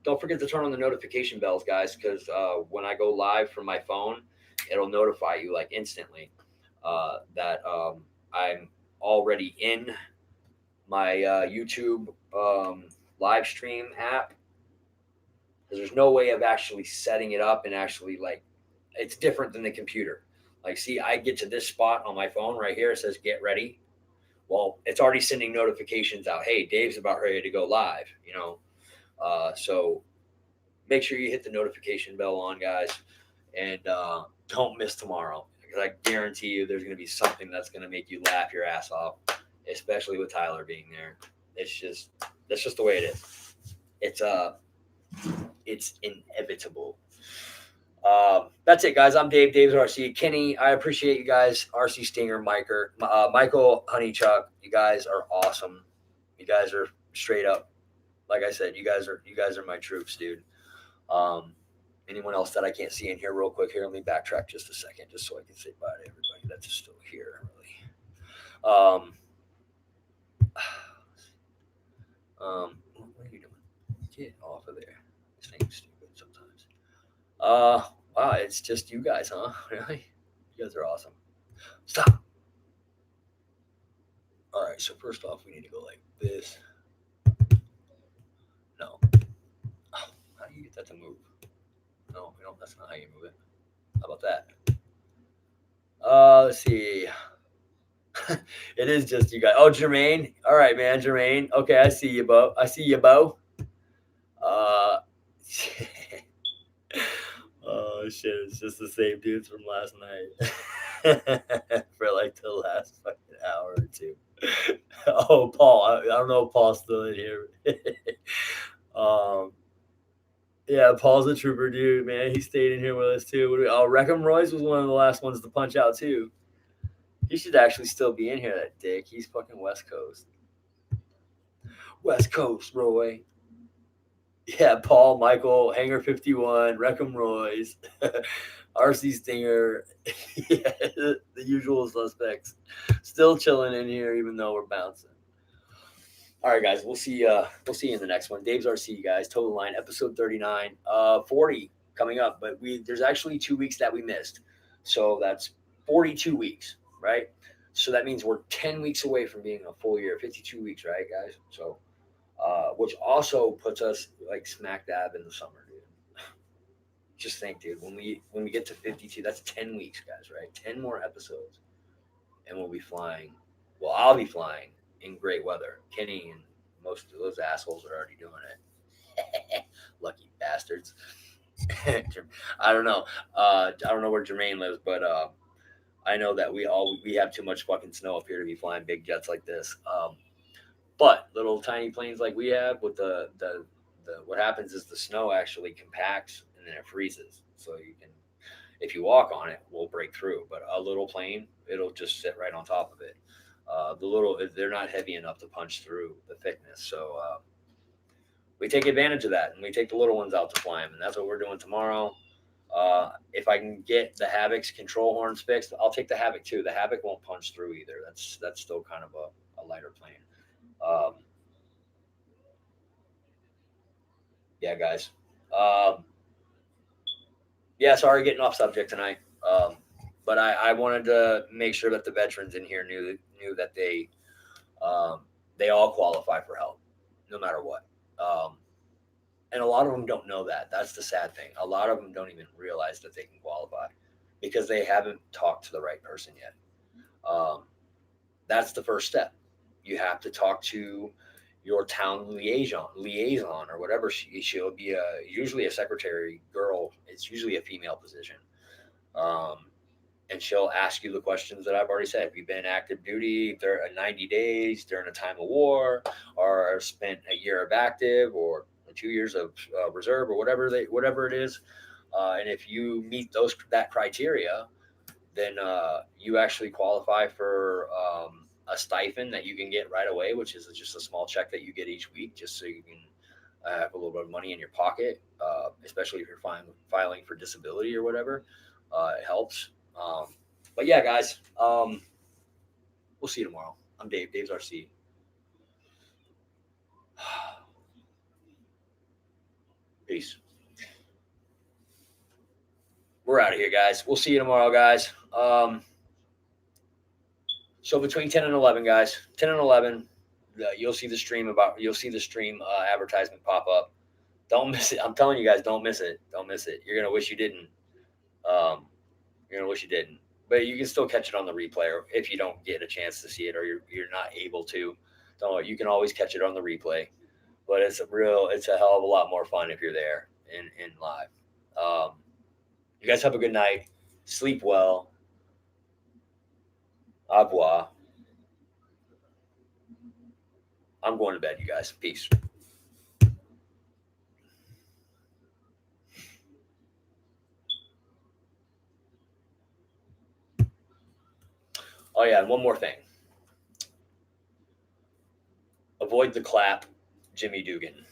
Don't forget to turn on the notification bells, guys, because when I go live from my phone, it'll notify you like instantly that I'm already in my YouTube live stream app. Because there's no way of actually setting it up and actually like it's different than the computer. Like, see, I get to this spot on my phone right here. It says get ready. Well, it's already sending notifications out. Hey, Dave's about ready to go live, you know. So make sure you hit the notification bell on, guys, and don't miss tomorrow, because I guarantee you there's going to be something that's going to make you laugh your ass off, especially with Tyler being there. That's just the way it is. It's inevitable. That's it, guys. I'm Dave. Dave's RC. Kenny, I appreciate you guys. RC Stinger, Michael, Honeychuck. You guys are awesome. You guys are straight up. Like I said, you guys are my troops, dude. Anyone else that I can't see in here real quick? Here, let me backtrack just a second, just so I can say bye to everybody that's still here. Really. What are you doing? Get off of there. This thing's stupid sometimes. Wow, it's just you guys, huh? Really? You guys are awesome. Stop. All right, so first off, we need to go like this. No. Oh, how do you get that to move? No, that's not how you move it. How about that? Let's see. It is just you guys. Oh, Jermaine. All right, man, Jermaine. Okay, I see you, Bo. Oh shit, it's just the same dudes from last night for like the last fucking hour or two. Oh, Paul. I don't know if Paul's still in here. Yeah, Paul's a trooper, dude, man. He stayed in here with us too. Reckham Royce was one of the last ones to punch out too. He should actually still be in here, that dick. He's fucking West Coast. West Coast, Roy. Yeah, Paul, Michael, Hangar 51, Reckham Royce, RC Stinger. Yeah, the usual suspects. Still chilling in here, even though we're bouncing. All right, guys. We'll see. We'll see you in the next one. Dave's RC, guys. Total Line, episode 39. 40 coming up, but there's actually 2 weeks that we missed, so that's 42 weeks, right? So that means we're 10 weeks away from being a full year, 52 weeks, right, guys? So, which also puts us like smack dab in the summer, dude. Just think, dude. When we get to 52, that's 10 weeks, guys, right? 10 more episodes, and we'll be flying. Well, I'll be flying in great weather. Kenny and most of those assholes are already doing it. Lucky bastards. I don't know. I don't know where Jermaine lives, but I know that we have too much fucking snow up here to be flying big jets like this. But little tiny planes like we have with the what happens is the snow actually compacts and then it freezes. So you can, if you walk on it, we'll break through. But a little plane, it'll just sit right on top of it. They're not heavy enough to punch through the thickness. So we take advantage of that and we take the little ones out to fly them. And that's what we're doing tomorrow. If I can get the Havoc's control horns fixed, I'll take the Havoc too. The Havoc won't punch through either. That's still kind of a lighter plane. Yeah, guys. Yeah, sorry, getting off subject tonight. But I wanted to make sure that the veterans in here knew that they all qualify for help, no matter what. And a lot of them don't know that. That's the sad thing. A lot of them don't even realize that they can qualify because they haven't talked to the right person yet. That's the first step. You have to talk to your town liaison or whatever. She'll be usually a secretary girl. It's usually a female position. And she'll ask you the questions that I've already said. Have you been active duty 90 days during a time of war, or spent a year of active, or 2 years of reserve, or whatever it is? And if you meet that criteria, then you actually qualify for a stipend that you can get right away, which is just a small check that you get each week, just so you can have a little bit of money in your pocket, especially if you're filing for disability or whatever. It helps. But yeah, guys, we'll see you tomorrow. I'm Dave. Dave's RC. Peace. We're out of here, guys. We'll see you tomorrow, guys. So between 10 and 11, guys, 10 and 11, you'll see the stream advertisement pop up. Don't miss it. I'm telling you guys, don't miss it. Don't miss it. You're gonna wish you didn't. You're gonna wish you didn't. But you can still catch it on the replay, or if you don't get a chance to see it, or you're not able to. Don't worry, you can always catch it on the replay. But it's a hell of a lot more fun if you're there in live. You guys have a good night. Sleep well. Au revoir. I'm going to bed, you guys. Peace. Oh, yeah, and one more thing. Avoid the clap, Jimmy Dugan.